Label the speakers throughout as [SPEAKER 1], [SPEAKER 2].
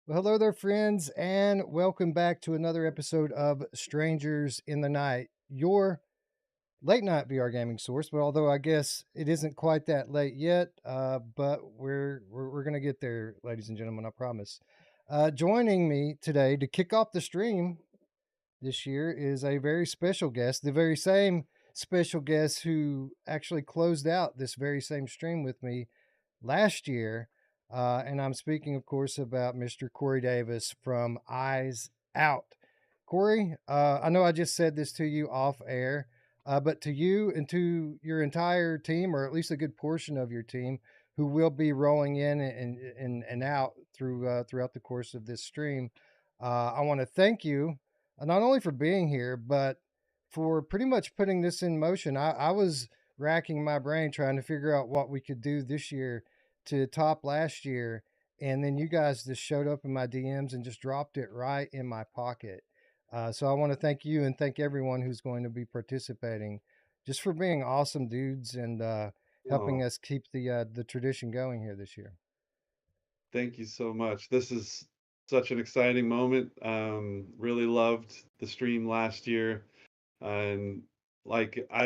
[SPEAKER 1] Well, hello there, friends, and welcome back to another episode of Strangers in the Night, your late night VR gaming source. But although I guess it isn't quite that late yet, but we're gonna get there, ladies and gentlemen. I promise. Joining me today to kick off the stream this year is a very special guest, the very same special guest who actually closed out this very same stream with me last year. And I'm speaking, of course, about Mr. Corey Davis from Eyes Out. Corey, I know I just said this to you off air, but to you and to your entire team, or at least a good portion of your team, who will be rolling in and out throughout the course of this stream, I want to thank you not only for being here, but for pretty much putting this in motion. I was racking my brain trying to figure out what we could do this year to top last year. And then you guys just showed up in my DMs and just dropped it right in my pocket. So I want to thank you and thank everyone who's going to be participating just for being awesome dudes and helping
[SPEAKER 2] Oh,
[SPEAKER 1] us keep the tradition going here this year.
[SPEAKER 2] thank you so much. This is such an exciting moment. Really loved the stream last year, and I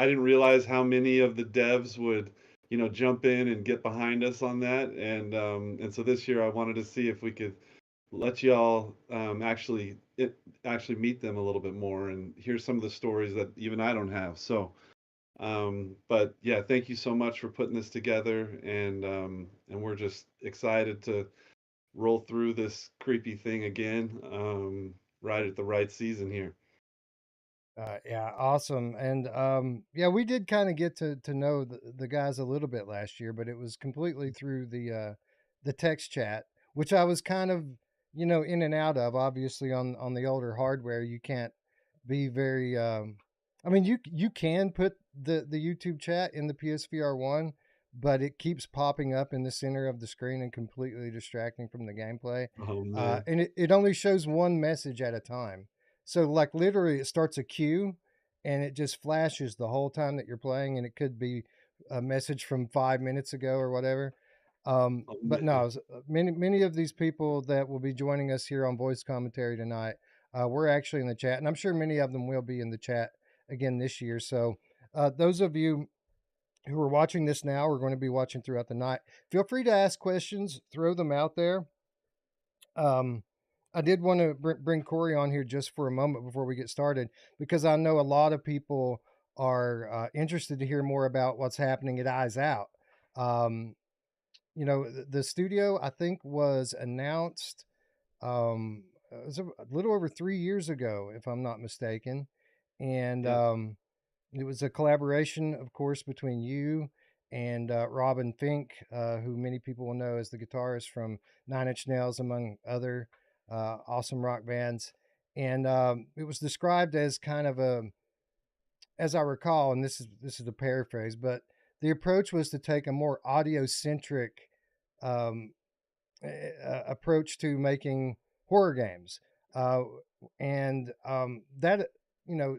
[SPEAKER 2] didn't realize how many of the devs would, jump in and get behind us on that, and so this year I wanted to see if we could let y'all actually meet them a little bit more and hear some of the stories that even I don't have. But yeah, thank you so much for putting this together, and we're just excited to roll through this creepy thing again, right at the right season here.
[SPEAKER 1] Yeah, awesome. And yeah, we did kind of get to know the guys a little bit last year, but it was completely through the text chat, which I was kind of in and out of. Obviously, on the older hardware, you can't be very. I mean, you can put the YouTube chat in the PSVR one, but it keeps popping up in the center of the screen and completely distracting from the gameplay.
[SPEAKER 2] Oh man.
[SPEAKER 1] And it only shows one message at a time. So like literally it starts a queue and it just flashes the whole time that you're playing and it could be a message from 5 minutes ago or whatever.
[SPEAKER 2] Oh
[SPEAKER 1] But
[SPEAKER 2] man.
[SPEAKER 1] no, many of these people that will be joining us here on voice commentary tonight, we're actually in the chat, and I'm sure many of them will be in the chat again this year. So those of you who are watching this now are going to be watching throughout the night. Feel free to ask questions, throw them out there. Um, I did want to bring Corey on here just for a moment before we get started because I know a lot of people are interested to hear more about what's happening at Eyes Out. Um, the studio I think was announced it was a little over 3 years ago, if I'm not mistaken, and
[SPEAKER 2] Yeah.
[SPEAKER 1] it was a collaboration, of course, between you and Robin Fink, who many people will know as the guitarist from Nine Inch Nails, among other awesome rock bands. And it was described as kind of a, as I recall, and this is a paraphrase, but the approach was to take a more audio centric um, approach to making horror games, uh, and that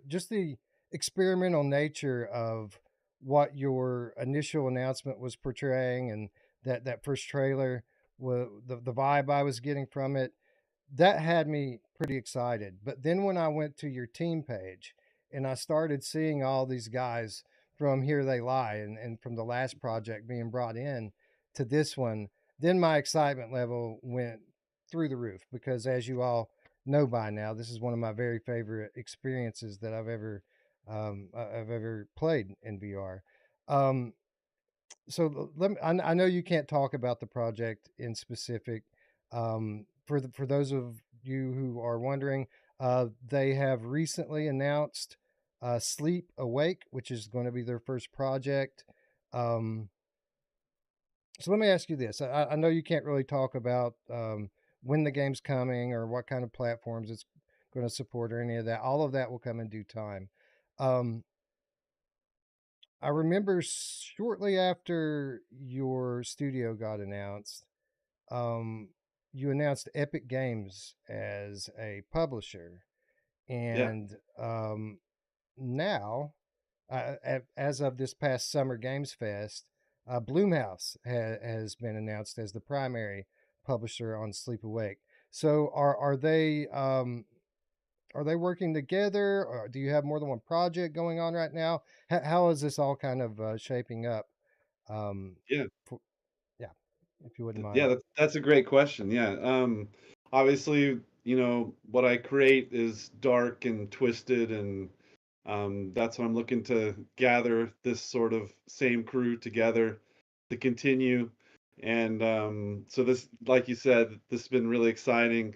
[SPEAKER 1] just the experimental nature of what your initial announcement was portraying, and that first trailer, the vibe I was getting from it, that had me pretty excited. But then when I went to your team page and I started seeing all these guys from Here They Lie and from the last project being brought in to this one, then my excitement level went through the roof because, as you all know by now, this is one of my very favorite experiences that I've ever played in VR. Um, so let me, I know you can't talk about the project in specific. For those of you who are wondering, they have recently announced Sleep Awake, which is going to be their first project. Um, so let me ask you this: I know you can't really talk about when the game's coming or what kind of platforms it's going to support or any of that. All of that will come in due time. Um, I remember shortly after your studio got announced, um, you announced Epic Games as a publisher,
[SPEAKER 2] Yeah.
[SPEAKER 1] and now, as of this past Summer Games Fest, Bloomhouse has been announced as the primary publisher on Sleep Awake. So are they working together, or do you have more than one project going on right now? How is this all kind of shaping up?
[SPEAKER 2] Yeah.
[SPEAKER 1] For, yeah, if you wouldn't
[SPEAKER 2] Yeah,
[SPEAKER 1] mind.
[SPEAKER 2] that's a great question. Yeah. Obviously, what I create is dark and twisted, and that's what I'm looking to gather this sort of same crew together to continue. And so this, like you said, this has been really exciting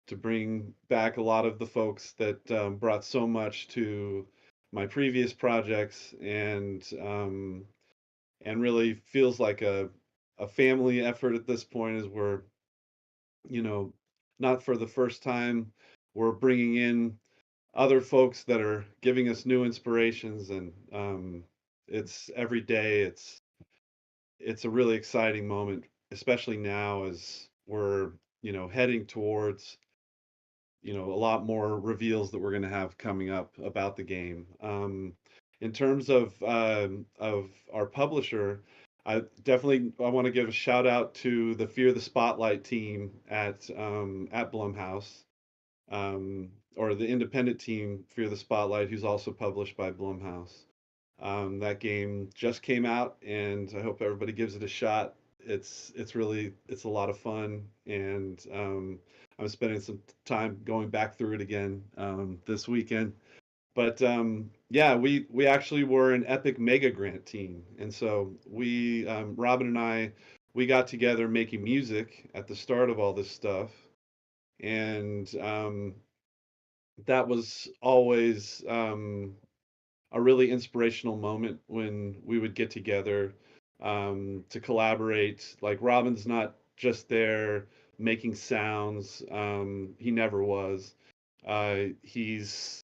[SPEAKER 2] to bring back a lot of the folks that brought so much to my previous projects, and really feels like a family effort at this point, as we're, you know, not for the first time, we're bringing in other folks that are giving us new inspirations, and it's every day. It's a really exciting moment, especially now as we're, heading towards, a lot more reveals that we're going to have coming up about the game. In terms of our publisher, I want to give a shout out to the Fear the Spotlight team at Blumhouse, or the independent team Fear the Spotlight, who's also published by Blumhouse. That game just came out, and I hope everybody gives it a shot. It's a lot of fun, and I'm spending some time going back through it again this weekend. But yeah, we actually were an Epic Mega Grant team, and so Robin and I, we got together making music at the start of all this stuff, and that was always a really inspirational moment when we would get together to collaborate. Like, Robin's not just there making sounds, he never was. He's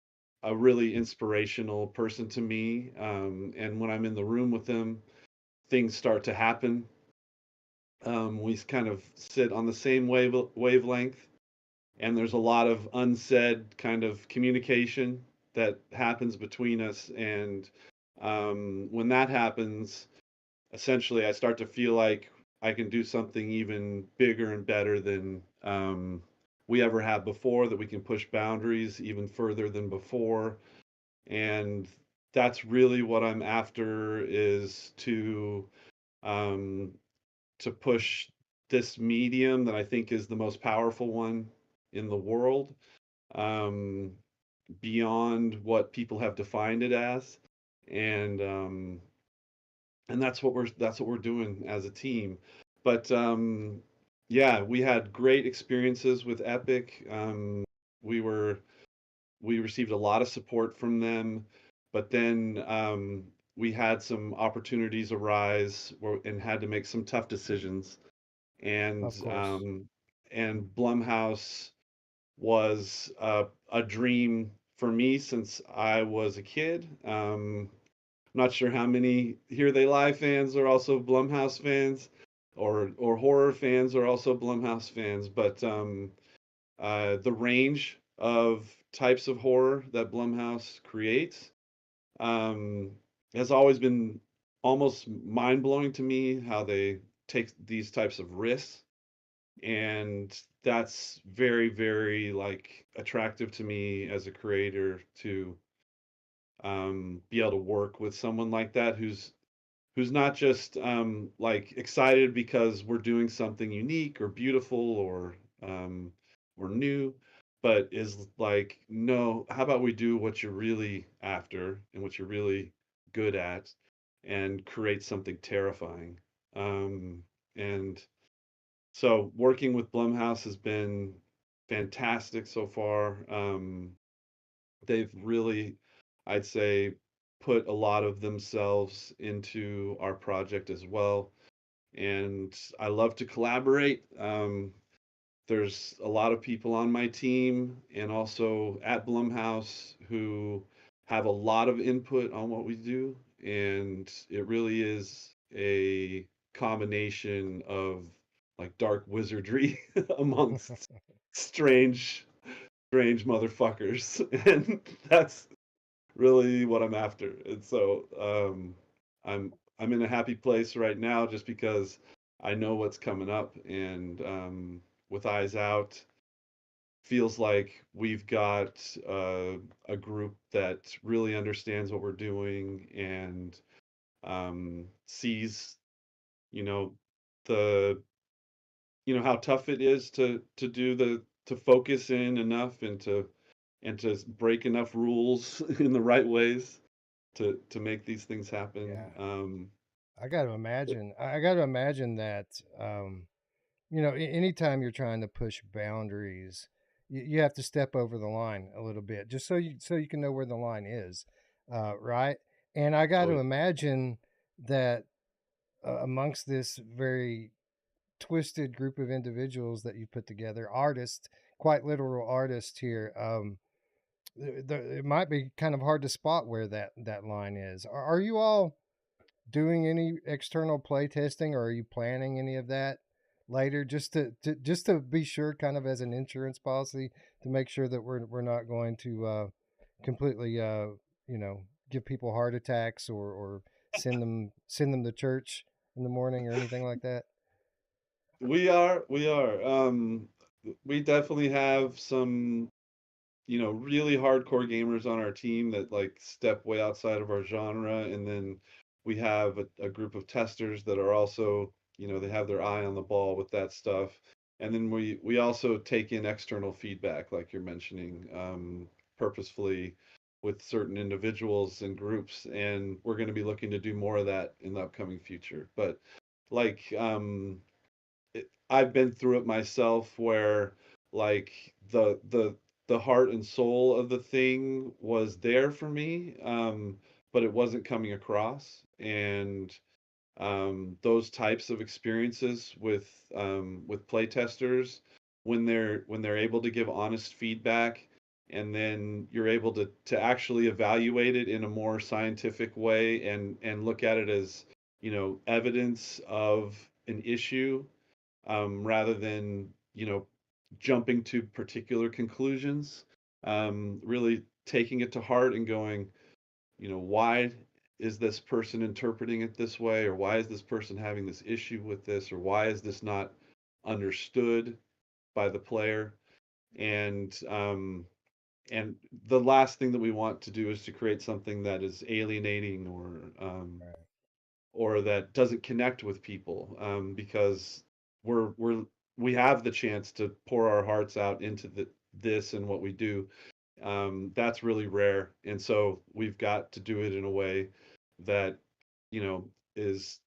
[SPEAKER 2] a really inspirational person to me. And when I'm in the room with him, things start to happen. We kind of sit on the same wavelength, and there's a lot of unsaid kind of communication that happens between us. And when that happens, essentially, I start to feel like I can do something even bigger and better than we ever have before, that we can push boundaries even further than before. And that's really what I'm after, is um, to push this medium that I think is the most powerful one in the world, um, beyond what people have defined it as, and that's what we're doing as a team. But yeah, we had great experiences with Epic. We were we received a lot of support from them, but then we had some opportunities arise and had to make some tough decisions, and
[SPEAKER 1] Of course.
[SPEAKER 2] um, and Blumhouse was a dream for me since I was a kid. I'm not sure how many Here They Lie fans are also Blumhouse fans, or horror fans are also Blumhouse fans, but the range of types of horror that Blumhouse creates um, has always been almost mind blowing to me. How they take these types of risks, and that's very, very, like, attractive to me as a creator, to be able to work with someone like that, who's not just like excited because we're doing something unique or beautiful or new, but is like, no, how about we do what you're really after and what you're really good at, and create something terrifying. And so working with Blumhouse has been fantastic so far. They've really, I'd say, put a lot of themselves into our project as well. And I love to collaborate. There's a lot of people on my team and also at Blumhouse who have a lot of input on what we do. And it really is a combination of, like, dark wizardry amongst strange, strange motherfuckers. And that's really what I'm after. And so I'm in a happy place right now, just because I know what's coming up, and with eyes out, feels like we've got a group that really understands what we're doing and sees, you know, the how tough it is to do to focus in enough and to break enough rules in the right ways to make these things happen.
[SPEAKER 1] Yeah. I got to imagine. I got to imagine that. Anytime you're trying to push boundaries, you have to step over the line a little bit, just so you can know where the line is, right? And I got
[SPEAKER 2] Oh
[SPEAKER 1] to
[SPEAKER 2] yeah.
[SPEAKER 1] imagine that amongst this very twisted group of individuals that you put together, artists, quite literal artists here. It might be kind of hard to spot where that line is. Are you all doing any external play testing, or are you planning any of that later, just to be sure, kind of as an insurance policy, to make sure that we're not going to completely give people heart attacks, or send them to church in the morning or anything like that?
[SPEAKER 2] We are. We definitely have some, really hardcore gamers on our team that like step way outside of our genre, and then we have a group of testers that are also, they have their eye on the ball with that stuff. And then we also take in external feedback, like you're mentioning, purposefully with certain individuals and groups, and we're going to be looking to do more of that in the upcoming future. But like I've been through it myself where like the heart and soul of the thing was there for me, but it wasn't coming across. And those types of experiences with playtesters, when they're able to give honest feedback, and then you're able to actually evaluate it in a more scientific way and look at it as, evidence of an issue, rather than, jumping to particular conclusions, really taking it to heart and going, why is this person interpreting it this way, or why is this person having this issue with this, or why is this not understood by the player? And the last thing that we want to do is to create something that is alienating,
[SPEAKER 1] Right.
[SPEAKER 2] or that doesn't connect with people, because we're we have the chance to pour our hearts out into this and what we do. That's really rare, and so we've got to do it in a way that, is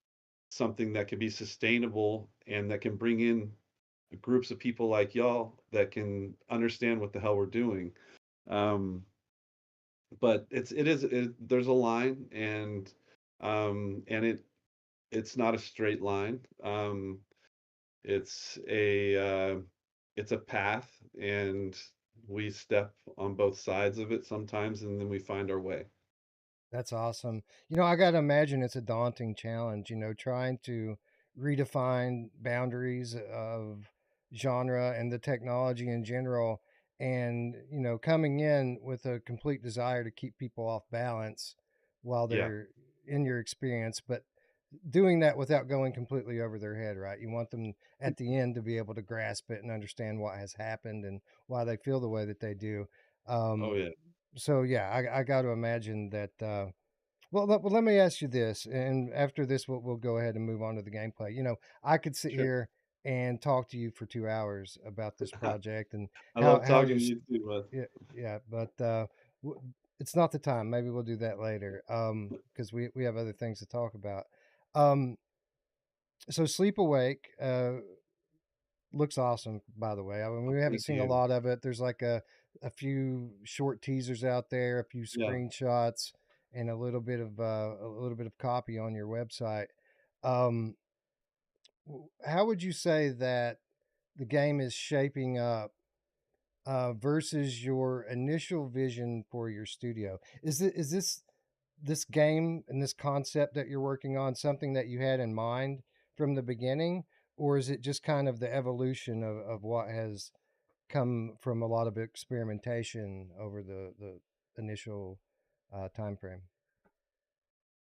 [SPEAKER 2] something that can be sustainable and that can bring in groups of people like y'all that can understand what the hell we're doing. Um, but there's a line, and it's not a straight line. It's a uh, it's a path, and we step on both sides of it sometimes, and then we find our way.
[SPEAKER 1] That's awesome. I got to imagine it's a daunting challenge, trying to redefine boundaries of genre and the technology in general. And, coming in with a complete desire to keep people off balance while
[SPEAKER 2] Yeah.
[SPEAKER 1] they're in your experience, but doing that without going completely over their head, right? You want them at the end to be able to grasp it and understand what has happened and why they feel the way that they do.
[SPEAKER 2] Oh
[SPEAKER 1] Um,
[SPEAKER 2] yeah.
[SPEAKER 1] so yeah, I got to imagine that. Let me ask you this, and after this, we'll go ahead and move on to the gameplay. I could sit
[SPEAKER 2] Sure.
[SPEAKER 1] here and talk to you for 2 hours about this project and
[SPEAKER 2] I
[SPEAKER 1] how
[SPEAKER 2] love
[SPEAKER 1] how
[SPEAKER 2] talking
[SPEAKER 1] you're.
[SPEAKER 2] to you too, bud.
[SPEAKER 1] Yeah, yeah, but w- it's not the time. Maybe we'll do that later. Because we have other things to talk about. Um, so Sleep Awake looks awesome, by the way. I mean, we haven't
[SPEAKER 2] Thank
[SPEAKER 1] seen a
[SPEAKER 2] you.
[SPEAKER 1] lot of it. There's like a few short teasers out there, a few
[SPEAKER 2] Yeah.
[SPEAKER 1] screenshots, and a little bit of copy on your website. Um, how would you say that the game is shaping up versus your initial vision for your studio? Is this game and this concept that you're working on something that you had in mind from the beginning, or is it just kind of the evolution of what has come from a lot of experimentation over the initial time frame?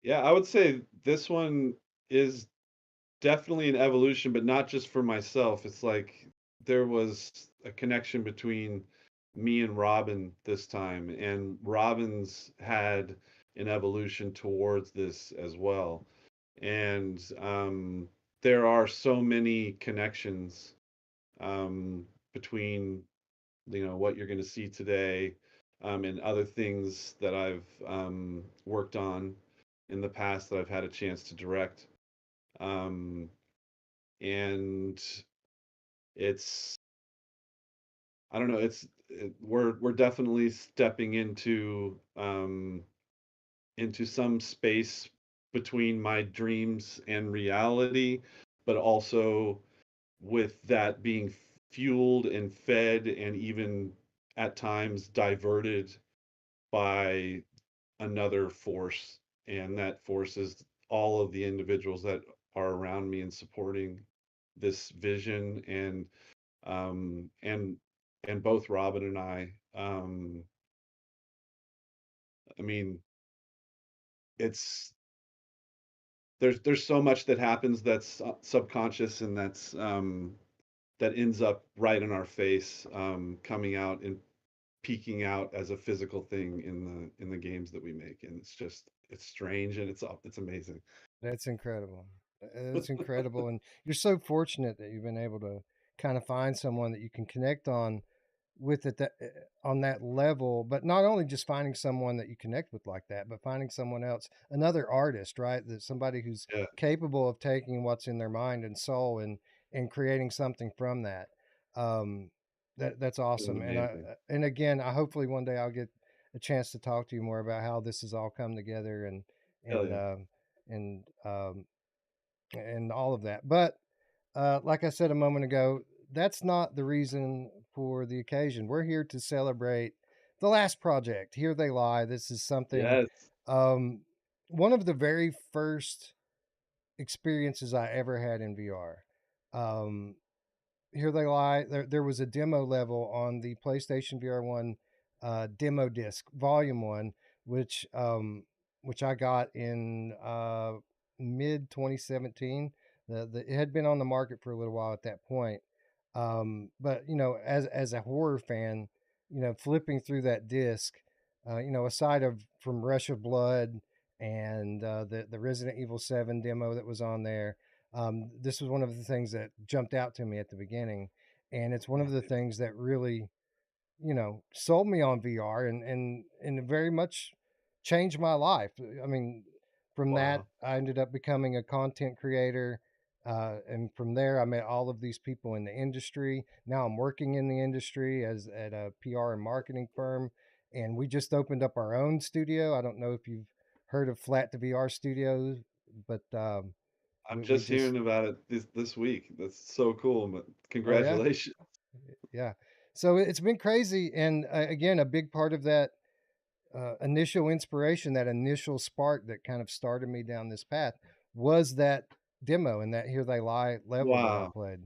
[SPEAKER 2] Yeah, I would say this one is definitely an evolution, but not just for myself. It's like there was a connection between me and Robin this time, and Robin's had an evolution towards this as well. And there are so many connections between what you're going to see today and other things that I've worked on in the past that I've had a chance to direct. Um, and it's I don't know, we're definitely stepping into some space between my dreams and reality, but also with that being fueled and fed and even at times diverted by another force, and that force is all of the individuals that are around me and supporting this vision, um and and both Robin and I mean, it's there's so much that happens that's subconscious, and that ends up right in our face, coming out and peeking out as a physical thing in the games that we make, and it's strange, and it's amazing.
[SPEAKER 1] That's incredible. It's incredible, and you're so fortunate that you've been able to kind of find someone that you can connect on with it, that on that level. But not only just finding someone that you connect with like that, but finding someone else, another artist, right? That somebody who's
[SPEAKER 2] Yeah,
[SPEAKER 1] capable of taking what's in their mind and soul and creating something from that. Um, that's
[SPEAKER 2] it was
[SPEAKER 1] awesome.
[SPEAKER 2] amazing.
[SPEAKER 1] And again, I hopefully one day I'll get a chance to talk to you more about how this has all come together
[SPEAKER 2] Hell
[SPEAKER 1] and
[SPEAKER 2] yeah.
[SPEAKER 1] and um, and all of that. But like I said a moment ago, that's not the reason for the occasion. We're here to celebrate the last project. Here they lie. This is something,
[SPEAKER 2] Yes.
[SPEAKER 1] um, one of the very first experiences I ever had in VR. Um, Here they lie. There was a demo level on the PlayStation VR One demo disc, Volume One, which um, which I got in mid 2017. It had been on the market for a little while at that point. But as a horror fan, flipping through that disc, aside of from Rush of Blood and the Resident Evil 7 demo that was on there, this was one of the things that jumped out to me at the beginning, and it's one of the things that really, sold me on VR and it very much changed my life. I mean, from that,
[SPEAKER 2] Wow.
[SPEAKER 1] I ended up becoming a content creator. And from there, I met all of these people in the industry. Now I'm working in the industry as at a PR and marketing firm, and we just opened up our own studio. I don't know if you've heard of Flat to VR Studios, but
[SPEAKER 2] I'm
[SPEAKER 1] we
[SPEAKER 2] just
[SPEAKER 1] just
[SPEAKER 2] hearing about it this week. That's so cool. But
[SPEAKER 1] oh yeah,
[SPEAKER 2] congratulations.
[SPEAKER 1] yeah. So it's been crazy, and again, a big part of that initial inspiration, that initial spark that kind of started me down this path, was that demo and that Here They Lie level that I
[SPEAKER 2] Wow.
[SPEAKER 1] played.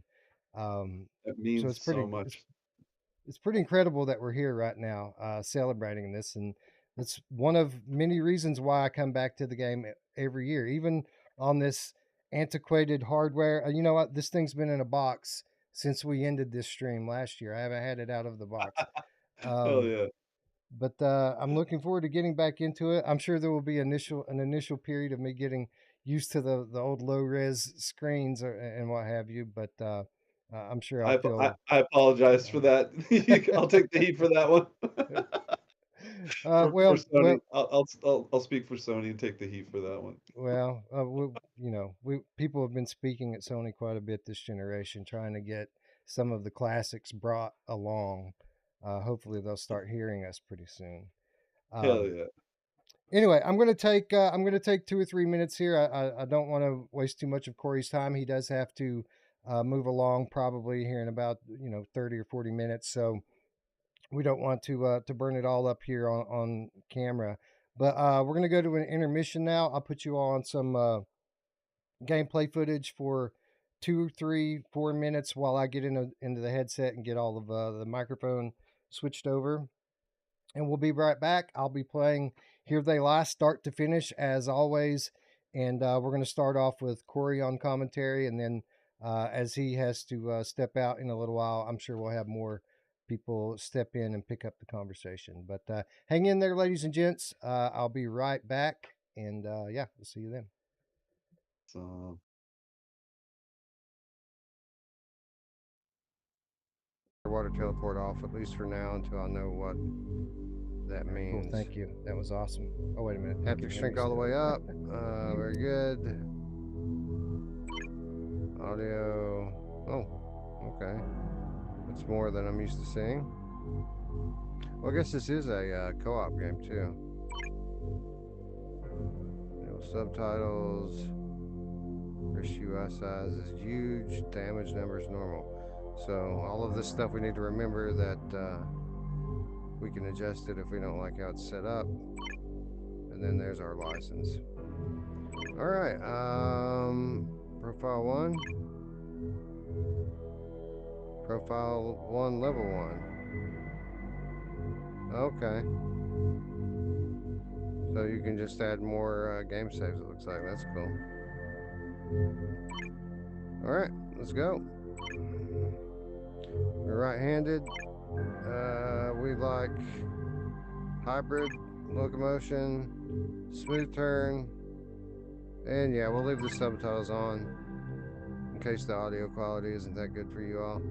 [SPEAKER 1] Um,
[SPEAKER 2] That
[SPEAKER 1] so
[SPEAKER 2] means so much.
[SPEAKER 1] it's pretty incredible that we're here right now celebrating this, and it's one of many reasons why I come back to the game every year, even on this antiquated hardware. You know what? This thing's been in a box since we ended this stream last year. I haven't had it out of the box.
[SPEAKER 2] Hell
[SPEAKER 1] Um,
[SPEAKER 2] yeah.
[SPEAKER 1] but I'm looking forward to getting back into it. I'm sure there will be an initial period of me getting used to the old low res screens and what have you. But I'm sure I'll feel.
[SPEAKER 2] I apologize for that. I'll take the heat for that one. For Sony,
[SPEAKER 1] Well,
[SPEAKER 2] I'll speak for Sony and take the heat for that one.
[SPEAKER 1] we people have been speaking at Sony quite a bit this generation, trying to get some of the classics brought along. Hopefully, they'll start hearing us pretty soon.
[SPEAKER 2] Hell
[SPEAKER 1] Um,
[SPEAKER 2] yeah.
[SPEAKER 1] Anyway, I'm gonna take 2 or 3 minutes here. I don't want to waste too much of Corey's time. He does have to move along probably here in about 30 or 40 minutes. So we don't want to burn it all up here on camera. But we're gonna go to an intermission now. I'll put you all on some gameplay footage for 2, 3, 4 minutes while I get into the headset and get all of the microphone switched over, and we'll be right back. I'll be playing Here They Lie, start to finish, as always. And we're going to start off with Corey on commentary, and then as he has to step out in a little while, I'm sure we'll have more people step in and pick up the conversation. But hang in there, ladies and gents. I'll be right back, and yeah, we'll see you then.
[SPEAKER 2] So
[SPEAKER 3] Water teleport off, at least for now, until I know what that means.
[SPEAKER 1] Cool, thank you. That was awesome. Oh, wait a minute.
[SPEAKER 3] Haptic shrink all the way up. Very good. Audio. Oh, okay. That's more than I'm used to seeing. Well, I guess this is a co-op game too. Subtitles. Fish UI size is huge. Damage number is normal. So all of this stuff we need to remember that we can adjust it if we don't like how it's set up. And then there's our license. All right. Profile 1. Profile 1, level 1. Okay. So you can just add more game saves, it looks like. That's cool. All right, let's go. We're right-handed. We like hybrid locomotion, smooth turn, and yeah, we'll leave the subtitles on in case the audio quality isn't that good for you all.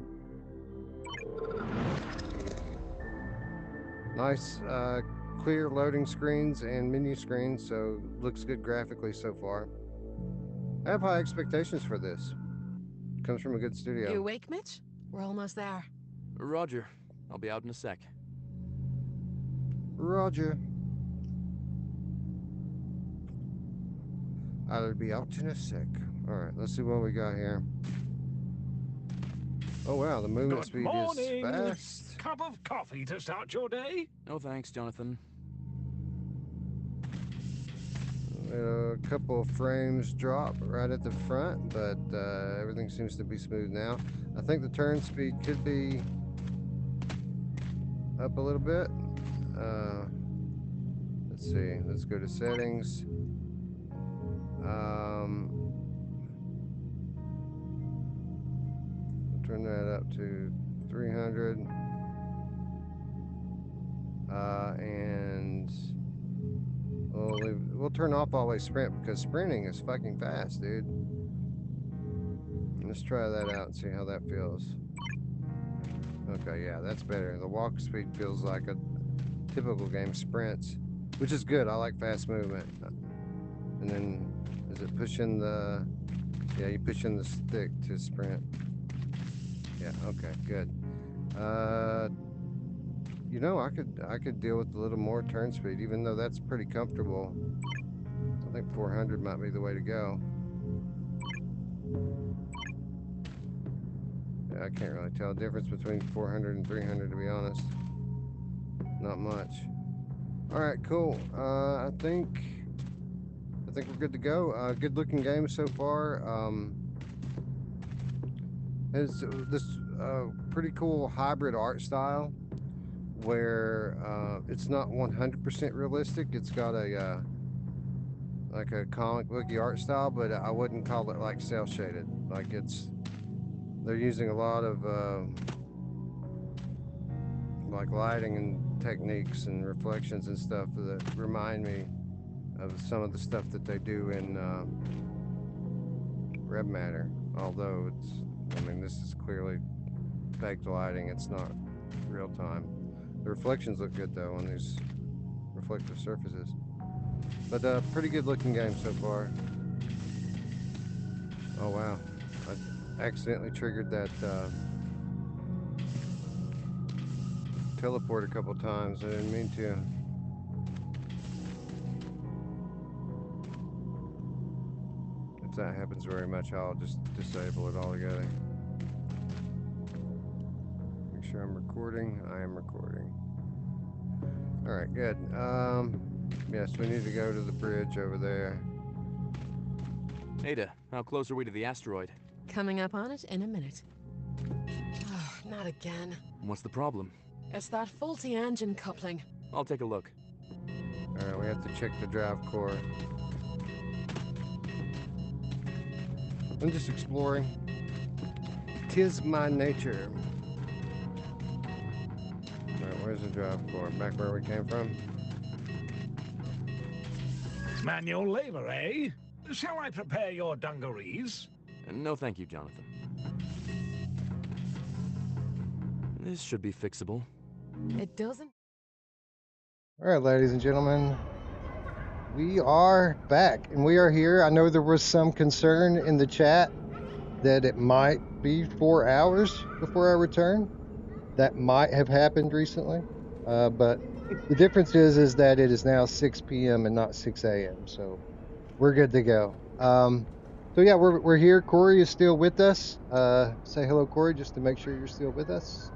[SPEAKER 3] Nice clear loading screens and menu screens, so looks good graphically so far. I have high expectations for this. Comes from a good studio.
[SPEAKER 4] You awake, Mitch? We're almost there.
[SPEAKER 5] Roger. I'll be out in a sec.
[SPEAKER 3] Roger. I'll be out in a sec. Alright, let's see what we got here. Oh wow, the movement speed is fast.
[SPEAKER 6] Cup of coffee to start your day?
[SPEAKER 5] No thanks, Jonathan.
[SPEAKER 3] A couple of frames drop right at the front, but everything seems to be smooth now. I think the turn speed could be up a little bit. Let's see. Let's go to settings. I'll turn that up to 300. And we'll turn off always sprint because sprinting is fucking fast, dude. Let's try that out and see how that feels. Okay, yeah, that's better. The walk speed feels like a typical game sprints, which is good. I like fast movement. And then, is it pushing the... Yeah, you push in the stick to sprint. Yeah, okay, good. You know, I could deal with a little more turn speed, even though that's pretty comfortable. I think 400 might be the way to go. Yeah, I can't really tell the difference between 400 and 300, to be honest. Not much. All right, cool. I think we're good to go. Good looking game so far. It's this pretty cool hybrid art style where it's not 100% realistic. It's got a like a comic booky art style, but I wouldn't call it like cel shaded. Like they're using a lot of like lighting and techniques and reflections and stuff that remind me of some of the stuff that they do in Red Matter. Although I mean, this is clearly faked lighting. It's not real time. The reflections look good though on these reflective surfaces. But pretty good looking game so far. Oh wow, I accidentally triggered that teleport a couple times. I didn't mean to. If that happens very much, I'll just disable it altogether. Make sure I'm recording. I am recording. Alright, good. Yes, we need to go to the bridge over there.
[SPEAKER 5] Ada, how close are we to the asteroid?
[SPEAKER 4] Coming up on it in a minute. Oh, not again.
[SPEAKER 5] What's the problem?
[SPEAKER 4] It's that faulty engine coupling.
[SPEAKER 5] I'll take a look.
[SPEAKER 3] Alright, we have to check the drive core. I'm just exploring. 'Tis my nature. Alright, where's the drive for? Back where we came from?
[SPEAKER 6] Manual labor, eh? Shall I prepare your dungarees?
[SPEAKER 5] No, thank you, Jonathan. This should be fixable.
[SPEAKER 4] It doesn't.
[SPEAKER 1] All right, ladies and gentlemen, we are back and we are here. I know there was some concern in the chat that it might be 4 hours before I return. That might have happened recently, but the difference is that it is now 6 p.m. and not 6 a.m. So we're good to go. So yeah, we're here. Corey is still with us. Say hello, Corey, just to make sure you're still with us.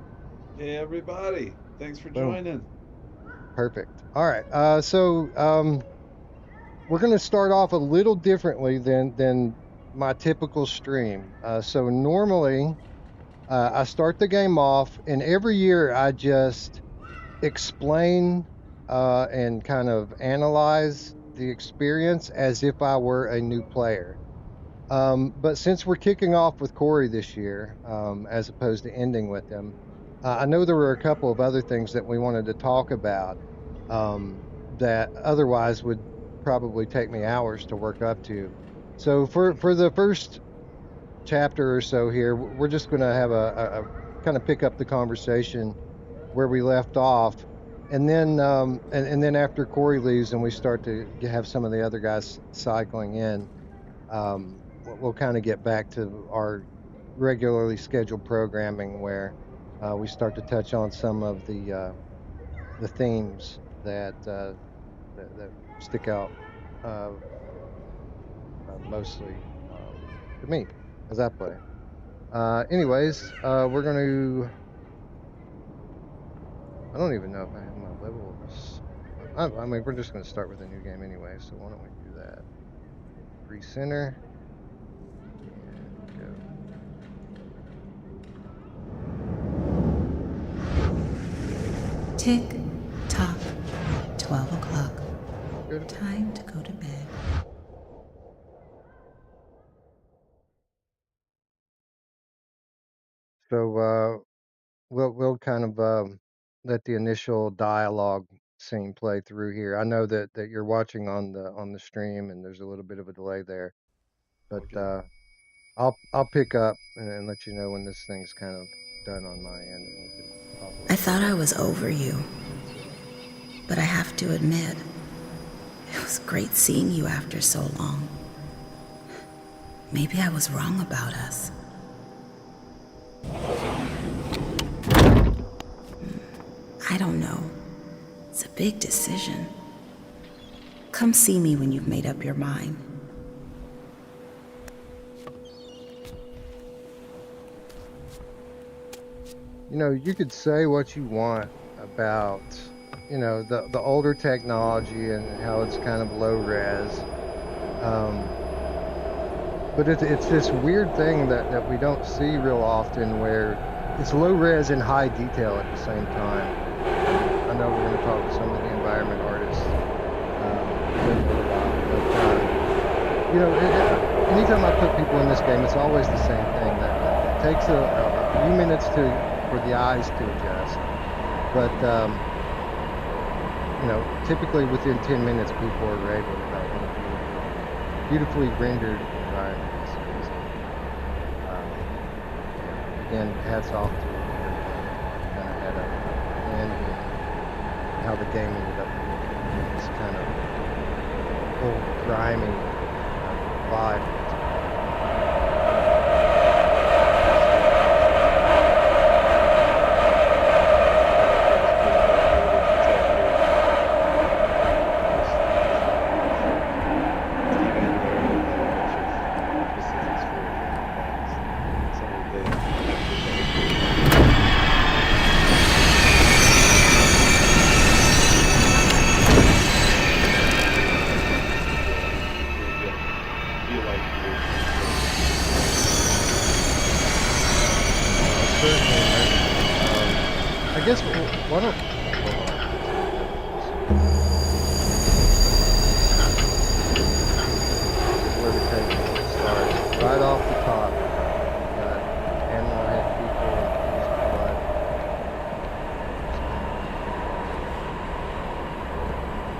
[SPEAKER 2] Hey, everybody. Thanks for
[SPEAKER 1] Boom.
[SPEAKER 2] joining.
[SPEAKER 1] Perfect. All right. We're going to start off a little differently than my typical stream. So normally I start the game off, and every year I just explain and kind of analyze the experience as if I were a new player. But since we're kicking off with Corey this year, as opposed to ending with him, I know there were a couple of other things that we wanted to talk about that otherwise would probably take me hours to work up to. So for the first chapter or so here, we're just going to have a kind of pick up the conversation where we left off, and then and then after Corey leaves and we start to have some of the other guys cycling in, we'll kind of get back to our regularly scheduled programming where we start to touch on some of the themes that stick out mostly to me as I play. Anyways, we're going to. I don't even know if I have my levels. I mean, we're just going to start with a new game anyway, so why don't we do that? Recenter. And go.
[SPEAKER 7] Tick tock, 12 o'clock.
[SPEAKER 1] Good.
[SPEAKER 7] Time to go to bed.
[SPEAKER 1] So we'll kind of let the initial dialogue scene play through here. I know that you're watching on the stream and there's a little bit of a delay there, but
[SPEAKER 2] Okay.
[SPEAKER 1] I'll pick up and let you know when this thing's kind of done on my end, and we can talk a
[SPEAKER 7] I
[SPEAKER 1] little
[SPEAKER 7] thought
[SPEAKER 1] bit
[SPEAKER 7] I was over you, but I have to admit, it was great seeing you after so long. Maybe I was wrong about us. I don't know. It's a big decision. Come see me when you've made up your mind.
[SPEAKER 1] You know, you could say what you want about, you know, the older technology and how it's kind of low res. But it's this weird thing that we don't see real often where it's low res and high detail at the same time. I know we're going to talk to some of the environment artists in a little while, but you know, anytime I put people in this game, it's always the same thing. That it takes a few minutes for the eyes to adjust, but you know, typically within 10 minutes, people are raving about one of the beautifully rendered environments. Again, hats off to everyone. Kind of had a hand in how the game ended up being this kind of old, grimy vibe. I guess why don't where the table starts.
[SPEAKER 3] right off the top, got animal head people and blood.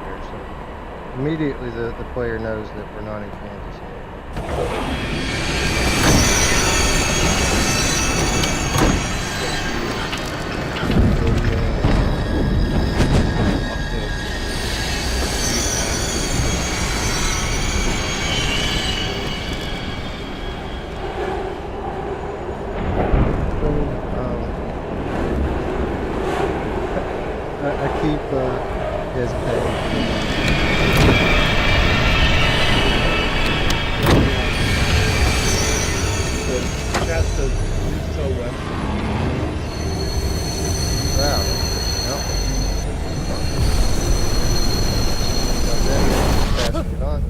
[SPEAKER 3] Here, so immediately the player knows that we're not in Kansas anymore. I keep hesitating.
[SPEAKER 2] The chat says, please tell Weston.
[SPEAKER 3] Wow. Passing it on.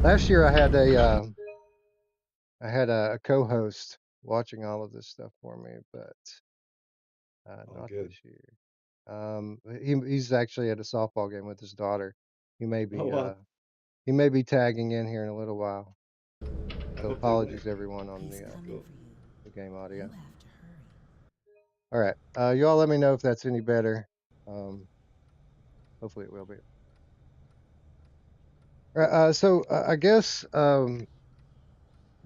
[SPEAKER 3] Last year I had a co-host watching all of this stuff for me, but not
[SPEAKER 2] good.
[SPEAKER 3] this year. He's actually at a softball game with his daughter. He may be
[SPEAKER 2] Oh, wow.
[SPEAKER 3] he may be tagging in here in a little while.
[SPEAKER 2] I
[SPEAKER 3] So
[SPEAKER 2] hope they win.
[SPEAKER 3] apologies everyone on
[SPEAKER 7] He's
[SPEAKER 3] the
[SPEAKER 7] coming for you.
[SPEAKER 3] game audio.
[SPEAKER 7] You have to hurry.
[SPEAKER 3] All right, y'all let me know if that's any better. Hopefully it will be. All right, so I guess the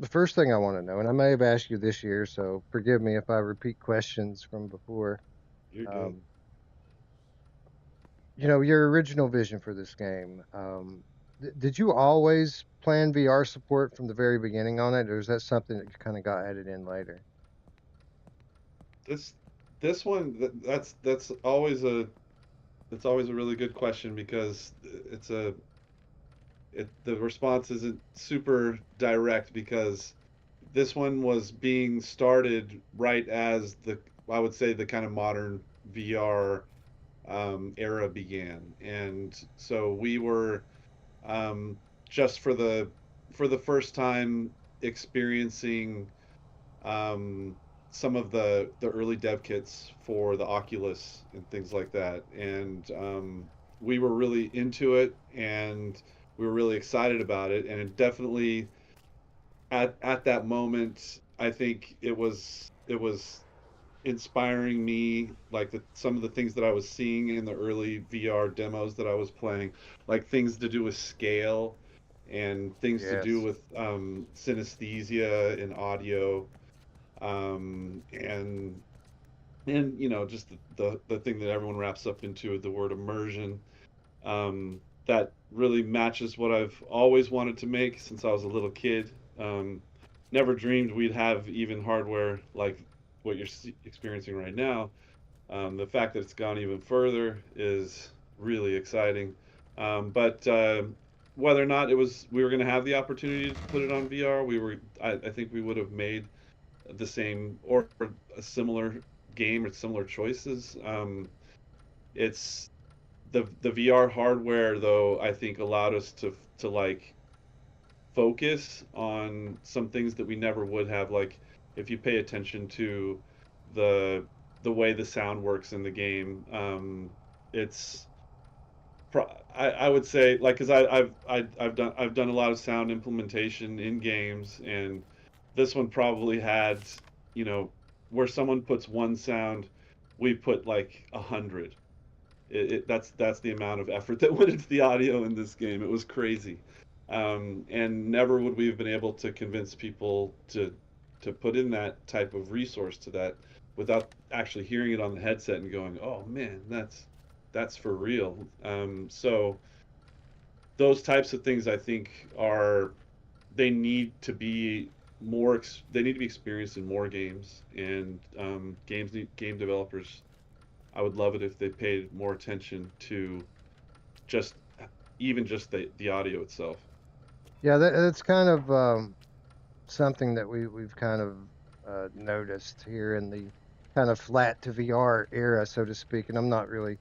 [SPEAKER 3] first thing I want to know, and I may have asked you this year, so forgive me if I repeat questions from before.
[SPEAKER 2] You're good.
[SPEAKER 3] You know, your original vision for this game, did you always plan VR support from the very beginning on it, or is that something that kind of got added in later?
[SPEAKER 2] This one that's always a really good question because the response isn't super direct because this one was being started right as I would say the kind of modern VR era began, and so we were um, just for the first time experiencing um, some of the early dev kits for the Oculus and things like that, and we were really into it, and we were really excited about it, and it definitely at that moment, I think it was inspiring me, like some of the things that I was seeing in the early VR demos that I was playing, like things to do with scale and things to do
[SPEAKER 3] Yes.
[SPEAKER 2] with synesthesia and audio, and just the thing that everyone wraps up into the word immersion, that really matches what I've always wanted to make since I was a little kid. Never dreamed we'd have even hardware like what you're experiencing right now. The fact that it's gone even further is really exciting. But whether or not we were going to have the opportunity to put it on VR, I think we would have made the same or a similar game or similar choices. It's the VR hardware though, I think allowed us to like focus on some things that we never would have. Like if you pay attention to the way the sound works in the game, it's I would say, like, because I've done a lot of sound implementation in games, and this one probably had, you know, where someone puts one sound, we put like 100. That's the amount of effort that went into the audio in this game. It was crazy, and never would we have been able to convince people to put in that type of resource to that without actually hearing it on the headset and going, "Oh man, that's for real." So those types of things, I think, they need to be they need to be experienced in more games, and game developers. I would love it if they paid more attention to just even just the audio itself.
[SPEAKER 3] Yeah, that's kind of something that we've kind of noticed here in the kind of flat to VR era, so to speak. And I'm not really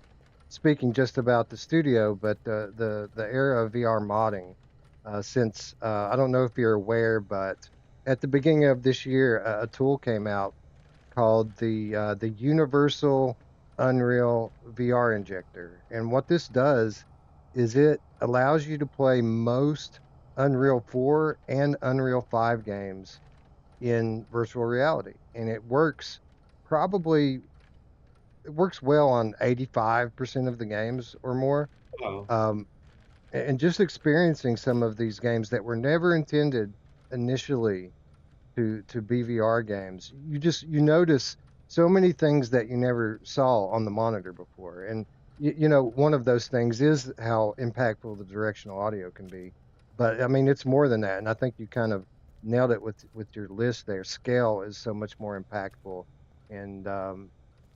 [SPEAKER 3] speaking just about the studio, but the era of VR modding. Since I don't know if you're aware, but at the beginning of this year, a tool came out called the Universal Unreal VR Injector, and what this does is it allows you to play most Unreal 4 and Unreal 5 games in virtual reality, and probably it works well on 85% of the games or more.
[SPEAKER 2] Wow.
[SPEAKER 3] Um, and just experiencing some of these games that were never intended initially to be VR games, you notice so many things that you never saw on the monitor before. And one of those things is how impactful the directional audio can be. But I mean, it's more than that, and I think you kind of nailed it with your list there. Scale is so much more impactful, and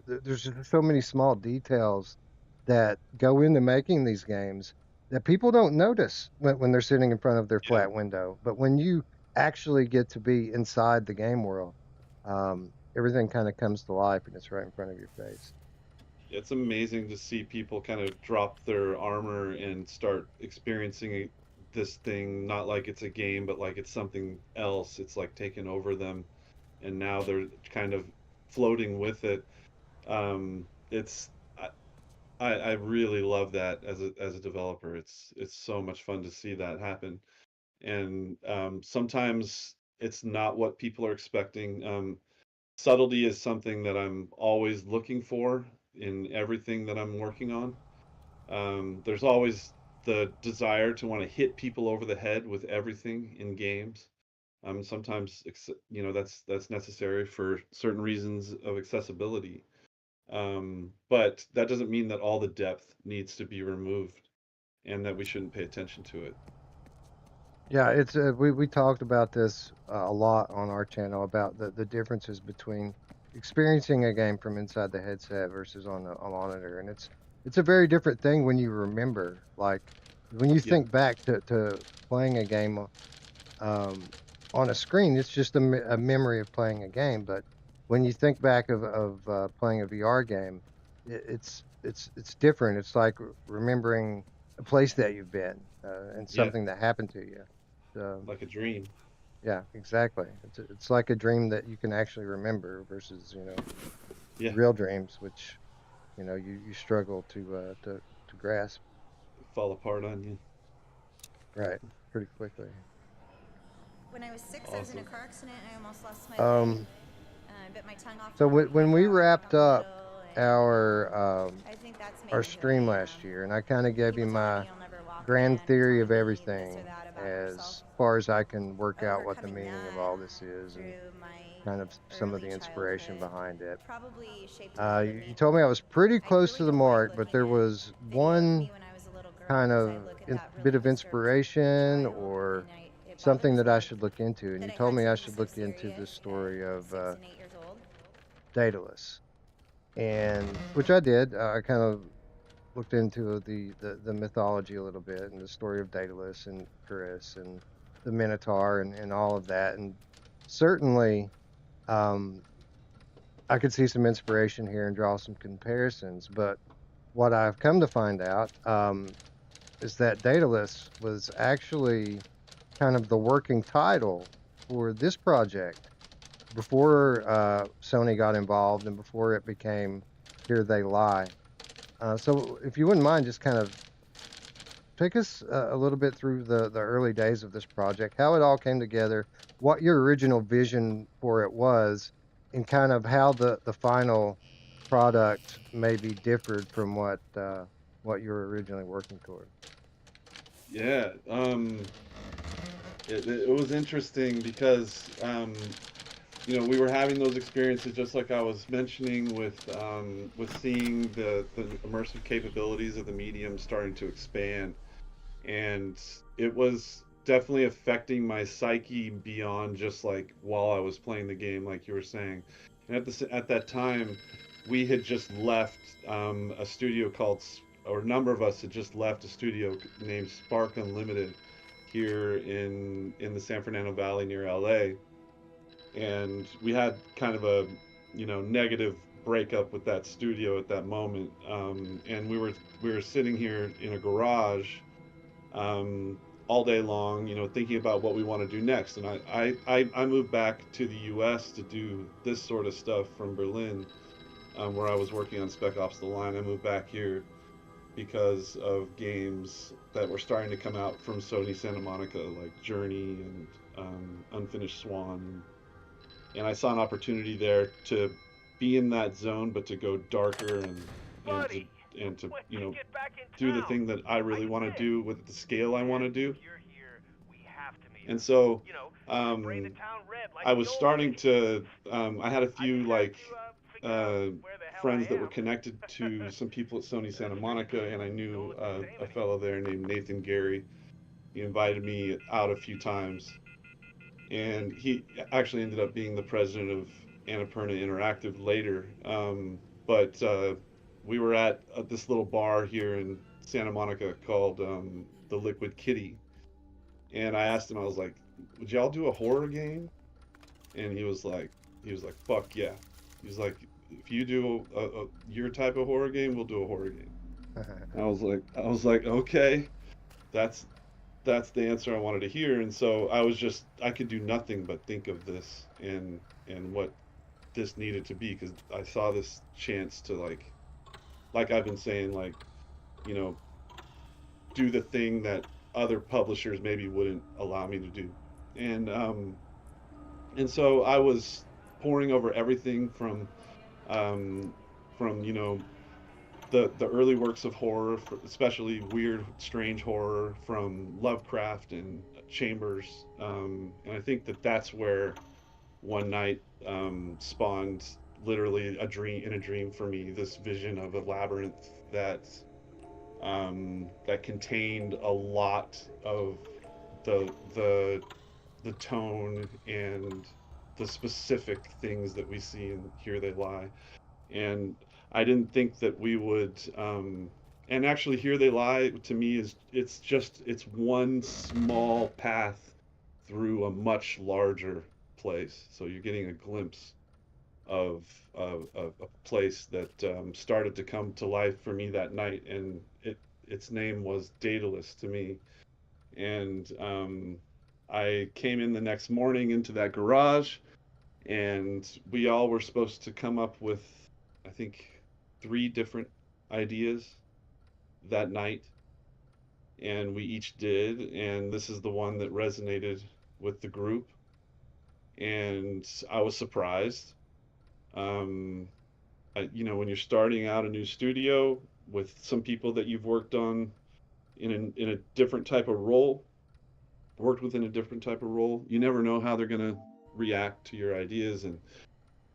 [SPEAKER 3] there's just so many small details that go into making these games that people don't notice when they're sitting in front of their
[SPEAKER 2] Yeah.
[SPEAKER 3] flat window. But when you actually get to be inside the game world, everything kind of comes to life and it's right in front of your face.
[SPEAKER 2] It's amazing to see people kind of drop their armor and start experiencing this thing, not like it's a game, but like it's something else. It's like taken over them, and now they're kind of floating with it. It's I really love that as a developer. It's so much fun to see that happen. And sometimes it's not what people are expecting. Subtlety is something that I'm always looking for in everything that I'm working on. There's always the desire to want to hit people over the head with everything in games. Sometimes, that's necessary for certain reasons of accessibility. But that doesn't mean that all the depth needs to be removed and that we shouldn't pay attention to it.
[SPEAKER 3] Yeah, it's we talked about this a lot on our channel about the differences between experiencing a game from inside the headset versus on a monitor, and it's a very different thing when you remember, like when you
[SPEAKER 2] Yeah,
[SPEAKER 3] think back to playing a game um, on a screen. It's just a memory of playing a game, but when you think back of playing a VR game, it's different. It's like remembering a place that you've been and
[SPEAKER 2] yeah,
[SPEAKER 3] something that happened to you.
[SPEAKER 2] like a dream.
[SPEAKER 3] Yeah, exactly. It's like a dream that you can actually remember versus
[SPEAKER 2] Yeah,
[SPEAKER 3] real dreams, which you struggle to grasp.
[SPEAKER 2] fall apart on you.
[SPEAKER 3] Right, pretty quickly.
[SPEAKER 8] When I was 6, I was in a
[SPEAKER 2] Awesome.
[SPEAKER 8] car accident and I almost lost my leg.
[SPEAKER 3] Um,
[SPEAKER 8] I bit my tongue off
[SPEAKER 3] so
[SPEAKER 8] on one
[SPEAKER 3] when we
[SPEAKER 8] playground
[SPEAKER 3] wrapped
[SPEAKER 8] down the
[SPEAKER 3] up
[SPEAKER 8] middle,
[SPEAKER 3] our
[SPEAKER 8] I think that's
[SPEAKER 3] our
[SPEAKER 8] made me who
[SPEAKER 3] stream
[SPEAKER 8] I
[SPEAKER 3] last
[SPEAKER 8] am.
[SPEAKER 3] year, and I kind of gave you
[SPEAKER 8] People telling me
[SPEAKER 3] my
[SPEAKER 8] you'll never walk
[SPEAKER 3] grand
[SPEAKER 8] again, or
[SPEAKER 3] theory of
[SPEAKER 8] telling me this or
[SPEAKER 3] everything
[SPEAKER 8] that about yourself.
[SPEAKER 3] as far as I can work out what the
[SPEAKER 8] Overcoming
[SPEAKER 3] meaning of
[SPEAKER 8] that
[SPEAKER 3] all this is and
[SPEAKER 8] through my
[SPEAKER 3] kind of some of
[SPEAKER 8] early
[SPEAKER 3] the inspiration
[SPEAKER 8] childhood
[SPEAKER 3] behind it.
[SPEAKER 8] probably shaped a lot of
[SPEAKER 3] You
[SPEAKER 8] me.
[SPEAKER 3] told me I was pretty
[SPEAKER 8] I
[SPEAKER 3] close
[SPEAKER 8] really
[SPEAKER 3] to the
[SPEAKER 8] don't like
[SPEAKER 3] mark, but
[SPEAKER 8] looking
[SPEAKER 3] there
[SPEAKER 8] at
[SPEAKER 3] was
[SPEAKER 8] video of me
[SPEAKER 3] one
[SPEAKER 8] when I was a little girl
[SPEAKER 3] kind
[SPEAKER 8] because I
[SPEAKER 3] of
[SPEAKER 8] look at that
[SPEAKER 3] bit
[SPEAKER 8] really
[SPEAKER 3] of
[SPEAKER 8] disturbed
[SPEAKER 3] inspiration
[SPEAKER 8] child
[SPEAKER 3] or
[SPEAKER 8] and it
[SPEAKER 3] something
[SPEAKER 8] bothers
[SPEAKER 3] that I
[SPEAKER 8] me
[SPEAKER 3] should look into. And
[SPEAKER 8] that
[SPEAKER 3] you
[SPEAKER 8] it
[SPEAKER 3] told
[SPEAKER 8] had
[SPEAKER 3] me
[SPEAKER 8] to
[SPEAKER 3] I
[SPEAKER 8] be
[SPEAKER 3] should
[SPEAKER 8] so
[SPEAKER 3] look into the
[SPEAKER 8] serious
[SPEAKER 3] story
[SPEAKER 8] at
[SPEAKER 3] of
[SPEAKER 8] 6 and 8 years old.
[SPEAKER 3] Daedalus, and which I did. I kind of looked into the mythology a little bit and the story of Daedalus and Chris and the Minotaur and all of that. And certainly, um, I could see some inspiration here and draw some comparisons. But what I've come to find out is that Daedalus was actually kind of the working title for this project before Sony got involved and before it became Here They Lie. So if you wouldn't mind just kind of take us a little bit through the early days of this project, how it all came together, what your original vision for it was, and kind of how the final product maybe differed from what you were originally working toward.
[SPEAKER 2] Yeah, it was interesting because we were having those experiences just like I was mentioning with seeing the immersive capabilities of the medium starting to expand, and it was definitely affecting my psyche beyond just like while I was playing the game, like you were saying. And at that time, we had just left a studio or a number of us had just left a studio named Spark Unlimited here in the San Fernando Valley near LA, and we had kind of a negative breakup with that studio at that moment. And we were sitting here in a garage um, all day long, thinking about what we want to do next. And I moved back to the U.S. to do this sort of stuff from Berlin, where I was working on Spec Ops: The Line. I moved back here because of games that were starting to come out from Sony Santa Monica, like Journey and Unfinished Swan and I saw an opportunity there to be in that zone, but to go darker and to and to do the thing that I really want to do with the scale I want to do. And so I was starting to I had a few uh, friends that were connected to some people at Sony Santa Monica, and I knew a fellow there named Nathan Gary. He invited me out a few times, and he actually ended up being the president of Annapurna Interactive later. But we were at this little bar here in Santa Monica called the Liquid Kitty, and I asked him, I was like, "Would y'all do a horror game?" And he was like, "Fuck yeah." He was like, "If you do your type of horror game, we'll do a horror game." And I was like, "Okay, that's that's the answer I wanted to hear." And so I could do nothing but think of this and what this needed to be, because I saw this chance to like I've been saying, you know do the thing that other publishers maybe wouldn't allow me to do. And um and so I was poring over everything um from the early works of horror, especially weird, strange horror from Lovecraft and Chambers. And I think that that's where one night spawned literally a dream for me, this vision of a labyrinth that contained a lot of the the tone and the specific things that we see in Here They Lie. And I didn't think that we would. And actually, Here They Lie to me it's one small path through a much larger place. So you're getting a glimpse of a place that started to come to life for me that night, and its name was Daedalus to me. And I came in the next morning into that garage, and we all were supposed to come up with, I think, three different ideas that night, and we each did, and this is the one that resonated with the group, and I was surprised. Um, when you're starting out a new studio with some people that you've worked on in a different type of role, worked within a different type of role, you never know how they're gonna react to your ideas, and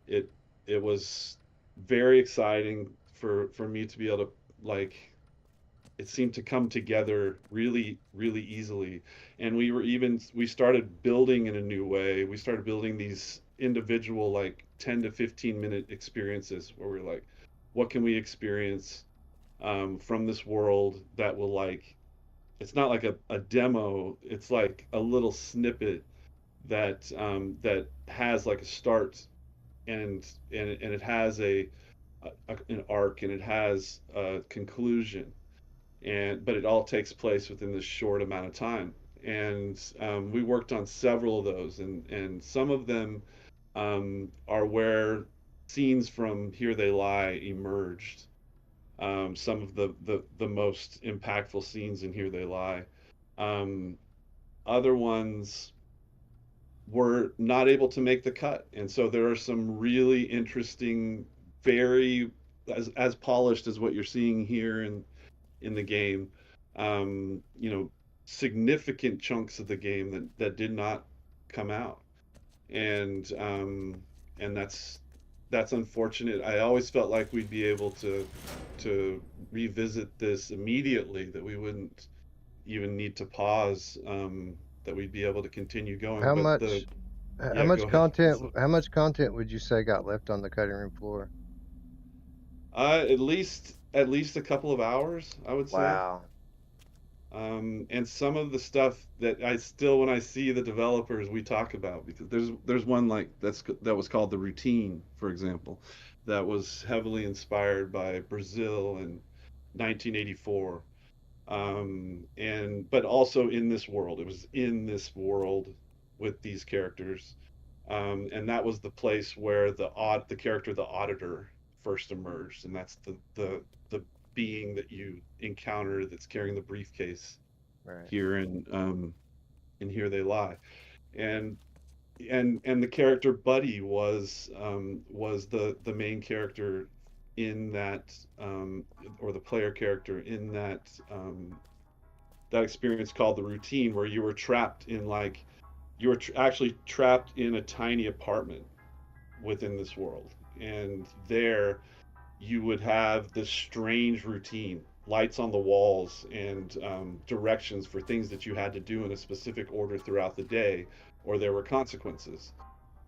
[SPEAKER 2] it it was very exciting for me to be able to, like, it seemed to come together really really easily. And we started building in a new way. We started building these individual, like, 10 to 15 minute experiences where we're like, what can we experience from this world that will, like, it's not like a demo, it's like a little snippet that has like a start and it has an arc, and it has a conclusion, and but it all takes place within this short amount of time. And we worked on several of those, and some of them are where scenes from Here They Lie emerged. Some of the most impactful scenes in Here They Lie. Um, Other ones were not able to make the cut, and so there are some really interesting, very as polished as what you're seeing here in the game. Um, you know, Significant chunks of the game that did not come out, and that's unfortunate. I always felt like we'd be able to revisit this immediately, that we wouldn't even need to pause, that we'd be able to continue going.
[SPEAKER 3] How
[SPEAKER 2] But
[SPEAKER 3] much? How
[SPEAKER 2] yeah, go
[SPEAKER 3] much
[SPEAKER 2] ahead.
[SPEAKER 3] content? How much content would you say got left on the cutting room floor?
[SPEAKER 2] At least a couple of hours, I would say.
[SPEAKER 3] Wow.
[SPEAKER 2] And some of the stuff that I still, when I see the developers, we talk about, because there's one like that was called The Routine, for example, that was heavily inspired by Brazil in 1984. And but also in this world, it was in this world with these characters. And that was the place where the character, the auditor, first emerged, and that's the being that you encounter that's carrying the briefcase
[SPEAKER 3] Right.
[SPEAKER 2] here in Here They Lie. And and the character Buddy was the main character in that, or the player character in that, that experience called the routine, where you were trapped in, like, you were actually trapped in a tiny apartment within this world, and there you would have this strange routine, lights on the walls, and directions for things that you had to do in a specific order throughout the day, or there were consequences.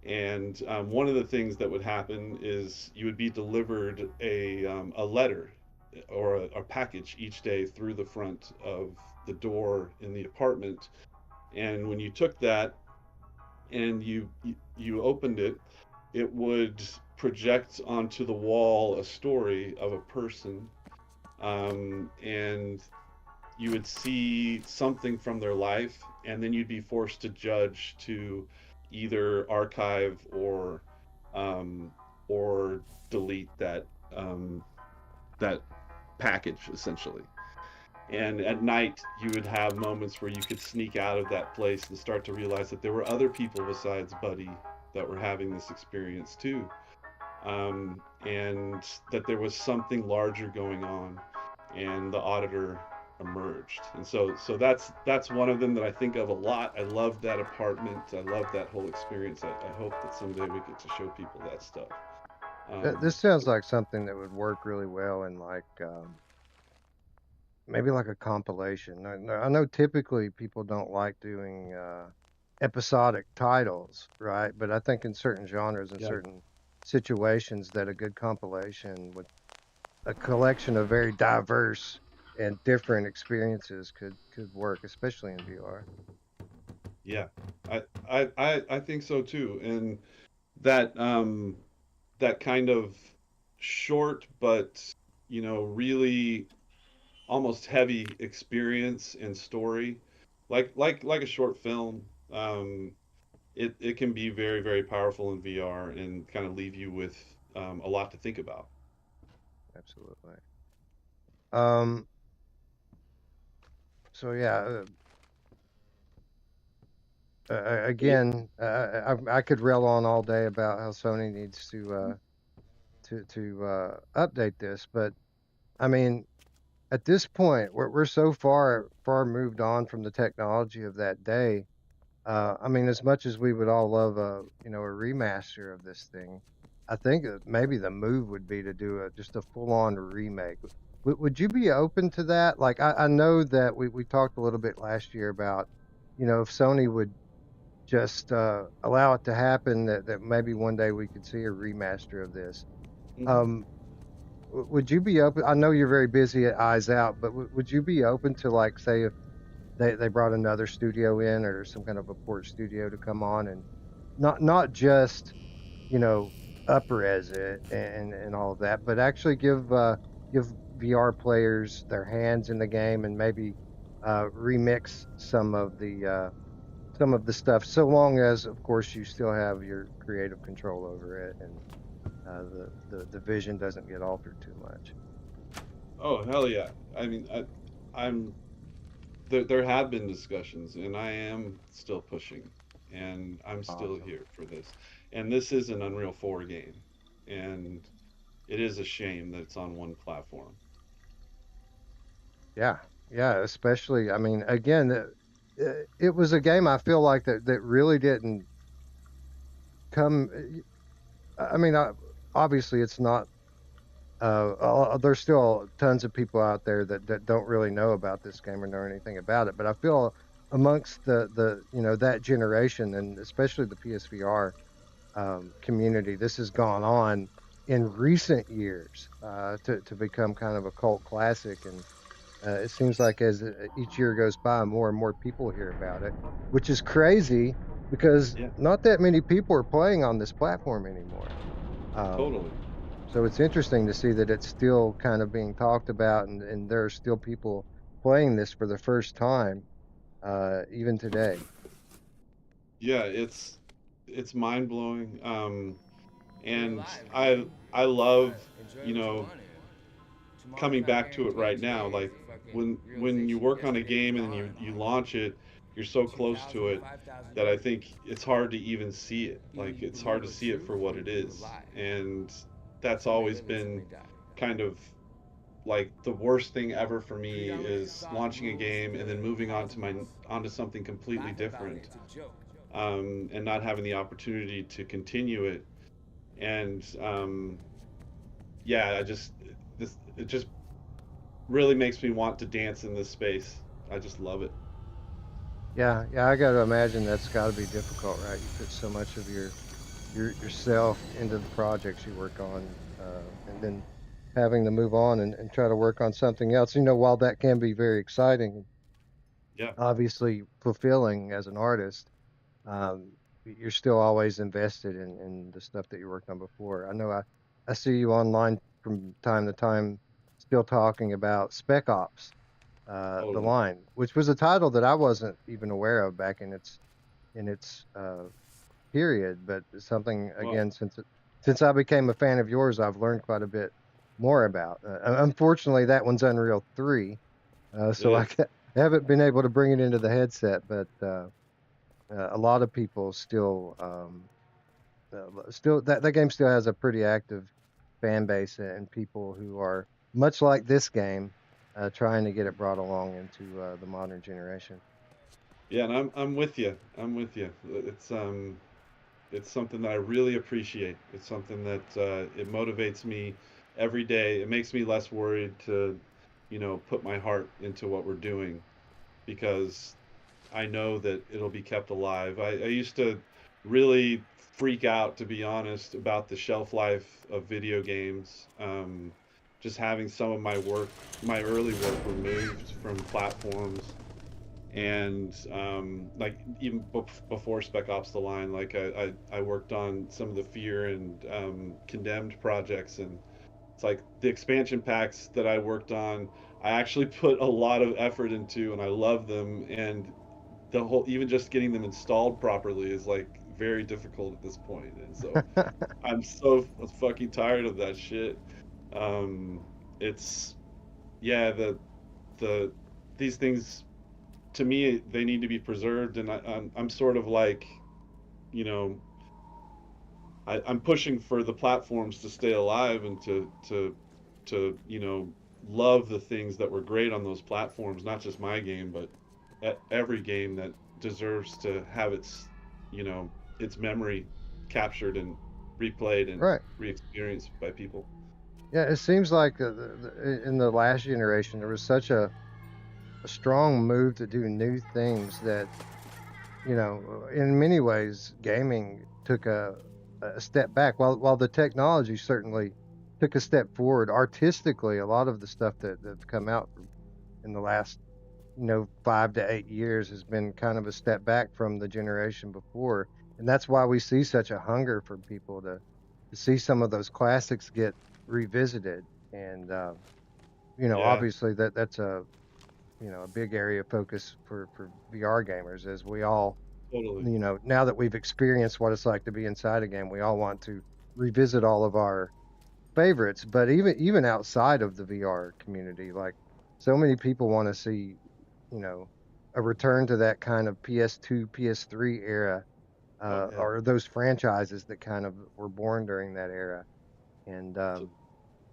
[SPEAKER 2] And one of the things that would happen is you would be delivered a letter or a package each day through the front of the door in the apartment. And when you took that and you opened it, it would project onto the wall a story of a person, and you would see something from their life, and then you'd be forced to judge to either archive um, or delete that package essentially. And at night, you would have moments where you could sneak out of that place and start to realize that there were other people besides Buddy that were having this experience too, and that there was something larger going on, and the auditor emerged. And so that's one of them that I think of a lot. I love that apartment. I love that whole experience. I hope that someday we get to show people that stuff.
[SPEAKER 3] This sounds like something that would work really well in like maybe like a compilation. I know typically people don't like doing episodic titles, right? But I think in certain genres and
[SPEAKER 2] Yeah.
[SPEAKER 3] certain situations that a good compilation with a collection of very diverse and different experiences could work, especially in VR.
[SPEAKER 2] Yeah, I think so too. And that that kind of short but really almost heavy experience and story, like a short film, it can be very, very powerful in VR and kind of leave you with a lot to think about.
[SPEAKER 3] Absolutely. Um, so yeah,
[SPEAKER 2] It,
[SPEAKER 3] again, I could rail on all day about how Sony needs to update this, but I mean, at this point, we're so far moved on from the technology of that day. I mean, as much as we would all love a remaster of this thing, I think that maybe the move would be to do just a full on remake. Would you be open to that? Like, I know that we talked a little bit last year about, if Sony would just allow it to happen, that maybe one day we could see a remaster of this.
[SPEAKER 2] mhm.
[SPEAKER 3] Um, would you be open? I know you're very busy at Eyes Out, but would you be open to, like, say, if they brought another studio in or some kind of a port studio to come on and not just you know upres it and all of that, but actually give VR players their hands in the game and maybe remix some of the stuff, so long as, of course, you still have your creative control over it and the vision doesn't get altered too much.
[SPEAKER 2] Oh, hell yeah. I mean, I'm there have been discussions, and I am still pushing, and I'm still
[SPEAKER 3] Awesome.
[SPEAKER 2] here for this. And this is an Unreal 4 game, and it is a shame that it's on one platform.
[SPEAKER 3] Yeah, yeah, especially, I mean, again, it was a game I feel like that really didn't come. I mean, obviously, it's not. There's still tons of people out there that don't really know about this game or know anything about it. But I feel amongst the that generation and especially the PSVR community, this has gone on in recent years to become kind of a cult classic. And it seems like as each year goes by, more and more people hear about it, which is crazy because
[SPEAKER 2] Yeah,
[SPEAKER 3] not that many people are playing on this platform anymore. Um,
[SPEAKER 2] totally.
[SPEAKER 3] so it's interesting to see that it's still kind of being talked about, and there are still people playing this for the first time, even today.
[SPEAKER 2] Yeah, it's mind blowing. And I love, you know, coming back to it right now. Like when you work on a game and you launch it, you're so close to it that I think it's hard to even see it. Like it's hard to see it for what it is, and that's always been kind of like the worst thing ever for me is launching a game and then moving on to onto something completely different, and not having the opportunity to continue it. And yeah, I just this it just really makes me want to dance in this space. I just love it.
[SPEAKER 3] Yeah, yeah, I got to imagine that's got to be difficult, right? You put so much of yourself into the projects you work on, and then having to move on and try to work on something else. While that can be very exciting,
[SPEAKER 2] Yeah,
[SPEAKER 3] obviously fulfilling as an artist, um, you're still always invested in the stuff that you worked on before. I know I see you online from time to time, still talking about Spec Ops, the
[SPEAKER 2] totally.
[SPEAKER 3] line, which was a title that I wasn't even aware of back in its period, but it's something
[SPEAKER 2] Well,
[SPEAKER 3] again since I became a fan of yours, I've learned quite a bit more about. Unfortunately, that one's Unreal 3,
[SPEAKER 2] it
[SPEAKER 3] so
[SPEAKER 2] is.
[SPEAKER 3] I haven't been able to bring it into the headset, but a lot of people still that game still has a pretty active fan base and people who are much like this game, trying to get it brought along into the modern generation.
[SPEAKER 2] Yeah, and I'm with you. I'm with you. It's something that I really appreciate. It's something that it motivates me every day. It makes me less worried to, put my heart into what we're doing because I know that it'll be kept alive. I used to really freak out, to be honest, about the shelf life of video games. Just having some of my early work removed from platforms, and like even before Spec Ops: The Line, like I worked on some of the Fear and Condemned projects, and it's like the expansion packs that I worked on. I actually put a lot of effort into, and I love them, and the whole even just getting them installed properly is like very difficult at this point, and so I'm so fucking tired of that shit. um it's yeah, the these things, to me, they need to be preserved, and I'm sort of like, you know I'm pushing for the platforms to stay alive and to love the things that were great on those platforms, not just my game, but every game that deserves to have you know its memory captured and replayed and
[SPEAKER 3] Right.
[SPEAKER 2] re-experienced by people.
[SPEAKER 3] Yeah, it seems like in the last generation there was such a strong move to do new things that, in many ways, gaming took a step back. While the technology certainly took a step forward artistically, a lot of the stuff that's come out in the last, 5 to 8 years has been kind of a step back from the generation before, and that's why we see such a hunger for people to see some of those classics get revisited. And
[SPEAKER 2] Yeah,
[SPEAKER 3] obviously that's a big area of focus for VR gamers, as we all,
[SPEAKER 2] totally.
[SPEAKER 3] now that we've experienced what it's like to be inside a game, we all want to revisit all of our favorites. But even outside of the VR community, like so many people want to see, you know, a return to that kind of PS2, PS3 era,
[SPEAKER 2] Oh yeah,
[SPEAKER 3] or those franchises that kind of were born during that era. And
[SPEAKER 2] t-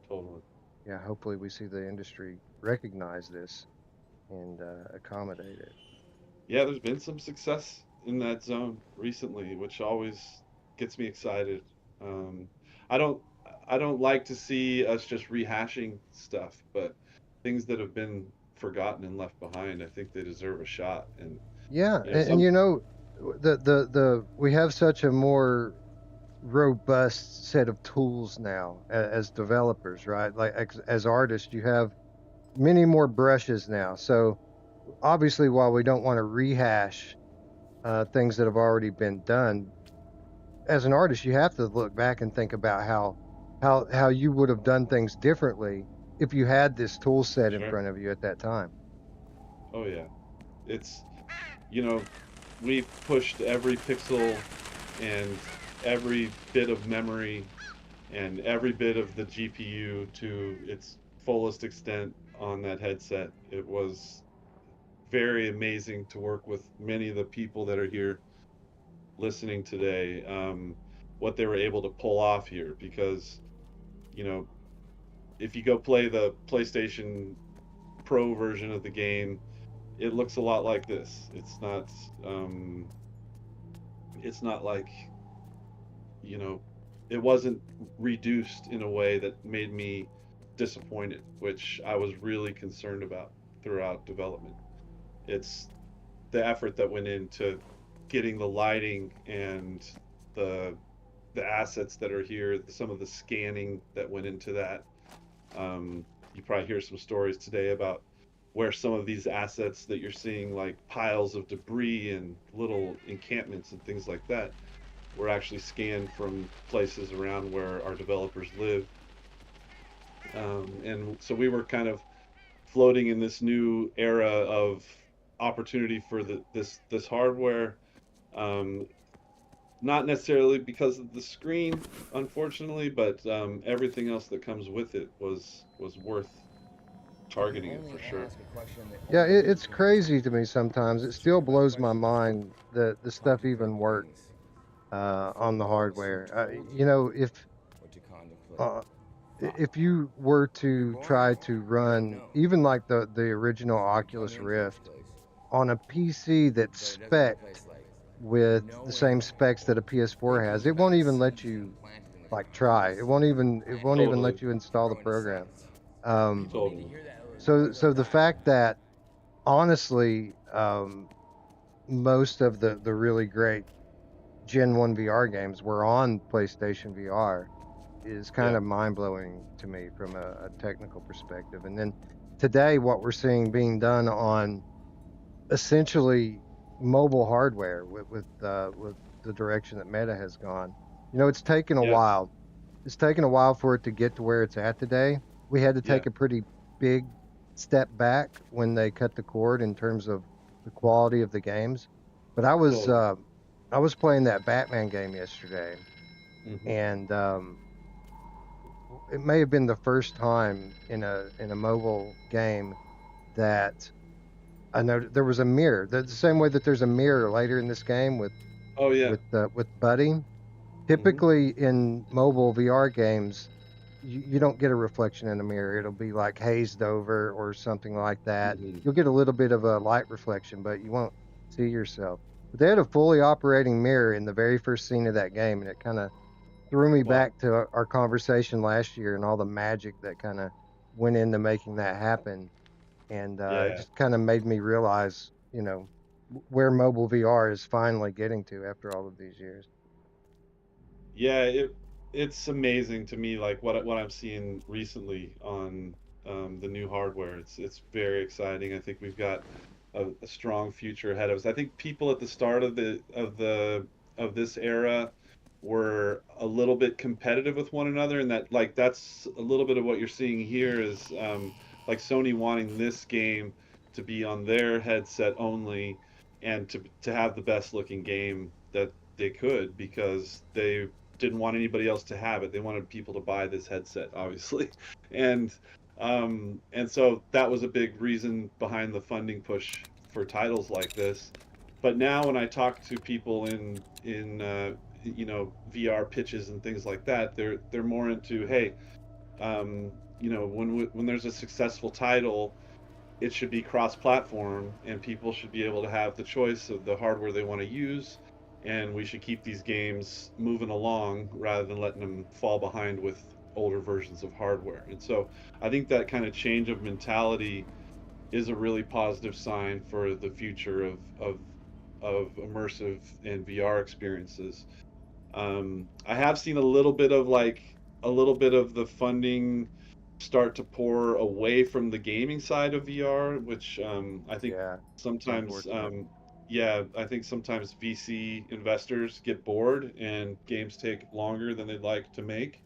[SPEAKER 2] totally.
[SPEAKER 3] yeah, hopefully we see the industry recognize this and accommodate it.
[SPEAKER 2] Yeah, there's been some success in that zone recently, which always gets me excited. Um, I don't I don't like to see us just rehashing stuff, but things that have been forgotten and left behind, I think they deserve a shot. And
[SPEAKER 3] Yeah, and
[SPEAKER 2] some
[SPEAKER 3] the we have such a more robust set of tools now as developers, right? Like as artists, you have many more brushes now. So obviously, while we don't want to rehash things that have already been done, as an artist, you have to look back and think about how you would have done things differently if you had this tool set in
[SPEAKER 2] sure.
[SPEAKER 3] front of you at that time.
[SPEAKER 2] Oh yeah, it's you know we've pushed every pixel and every bit of memory and every bit of the GPU to its fullest extent on that headset. It was very amazing to work with many of the people that are here listening today. What they were able to pull off here, because you know, if you go play the PlayStation Pro version of the game, it looks a lot like this. It's not like, you know, it wasn't reduced in a way that made me disappointed, which I was really concerned about throughout development. It's the effort that went into getting the lighting and the the assets that are here, some of the scanning that went into that. You probably hear some stories today about where some of these assets that you're seeing, like piles of debris and little encampments and things like that, were actually scanned from places around where our developers live. And so we were kind of floating in this new era of opportunity for this hardware. Um, Not necessarily because of the screen, unfortunately, but everything else that comes with it was worth targeting it for sure.
[SPEAKER 3] Yeah, it's crazy to me sometimes. It still blows my mind that the stuff even worked on the hardware. Uh, if you were to try to run even like the original Oculus Rift on a PC that's spec'd with the same specs that a PS4 has, it won't even let you like try. It won't even
[SPEAKER 2] Totally,
[SPEAKER 3] let you install the program. Um,
[SPEAKER 2] totally.
[SPEAKER 3] so the fact that honestly, most of the really great Gen 1 VR games were on PlayStation VR is kind
[SPEAKER 2] Yeah,
[SPEAKER 3] of mind blowing to me from a technical perspective. And then today, what we're seeing being done on essentially mobile hardware with the direction that Meta has gone. It's taken a
[SPEAKER 2] yeah,
[SPEAKER 3] while. It's taken a while for it to get to where it's at today. We had to
[SPEAKER 2] yeah,
[SPEAKER 3] take a pretty big step back when they cut the cord in terms of the quality of the games. But
[SPEAKER 2] totally.
[SPEAKER 3] I was playing that Batman game yesterday,
[SPEAKER 2] Hmm.
[SPEAKER 3] and it may have been the first time in a mobile game that I know there was a mirror. The same way that there's a mirror later in this game
[SPEAKER 2] Oh yeah.
[SPEAKER 3] with Buddy.
[SPEAKER 2] Hmm.
[SPEAKER 3] Typically in mobile VR games, you don't get a reflection in the mirror. It'll be like hazed over or something like that.
[SPEAKER 2] Hmm.
[SPEAKER 3] You'll get a little bit of a light reflection, but you won't see yourself. But they had a fully operating mirror in the very first scene of that game, and it kind of threw me
[SPEAKER 2] Wow.
[SPEAKER 3] back to our conversation last year and all the magic that kind of went into making that happen. And it
[SPEAKER 2] Yeah.
[SPEAKER 3] just kind of made me realize, where mobile VR is finally getting to after all of these years.
[SPEAKER 2] Yeah, it's amazing to me, like what I'm seeing recently on the new hardware. It's very exciting. I think we've got a strong future ahead of us. I think people at the start of this era were a little bit competitive with one another, and that's a little bit of what you're seeing here is like Sony wanting this game to be on their headset only, and to have the best looking game that they could, because they didn't want anybody else to have it. They wanted people to buy this headset, obviously, and and so that was a big reason behind the funding push for titles like this. But now when I talk to people in VR pitches and things like that, they're more into, hey, when there's a successful title, it should be cross-platform, and people should be able to have the choice of the hardware they want to use, and we should keep these games moving along rather than letting them fall behind with older versions of hardware. And so I think that kind of change of mentality is a really positive sign for the future of immersive and VR experiences. I have seen a little bit of the funding start to pour away from the gaming side of VR, which I think
[SPEAKER 3] Yeah, it's
[SPEAKER 2] sometimes,
[SPEAKER 3] unfortunate.
[SPEAKER 2] yeah, I think sometimes VC investors get bored and games take longer than they'd like to make,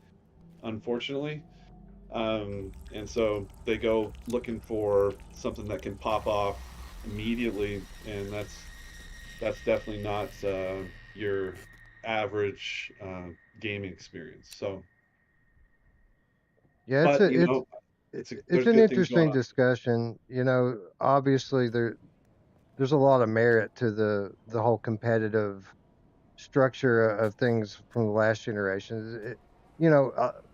[SPEAKER 2] unfortunately. And so they go looking for something that can pop off immediately, and that's definitely not your average gaming experience. So,
[SPEAKER 3] Yeah,
[SPEAKER 2] but
[SPEAKER 3] it's
[SPEAKER 2] there's
[SPEAKER 3] an
[SPEAKER 2] good things going
[SPEAKER 3] interesting
[SPEAKER 2] on.
[SPEAKER 3] discussion. Obviously there's a lot of merit to the whole competitive structure of things from the last generation.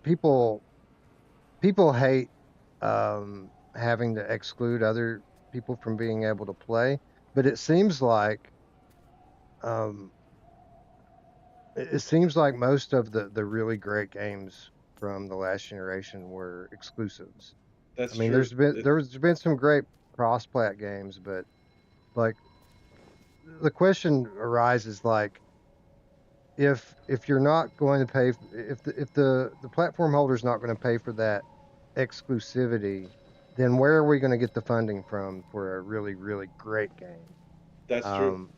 [SPEAKER 3] People hate having to exclude other people from being able to play, but um, it seems like most of the really great games from the last generation were exclusives. I
[SPEAKER 2] That's
[SPEAKER 3] mean,
[SPEAKER 2] true.
[SPEAKER 3] there's been some great cross-plat games, but like the question arises like if you're not going to pay if the platform holder's not going to pay for that exclusivity, then where are we going to get the funding from for a really really great game?
[SPEAKER 2] That's true.
[SPEAKER 3] Um,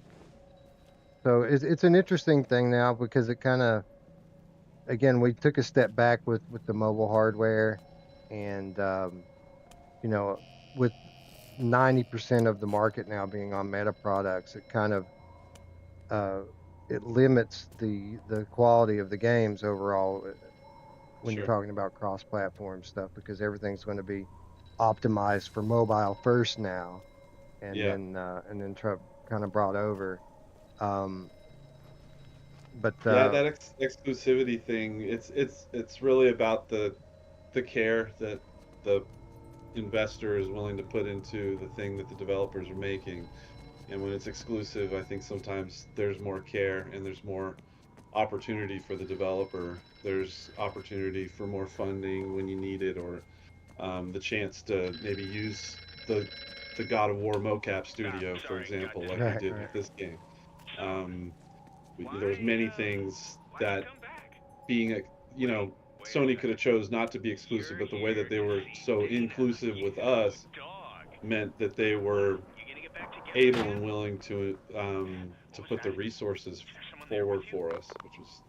[SPEAKER 3] so it's an interesting thing now because it kind of again we took a step back with the mobile hardware, and you know with 90% of the market now being on meta products, it kind of uh, it limits the quality of the games overall when you're
[SPEAKER 2] Sure.
[SPEAKER 3] talking about cross-platform stuff because everything's going to be optimized for mobile first now,
[SPEAKER 2] Yeah.
[SPEAKER 3] and then kind of brought over. Um, but
[SPEAKER 2] Yeah, that exclusivity thing, it's really about the care that the investor is willing to put into the thing that the developers are making. And when it's exclusive, I think sometimes there's more care and there's more opportunity for the developer. There's opportunity for more funding when you need it, or the chance to maybe use the the God of War mocap studio, for example, like we
[SPEAKER 3] right,
[SPEAKER 2] did
[SPEAKER 3] right.
[SPEAKER 2] with this game. Um, there was many things that being a Sony could have chose not to be exclusive, but the way that they were so inclusive with us meant that they were able and willing to put the resources forward for us, which was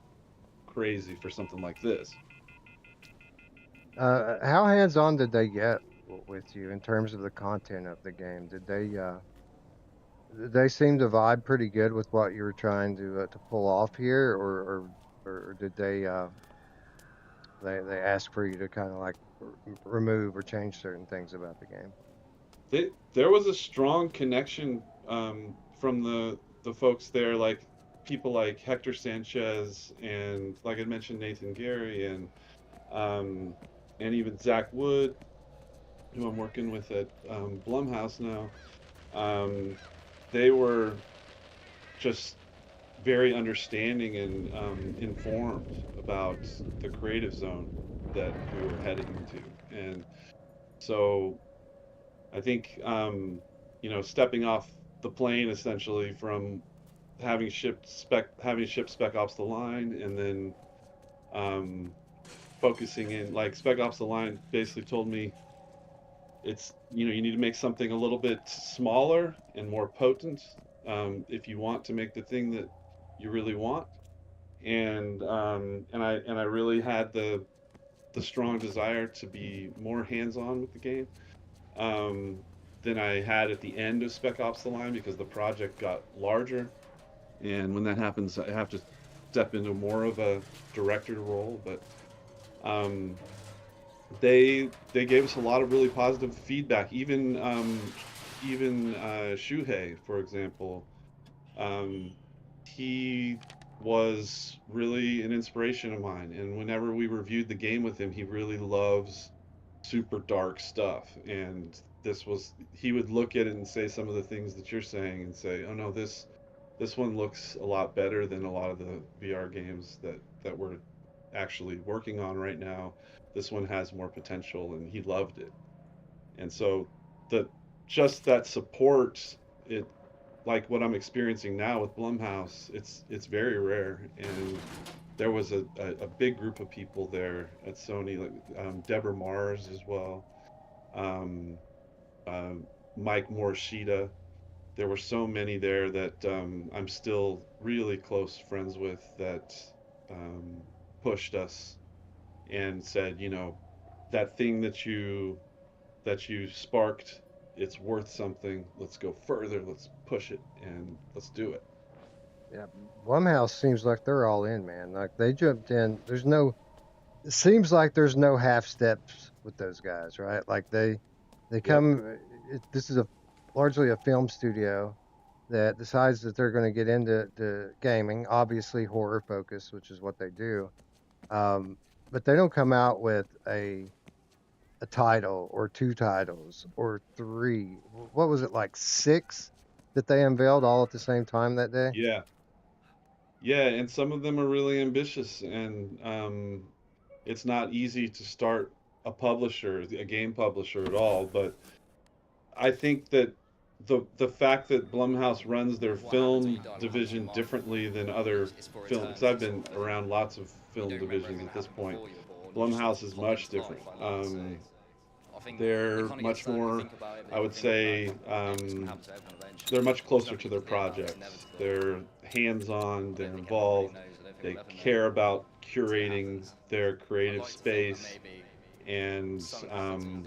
[SPEAKER 2] crazy for something like this.
[SPEAKER 3] How hands-on did they get with you in terms of the content of the game? Did they seem to vibe pretty good with what you were trying to pull off here, or did they ask for you to kind of like remove or change certain things about the game?
[SPEAKER 2] There was a strong connection from the folks there, like people like Hector Sanchez and, like I mentioned, Nathan Gary um, and even Zach Wood, who I'm working with at Blumhouse now. Um, they were just very understanding and informed about the creative zone that we were heading into, and so I think stepping off the plane essentially from having shipped Spec Ops: The Line, and then um, focusing in, like, Spec Ops: The Line basically told me it's you need to make something a little bit smaller and more potent if you want to make the thing that you really want, and I really had the strong desire to be more hands-on with the game um, than I had at the end of Spec Ops: The Line, because the project got larger, and when that happens, I have to step into more of a director role. But um, they gave us a lot of really positive feedback. Even Shuhei, for example, um, he was really an inspiration of mine. And whenever we reviewed the game with him, he really loves super dark stuff. And he would look at it and say some of the things that you're saying and say, "Oh no, this one looks a lot better than a lot of the VR games that we're actually working on right now. This one has more potential," and he loved it. And so the just that support, it like what I'm experiencing now with Blumhouse, it's very rare. And there was a big group of people there at Sony, like Deborah Mars as well, um, uh, Mike Morishita. There were so many there that I'm still really close friends with, that um, pushed us and said, that thing that you sparked, it's worth something. Let's go further. Let's push it and let's do it.
[SPEAKER 3] Yeah, Blumhouse seems like they're all in, man. Like they jumped in. It seems like there's no half steps with those guys, right? Like they
[SPEAKER 2] Yep.
[SPEAKER 3] come. This is largely a film studio, that decides that they're going to get into gaming, obviously horror focus, which is what they do. Um, but they don't come out with a title or two titles or three. What was it, like six that they unveiled all at the same time that day?
[SPEAKER 2] Yeah, yeah, and some of them are really ambitious, and it's not easy to start a publisher, a game publisher at all. But I think that the fact that Blumhouse runs their film division differently than other film, because I've been around lots of film divisions at this point. Blumhouse is much different. They're much more, I would say, they're much closer to their projects. They're hands-on, they're involved, they care about curating their creative space, and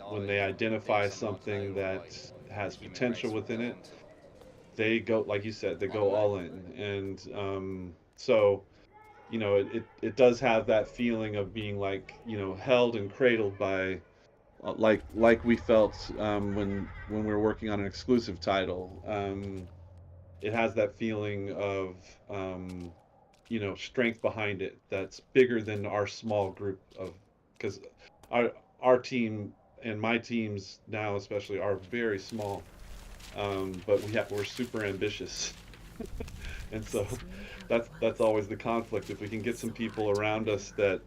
[SPEAKER 2] when they identify something that has potential within it, they go, like you said, they go all in. And so, it does have that feeling of being like, held and cradled by like we felt when we were working on an exclusive title. It has that feeling of strength behind it that's bigger than our small group of, because our our team and my teams now especially are very small, but we're super ambitious, and so that's always the conflict. If we can get some people around us that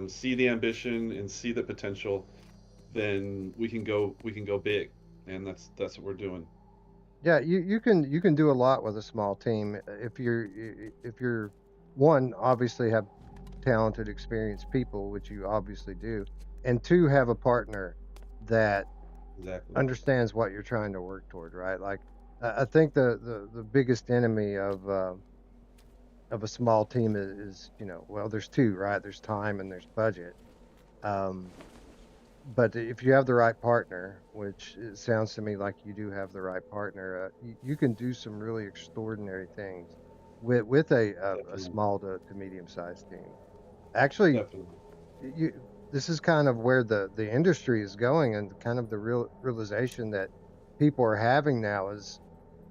[SPEAKER 2] see the ambition and see the potential, then we can go big, and that's what we're doing.
[SPEAKER 3] Yeah, you can do a lot with a small team if if you're one, obviously have talented, experienced people, which you obviously do, and two, have a partner that
[SPEAKER 2] Exactly.
[SPEAKER 3] understands what you're trying to work toward, right? Like I think the biggest enemy of a small team is, well, there's two, right? There's time and there's budget. Um, but if you have the right partner, which it sounds to me like you do have the right partner, you can do some really extraordinary things with a
[SPEAKER 2] Definitely.
[SPEAKER 3] small to medium sized team. Actually,
[SPEAKER 2] Definitely.
[SPEAKER 3] you this is kind of where the industry is going, and kind of the realization that people are having now is,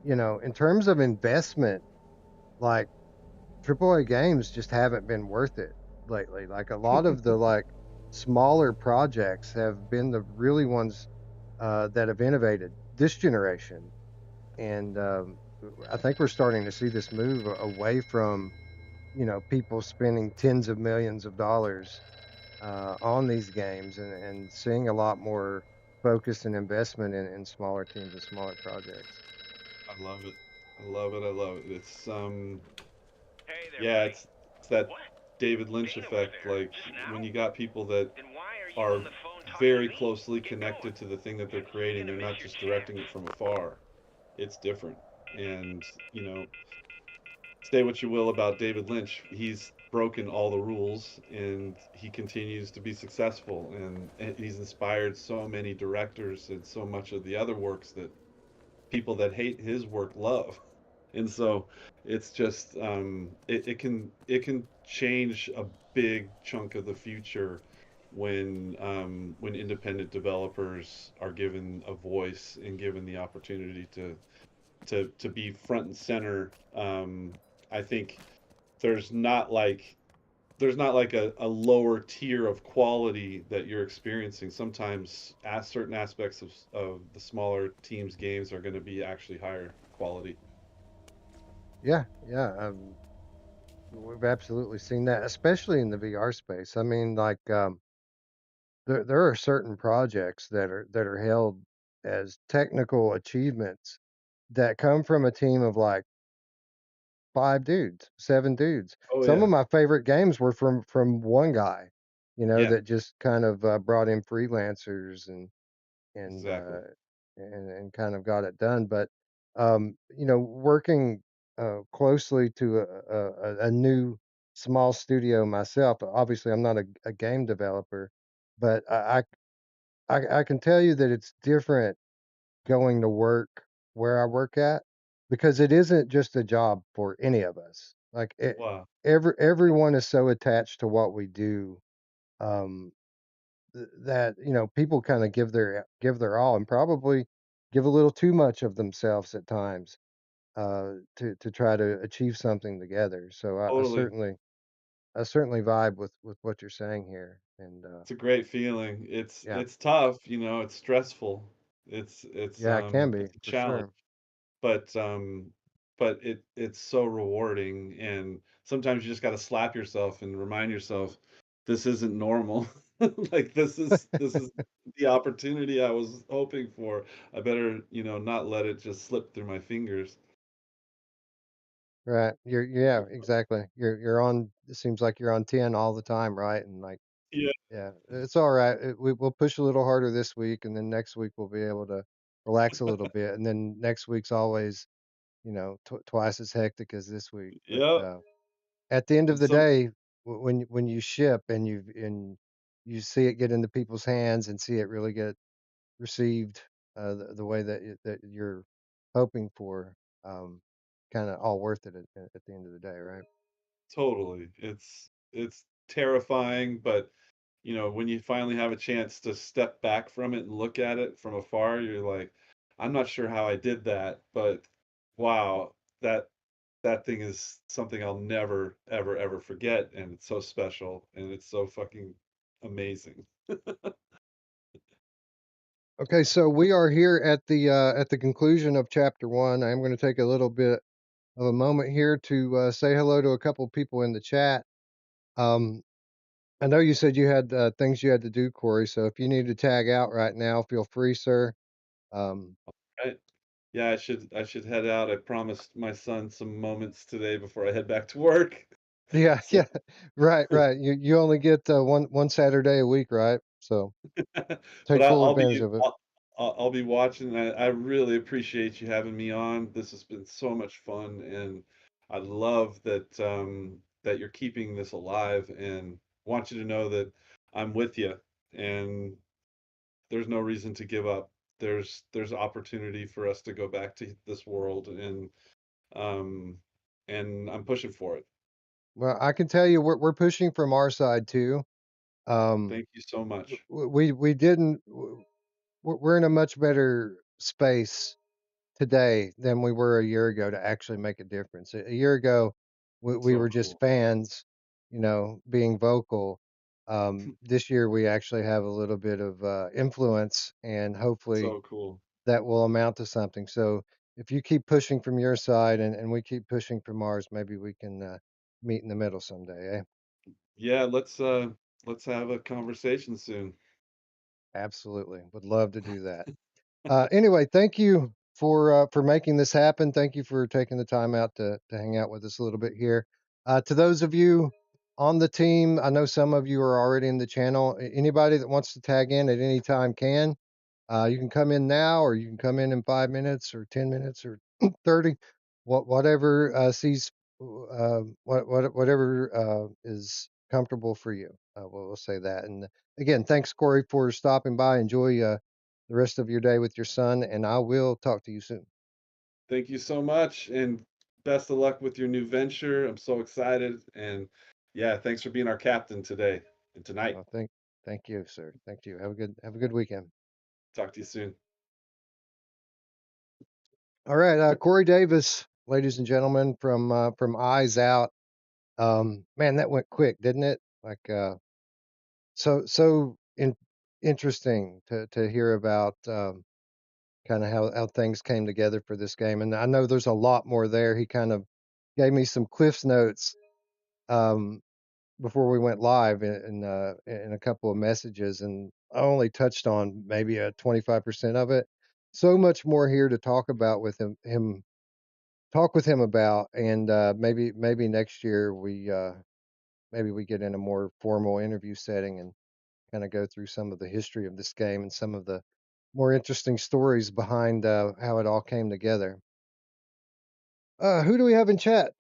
[SPEAKER 3] in terms of investment, like AAA games just haven't been worth it lately. Like a lot of the like smaller projects have been the really ones that have innovated this generation, and I think we're starting to see this move away from, people spending tens of millions of dollars on these games, and seeing a lot more focus and investment in smaller teams and smaller projects.
[SPEAKER 2] I love it. I love it. I love it. It's
[SPEAKER 6] Hey there,
[SPEAKER 2] yeah,
[SPEAKER 6] buddy.
[SPEAKER 2] it's that
[SPEAKER 6] What?
[SPEAKER 2] David Lynch
[SPEAKER 6] Dana was
[SPEAKER 2] effect.
[SPEAKER 6] there.
[SPEAKER 2] Like
[SPEAKER 6] Just
[SPEAKER 2] when
[SPEAKER 6] now?
[SPEAKER 2] you got people that
[SPEAKER 6] Then why are you
[SPEAKER 2] are
[SPEAKER 6] on the phone talking to
[SPEAKER 2] very
[SPEAKER 6] me?
[SPEAKER 2] closely
[SPEAKER 6] Get going.
[SPEAKER 2] connected to the thing that they're
[SPEAKER 6] You're
[SPEAKER 2] creating,
[SPEAKER 6] gonna
[SPEAKER 2] they're
[SPEAKER 6] miss
[SPEAKER 2] not
[SPEAKER 6] your
[SPEAKER 2] just
[SPEAKER 6] chance.
[SPEAKER 2] directing it from afar. It's different. And, say what you will about David Lynch, he's broken all the rules and he continues to be successful, and he's inspired so many directors and so much of the other works that people that hate his work love. And so it's just it can change a big chunk of the future when independent developers are given a voice and given the opportunity to be front and center. I think there's not like there's not like a lower tier of quality that you're experiencing. Sometimes as certain aspects of the smaller teams games are going to be actually higher quality.
[SPEAKER 3] Yeah, yeah. We've absolutely seen that, especially in the VR space. I mean, like, there are certain projects that are held as technical achievements that come from a team of like 5 dudes, 7 dudes.
[SPEAKER 2] Oh
[SPEAKER 3] Some
[SPEAKER 2] yeah.
[SPEAKER 3] of my favorite games were from one guy,
[SPEAKER 2] Yeah,
[SPEAKER 3] that just kind of brought in freelancers and
[SPEAKER 2] exactly.
[SPEAKER 3] uh, and kind of got it done. But working closely to a new small studio myself. Obviously, I'm not a game developer, but I can tell you that it's different going to work where I work at, because it isn't just a job for any of us. Like
[SPEAKER 2] Wow.
[SPEAKER 3] everyone is so attached to what we do, um, that people kind of give their all, and probably give a little too much of themselves at times. to try to achieve something together. So
[SPEAKER 2] Totally.
[SPEAKER 3] I certainly vibe with what you're saying here, and
[SPEAKER 2] It's a great feeling. It's
[SPEAKER 3] yeah,
[SPEAKER 2] it's tough, it's stressful.
[SPEAKER 3] yeah, it can be
[SPEAKER 2] It's a
[SPEAKER 3] for
[SPEAKER 2] challenge,
[SPEAKER 3] sure.
[SPEAKER 2] but it's so rewarding, and sometimes you just got to slap yourself and remind yourself this isn't normal. Like this is the opportunity I was hoping for. I better, not let it just slip through my fingers.
[SPEAKER 3] Right. Yeah, exactly. You're on. It seems like you're on 10 all the time, right? And like,
[SPEAKER 2] Yeah,
[SPEAKER 3] yeah, it's all right. We'll push a little harder this week, and then next week we'll be able to relax a little bit, and then next week's always, twice as hectic as this week. But
[SPEAKER 2] yeah.
[SPEAKER 3] at the end of
[SPEAKER 2] And
[SPEAKER 3] the
[SPEAKER 2] some
[SPEAKER 3] day, when you ship and you see it get into people's hands and see it really get received the way that you're hoping for, kind of all worth it at the end of the day, right?
[SPEAKER 2] Totally. It's terrifying, but when you finally have a chance to step back from it and look at it from afar, you're like, I'm not sure how I did that, but wow, that thing is something I'll never, ever, ever forget, and it's so special, and it's so fucking amazing.
[SPEAKER 3] Okay, so we are here at the conclusion of chapter one. I'm going to take a little bit of a moment here to say hello to a couple people in the chat. Um, I know you said you had things you had to do, Corey. So if you need to tag out right now, feel free, sir. Um,
[SPEAKER 2] Right? Yeah, I should head out. I promised my son some moments today before I head back to work.
[SPEAKER 3] yeah,
[SPEAKER 2] So
[SPEAKER 3] yeah, right, right. You only get one Saturday a week, right? So
[SPEAKER 2] but
[SPEAKER 3] take full advantage of it.
[SPEAKER 2] I'll be watching. I really appreciate you having me on. This has been so much fun, and I love that you're keeping this alive, and want you to know that I'm with you, and there's no reason to give up. There's opportunity for us to go back to this world, um and I'm pushing for it.
[SPEAKER 3] Well, I can tell you we're pushing from our side too. Um,
[SPEAKER 2] Thank you so much.
[SPEAKER 3] we didn't. We're in a much better space today than we were a year ago to actually make a difference. A year ago, we
[SPEAKER 2] So
[SPEAKER 3] were just
[SPEAKER 2] cool.
[SPEAKER 3] fans, being vocal. This year, we actually have a little bit of influence, and hopefully
[SPEAKER 2] So cool.
[SPEAKER 3] that will amount to something. So if you keep pushing from your side and we keep pushing from ours, maybe we can meet in the middle someday, eh?
[SPEAKER 2] Yeah, let's have a conversation soon.
[SPEAKER 3] Absolutely. Would love to do that. Anyway, thank you for making this happen. Thank you for taking the time out to hang out with us a little bit here. To those of you on the team, I know some of you are already in the channel. Anybody that wants to tag in at any time can. You can come in now, or you can come in 5 minutes, or 10 minutes, or 30. Whatever sees, whatever is comfortable for you. We'll say that. And again, thanks, Corey, for stopping by. Enjoy the rest of your day with your son, and I will talk to you soon.
[SPEAKER 2] Thank you so much, and best of luck with your new venture. I'm so excited, and yeah, thanks for being our captain today and tonight.
[SPEAKER 3] Uh, thank, thank you, sir. Thank you. Have a good weekend.
[SPEAKER 2] Talk to you soon.
[SPEAKER 3] All right, Corey Davis, ladies and gentlemen, from Eyes Out. Man, that went quick, didn't it? Like so interesting to hear about kind of how things came together for this game. And I know there's a lot more there. He kind of gave me some Cliff's notes um, before we went live in a couple of messages, and I only touched on maybe a 25% of it. So much more here to talk about with him talk with him about, and maybe next year maybe we get in a more formal interview setting and kind of go through some of the history of this game and some of the more interesting stories behind how it all came together. Who do we have in chat?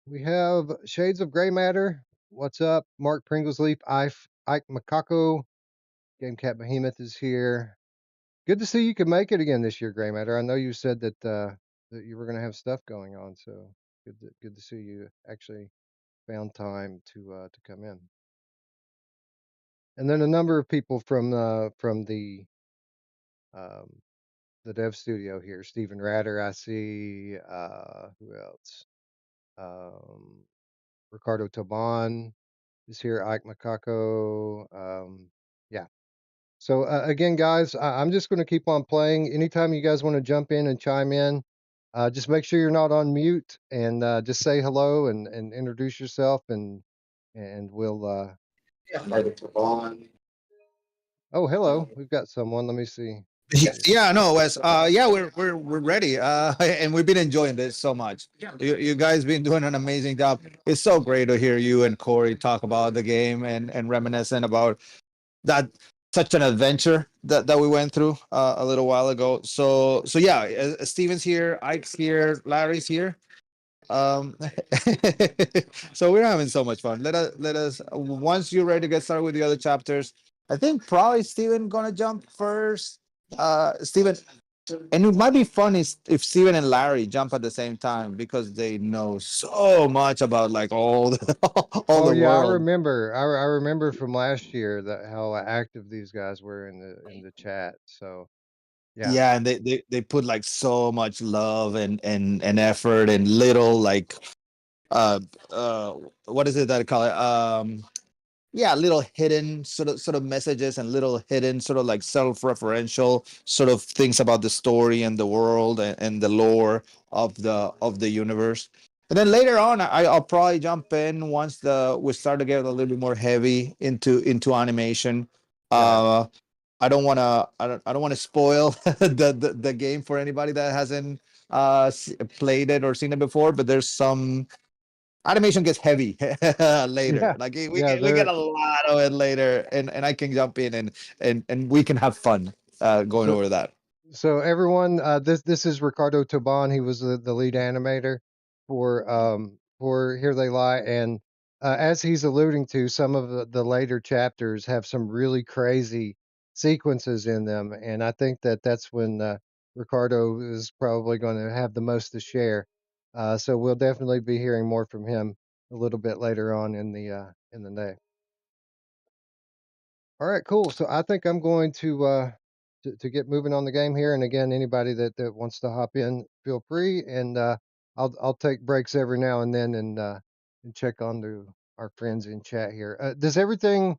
[SPEAKER 3] We have Shades of Gray Matter. What's up? Mark Pringlesleaf, Ike Macaco, Game Cat Behemoth is here. Good to see you could make it again this year, Gray Matter. I know you said that you were going to have stuff going on, so good to see you actually found time to come in. And then a number of people from the um, dev studio here. Steven Ratter, I see. Who else? Ricardo Toban is here. Ike Makako. Yeah. So again, guys, I'm just going to keep on playing. Anytime you guys want to jump in and chime in, just make sure you're not on mute and just say hello and introduce yourself and we'll. Oh, hello. We've got someone. Let me see.
[SPEAKER 9] Yeah, no, Wes. Yeah, we're ready. And we've been enjoying this so much. You guys been doing an amazing job. It's so great to hear you and Corey talk about the game and reminiscent about that such an adventure that we went through a little while ago. So yeah, Steven's here, Ike's here, Larry's here. Um, so we're having so much fun. Let us once you're ready to get started with the other chapters. I think probably Steven gonna jump first. Steven, and it might be fun if Steven and Larry jump at the same time because they know so much about like all the all
[SPEAKER 3] Oh
[SPEAKER 9] the
[SPEAKER 3] yeah, I
[SPEAKER 9] world.
[SPEAKER 3] remember. I remember from last year that how active these guys were in the chat. So yeah,
[SPEAKER 9] Yeah, and they put like so much love and effort and little like uh uh what is it that I call it? Yeah, little hidden sort of messages and little hidden sort of like self-referential sort of things about the story and the world and the lore of the universe. And then later on, I'll probably jump in once the we start to get a little bit more heavy into animation.
[SPEAKER 3] yeah.
[SPEAKER 9] I don't want to spoil the game for anybody that hasn't played it or seen it before, but there's some animation gets heavy later.
[SPEAKER 3] Yeah.
[SPEAKER 9] Like
[SPEAKER 3] Yeah,
[SPEAKER 9] we get
[SPEAKER 3] they're
[SPEAKER 9] a lot of it later, and I can jump in and we can have fun going
[SPEAKER 3] so
[SPEAKER 9] over that.
[SPEAKER 3] so everyone, this is Ricardo Toban. He was the lead animator for Here They Lie, and as he's alluding to, some of the later chapters have some really crazy sequences in them, and I think that that's when Ricardo is probably going to have the most to share. So we'll definitely be hearing more from him a little bit later on in the day. All right, cool. So I think I'm going to get moving on the game here. And again, anybody that wants to hop in, feel free. And I'll take breaks every now and then and check on to our friends in chat here. Does everything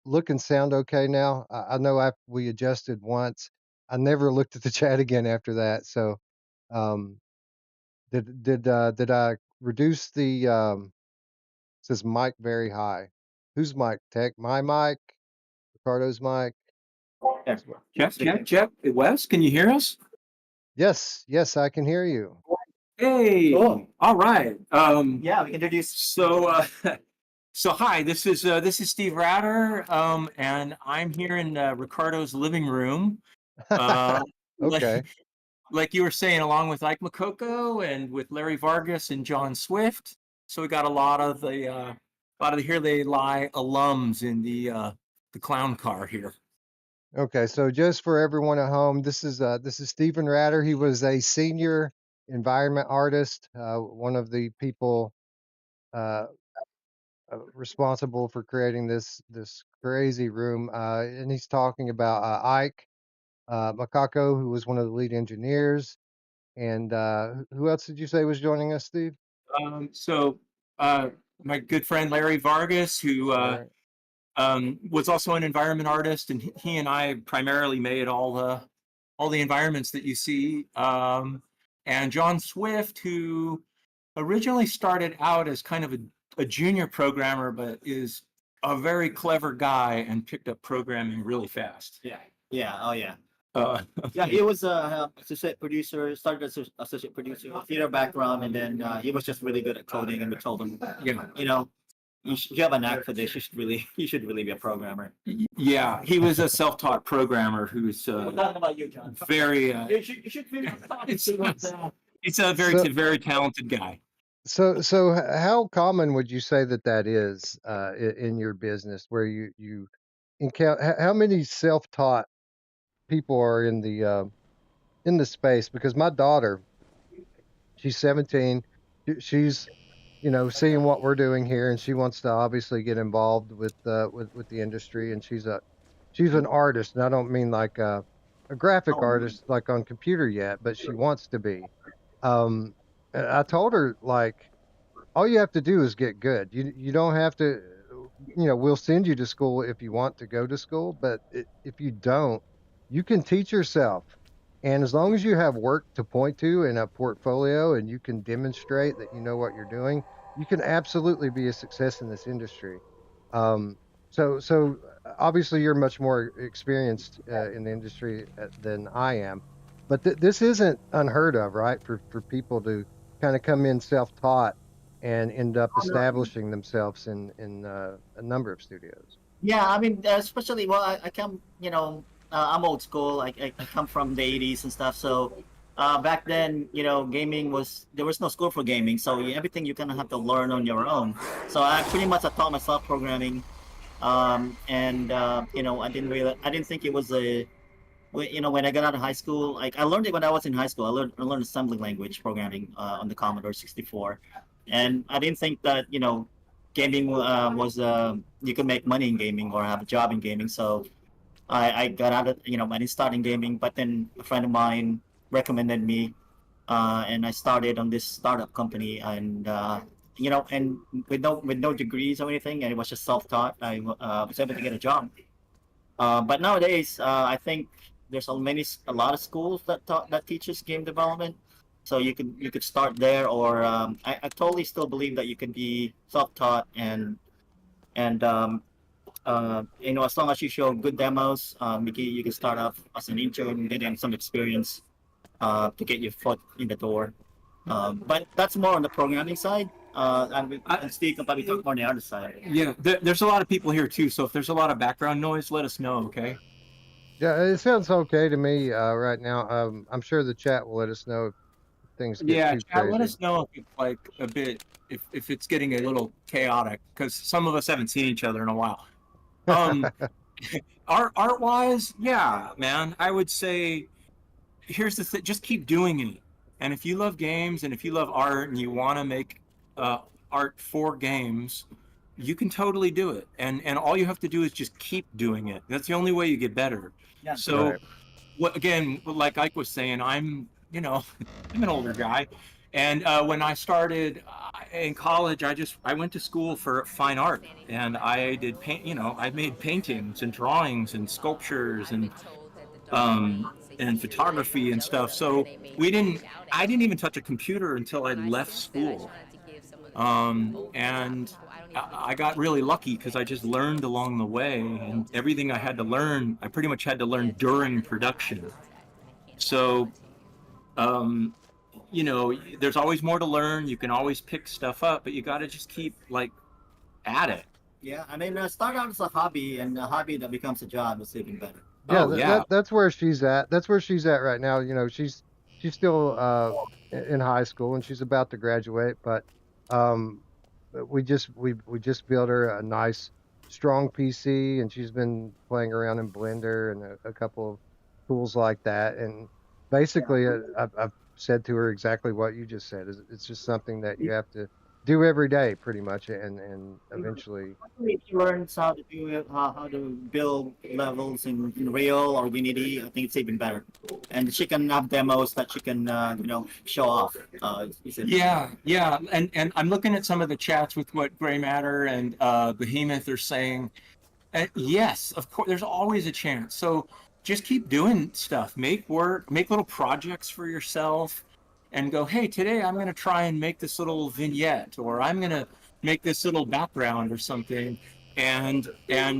[SPEAKER 3] look and sound okay now? I know we adjusted once. I never looked at the chat again after that. So um, did I reduce the says mic very high? Whose mic? Tech? My mic? Ricardo's mic?
[SPEAKER 10] Check. Wes, can you hear us?
[SPEAKER 3] Yes, yes, I can hear you.
[SPEAKER 10] Hey,
[SPEAKER 11] Cool.
[SPEAKER 10] all right.
[SPEAKER 11] Yeah, we can introduce.
[SPEAKER 10] So hi, this is Steve Ratter, and I'm here in Ricardo's living room. Like
[SPEAKER 3] Okay.
[SPEAKER 10] like you were saying, along with Ike Makoko and with Larry Vargas and John Swift. So we got a lot of the Here They Lie alums in the clown car here.
[SPEAKER 3] Okay, so just for everyone at home, this is Stephen Ratter. He was a senior environment artist, one of the people uh, responsible for creating this crazy room. And he's talking about Ike Makako, who was one of the lead engineers. And who else did you say was joining us, Steve?
[SPEAKER 10] So my good friend Larry Vargas, who
[SPEAKER 3] All right.
[SPEAKER 10] was also an environment artist, and he and I primarily made all the environments that you see. And John Swift, who originally started out as kind of a junior programmer, but is a very clever guy and picked up programming really fast.
[SPEAKER 11] Yeah. Oh yeah.
[SPEAKER 10] Uh,
[SPEAKER 11] Yeah, he was a associate producer. Started as associate producer, theater background, and then he was just really good at coding. And we told him, you know, you have a knack for this. You should really be a programmer.
[SPEAKER 10] yeah, he was a self-taught programmer who's
[SPEAKER 11] We're talking about you, John.
[SPEAKER 10] very.
[SPEAKER 11] You should finish.
[SPEAKER 10] He's a very
[SPEAKER 3] So,
[SPEAKER 10] very talented guy.
[SPEAKER 3] so how common would you say that is in your business where you encounter how many self-taught people are in the space? Because my daughter, she's 17, she's seeing what we're doing here, and she wants to obviously get involved with the industry, and she's an artist, and I don't mean like a graphic
[SPEAKER 10] Oh,
[SPEAKER 3] artist like on computer yet, but she wants to be. I told her like all you have to do is get good. You don't have to. We'll send you to school if you want to go to school, but if you don't, you can teach yourself. And as long as you have work to point to in a portfolio and you can demonstrate that you know what you're doing, you can absolutely be a success in this industry. Um, so obviously you're much more experienced in the industry than I am, but this isn't unheard of, right? For people to kind of come in self-taught and end up
[SPEAKER 11] Oh, no.
[SPEAKER 3] establishing themselves in a number of studios.
[SPEAKER 11] Yeah, I mean, especially well, I come, I'm old school. I come from the '80s and stuff. So back then, gaming there was no school for gaming. So everything you kind of have to learn on your own. So I pretty much I taught myself programming, and I didn't think it was when I got out of high school, like I learned it when I was in high school. I learned assembly language programming on the Commodore 64, and I didn't think that gaming was you could make money in gaming or have a job in gaming. So I got out of I didn't start in gaming, but then a friend of mine recommended me, and I started on this startup company, and and with no degrees or anything, and it was just self-taught. I was able to get a job. But nowadays, I think there's a lot of schools that teaches game development. So you could start there, or I totally still believe that you can be self-taught and as long as you show good demos, you can start off as an intern, getting some experience to get your foot in the door. But that's more on the programming side. And Steve can probably talk more on the other side.
[SPEAKER 10] Yeah, there's a lot of people here too, so if there's a lot of background noise, let us know, okay?
[SPEAKER 3] Yeah, it sounds okay to me right now. I'm sure the chat will let us know if things get
[SPEAKER 10] Yeah,
[SPEAKER 3] too
[SPEAKER 10] chat, let
[SPEAKER 3] crazy.
[SPEAKER 10] us know if it's like a bit, if it's getting a little chaotic, because some of us haven't seen each other in a while. Art wise, yeah, man, I would say here's the thing: just keep doing it. And if you love games and if you love art and you want to make art for games, you can totally do it. And all you have to do is just keep doing it. That's the only way you get better.
[SPEAKER 11] Yeah.
[SPEAKER 10] So,
[SPEAKER 3] Right.
[SPEAKER 10] again, like Ike was saying, I'm I'm an older guy, and when I started in college, I went to school for fine art, and I did paint. I made paintings and drawings and sculptures and photography and stuff. So I didn't even touch a computer until I left school. And I got really lucky because I just learned along the way, and everything I had to learn, I pretty much had to learn during production. So, there's always more to learn. You can always pick stuff up, but you got to just keep at it.
[SPEAKER 11] Yeah, I mean, start out as a hobby, and a hobby that becomes a job is even better.
[SPEAKER 3] Yeah,
[SPEAKER 10] Oh, yeah.
[SPEAKER 3] that's where she's at. That's where she's at right now. She's still in high school and she's about to graduate, but um, we just built her a nice, strong PC, and she's been playing around in Blender and a couple of tools like that. And basically, I've said to her exactly what you just said. It's just something that you have to do every day, pretty much, and eventually.
[SPEAKER 11] If she learns how to do it, how to build levels in Real or Unity, I think it's even better. And she can have demos that she can, show off.
[SPEAKER 10] Yeah, and I'm looking at some of the chats with what Gray Matter and Behemoth are saying. Yes, of course, there's always a chance. So just keep doing stuff. Make little projects for yourself, and go, hey, today I'm going to try and make this little vignette, or I'm going to make this little background or something, and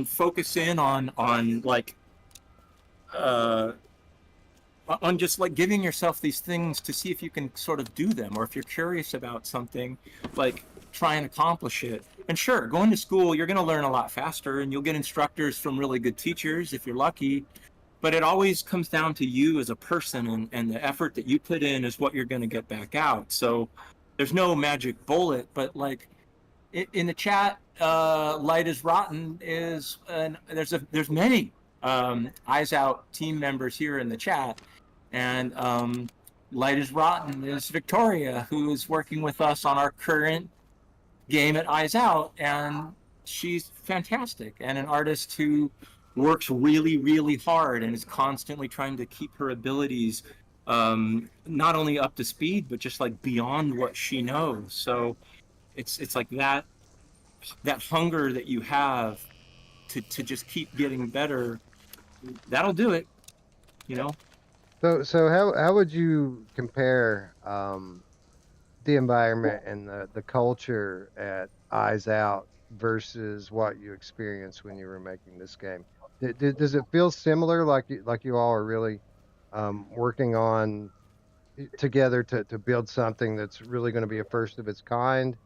[SPEAKER 10] focus in on just giving yourself these things to see if you can sort of do them, or if you're curious about something, try and accomplish it. And sure, going to school, you're going to learn a lot faster, and you'll get instructors from really good teachers if you're lucky. But it always comes down to you as a person, and the effort that you put in is what you're going to get back out. So there's no magic bullet, but in the chat, Light is Rotten is, and there's many Eyes Out team members here in the chat, and Light is Rotten is Victoria, who is working with us on our current game at Eyes Out, and she's fantastic and an artist who works really, really hard and is constantly trying to keep her abilities not only up to speed, but just like beyond what she knows. So it's like that hunger that you have to just keep getting better, that'll do it, you know?
[SPEAKER 3] So how would you compare the environment and the culture at Eyes Out versus what you experienced when you were making this game? Does it feel similar, like you all are really working on together to build something that's really going to be a first of its kind,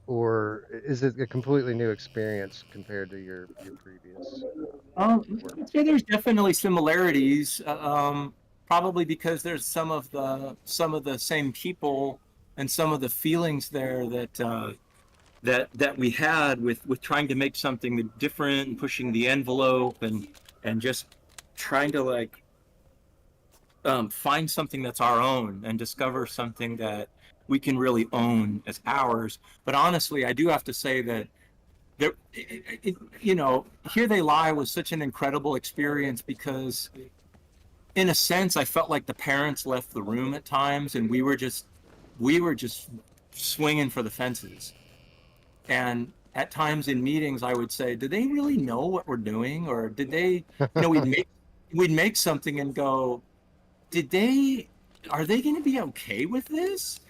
[SPEAKER 3] or is it a completely new experience compared to your previous work?
[SPEAKER 10] I'd say there's definitely similarities, probably because there's some of the same people and some of the feelings there that we had with trying to make something different and pushing the envelope and just trying to like find something that's our own and discover something that we can really own as ours. But honestly, I do have to say that there, Here They Lie was such an incredible experience because, in a sense, I felt like the parents left the room at times, and we were just swinging for the fences. And at times in meetings, I would say, "Do they really know what we're doing, or did they?" We'd make something and go, Are they going to be okay with this?"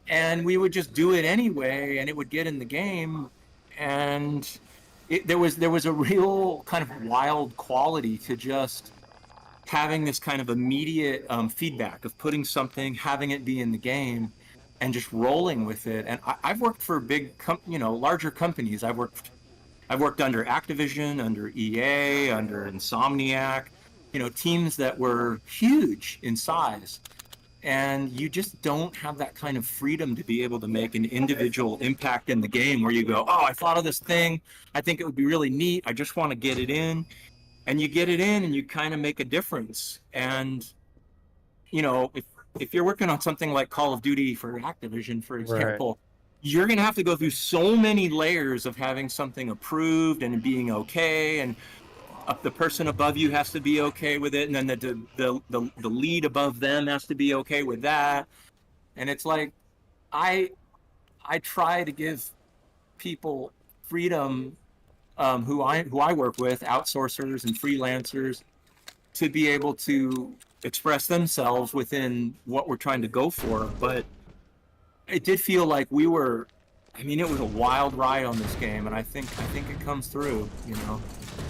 [SPEAKER 10] And we would just do it anyway, and it would get in the game, and there was a real kind of wild quality to just having this kind of immediate feedback of putting something, having it be in the game, and just rolling with it. And I've worked for big, larger companies. I've worked under Activision, under EA, under Insomniac, teams that were huge in size. And you just don't have that kind of freedom to be able to make an individual impact in the game where you go, "Oh, I thought of this thing. I think it would be really neat. I just want to get it in." And you get it in and you kind of make a difference. And, if you're working on something like Call of Duty for Activision, for example, you're going to have to go through so many layers of having something approved and being okay, and the person above you has to be okay with it, and then the lead above them has to be okay with that. And it's like I try to give people freedom, who I work with, outsourcers and freelancers, to be able to express themselves within what we're trying to go for. But it did feel like it was a wild ride on this game, and I think it comes through,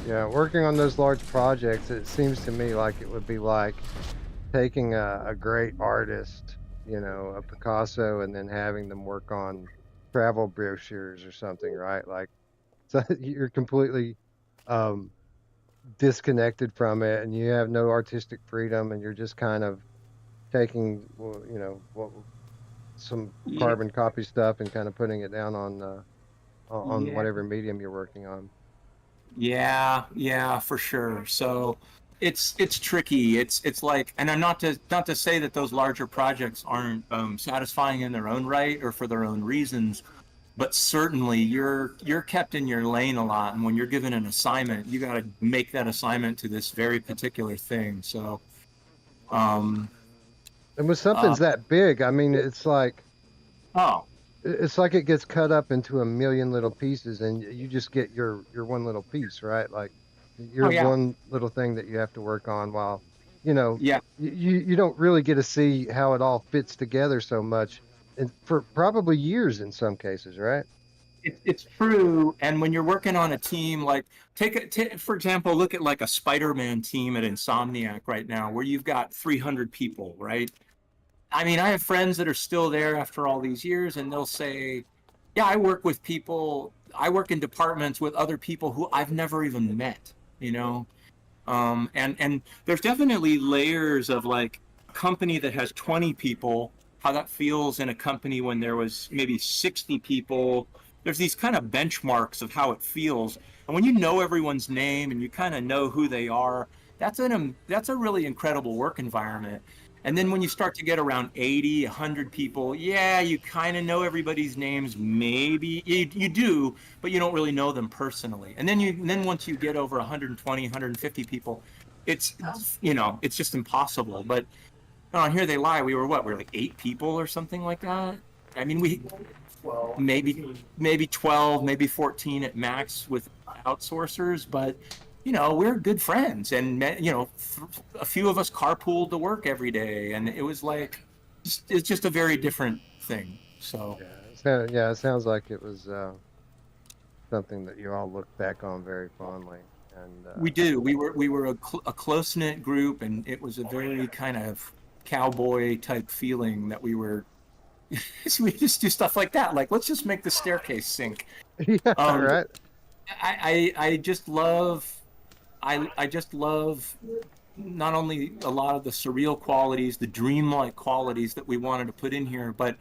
[SPEAKER 3] Yeah, working on those large projects, it seems to me like it would be like taking a great artist, a Picasso, and then having them work on travel brochures or something, right? Like, so you're completely disconnected from it, and you have no artistic freedom, and you're just kind of taking, some carbon copy stuff and kind of putting it down on whatever medium you're working on.
[SPEAKER 10] Yeah, for sure. So it's tricky. It's like, and I'm not to say that those larger projects aren't satisfying in their own right or for their own reasons, but certainly you're kept in your lane a lot. And when you're given an assignment, you got to make that assignment to this very particular thing. So,
[SPEAKER 3] and when something's that big, I mean, it's like it gets cut up into a million little pieces, and you just get your one little piece, right? Like your one little thing that you have to work on, while you don't really get to see how it all fits together so much, and for probably years in some cases, right?
[SPEAKER 10] It's true. And when you're working on a team, like for example, look at like a Spider-Man team at Insomniac right now, where you've got 300 people, right? I mean, I have friends that are still there after all these years, and they'll say, "Yeah, I work in departments with other people who I've never even met," and there's definitely layers of like a company that has 20 people, how that feels in a company when there was maybe 60 people. There's these kind of benchmarks of how it feels. And when you know everyone's name and you kind of know who they are, that's a really incredible work environment. And then when you start to get around 80, 100 people, yeah, you kind of know everybody's names. Maybe you do, but you don't really know them personally. And then once you get over 120, 150 people, it's it's just impossible. But oh, here they lie. We were like 8 people or something like that. I mean, we maybe 12, maybe 14 at max with outsourcers, but we're good friends, and a few of us carpooled to work every day, and it was like it's just a very different thing. So
[SPEAKER 3] it sounds like it was something that you all look back on very fondly. And
[SPEAKER 10] we do. We were a close knit group, and it was a very kind of cowboy type feeling that we were. So we just do stuff like that. Like, let's just make the staircase sink.
[SPEAKER 3] Yeah, right.
[SPEAKER 10] I just love. I just love not only a lot of the surreal qualities, the dreamlike qualities that we wanted to put in here, but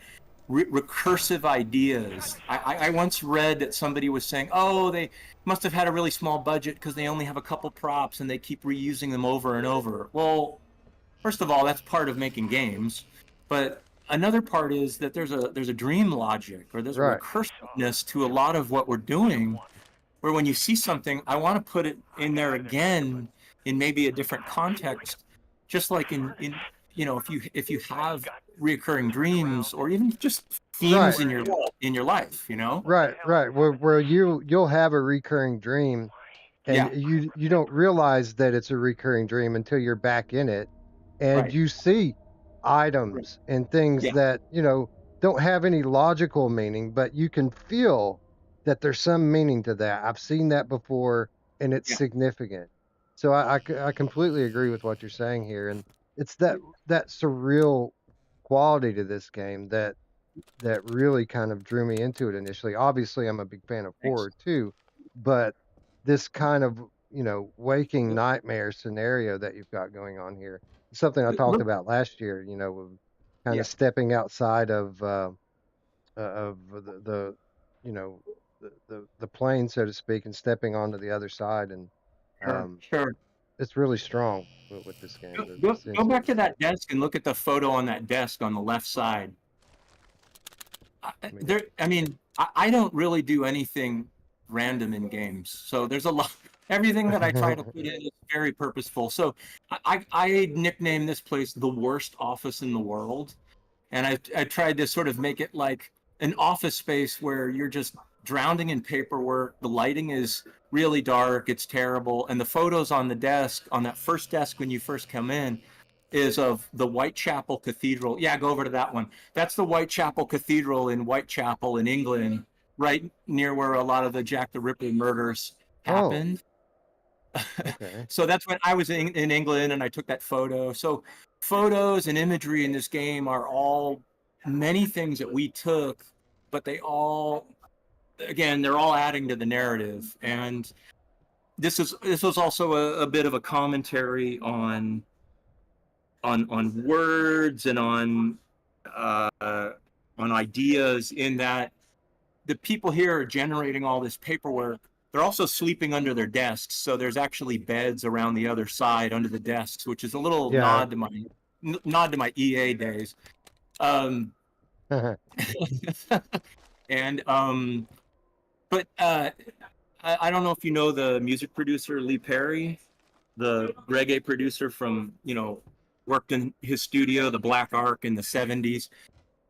[SPEAKER 10] recursive ideas. I once read that somebody was saying, oh, they must have had a really small budget because they only have a couple props and they keep reusing them over and over. Well, first of all, that's part of making games, but another part is that there's a dream logic, or there's a recursiveness to a lot of what we're doing, where when you see something, I want to put it in there again in maybe a different context, just like in if you have reoccurring dreams, or even just themes in your life,
[SPEAKER 3] Right. Where you'll have a recurring dream, and you don't realize that it's a recurring dream until you're back in it, and you see items and things that don't have any logical meaning, but you can feel that there's some meaning to that. I've seen that before, and it's significant. So I completely agree with what you're saying here, and it's that surreal quality to this game that really kind of drew me into it initially. Obviously, I'm a big fan of horror too, but this kind of waking nightmare scenario that you've got going on here is something I talked about last year. Of kind of stepping outside of the the plane, so to speak, and stepping onto the other side, and
[SPEAKER 10] Sure.
[SPEAKER 3] it's really strong with this game.
[SPEAKER 10] Go back to that desk and look at the photo on that desk on the left side. I don't really do anything random in games, so there's a lot. Everything that I try to put in is very purposeful. So I nicknamed this place the worst office in the world, and I tried to sort of make it like an office space where you're just drowning in paperwork. The lighting is really dark, it's terrible, and the photos on the desk, on that first desk when you first come in, is of the Whitechapel Cathedral. Yeah, go over to that one. That's the Whitechapel Cathedral in Whitechapel in England, right near where a lot of the Jack the Ripper murders happened.
[SPEAKER 3] Okay.
[SPEAKER 10] So that's when I was in England, and I took that photo. So photos and imagery in this game are all many things that we took, but they all, again, they're all adding to the narrative. And this was also a bit of a commentary on words and on ideas, in that the people here are generating all this paperwork. They're also sleeping under their desks, so there's actually beds around the other side under the desks, which is a little nod to my EA days. And but I don't know if you know the music producer Lee Perry, the reggae producer from worked in his studio, the Black Ark, in the 70s.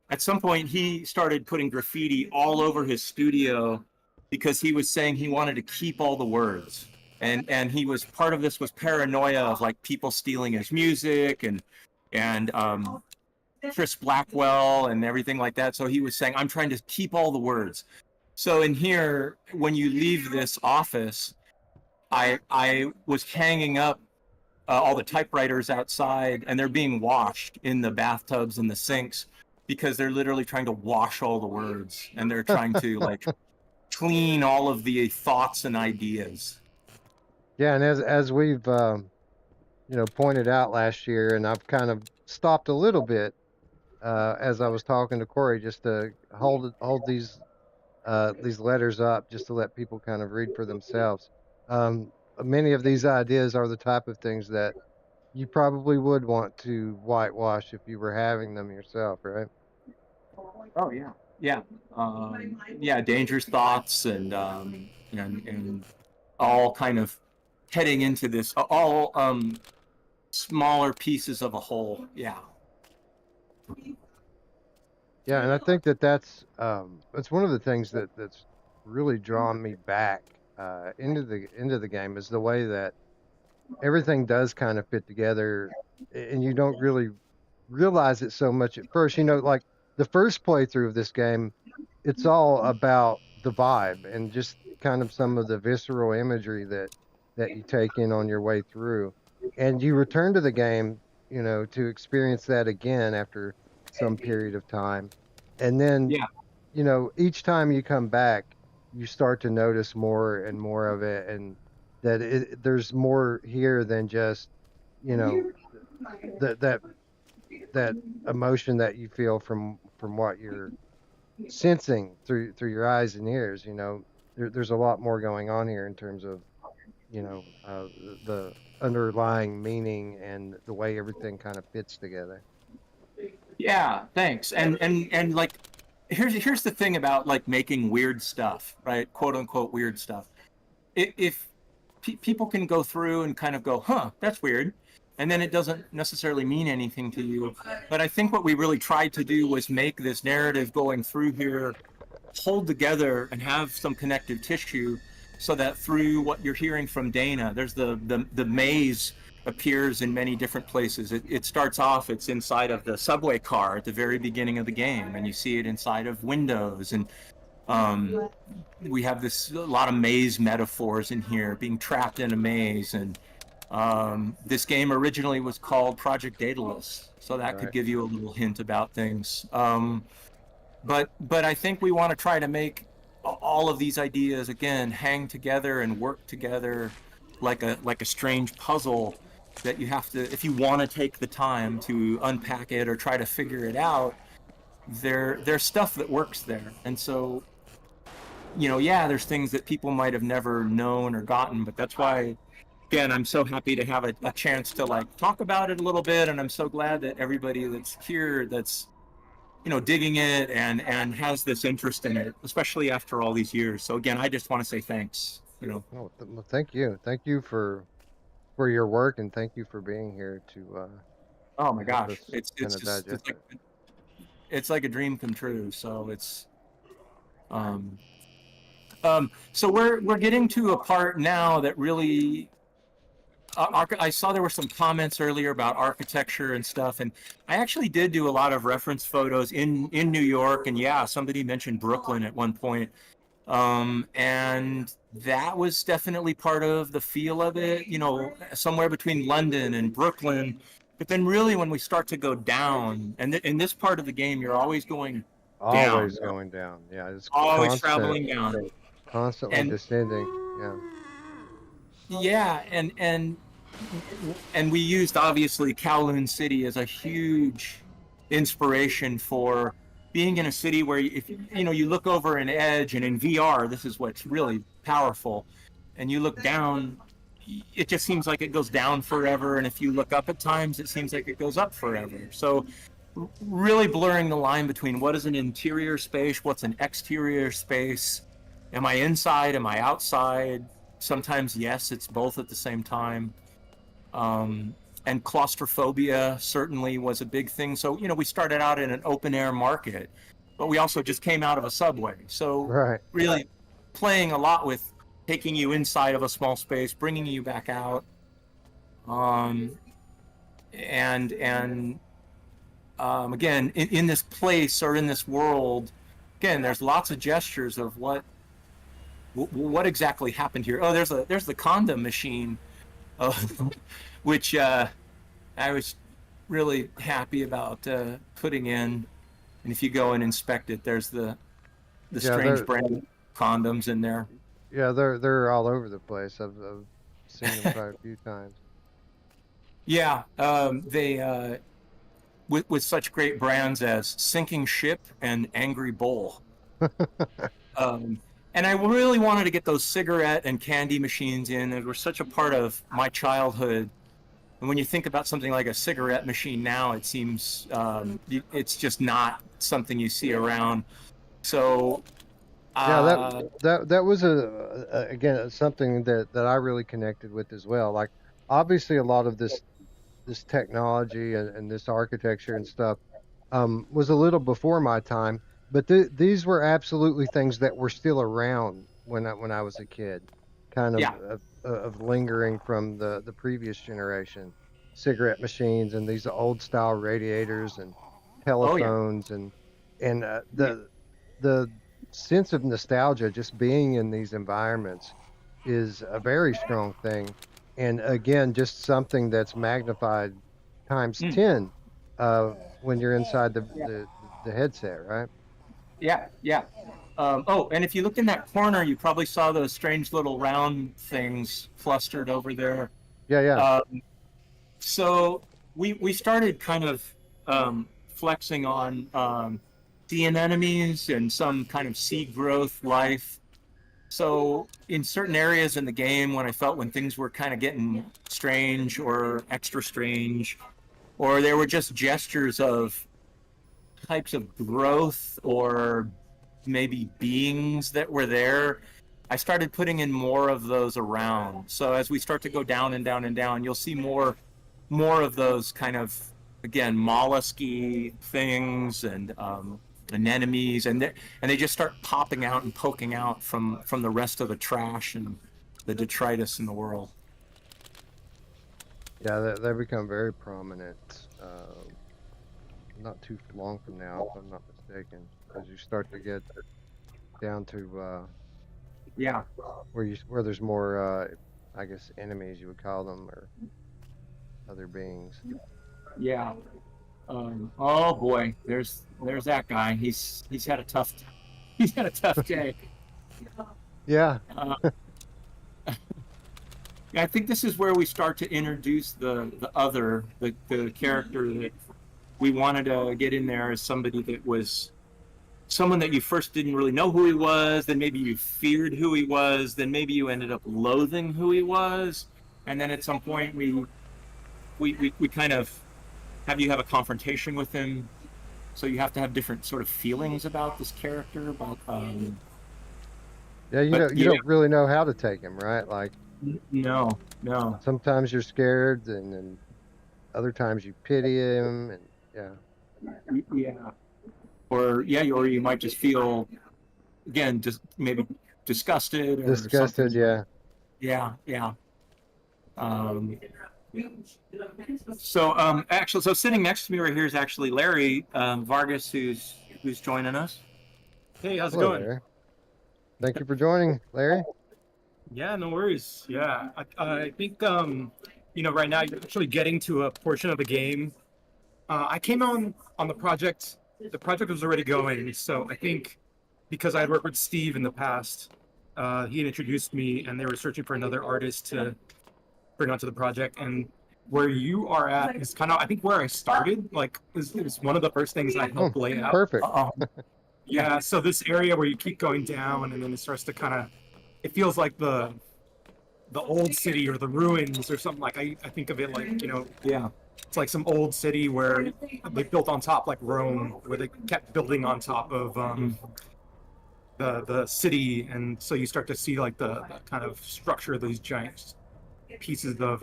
[SPEAKER 10] At some point, he started putting graffiti all over his studio because he was saying he wanted to keep all the words. And he was, part of this was paranoia of like people stealing his music and Chris Blackwell and everything like that. So he was saying, I'm trying to keep all the words. So in here, when you leave this office, I was hanging up all the typewriters outside, and they're being washed in the bathtubs and the sinks because they're literally trying to wash all the words, and they're trying to like clean all of the thoughts and ideas.
[SPEAKER 3] Yeah, and as we've pointed out last year, and I've kind of stopped a little bit as I was talking to Corey, just to hold these letters up, just to let people kind of read for themselves. Many of these ideas are the type of things that you probably would want to whitewash if you were having them yourself, right?
[SPEAKER 10] Oh yeah, yeah, yeah. Dangerous thoughts and all kind of heading into this all smaller pieces of a whole. Yeah.
[SPEAKER 3] Yeah, and I think that's one of the things that's really drawn me back into the game is the way that everything does kind of fit together, and you don't really realize it so much at first. Like the first playthrough of this game, it's all about the vibe and just kind of some of the visceral imagery that you take in on your way through. And you return to the game, to experience that again after some period of time. And then,
[SPEAKER 10] Yeah.
[SPEAKER 3] each time you come back, you start to notice more and more of it, and that there's more here than just, you know, that that emotion that you feel from what you're sensing through your eyes and ears. There's a lot more going on here in terms of the underlying meaning and the way everything kind of fits together.
[SPEAKER 10] Yeah, thanks. And like here's the thing about like making weird stuff, right? Quote unquote weird stuff. If people can go through and kind of go, "Huh, that's weird." And then it doesn't necessarily mean anything to you. But I think what we really tried to do was make this narrative going through here hold together and have some connective tissue so that through what you're hearing from Dana, there's the maze appears in many different places. It starts off, it's inside of the subway car at the very beginning of the game, and you see it inside of windows. And we have a lot of maze metaphors in here, being trapped in a maze. And this game originally was called Project Daedalus, so that could give you a little hint about things. But I think we want to try to make all of these ideas again hang together and work together like a strange puzzle that you have to, if you want to take the time to unpack it or try to figure it out, there's stuff that works there. And so, yeah, there's things that people might have never known or gotten, but that's why, again, I'm so happy to have a chance to like talk about it a little bit. And I'm so glad that everybody that's here that's digging it and has this interest in it, especially after all these years. So again, I just want to say thanks.
[SPEAKER 3] Oh, well, thank you for your work, and thank you for being here to.
[SPEAKER 10] Oh my gosh, it's like a dream come true. So it's so we're getting to a part now that really. I saw there were some comments earlier about architecture and stuff, and I actually did do a lot of reference photos in New York, and yeah, somebody mentioned Brooklyn at one point, and that was definitely part of the feel of it, somewhere between London and Brooklyn. But then really when we start to go down, and in this part of the game, you're always going down.
[SPEAKER 3] Going down. Yeah, it's
[SPEAKER 10] always traveling down.
[SPEAKER 3] Constantly descending. Yeah.
[SPEAKER 10] Yeah, and we used obviously Kowloon City as a huge inspiration for being in a city where if you look over an edge, and in VR this is what's really powerful, and you look down, it just seems like it goes down forever, and if you look up at times it seems like it goes up forever. So really blurring the line between what is an interior space, what's an exterior space. Am I inside? Am I outside? Sometimes, yes, it's both at the same time. And claustrophobia certainly was a big thing. So, we started out in an open air market, but we also just came out of a subway. So really playing a lot with taking you inside of a small space, bringing you back out. Again, in this place or in this world, again, there's lots of gestures of what exactly happened here. Oh, there's the condom machine, which I was really happy about putting in. And if you go and inspect it, there's the strange brand condoms in there.
[SPEAKER 3] Yeah, they're all over the place. I've seen them quite a few times.
[SPEAKER 10] Yeah, they with such great brands as Sinking Ship and Angry Bull. And I really wanted to get those cigarette and candy machines in. They were such a part of my childhood And when you think about something like a cigarette machine now, it seems it's just not something you see around. So
[SPEAKER 3] that was again something that I really connected with as well. Like obviously a lot of this technology and this architecture and stuff was a little before my time, but these were absolutely things that were still around when I was a kid, kind
[SPEAKER 10] yeah,
[SPEAKER 3] of lingering from the previous generation, cigarette machines and these old style radiators and
[SPEAKER 10] oh yeah,
[SPEAKER 3] telephones and the sense of nostalgia just being in these environments is a very strong thing, and again just something that's magnified times
[SPEAKER 10] mm,
[SPEAKER 3] 10 when you're inside the headset, right?
[SPEAKER 10] yeah, yeah. Oh, and if you looked in that corner, you probably saw those strange little round things clustered over there.
[SPEAKER 3] Yeah.
[SPEAKER 10] So we started kind of flexing on sea anemones and some kind of sea growth life. So in certain areas in the game, when things were kind of getting strange or extra strange, or there were just gestures of types of growth or maybe beings that were there, I started putting in more of those around. So as we start to go down and down and down, you'll see more of those kind of, again, mollusky things and anemones, and they just start popping out and poking out from the rest of the trash and the detritus in the world.
[SPEAKER 3] Yeah, they become very prominent not too long from now, if I'm not mistaken, as you start to get down to
[SPEAKER 10] Yeah.
[SPEAKER 3] where there's more I guess enemies you would call them, or other beings.
[SPEAKER 10] Yeah. Oh boy, there's that guy. He's had a tough day.
[SPEAKER 3] Yeah.
[SPEAKER 10] I think this is where we start to introduce the character that we wanted to get in there as somebody that was someone that you first didn't really know who he was, then maybe you feared who he was, then maybe you ended up loathing who he was, and then at some point we kind of have you have a confrontation with him. So you have to have different sort of feelings about this character. About
[SPEAKER 3] yeah, you don't really know how to take him, right? Like
[SPEAKER 10] no.
[SPEAKER 3] Sometimes you're scared, and then other times you pity him, and
[SPEAKER 10] yeah, or you might just feel again just maybe disgusted or
[SPEAKER 3] disgusted.
[SPEAKER 10] Something. Yeah. So actually, sitting next to me right here is actually Larry Vargas, who's joining us. Hey, how's it going?
[SPEAKER 3] Larry. Thank you for joining, Larry.
[SPEAKER 12] Yeah, no worries. Yeah, I think right now you're actually getting to a portion of the game. I came on the project. The project was already going, so I think because I had worked with Steve in the past, he had introduced me, and they were searching for another artist to bring onto the project. And where you are at is kind of, I think, where I started. Like, it was one of the first things I helped lay out.
[SPEAKER 3] Perfect.
[SPEAKER 12] Yeah. So this area where you keep going down, and then it starts to kind of, it feels like the old city or the ruins or something. Like I think of it like,
[SPEAKER 10] yeah,
[SPEAKER 12] it's like some old city where they built on top, like Rome, where they kept building on top of the city, and so you start to see like the kind of structure of these giant pieces of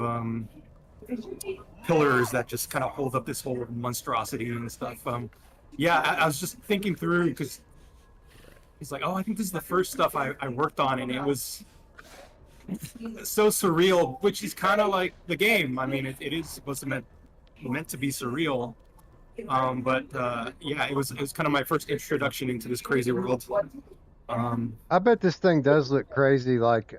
[SPEAKER 12] pillars that just kind of hold up this whole monstrosity and stuff. I was just thinking through, because he's like, oh, I think this is the first stuff I worked on, and it was so surreal, which is kind of like the game. I mean, it is supposed to meant to be surreal, but it was kind of my first introduction into this crazy world.
[SPEAKER 3] I bet this thing does look crazy, like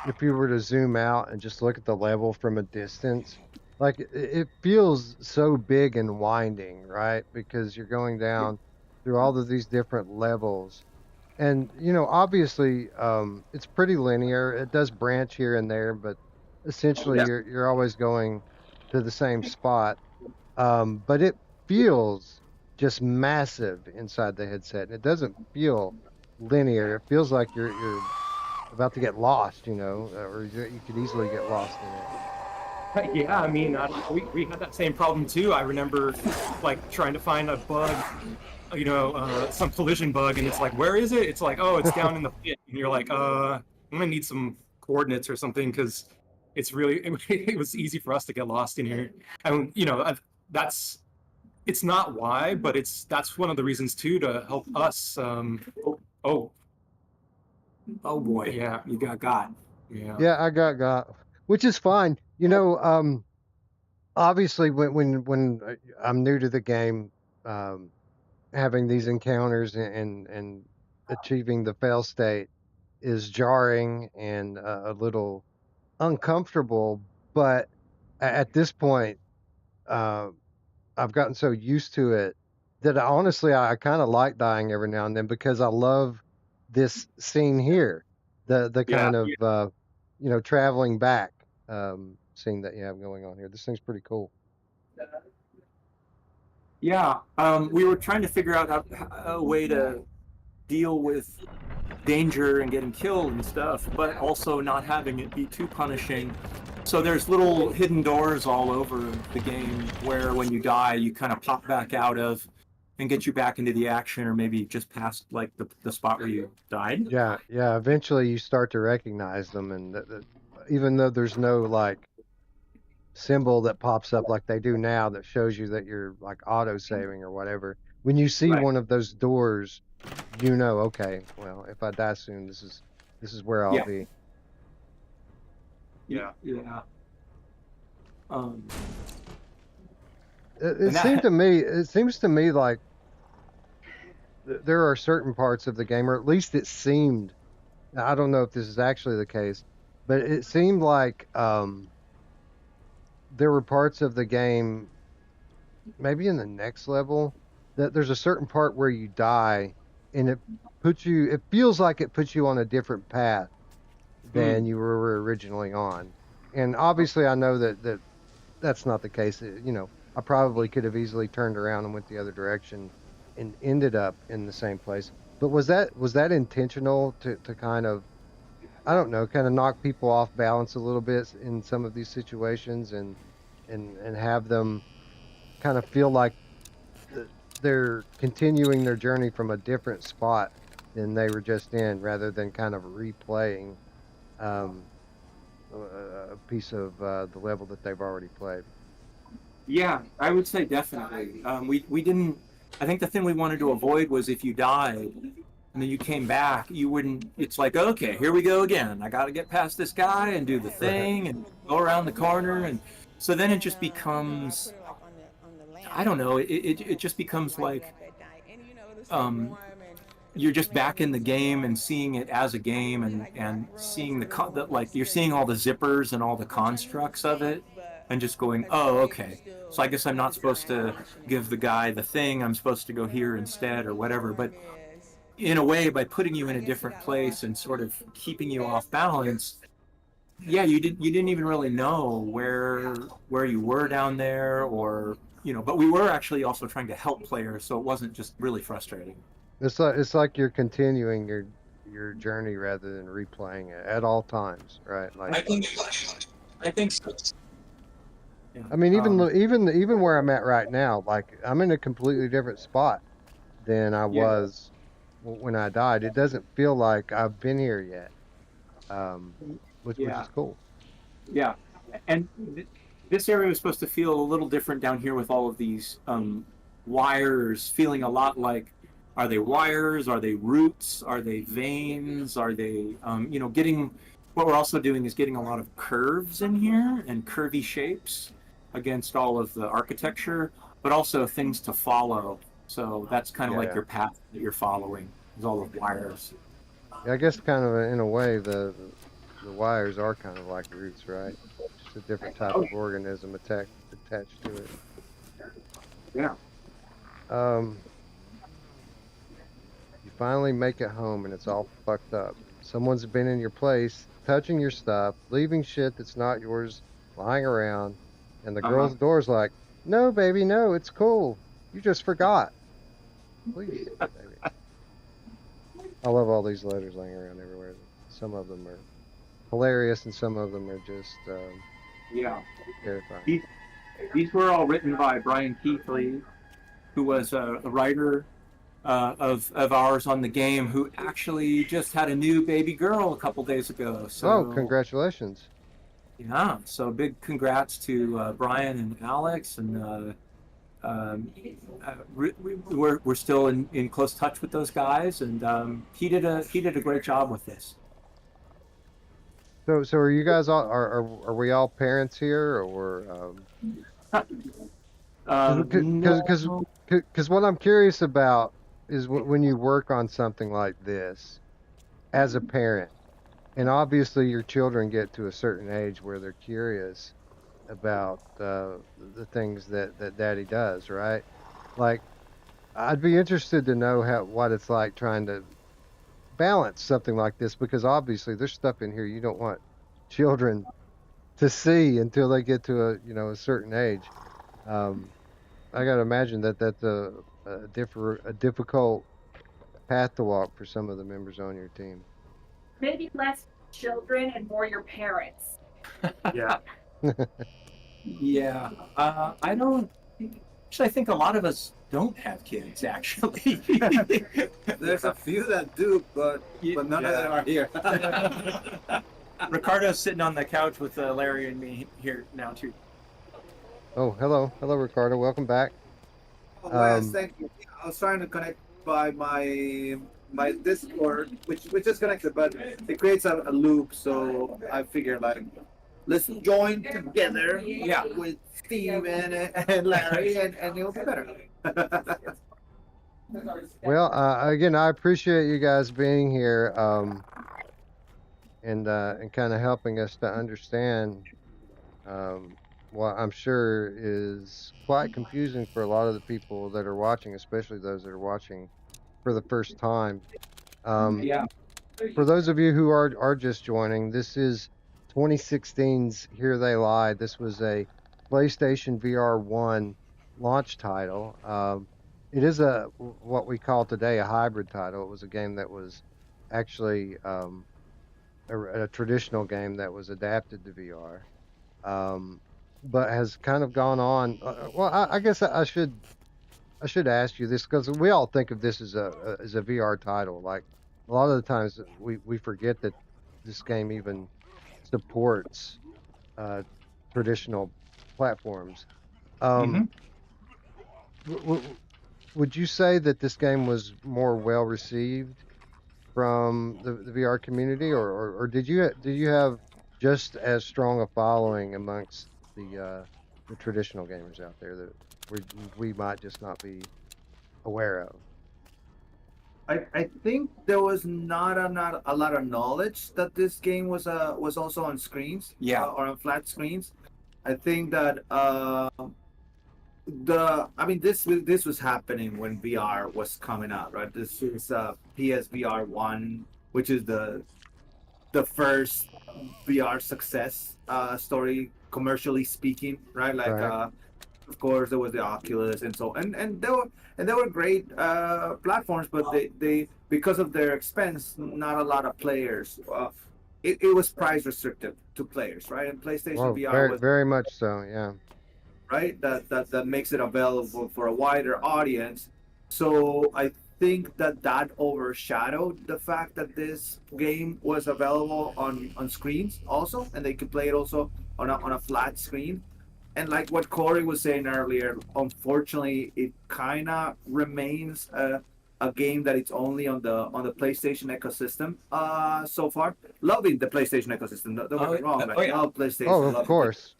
[SPEAKER 3] if you were to zoom out and just look at the level from a distance. Like it feels so big and winding, right? Because you're going down through all of these different levels. And, obviously, it's pretty linear. It does branch here and there, but essentially you're always going to the same spot. But it feels just massive inside the headset. And it doesn't feel linear. It feels like you're about to get lost, or you could easily get lost in it.
[SPEAKER 12] Yeah, I mean, we had that same problem too. I remember like trying to find a bug, some collision bug, and it's like, where is it? It's like, oh, it's down in the pit, and you're like, I'm gonna need some coordinates or something because it's really it was easy for us to get lost in here. And that's it's not why, but that's one of the reasons too to help us. Oh,
[SPEAKER 10] Oh boy,
[SPEAKER 12] yeah,
[SPEAKER 10] you got.
[SPEAKER 12] yeah,
[SPEAKER 3] Yeah, I got, which is fine. Obviously when I'm new to the game, um, having these encounters and achieving the fail state is jarring and a little uncomfortable. But at this point, uh, I've gotten so used to it that honestly I kind of like dying every now and then because I love this scene here, the
[SPEAKER 10] Yeah,
[SPEAKER 3] kind of traveling back scene that you have going on here. This thing's pretty cool.
[SPEAKER 10] yeah. We were trying to figure out a way to deal with danger and getting killed and stuff, but also not having it be too punishing. So there's little hidden doors all over the game where when you die, you kind of pop back out of and get you back into the action, or maybe just past like the spot where you died.
[SPEAKER 3] Yeah, yeah. Eventually, you start to recognize them, and even though there's no like symbol that pops up like they do now that shows you that you're like auto saving or whatever, when you see
[SPEAKER 10] Right.
[SPEAKER 3] one of those doors, okay, well, if I die soon, this is where I'll
[SPEAKER 10] Yeah.
[SPEAKER 3] be.
[SPEAKER 10] Yeah. Yeah. Um,
[SPEAKER 3] It
[SPEAKER 10] and
[SPEAKER 3] seemed
[SPEAKER 10] that,
[SPEAKER 3] to me, it seems to me like there are certain parts of the game, or at least it seemed. I don't know if this is actually the case, but it seemed like there were parts of the game, maybe in the next level, that there's a certain part where you die, and it feels like it puts you on a different path than you were originally on. And obviously, I know that's not the case. I probably could have easily turned around and went the other direction and ended up in the same place. But was that intentional to kind of, I don't know, kind of knock people off balance a little bit in some of these situations and have them kind of feel like they're continuing their journey from a different spot than they were just in, rather than kind of replaying um, a piece of the level that they've already played.
[SPEAKER 10] yeah, I would say definitely. We didn't. I think the thing we wanted to avoid was if you died and then you came back, you wouldn't. It's like, okay, here we go again. I got to get past this guy and do the
[SPEAKER 3] Right.
[SPEAKER 10] thing and go around the corner, and so then it just becomes. I don't know. It just becomes like um, you're just back in the game and seeing it as a game and seeing like you're seeing all the zippers and all the constructs of it and just going, oh, okay. So I guess I'm not supposed to give the guy the thing. I'm supposed to go here instead or whatever. But in a way, by putting you in a different place and sort of keeping you off balance, yeah, you didn't even really know where you were down there, or but we were actually also trying to help players, so it wasn't just really frustrating.
[SPEAKER 3] It's like you're continuing your journey rather than replaying it at all times, right?
[SPEAKER 10] I
[SPEAKER 3] Like,
[SPEAKER 10] think I think so. Yeah.
[SPEAKER 3] I mean, even where I'm at right now, like I'm in a completely different spot than I
[SPEAKER 10] Yeah.
[SPEAKER 3] was when I died. It doesn't feel like I've been here yet, which
[SPEAKER 10] Yeah.
[SPEAKER 3] is cool.
[SPEAKER 10] Yeah, and this area was supposed to feel a little different down here with all of these wires, feeling a lot like, are they wires? Are they roots? Are they veins? Are they, getting, what we're also doing is getting a lot of curves in here and curvy shapes against all of the architecture, but also things to follow. So that's kind of like
[SPEAKER 3] Yeah.
[SPEAKER 10] your path that you're following, is all of wires.
[SPEAKER 3] Yeah, I guess kind of in a way the wires are kind of like roots, right? Just a different type of organism attached to it.
[SPEAKER 10] Yeah.
[SPEAKER 3] You finally make it home and it's all fucked up. Someone's been in your place, touching your stuff, leaving shit that's not yours lying around, and the girl's door's like, "No, baby, no, it's cool. You just forgot. Please, baby." I love all these letters laying around everywhere. Some of them are hilarious and some of them are just
[SPEAKER 10] Yeah.
[SPEAKER 3] Terrifying.
[SPEAKER 10] These were all written by Brian Keithley, who was a writer of ours on the game, who actually just had a new baby girl a couple days ago. So,
[SPEAKER 3] Oh, congratulations!
[SPEAKER 10] yeah, so big congrats to Brian and Alex, and we're still in close touch with those guys, and he did a great job with this.
[SPEAKER 3] So are you guys all are we all parents here, or because
[SPEAKER 10] No.
[SPEAKER 3] what I'm curious about is when you work on something like this as a parent, and obviously your children get to a certain age where they're curious about the things that daddy does, right? Like, I'd be interested to know what it's like trying to balance something like this, because obviously there's stuff in here you don't want children to see until they get to a certain age. Um, I got to imagine that that's a difficult path to walk for some of the members on your team.
[SPEAKER 13] Maybe less children and more your parents.
[SPEAKER 12] Yeah.
[SPEAKER 10] Yeah, I don't. Actually, I think a lot of us don't have kids. Actually,
[SPEAKER 14] There's a few that do, but none of them are here.
[SPEAKER 10] Ricardo's sitting on the couch with Larry and me here now too.
[SPEAKER 3] Oh, hello, Ricardo. Welcome back.
[SPEAKER 14] Oh, Wes, thank you. I was trying to connect by my Discord, which is connected, but it creates a loop. So I figured, like, let's join together, with Steve and Larry, and it'll be better.
[SPEAKER 3] Well, again, I appreciate you guys being here, and kind of helping us to understand what I'm sure is quite confusing for a lot of the people that are watching, especially those that are watching for the first time. For those of you who are just joining, this is 2016's Here They Lie. This was a PlayStation VR 1 launch title. It is what we call today a hybrid title. It was a game that was actually a traditional game that was adapted to VR, but has kind of gone on. Well, I guess I should ask you this, because we all think of this as a VR title. Like, a lot of the times we forget that this game even supports traditional platforms. Would you say that this game was more well received from the VR community, or did you have just as strong a following amongst the traditional gamers out there that we might just not be aware of?
[SPEAKER 14] I think there was not a lot of knowledge that this game was also on screens, or on flat screens. I think that this was happening when VR was coming out, right? This is PSVR 1, which is the first VR success story, commercially speaking, right? Like,
[SPEAKER 3] Right.
[SPEAKER 14] of course, there was the Oculus and so, and they were great platforms, but they because of their expense, not a lot of players. It was price restrictive to players, right? And PlayStation
[SPEAKER 3] Well,
[SPEAKER 14] VR was
[SPEAKER 3] very much so, yeah.
[SPEAKER 14] right? That makes it available for a wider audience. So I think that overshadowed the fact that this game was available on screens also, and they could play it also on a flat screen. And like what Corey was saying earlier, unfortunately, it kind of remains a game that it's only on the PlayStation ecosystem so far. Loving the PlayStation ecosystem, don't get me wrong. Like, love PlayStation.
[SPEAKER 3] Oh,
[SPEAKER 14] love
[SPEAKER 3] of course.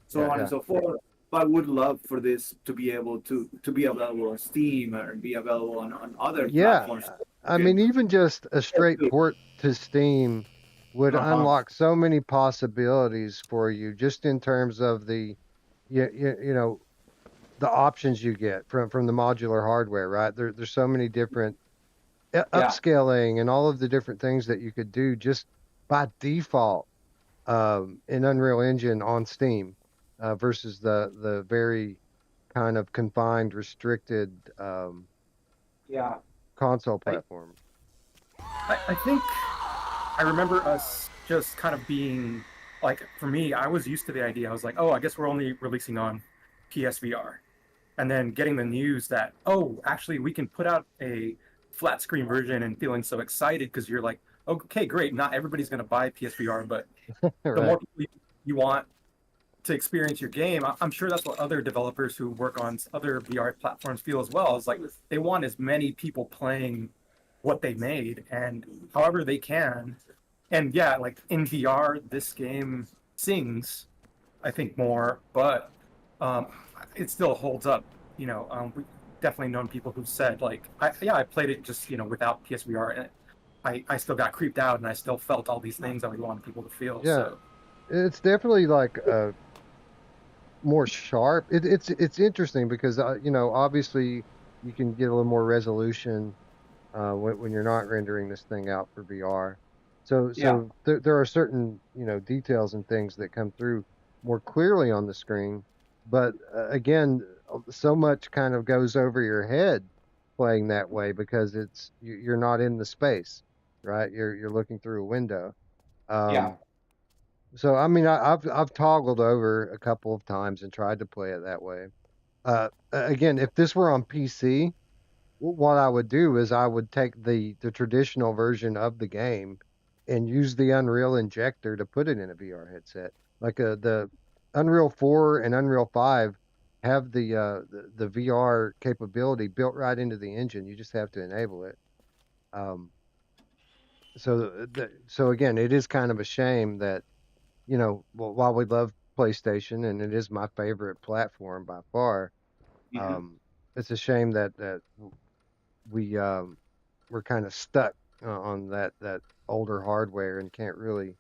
[SPEAKER 14] so on and so forth. But I would love for this to be able to be available on Steam or be available on other platforms.
[SPEAKER 3] I mean, even just a straight port to Steam would unlock so many possibilities for you, just in terms of the the options you get from the modular hardware, right? There's so many different upscaling and all of the different things that you could do just by default in Unreal Engine on Steam, versus the very kind of confined, restricted console platform.
[SPEAKER 12] I think I remember us just kind of being like for me, I was used to the idea. I was like, oh, I guess we're only releasing on PSVR. And then getting the news that, oh, actually we can put out a flat screen version and feeling so excited because you're like, okay, great. Not everybody's going to buy PSVR, but the more people you want to experience your game, I'm sure that's what other developers who work on other VR platforms feel as well. It's like they want as many people playing what they made and however they can. And yeah, like in VR, this game sings, I think, more, but it still holds up. We've definitely known people who've said like, I played it just without PSVR, and I still got creeped out, and I still felt all these things that we wanted people to feel.
[SPEAKER 3] Yeah,
[SPEAKER 12] So
[SPEAKER 3] it's definitely like more sharp. It's interesting because obviously you can get a little more resolution when you're not rendering this thing out for VR. So there are certain details and things that come through more clearly on the screen, but again, so much kind of goes over your head playing that way because you're not in the space, right? You're looking through a window. So I mean, I've toggled over a couple of times and tried to play it that way. Again, if this were on PC, what I would do is I would take the traditional version of the game and use the Unreal injector to put it in a VR headset. Like the Unreal 4 and Unreal 5 have the VR capability built right into the engine. You just have to enable it. So again, it is kind of a shame that while we love PlayStation and it is my favorite platform by far, it's a shame that we're kind of stuck on that older hardware and can't really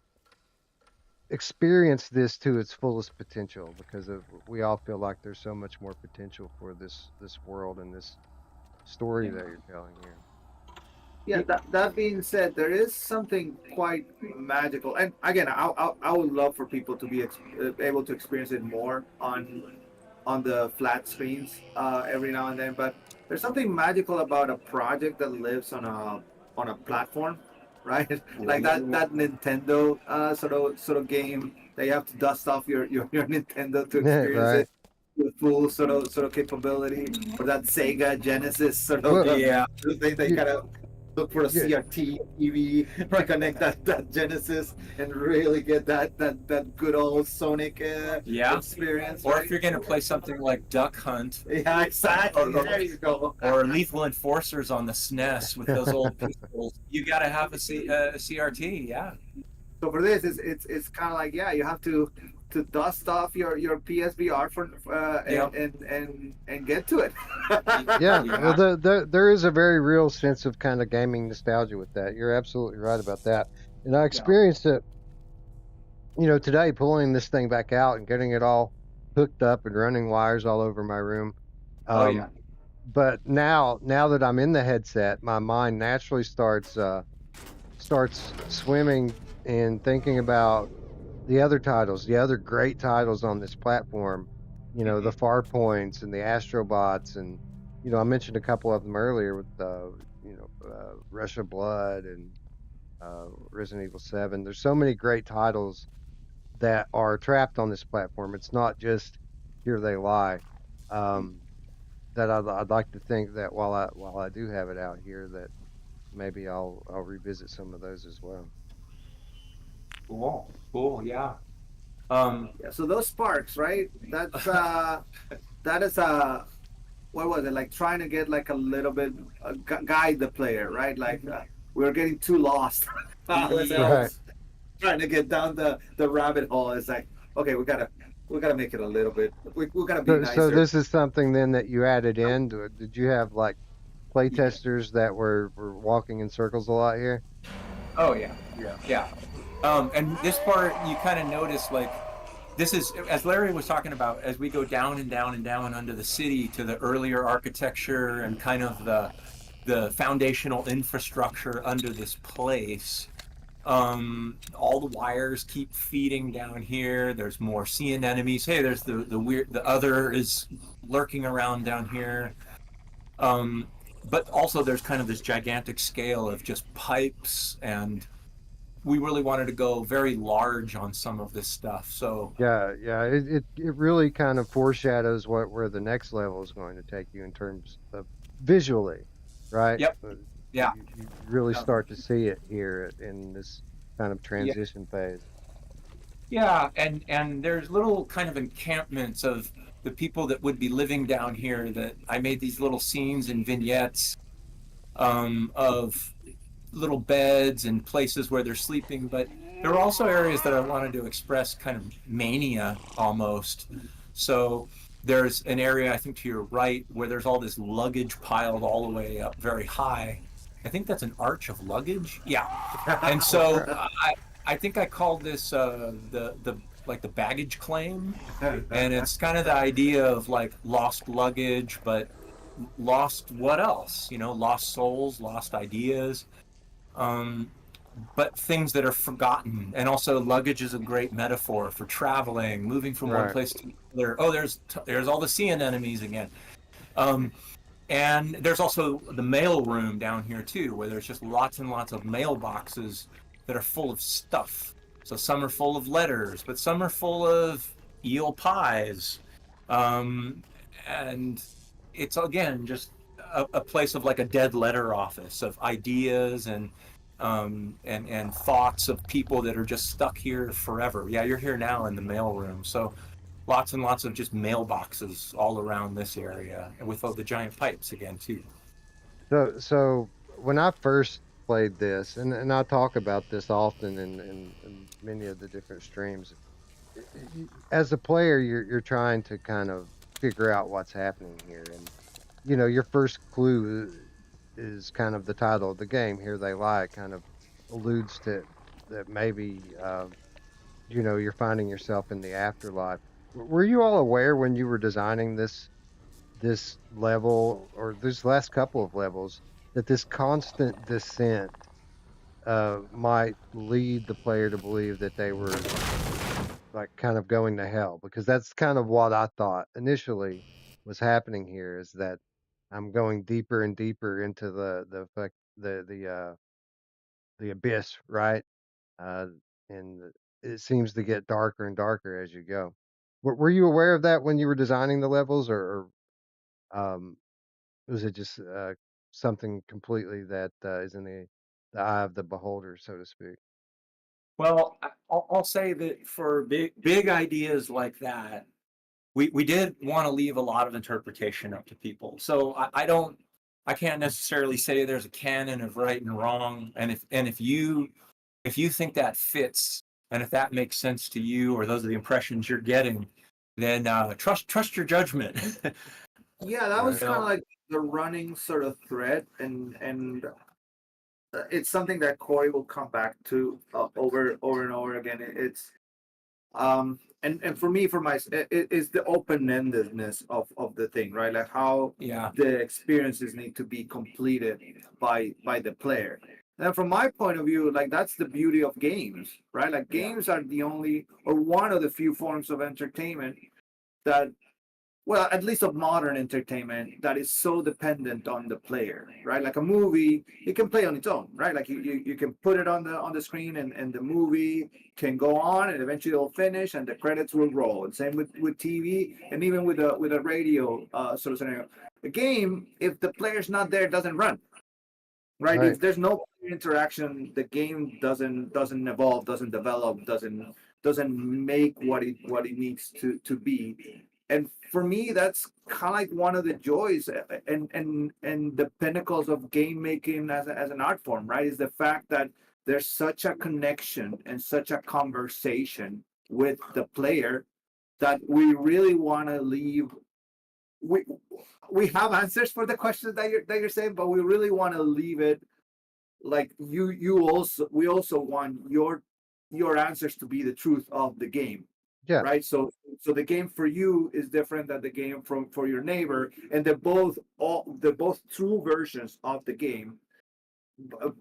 [SPEAKER 3] experience this to its fullest potential because we all feel like there's so much more potential for this world and this story that you're telling here.
[SPEAKER 14] Yeah, that being said, there is something quite magical, and again, I would love for people to be able to experience it more on the flat screens every now and then. But there's something magical about a project that lives on a platform, right? Like that Nintendo sort of game that you have to dust off your Nintendo to experience
[SPEAKER 3] Right.
[SPEAKER 14] it with full sort of capability, or that Sega Genesis sort of they kind of look for a CRT TV, reconnect that Genesis, and really get that good old Sonic experience.
[SPEAKER 10] Or
[SPEAKER 14] right?
[SPEAKER 10] if you're going to play something like Duck Hunt.
[SPEAKER 14] Yeah, exactly. There you go.
[SPEAKER 10] Or Lethal Enforcers on the SNES with those old pistols. You got to have a CRT, yeah.
[SPEAKER 14] So for this, it's kind of like you have to dust off your PSVR and get to it.
[SPEAKER 3] Yeah, well, there is a very real sense of kind of gaming nostalgia with that. You're absolutely right about that. And I experienced it, today, pulling this thing back out and getting it all hooked up and running wires all over my room. But now that I'm in the headset, my mind naturally starts swimming and thinking about the other titles, the other great titles on this platform, the Farpoints and the Astrobots, and I mentioned a couple of them earlier with Rush of Blood and Resident Evil 7. There's so many great titles that are trapped on this platform. It's not just here they lie. That I'd like to think that while I do have it out here, that maybe I'll revisit some of those as well.
[SPEAKER 10] Cool, yeah.
[SPEAKER 14] So those sparks, right? That's that is what was it like? Trying to get like a little bit guide the player, right? Like we're getting too lost.
[SPEAKER 3] Right.
[SPEAKER 14] Trying to get down the rabbit hole. It's like, okay, we gotta make it a little bit. We gotta be nicer.
[SPEAKER 3] So this is something then that you added in. Did you have like play testers that were walking in circles a lot here?
[SPEAKER 10] Oh yeah. And this part you kind of notice, like, this is, as Larry was talking about, as we go down and down and down under the city to the earlier architecture and kind of the foundational infrastructure under this place. All the wires keep feeding down here. There's more seeing enemies. Hey, there's the other is lurking around down here. But also there's kind of this gigantic scale of just pipes and we really wanted to go very large on some of this stuff. So
[SPEAKER 3] Yeah, yeah, it really kind of foreshadows where the next level is going to take you in terms of visually, right?
[SPEAKER 10] yep, yeah,
[SPEAKER 3] You really
[SPEAKER 10] yeah,
[SPEAKER 3] start to see it here in this kind of
[SPEAKER 10] yeah.
[SPEAKER 3] transition phase.
[SPEAKER 10] Yeah, and there's little kind of encampments of the people that would be living down here that I made these little scenes and vignettes of little beds and places where they're sleeping, but there are also areas that I wanted to express kind of mania almost. So there's an area, I think to your right, where there's all this luggage piled all the way up very high. I think that's an arch of luggage. Yeah. And so I think I called this the like the baggage claim, and it's kind of the idea of like lost luggage, but lost what else? You know, lost souls, lost ideas, but things that are forgotten. And also, luggage is a great metaphor for traveling, moving from one
[SPEAKER 3] Right.
[SPEAKER 10] place to another. Oh, there's all the sea anemones again. And there's also the mail room down here too, where there's just lots and lots of mailboxes that are full of stuff. So some are full of letters, but some are full of eel pies. And it's again just a place of like a dead letter office of ideas and thoughts of people that are just stuck here forever. Yeah, you're here now in the mail room. So lots and lots of just mailboxes all around this area, and with all the giant pipes again too.
[SPEAKER 3] So when I first played this, and I talk about this often in many of the different streams, as a player, you're trying to kind of figure out what's happening here, and your first clue is kind of the title of the game. Here they lie, it kind of alludes to that maybe you're finding yourself in the afterlife. Were you all aware when you were designing this level or this last couple of levels that this constant descent might lead the player to believe that they were like kind of going to hell? Because that's kind of what I thought initially was happening here, is that I'm going deeper and deeper into the abyss, right? Uh, and it seems to get darker and darker as you go. Were you aware of that when you were designing the levels, or was it just something completely that is in the eye of the beholder, so to speak?
[SPEAKER 10] Well, I'll say that for big ideas like that, we did want to leave a lot of interpretation up to people. So I can't necessarily say there's a canon of right and wrong. And if you think that fits, and if that makes sense to you, or those are the impressions you're getting, then trust your judgment.
[SPEAKER 14] Yeah, that was
[SPEAKER 10] You
[SPEAKER 14] kind of
[SPEAKER 10] know?
[SPEAKER 14] like the running sort of thread, and it's something that Corey will come back to over and over again. It's and for me, it's the open-endedness of the thing, right? Like how
[SPEAKER 10] Yeah.
[SPEAKER 14] the experiences need to be completed by the player. And from my point of view, like that's the beauty of games, right? Like games are the only or one of the few forms of entertainment that, well, at least of modern entertainment, that is so dependent on the player, right? Like a movie, it can play on its own, right? Like you can put it on the screen, and the movie can go on, and eventually it'll finish and the credits will roll. And same with TV, and even with a radio sort of scenario. A game, if the player's not there, it doesn't run, right?
[SPEAKER 3] Right.
[SPEAKER 14] If there's no interaction, the game doesn't evolve, doesn't develop, doesn't make what it needs to be. And for me, that's kind of like one of the joys and the pinnacles of game making as an art form, right? Is the fact that there's such a connection and such a conversation with the player that we really want to leave. We we have answers for the questions that you're saying, but we really want to leave it like you also we also want your answers to be the truth of the game,
[SPEAKER 3] Yeah.
[SPEAKER 14] right? So the game for you is different than the game for your neighbor, and they're both true versions of the game.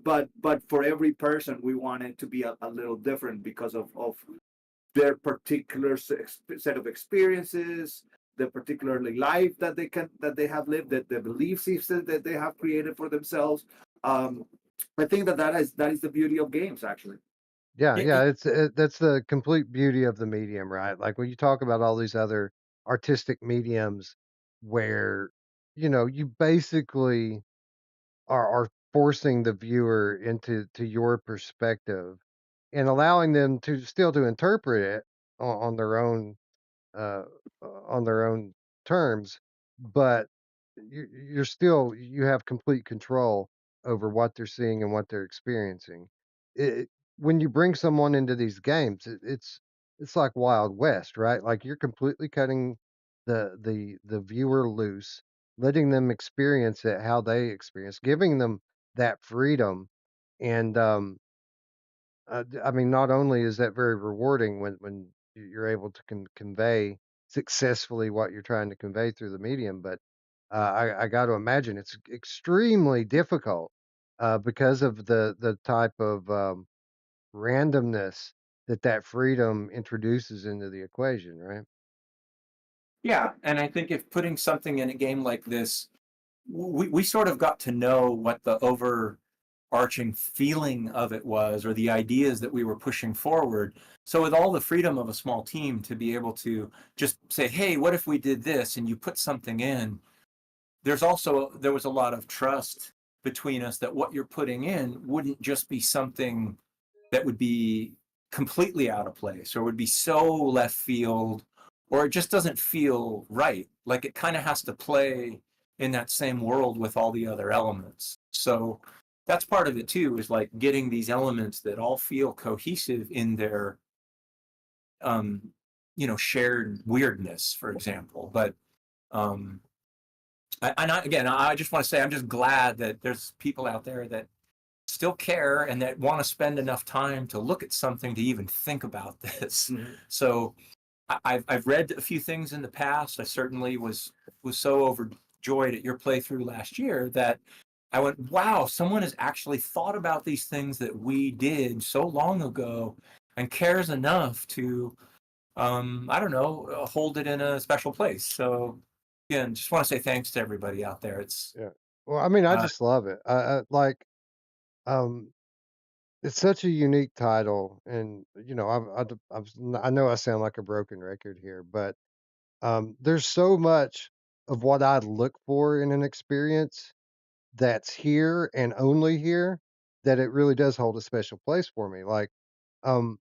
[SPEAKER 14] But for every person, we want it to be a little different because of their particular set of experiences, the particularly life that they have lived, that the belief systems that they have created for themselves. I think that is the beauty of games, actually.
[SPEAKER 3] Yeah,
[SPEAKER 10] It,
[SPEAKER 3] yeah,
[SPEAKER 10] it,
[SPEAKER 3] that's the complete beauty of the medium, right? Like when you talk about all these other artistic mediums where, you basically are forcing the viewer into your perspective and allowing them to still to interpret it on their own uh, on their own terms, but you're still you have complete control over what they're seeing and what they're experiencing. It, when you bring someone into these games, it's like Wild West, right? Like you're completely cutting the viewer loose, letting them experience it how they experience, giving them that freedom, and I mean, not only is that very rewarding when you're able to convey successfully what you're trying to convey through the medium, but I got to imagine it's extremely difficult because of the type of randomness that freedom introduces into the equation, right?
[SPEAKER 10] yeah, and I think if putting something in a game like this, we sort of got to know what the overarching feeling of it was, or the ideas that we were pushing forward. So with all the freedom of a small team to be able to just say, hey, what if we did this, and you put something in, there was a lot of trust between us that what you're putting in wouldn't just be something that would be completely out of place or would be so left field, or it just doesn't feel right. Like it kind of has to play in that same world with all the other elements. So that's part of it too, is like getting these elements that all feel cohesive in their um shared weirdness, for example. But um again, I just want to say I'm just glad that there's people out there that still care and that want to spend enough time to look at something to even think about this. Mm-hmm. So I've read a few things in the past. I certainly was so overjoyed at your playthrough last year that I went, wow, someone has actually thought about these things that we did so long ago and cares enough to, I don't know, hold it in a special place. So again, just want to say thanks to everybody out there. It's
[SPEAKER 3] Yeah. Well, I mean, I
[SPEAKER 10] uh,
[SPEAKER 3] just love it. I like um it's such a unique title, and I know I sound like a broken record here, but there's so much of what I look for in an experience that's here and only here that it really does hold a special place for me. Like, um,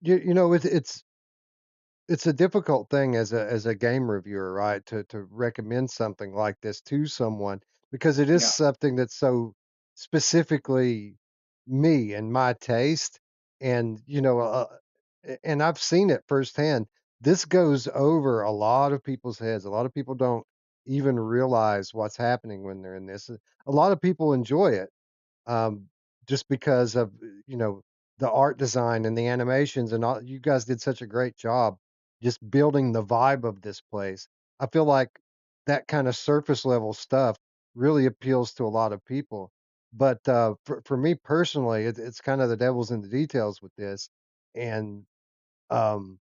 [SPEAKER 3] it's a difficult thing as a game reviewer, right? To recommend something like this to someone because it is
[SPEAKER 10] yeah.
[SPEAKER 3] something that's so specifically me and my taste, and and I've seen it firsthand. This goes over a lot of people's heads. A lot of people don't even realize what's happening when they're in this. A lot of people enjoy it, um, just because of the art design and the animations and all. You guys did such a great job just building the vibe of this place. I feel like that kind of surface level stuff really appeals to a lot of people. But for me personally, it's kind of the devil's in the details with this. And um,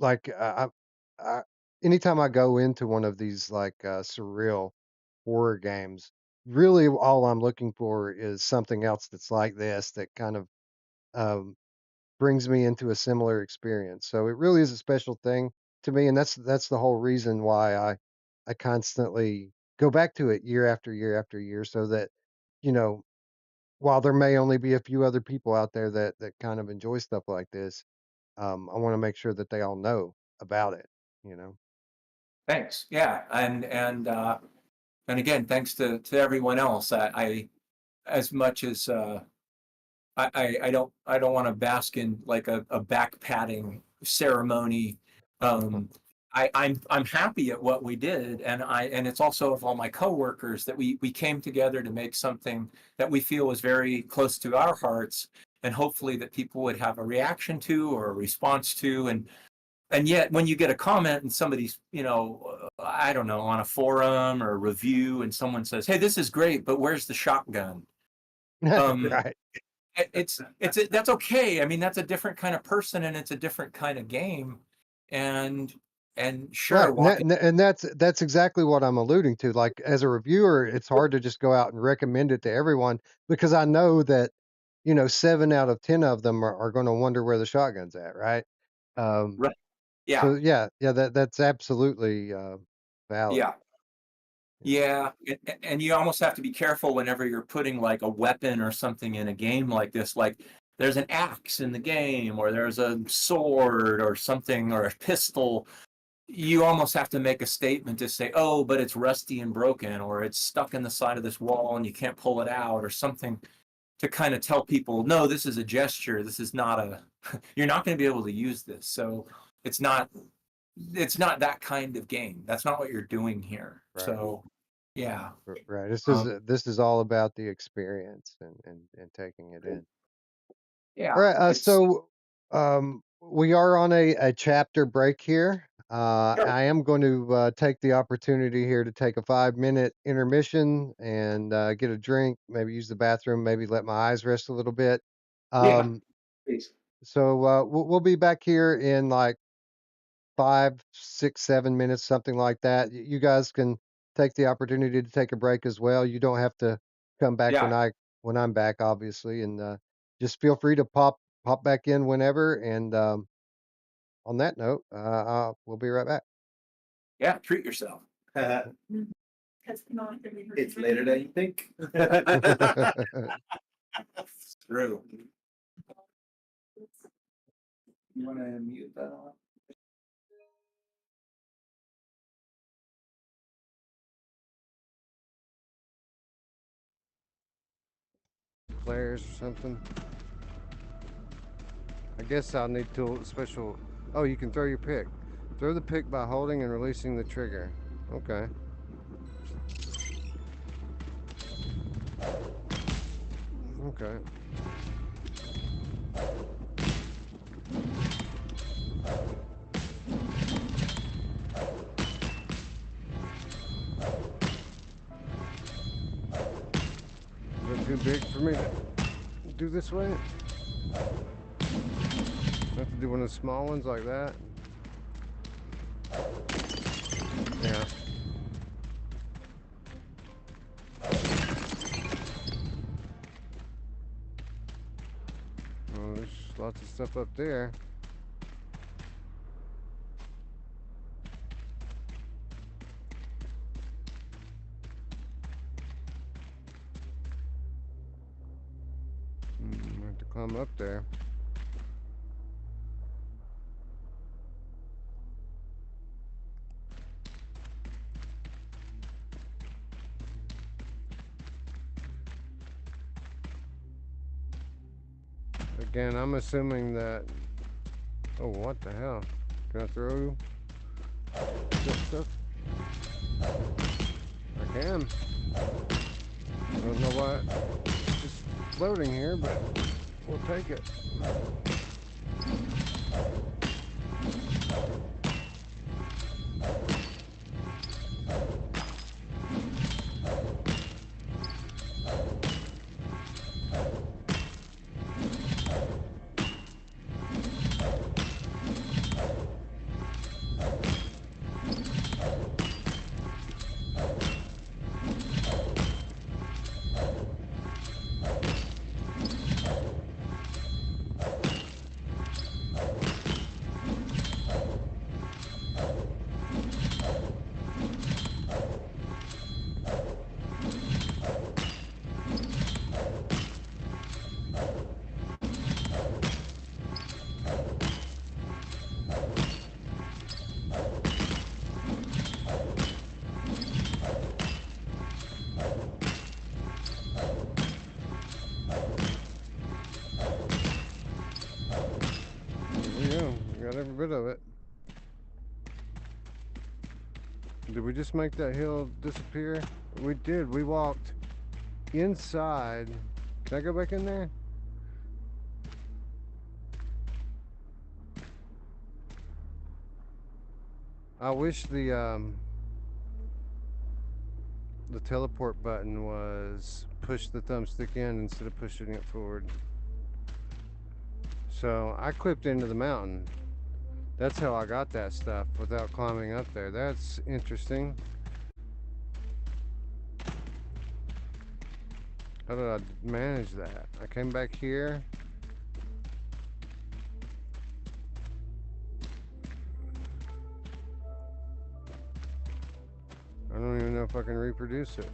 [SPEAKER 3] like I, anytime I go into one of these like surreal horror games, really all I'm looking for is something else that's like this that kind of um, brings me into a similar experience. So it really is a special thing to me, and that's the whole reason why I constantly go back to it year after year after year, so that you know while there may only be a few other people out there that kind of enjoy stuff like this, I want to make sure that they all know about it. You know.
[SPEAKER 10] Thanks. Yeah, and again, thanks to everyone else. I as much as I don't want to bask in like a back patting ceremony. Um, I'm happy at what we did, and it's also of all my coworkers that we came together to make something that we feel was very close to our hearts, and hopefully that people would have a reaction to or a response to. And yet when you get a comment and somebody's, I don't know, on a forum or a review, and someone says, hey, this is great, but where's the shotgun? um
[SPEAKER 3] Right.
[SPEAKER 10] that's okay. I mean, that's a different kind of person and it's a different kind of game. And sure,
[SPEAKER 3] Right, and,
[SPEAKER 10] walking.
[SPEAKER 3] that's exactly what I'm alluding to. Like as a reviewer, it's hard to just go out and recommend it to everyone because I know that 7 out of 10 of them are going to wonder where the shotgun's at, right?
[SPEAKER 10] Right. Yeah.
[SPEAKER 3] So yeah, that's absolutely valid.
[SPEAKER 10] Yeah. Yeah, and you almost have to be careful whenever you're putting like a weapon or something in a game like this. Like there's an axe in the game, or there's a sword or something, or a pistol. You almost have to make a statement to say, oh, but it's rusty and broken, or it's stuck in the side of this wall and you can't pull it out, or something, to kind of tell people, no, this is a gesture. This is not a, you're not going to be able to use this. So it's not that kind of game. That's not what you're doing here.
[SPEAKER 3] Right.
[SPEAKER 10] So yeah.
[SPEAKER 3] Right. This is all about the experience and taking it in.
[SPEAKER 10] Yeah.
[SPEAKER 3] All right. So we are on a chapter break here. I am going to take the opportunity here to take a 5-minute intermission and get a drink, maybe use the bathroom, maybe let my eyes rest a little bit.
[SPEAKER 10] Please.
[SPEAKER 3] So we'll be back here in like 5, 6, 7 minutes, something like that. You guys can take the opportunity to take a break as well. You don't have to come back when I'm back, obviously, and just feel free to pop back in whenever. And on that note, we'll be right back.
[SPEAKER 10] Yeah, treat yourself.
[SPEAKER 14] It's later than you think.
[SPEAKER 10] True. You want to mute that on?
[SPEAKER 3] Players or something. I guess I'll need special. Oh, you can throw your pick. Throw the pick by holding and releasing the trigger. Okay. Okay. Is it too big for me to do this way? I have to do one of the small ones like that. Yeah. Well, there's lots of stuff up there. I have to climb up there. Again, I'm assuming that. Oh, what the hell? Can I throw that stuff? I can. I don't know why it's just floating here, but we'll take it. Got every bit of it. Did we just make that hill disappear? We did. We walked inside. Can I go back in there? I wish the teleport button was push the thumbstick in instead of pushing it forward. So I clipped into the mountain. That's how I got that stuff without climbing up there. That's interesting. How did I manage that? I came back here. I don't even know if I can reproduce it.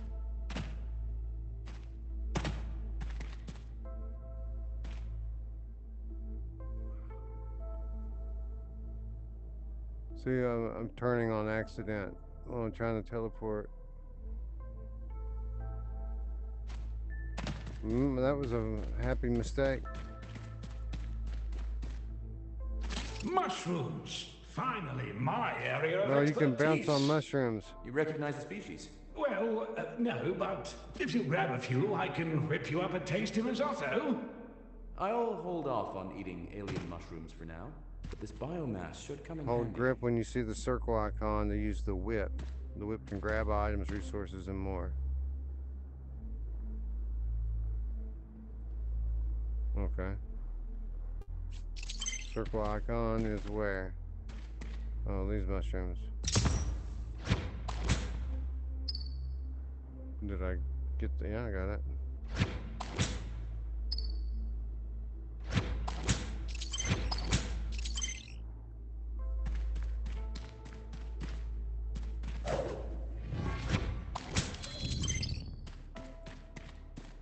[SPEAKER 3] See, I'm turning on accident while I'm trying to teleport. That was a happy mistake.
[SPEAKER 6] Mushrooms. Finally, my area of
[SPEAKER 3] Oh, you can bounce on
[SPEAKER 6] expertise.
[SPEAKER 3] mushrooms.
[SPEAKER 5] You recognize the species?
[SPEAKER 6] Well, no, but if you grab a few, I can whip you up a tasty risotto.
[SPEAKER 5] I'll hold off on eating alien mushrooms for now, but this biomass should come in
[SPEAKER 3] Hold
[SPEAKER 5] handy.
[SPEAKER 3] grip when you see the circle icon to use the whip. The whip can grab items, resources, and more. Okay. Circle icon is where? Oh, these mushrooms. Did I get the... Yeah, I got it.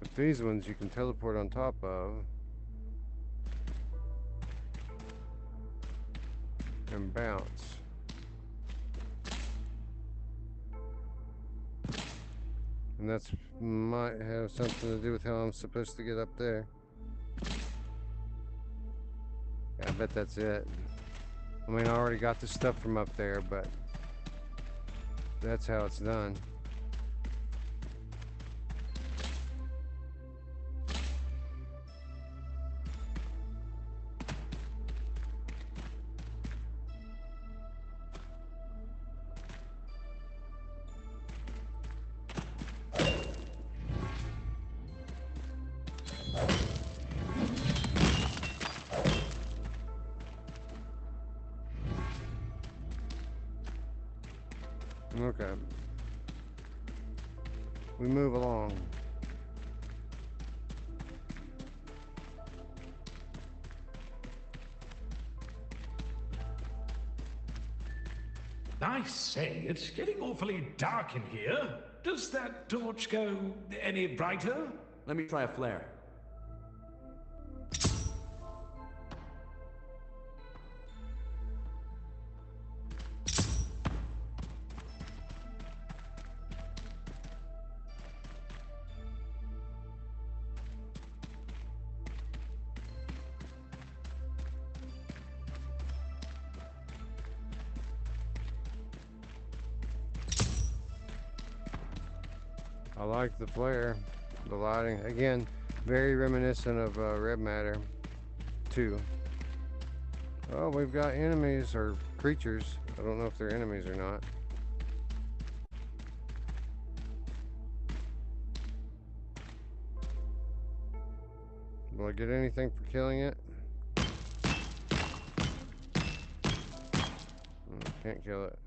[SPEAKER 3] But these ones you can teleport on top of. And bounce. And that's might have something to do with how I'm supposed to get up there. Yeah, I bet that's it. I mean, I already got the stuff from up there, but that's how it's done. Okay. We move along.
[SPEAKER 6] I say, it's getting awfully dark in here. Does that torch go any brighter?
[SPEAKER 5] Let me try a flare.
[SPEAKER 3] I like the flare, the lighting. Again, very reminiscent of Red Matter 2. Oh, we've got enemies or creatures. I don't know if they're enemies or not. Will I get anything for killing it? Can't kill it.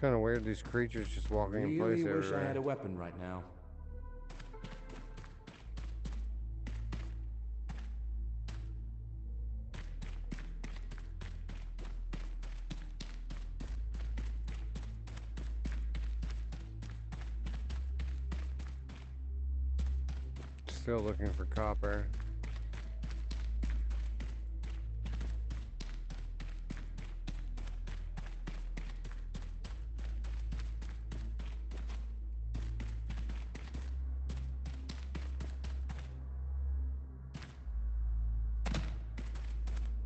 [SPEAKER 3] Kind of weird, these creatures just walking in place
[SPEAKER 5] Really wish I
[SPEAKER 3] everywhere.
[SPEAKER 5] had a weapon right now.
[SPEAKER 3] Still looking for copper.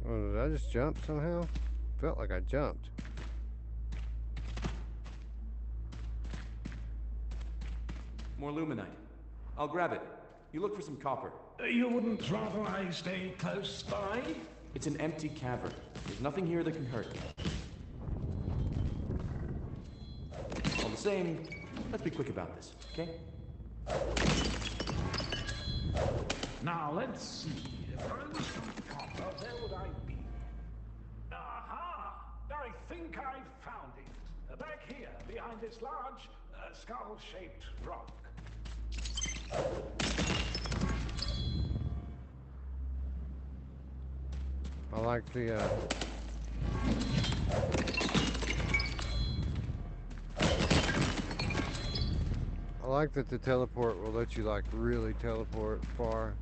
[SPEAKER 3] Oh, did I just jump somehow? Felt like I jumped.
[SPEAKER 5] More luminite. I'll grab it. You look for some copper.
[SPEAKER 6] You wouldn't rather I stay close by?
[SPEAKER 5] It's an empty cavern. There's nothing here that can hurt. All the same, let's be quick about this, okay?
[SPEAKER 6] Now let's see. If I was some copper, where would I be? think I've found it. Back here, behind this large, skull-shaped rock.
[SPEAKER 3] I like the I like that the teleport will let you like really teleport far.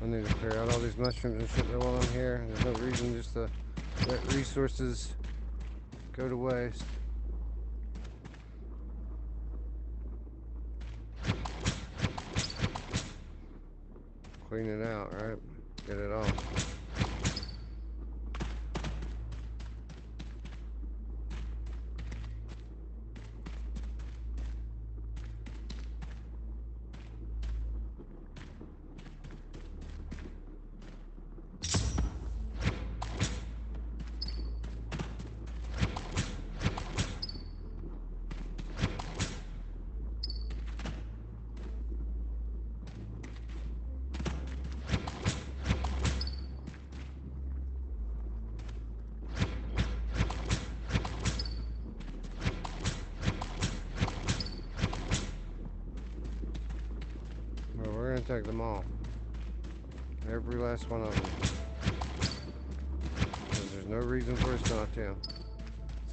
[SPEAKER 3] I need to clear out all these mushrooms and shit while I'm here. There's no reason just to let resources go to waste. Clean it out, right? Get it off. Well, we're gonna take them all. Every last one of them. Because there's no reason for us not to.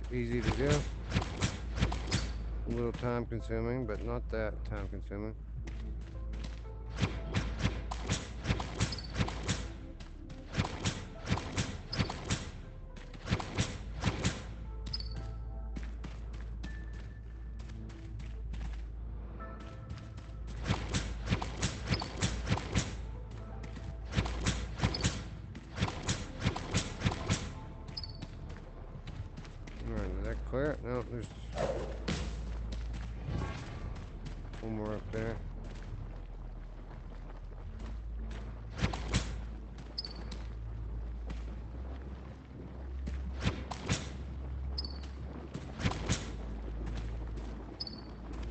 [SPEAKER 3] It's easy to do. A little time consuming, but not that time consuming. Clear it? No, there's one more up there.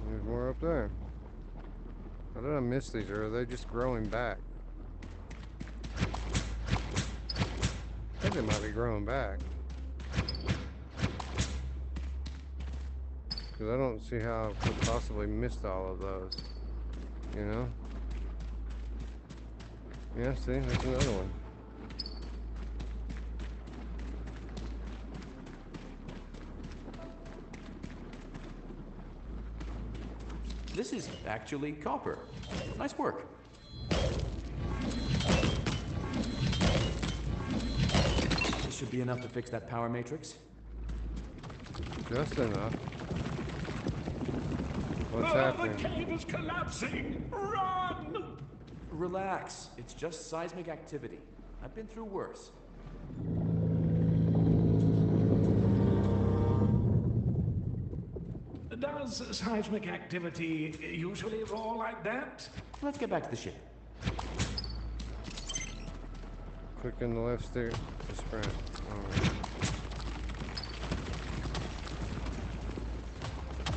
[SPEAKER 3] There's more up there. How did I miss these, or are they just growing back? I think they might be growing back. Because I don't see how I could possibly missed all of those, you know? Yeah, see, there's another one.
[SPEAKER 5] This is actually copper. Nice work. This should be enough to fix that power matrix.
[SPEAKER 3] Just enough. What's
[SPEAKER 6] The
[SPEAKER 3] happening?
[SPEAKER 6] cave is collapsing! Run!
[SPEAKER 5] Relax. It's just seismic activity. I've been through worse.
[SPEAKER 6] Does seismic activity usually roll like that?
[SPEAKER 5] Let's get back to the ship.
[SPEAKER 3] Click on the left stick to sprint.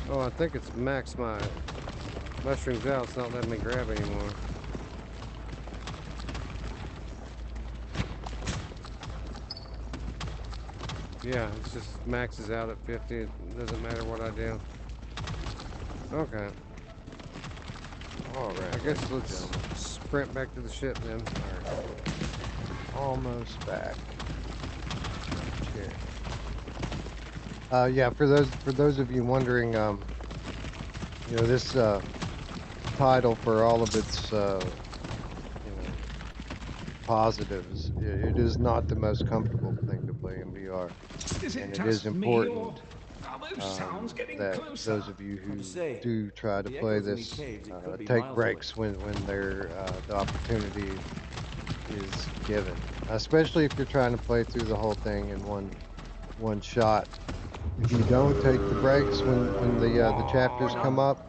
[SPEAKER 3] Oh, I think it's max my mushrooms out. It's not letting me grab anymore. Yeah, it's just maxes out at 50. It doesn't matter what I do. Okay.
[SPEAKER 15] Alright.
[SPEAKER 3] I guess let's sprint back to the ship then.
[SPEAKER 15] Almost back. Here. Yeah, for those of you wondering, you know, this title, for all of its you know, positives, it is not the most comfortable thing to play in VR, and it is important that those of you who do try to play this take breaks when the opportunity is given, especially if you're trying to play through the whole thing in one shot. If you don't take the breaks when the chapters come up,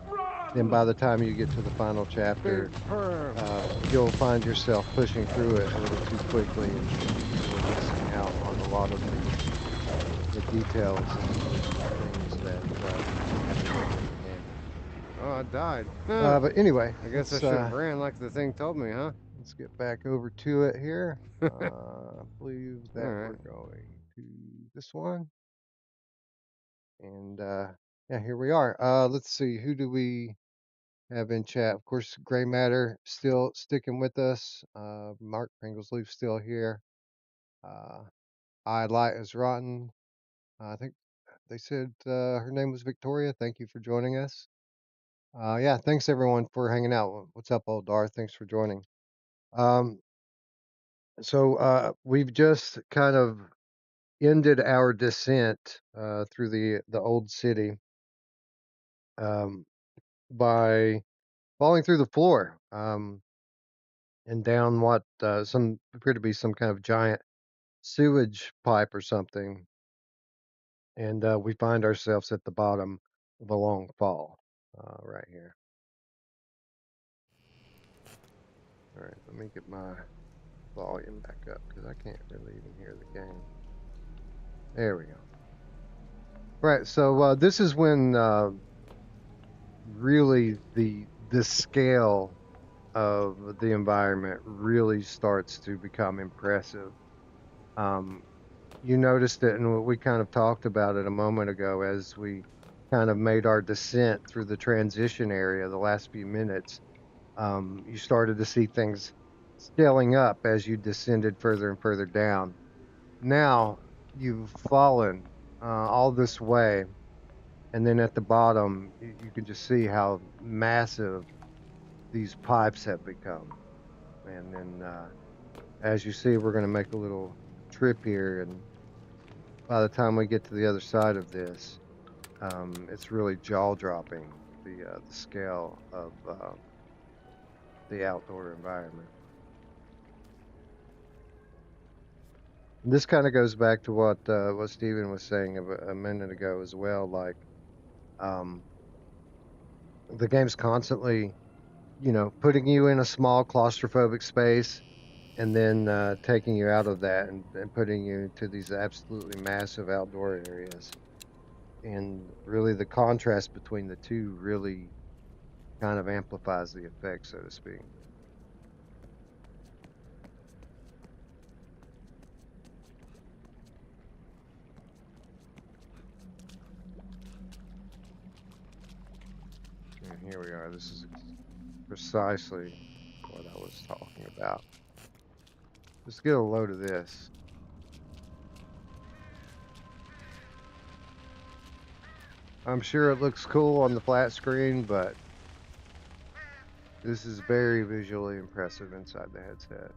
[SPEAKER 15] then by the time you get to the final chapter, you'll find yourself pushing through it a little too quickly and you're missing out on a lot of the details and things that happen in the game.
[SPEAKER 3] Oh, I died.
[SPEAKER 15] But anyway,
[SPEAKER 3] I guess I should have ran like the thing told me, huh?
[SPEAKER 15] let's get back over to it here. I believe that we're going to this one. And yeah, here we are. Let's see, who do we have in chat? Of course, Gray Matter still sticking with us. Mark Pringlesleaf still here. I Light is Rotten. I think they said her name was Victoria. Thank you for joining us. Yeah, thanks everyone for hanging out. What's up, old Dar? Thanks for joining. So we've just kind of ended our descent through the old city um, by falling through the floor and down what some appear to be some kind of giant sewage pipe or something, and we find ourselves at the bottom of a long fall right here. All right, let me get my volume back up because I can't really even hear the game. There we go. Right, so this is when really the scale of the environment really starts to become impressive. You noticed it, and we kind of talked about it a moment ago as we kind of made our descent through the transition area the last few minutes. You started to see things scaling up as you descended further and further down. Now you've fallen all this way, and then at the bottom, you can just see how massive these pipes have become. And then, as you see, we're going to make a little trip here, and by the time we get to the other side of this, it's really jaw-dropping, the scale of the outdoor environment. And this kind of goes back to what Stephen was saying a minute ago as well. Like, the game's constantly, putting you in a small claustrophobic space, and then taking you out of that and putting you into these absolutely massive outdoor areas. And really, the contrast between the two really kind of amplifies the effect, so to speak. And here we are. This is precisely what I was talking about. Just get a load of this. I'm sure it looks cool on the flat screen, but this is very visually impressive inside the headset.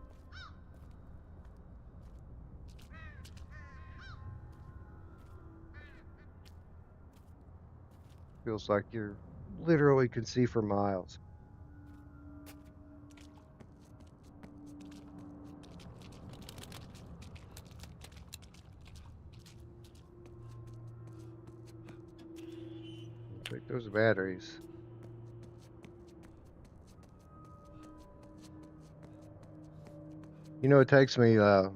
[SPEAKER 15] Feels like you literally can see for miles. Take those batteries. It takes me, 4,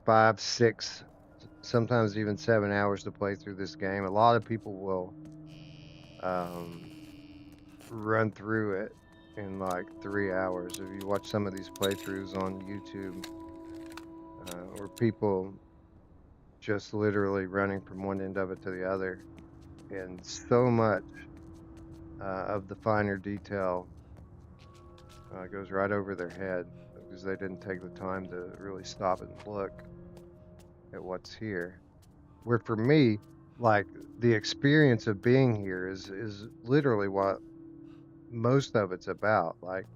[SPEAKER 15] 5, 6, sometimes even 7 hours to play through this game. A lot of people will run through it in like 3 hours. If you watch some of these playthroughs on YouTube, or people just literally running from one end of it to the other, and so much of the finer detail goes right over their head because they didn't take the time to really stop and look at what's here. Where for me, like, the experience of being here is literally what most of it's about. Like,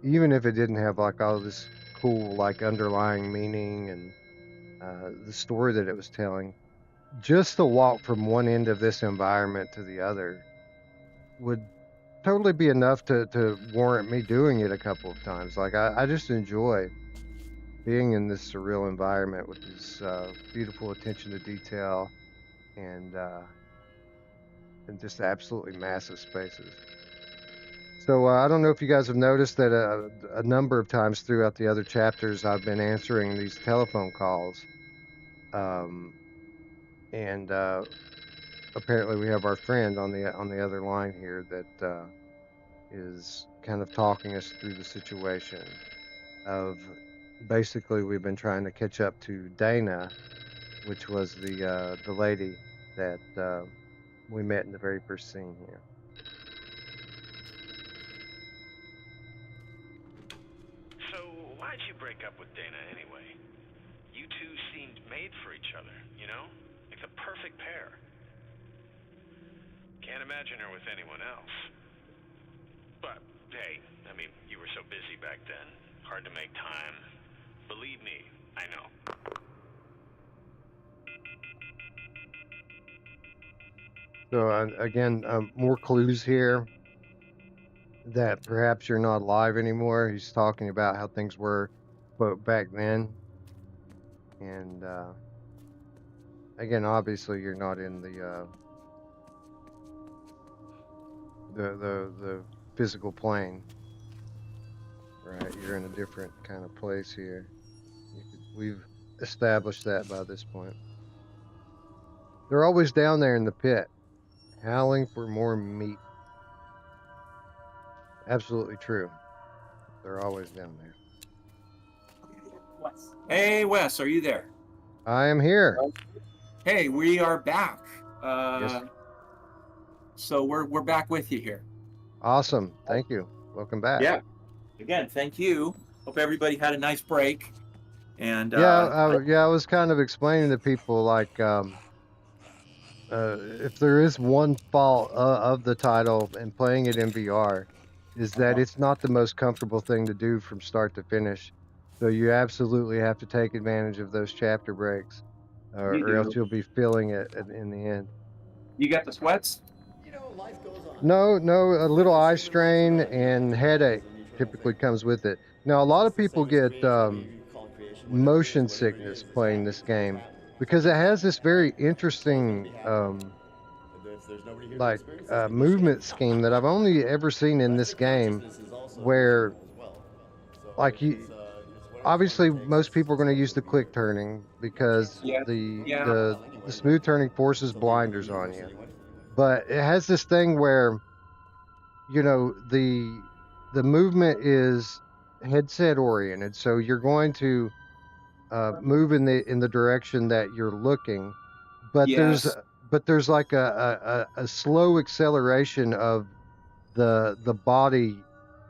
[SPEAKER 15] even if it didn't have like all this cool like underlying meaning and the story that it was telling, just to walk from one end of this environment to the other would totally be enough to warrant me doing it a couple of times. Like, I just enjoy being in this surreal environment with this beautiful attention to detail and just absolutely massive spaces. So I don't know if you guys have noticed that a number of times throughout the other chapters, I've been answering these telephone calls, and apparently we have our friend on the other line here that is kind of talking us through the situation of basically we've been trying to catch up to Dana, which was the lady that we met in the very first scene here.
[SPEAKER 16] So, why'd you break up with Dana anyway? You two seemed made for each other, you know? Like the perfect pair. Can't imagine her with anyone else. But, hey, I mean, you were so busy back then. Hard to make time. Believe me, I know.
[SPEAKER 15] So again, more clues here that perhaps you're not alive anymore. He's talking about how things were, quote, back then. And again, obviously, you're not in the physical plane, right? You're in a different kind of place here. We've established that by this point. They're always down there in the pit, howling for more meat. Absolutely true. They're always down there.
[SPEAKER 10] Hey, Wes, are you there?
[SPEAKER 15] I am here.
[SPEAKER 10] Hey, we are back.
[SPEAKER 15] Yes.
[SPEAKER 10] So we're back with you here.
[SPEAKER 15] Awesome. Thank you. Welcome back.
[SPEAKER 10] Yeah. Again, thank you. Hope everybody had a nice break. And
[SPEAKER 15] I was kind of explaining to people like if there is one fault of the title and playing it in VR is that it's not the most comfortable thing to do from start to finish. So you absolutely have to take advantage of those chapter breaks, or else you'll be feeling it in the end.
[SPEAKER 10] You got the sweats?
[SPEAKER 15] No, a little eye strain and headache typically comes with it. Now, a lot of people get motion sickness playing this game because it has this very interesting movement scheme that I've only ever seen in this game, where like obviously most people are going to use the quick turning because the smooth turning forces blinders on you. But it has this thing where, you know, the movement is headset oriented, so you're going to move in the direction that you're looking, but there's like a slow acceleration of the body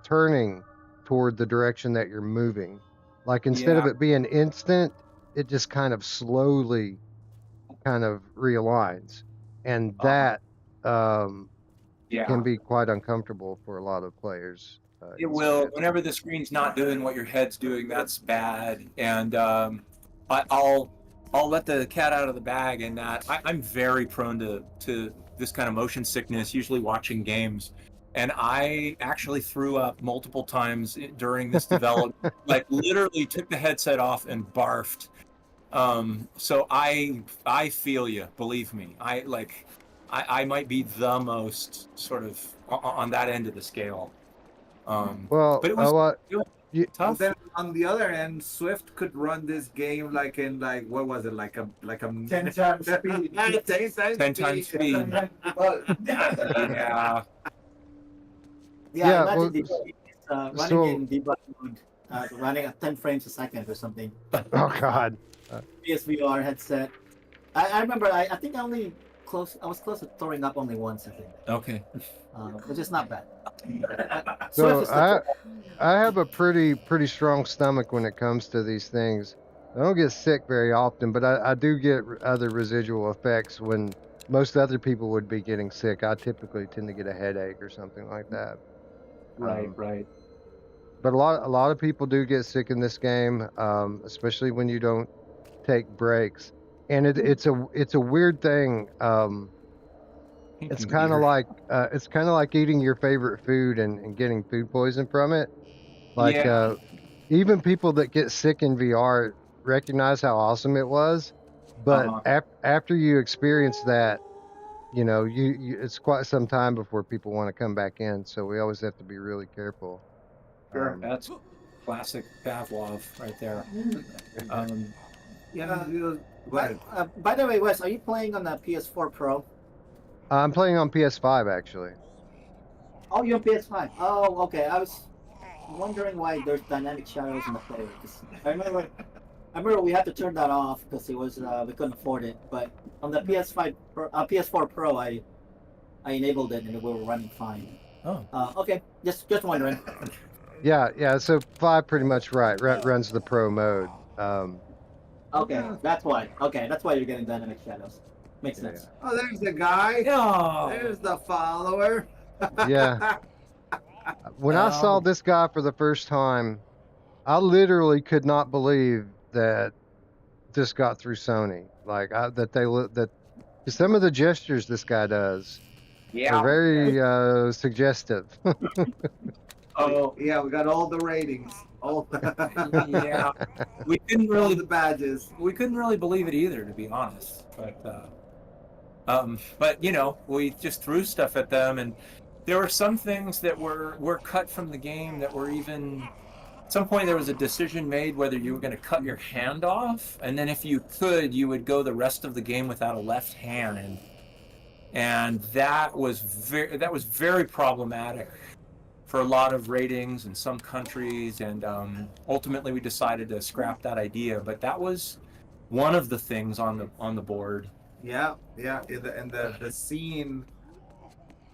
[SPEAKER 15] turning toward the direction that you're moving. Like instead of it being instant, it just kind of slowly kind of realigns, and that can be quite uncomfortable for a lot of players.
[SPEAKER 10] It will. Whenever the screen's not doing what your head's doing, that's bad. And I'll let the cat out of the bag in that I'm very prone to this kind of motion sickness, usually watching games. And I actually threw up multiple times during this development, like literally took the headset off and barfed. So I feel you, believe me. I might be the most sort of on that end of the scale.
[SPEAKER 15] Well,
[SPEAKER 10] but it was
[SPEAKER 14] And
[SPEAKER 10] tough.
[SPEAKER 14] then on the other end, Swift could run this game like in what was it, like a 10 times speed.
[SPEAKER 10] 10 times speed.
[SPEAKER 11] Yeah, imagine running in debug mode, running at 10 frames a second or something.
[SPEAKER 15] Oh God.
[SPEAKER 11] PSVR headset. I remember. I think I was close to throwing up only once, I think.
[SPEAKER 10] Okay.
[SPEAKER 11] Which is not bad.
[SPEAKER 15] So I have a pretty strong stomach when it comes to these things. I don't get sick very often, but I do get other residual effects when most other people would be getting sick. I typically tend to get a headache or something like that.
[SPEAKER 10] Right.
[SPEAKER 15] But a lot of people do get sick in this game, especially when you don't take breaks. And it's a weird thing. It's kind of like eating your favorite food and getting food poison from it. Like even people that get sick in VR recognize how awesome it was, but after you experience that, you know, you it's quite some time before people want to come back in. So we always have to be really careful.
[SPEAKER 10] Sure, that's classic Pavlov right there.
[SPEAKER 11] By the way, Wes, are you playing on the PS4 Pro?
[SPEAKER 15] I'm playing on PS5 actually.
[SPEAKER 11] Oh, you're PS5. Oh, okay. I was wondering why there's dynamic shadows in the player. 'Cause I remember we had to turn that off because it was we couldn't afford it. But on the PS4 Pro, I enabled it and we were running fine.
[SPEAKER 10] Oh.
[SPEAKER 11] Okay. Just wondering.
[SPEAKER 15] Yeah. So 5 pretty much runs the pro mode.
[SPEAKER 11] Okay, that's why. Okay, that's why you're getting dynamic shadows. Makes sense.
[SPEAKER 14] Oh, there's the guy.
[SPEAKER 10] Oh.
[SPEAKER 14] There's the follower.
[SPEAKER 15] Yeah. When I saw this guy for the first time, I literally could not believe that this got through Sony. Like that some of the gestures this guy does are very suggestive.
[SPEAKER 14] Oh yeah, we got all the ratings. All
[SPEAKER 10] Yeah, we couldn't really
[SPEAKER 14] the badges.
[SPEAKER 10] We couldn't really believe it either, to be honest. But you know, we just threw stuff at them, and there were some things that were cut from the game that were even. At some point, there was a decision made whether you were going to cut your hand off, and then if you could, you would go the rest of the game without a left hand, and that was very problematic for a lot of ratings in some countries, and ultimately we decided to scrap that idea. But that was one of the things on the board.
[SPEAKER 14] Yeah. And the scene,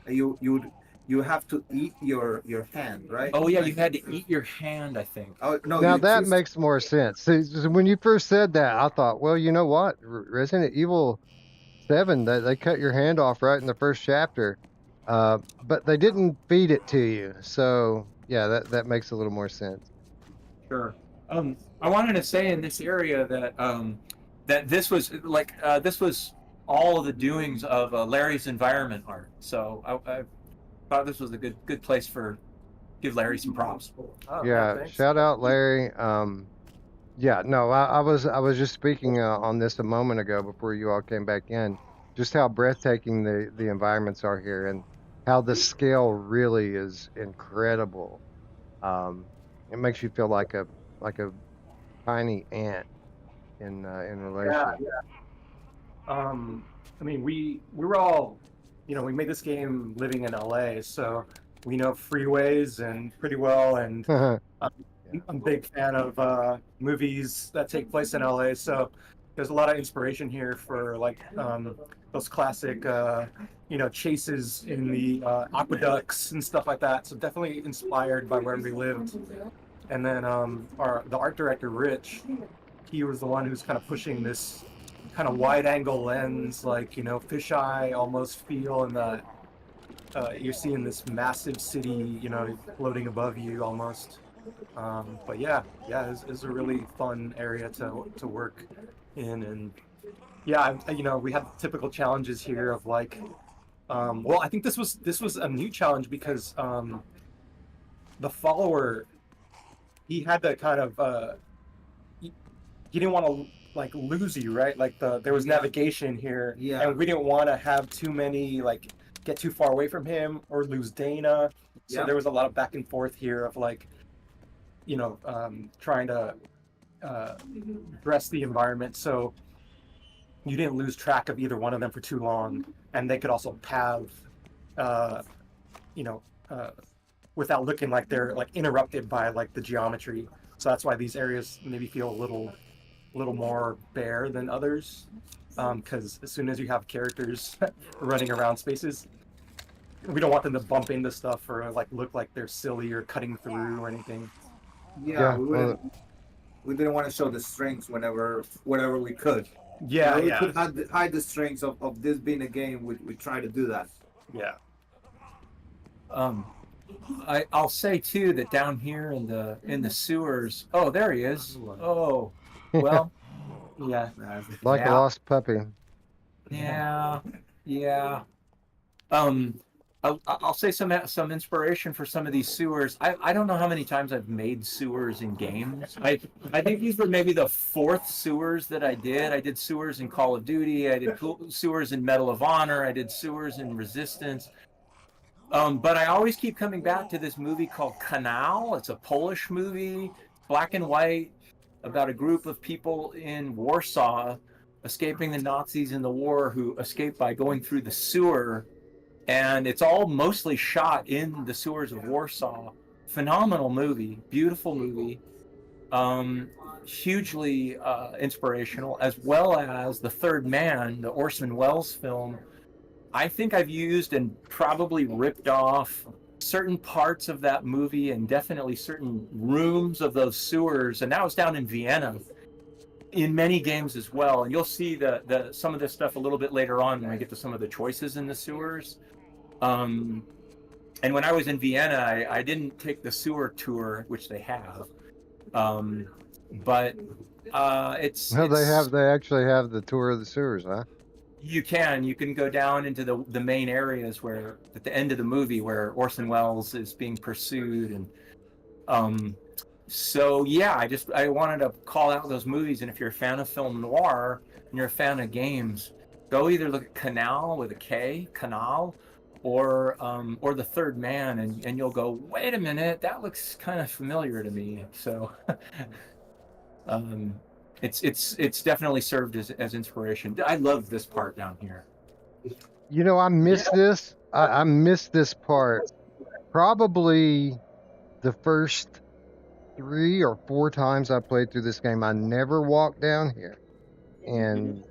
[SPEAKER 14] you have to eat your hand, right?
[SPEAKER 10] Oh yeah, you had to eat your hand, I think.
[SPEAKER 14] Oh no.
[SPEAKER 15] Now that makes more sense. See, when you first said that, I thought, well, you know what, Resident Evil 7, they cut your hand off right in the first chapter. But they didn't feed it to you, so yeah, that makes a little more sense.
[SPEAKER 10] Sure. I wanted to say in this area that that this was this was all of the doings of Larry's environment art. So I thought this was a good place for give Larry some props.
[SPEAKER 15] Yeah, shout out Larry. Yeah, no, I was just speaking on this a moment ago before you all came back in, just how breathtaking the environments are here and how the scale really is incredible. It makes you feel like a tiny ant in relation.
[SPEAKER 12] I mean, we were all, you know, we made this game living in LA, so we know freeways and pretty well, and I'm a big fan of movies that take place in LA, so there's a lot of inspiration here for like those classic you know, chases in the aqueducts and stuff like that. So definitely inspired by where we lived. And then the art director Rich, he was the one who's kind of pushing this kind of wide angle lens, like, you know, fisheye almost feel, and the you're seeing this massive city, you know, floating above you almost. But yeah, it's a really fun area to work in, and yeah, you know, we had typical challenges here of like, well, I think this was a new challenge because the follower, he had to kind of he didn't want to like lose you, right? Like there was navigation here, and we didn't want to have too many like get too far away from him or lose Dana. So there was a lot of back and forth here of like, you know, trying to dress the environment so you didn't lose track of either one of them for too long, and they could also path, you know, without looking like they're like interrupted by like the geometry. So that's why these areas maybe feel a little more bare than others, because as soon as you have characters running around spaces, we don't want them to bump into stuff or like look like they're silly or cutting through or anything.
[SPEAKER 14] Yeah, we didn't want to show the strengths whenever we could.
[SPEAKER 12] Yeah,
[SPEAKER 14] we could hide the strengths of this being a game. We try to do that.
[SPEAKER 12] Yeah.
[SPEAKER 10] I'll say too that down here in the sewers. Oh, there he is. Oh, well, yeah.
[SPEAKER 15] Like a lost puppy.
[SPEAKER 10] Yeah. I'll say some inspiration for some of these sewers. I don't know how many times I've made sewers in games. I think these were maybe the 4th sewers that I did. I did sewers in Call of Duty. I did sewers in Medal of Honor. I did sewers in Resistance. But I always keep coming back to this movie called Canal. It's a Polish movie, black and white, about a group of people in Warsaw escaping the Nazis in the war who escaped by going through the sewer and it's all mostly shot in the sewers of Warsaw. Phenomenal movie, beautiful movie, hugely inspirational, as well as The Third Man, the Orson Welles film. I think I've used and probably ripped off certain parts of that movie and definitely certain rooms of those sewers, and that was down in Vienna, in many games as well. And you'll see the some of this stuff a little bit later on when we get to some of the choices in the sewers. And when I was in Vienna, I didn't take the sewer tour, which they have, but it's
[SPEAKER 15] No, they actually have the tour of the sewers, huh?
[SPEAKER 10] you can go down into the main areas where at the end of the movie where Orson Welles is being pursued. And so yeah, I wanted to call out those movies. And if you're a fan of film noir and you're a fan of games, go either look at Canal with a K, Canal, or The Third Man, and you'll go, wait a minute, that looks kind of familiar to me. So it's definitely served as inspiration. I love this part down here.
[SPEAKER 15] You know, I miss this. I missed this part. Probably the first 3 or 4 times I played through this game, I never walked down here. And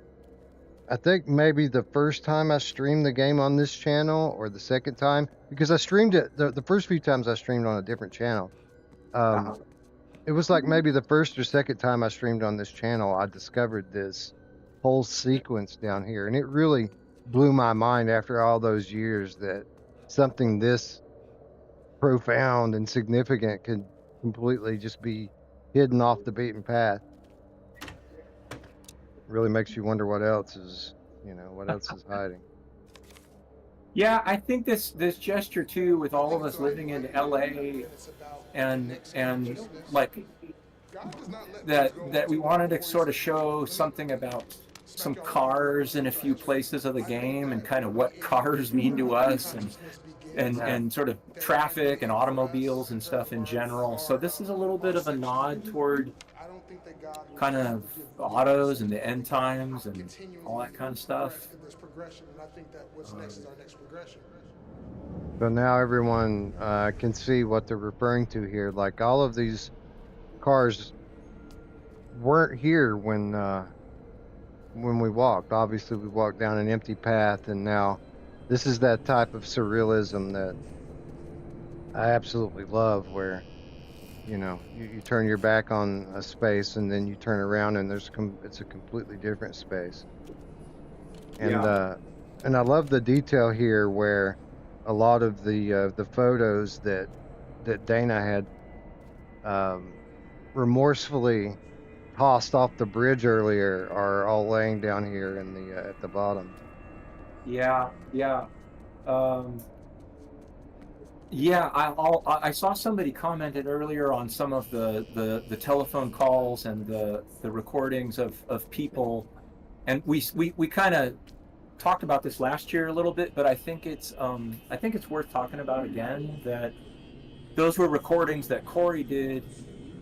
[SPEAKER 15] I think maybe the first time I streamed the game on this channel, or the second time, because I streamed it, the first few times I streamed on a different channel. It was like maybe the first or second time I streamed on this channel, I discovered this whole sequence down here. And it really blew my mind after all those years that something this profound and significant could completely just be hidden off the beaten path. Really makes you wonder what else is hiding.
[SPEAKER 10] Yeah, I think this gesture too, with all of us living in LA, and like that we wanted to sort of show something about some cars in a few places of the game, and kind of what cars mean to us, and sort of traffic and automobiles and stuff in general. So this is a little bit of a nod toward kind of autos and the end times and all that kind of stuff.
[SPEAKER 15] So now everyone can see what they're referring to here. Like, all of these cars weren't here when we walked. Obviously, we walked down an empty path, and now this is that type of surrealism that I absolutely love, where you turn your back on a space and then you turn around and it's a completely different space. And and I love the detail here where a lot of the photos that Dana had remorsefully tossed off the bridge earlier are all laying down here in the at the bottom.
[SPEAKER 10] Yeah. I saw somebody commented earlier on some of the telephone calls and the recordings of people, and we kind of talked about this last year a little bit, but I think it's worth talking about again, that those were recordings that Corey did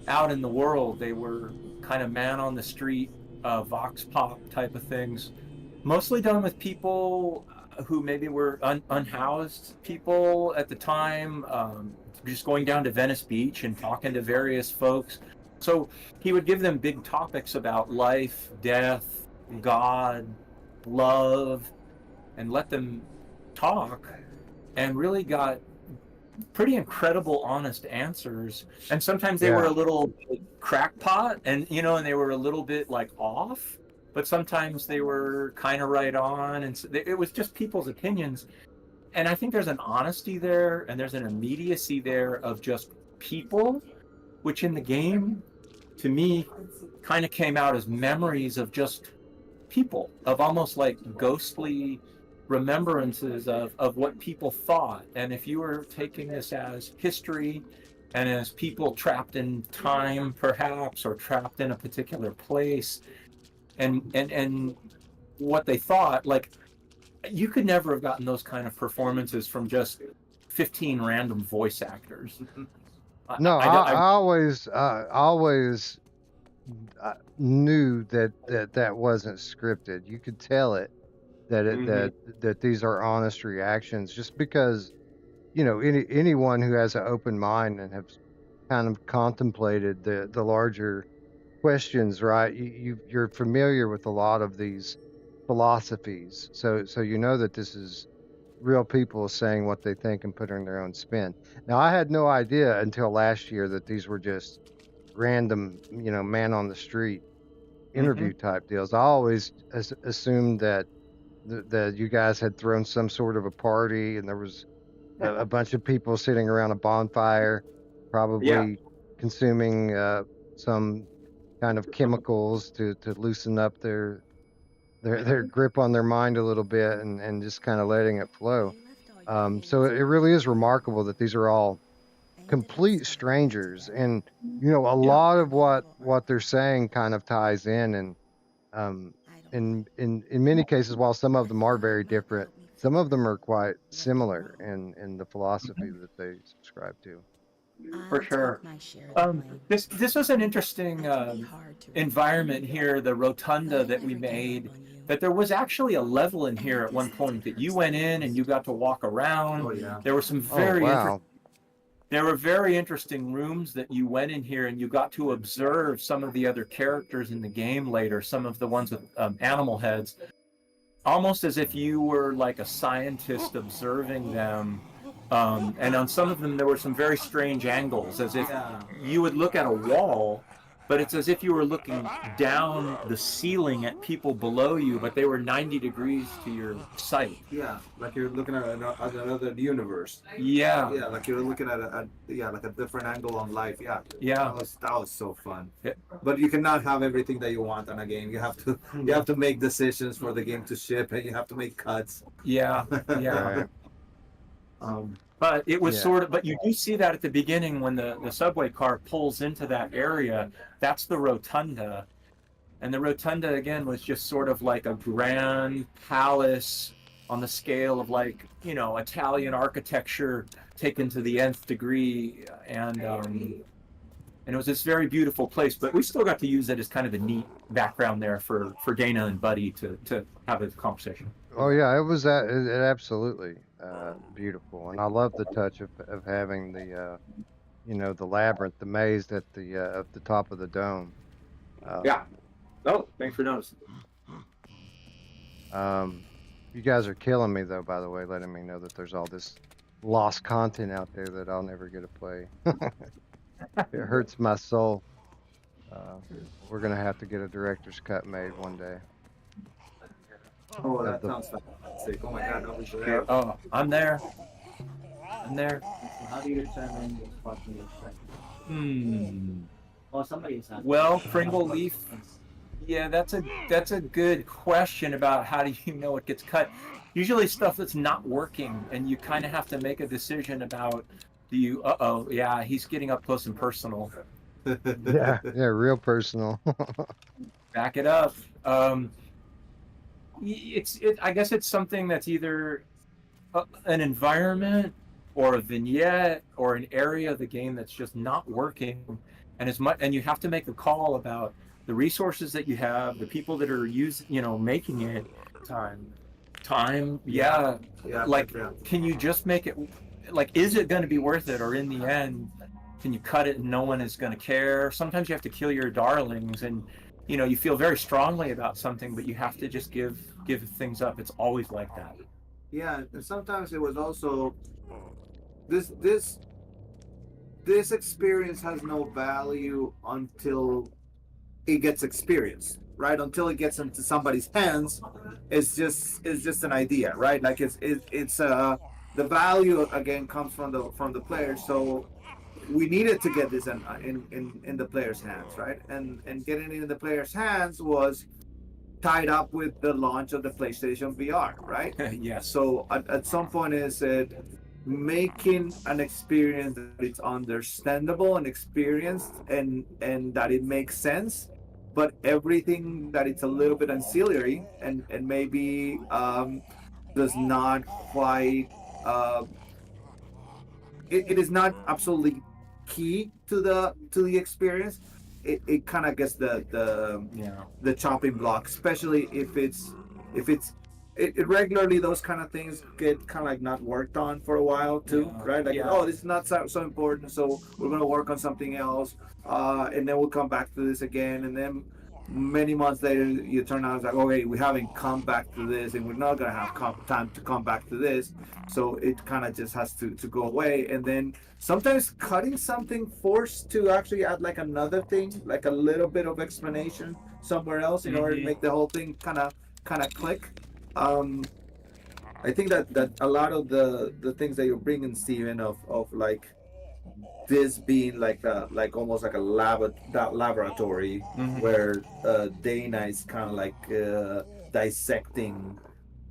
[SPEAKER 10] out in the world. They were kind of man on the street, vox pop type of things, mostly done with people who maybe were unhoused people at the time, just going down to Venice Beach and talking to various folks. So he would give them big topics about life, death, God, love, and let them talk, and really got pretty incredible, honest answers. And sometimes they were a little crackpot, and they were a little bit like off, but sometimes they were kind of right on, and so it was just people's opinions. And I think there's an honesty there, and there's an immediacy there of just people, which in the game, to me, kind of came out as memories of just people, of almost like ghostly remembrances of what people thought. And if you were taking this as history and as people trapped in time, perhaps, or trapped in a particular place, and what they thought, like, you could never have gotten those kind of performances from just 15 random voice actors.
[SPEAKER 15] No, I always knew that wasn't scripted. You could tell it,
[SPEAKER 3] that these are honest reactions, just because anyone who has an open mind and have kind of contemplated the larger questions, right? You're familiar with a lot of these philosophies, so you know that this is real people saying what they think and putting their own spin. Now, I had no idea until last year that these were just random, man on the street interview type deals. I always assumed that that you guys had thrown some sort of a party and there was a bunch of people sitting around a bonfire, probably consuming some kind of chemicals to loosen up their grip on their mind a little bit and just kind of letting it flow. So it really is remarkable that these are all complete strangers, and a lot of what they're saying kind of ties in, and um, in many cases, while some of them are very different, some of them are quite similar in the philosophy that they subscribe to.
[SPEAKER 10] For sure. This was an interesting environment here, the rotunda that we made. That there was actually a level in here at one point that you went in and you got to walk around.
[SPEAKER 14] Oh, yeah.
[SPEAKER 10] There were some there were very interesting rooms that you went in here and you got to observe some of the other characters in the game later, some of the ones with animal heads, almost as if you were like a scientist observing them. And on some of them, there were some very strange angles, as if you would look at a wall, but it's as if you were looking down the ceiling at people below you, but they were 90 degrees to your sight.
[SPEAKER 14] Yeah, like you're looking at another universe.
[SPEAKER 10] Yeah.
[SPEAKER 14] Yeah, like you're looking at like a different angle on life. Yeah.
[SPEAKER 10] Yeah.
[SPEAKER 14] That was so fun.
[SPEAKER 10] Yeah.
[SPEAKER 14] But you cannot have everything that you want on a game. You have to make decisions for the game to ship, and you have to make cuts.
[SPEAKER 10] Yeah. Yeah. But it was but you do see that at the beginning when the subway car pulls into that area. That's the rotunda. And the rotunda, again, was just sort of like a grand palace on the scale of like, Italian architecture taken to the nth degree. And it was this very beautiful place, but we still got to use it as kind of a neat background there for Dana and Buddy to have a conversation.
[SPEAKER 3] Oh yeah, it was it absolutely beautiful, and I love the touch of having the the labyrinth, the maze at the top of the dome.
[SPEAKER 14] Yeah. Oh, thanks for noticing.
[SPEAKER 3] You guys are killing me though, by the way, letting me know that there's all this lost content out there that I'll never get to play. It hurts my soul. We're gonna have to get a director's cut made one day.
[SPEAKER 14] Oh, that sounds fantastic. Oh my God, that was great.
[SPEAKER 10] Oh, I'm there.
[SPEAKER 11] How do you determine what's Well, somebody's
[SPEAKER 10] Well, Pringle Leaf. Yeah, that's a good question about how do you know it gets cut. Usually stuff that's not working, and you kind of have to make a decision about he's getting up close and personal.
[SPEAKER 3] yeah, real personal.
[SPEAKER 10] Back it up. I guess it's something that's either an environment or a vignette or an area of the game that's just not working, and you have to make a call about the resources that you have, the people that are making it. Time. Yeah. Can you just make it? Like, is it going to be worth it, or in the end, can you cut it and no one is going to care? Sometimes you have to kill your darlings, and you feel very strongly about something, but you have to just give things up. It's always like that.
[SPEAKER 14] Yeah, and sometimes it was also this experience has no value until it gets experienced, right? Until it gets into somebody's hands, it's just an idea, right? Like it's the value again comes from the player. So we needed to get this in the player's hands, right? And getting it in the player's hands was tied up with the launch of the PlayStation VR, right?
[SPEAKER 10] Yes.
[SPEAKER 14] So at some point is it making an experience that it's understandable and experienced and that it makes sense, but everything that it's a little bit ancillary and maybe does not quite it is not absolutely key to the experience. It kind of gets the chopping block, especially if it's it regularly those kind of things get kind of like not worked on for a while too, right? Like, oh, this is not so important, so we're gonna work on something else, and then we'll come back to this again, and then many months later, you turn out it's like, okay, we haven't come back to this, and we're not gonna have time to come back to this, so it kind of just has to go away, and then sometimes cutting something forced to actually add like another thing, like a little bit of explanation somewhere else in order to make the whole thing kind of click. I think that a lot of the things that you're bringing, Steven, of like this being like almost like a laboratory where Dana is kind of like dissecting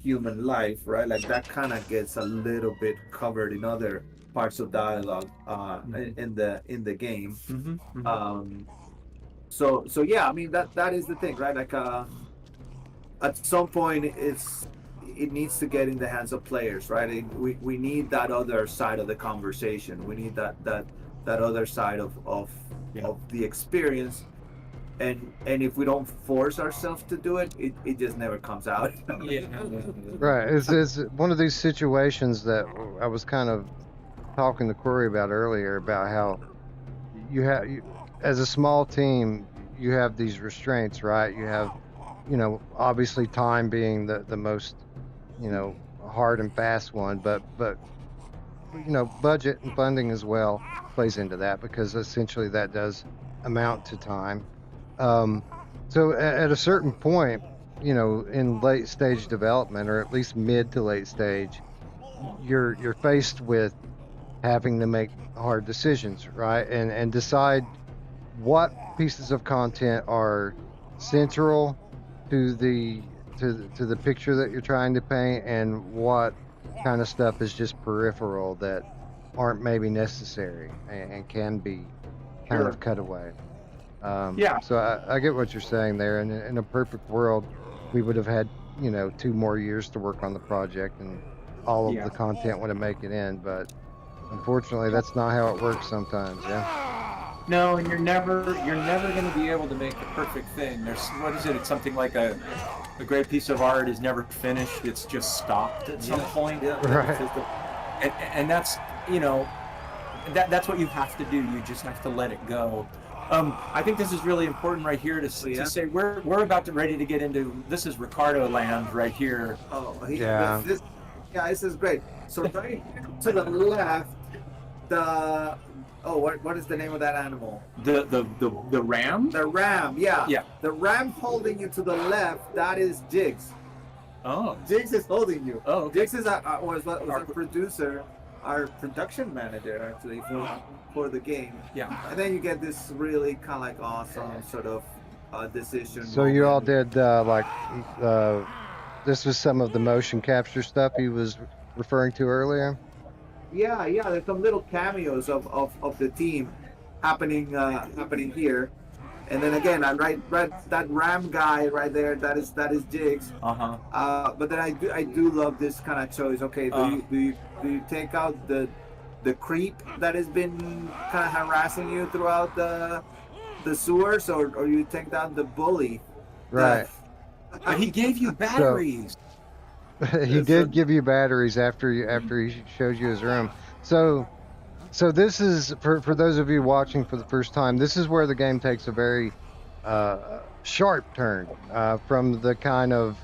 [SPEAKER 14] human life, right? Like that kind of gets a little bit covered in other parts of dialogue in the game. So yeah, I mean that is the thing, right? Like at some point it needs to get in the hands of players, right? We need that other side of the conversation. We need that other side of the experience. And if we don't force ourselves to do it, it just never comes out.
[SPEAKER 15] Right. It's one of these situations that I was kind of talking to Corey about earlier, about how as a small team, you have these restraints, right? You have, obviously time being the most, hard and fast one, but budget and funding as well plays into that, because essentially that does amount to time. So at a certain point, in late stage development, or at least mid to late stage, you're faced with having to make hard decisions, right? And decide what pieces of content are central to the picture that you're trying to paint, and what kind of stuff is just peripheral that aren't maybe necessary and can be kind of cut away. So I get what you're saying there. And in a perfect world, we would have had 2 more years to work on the project, and all of the content would have made it in. But unfortunately, that's not how it works sometimes.
[SPEAKER 10] No, and you're never going to be able to make the perfect thing. There's it's something like a great piece of art is never finished. It's just stopped at some point.
[SPEAKER 15] Right.
[SPEAKER 10] And that's that's what you have to do. You just have to let it go. I think this is really important right here to say we're about to ready to get into, this is Ricardo land right here.
[SPEAKER 14] This is great. So right to the left, what is the name of that animal?
[SPEAKER 10] The ram?
[SPEAKER 14] The ram, yeah.
[SPEAKER 10] Yeah.
[SPEAKER 14] The ram holding you to the left, that is Jigs.
[SPEAKER 10] Oh.
[SPEAKER 14] Jigs is holding you.
[SPEAKER 10] Oh, okay.
[SPEAKER 14] Jigs is our producer, our production manager actually for the game.
[SPEAKER 10] Yeah.
[SPEAKER 14] And then you get this really kind of like awesome sort of decision.
[SPEAKER 15] So you all did this was some of the motion capture stuff he was referring to earlier?
[SPEAKER 14] Yeah, there's some little cameos of the team happening here, and then again, I write that ram guy right there. That is Jigs. But then I do love this kind of choice. Okay, do you take out the creep that has been kind of harassing you throughout the sewers, or you take down the bully?
[SPEAKER 15] Right.
[SPEAKER 10] But he gave you batteries.
[SPEAKER 15] He did give you batteries after he showed you his room. So this is for those of you watching for the first time. This is where the game takes a very sharp turn from the kind of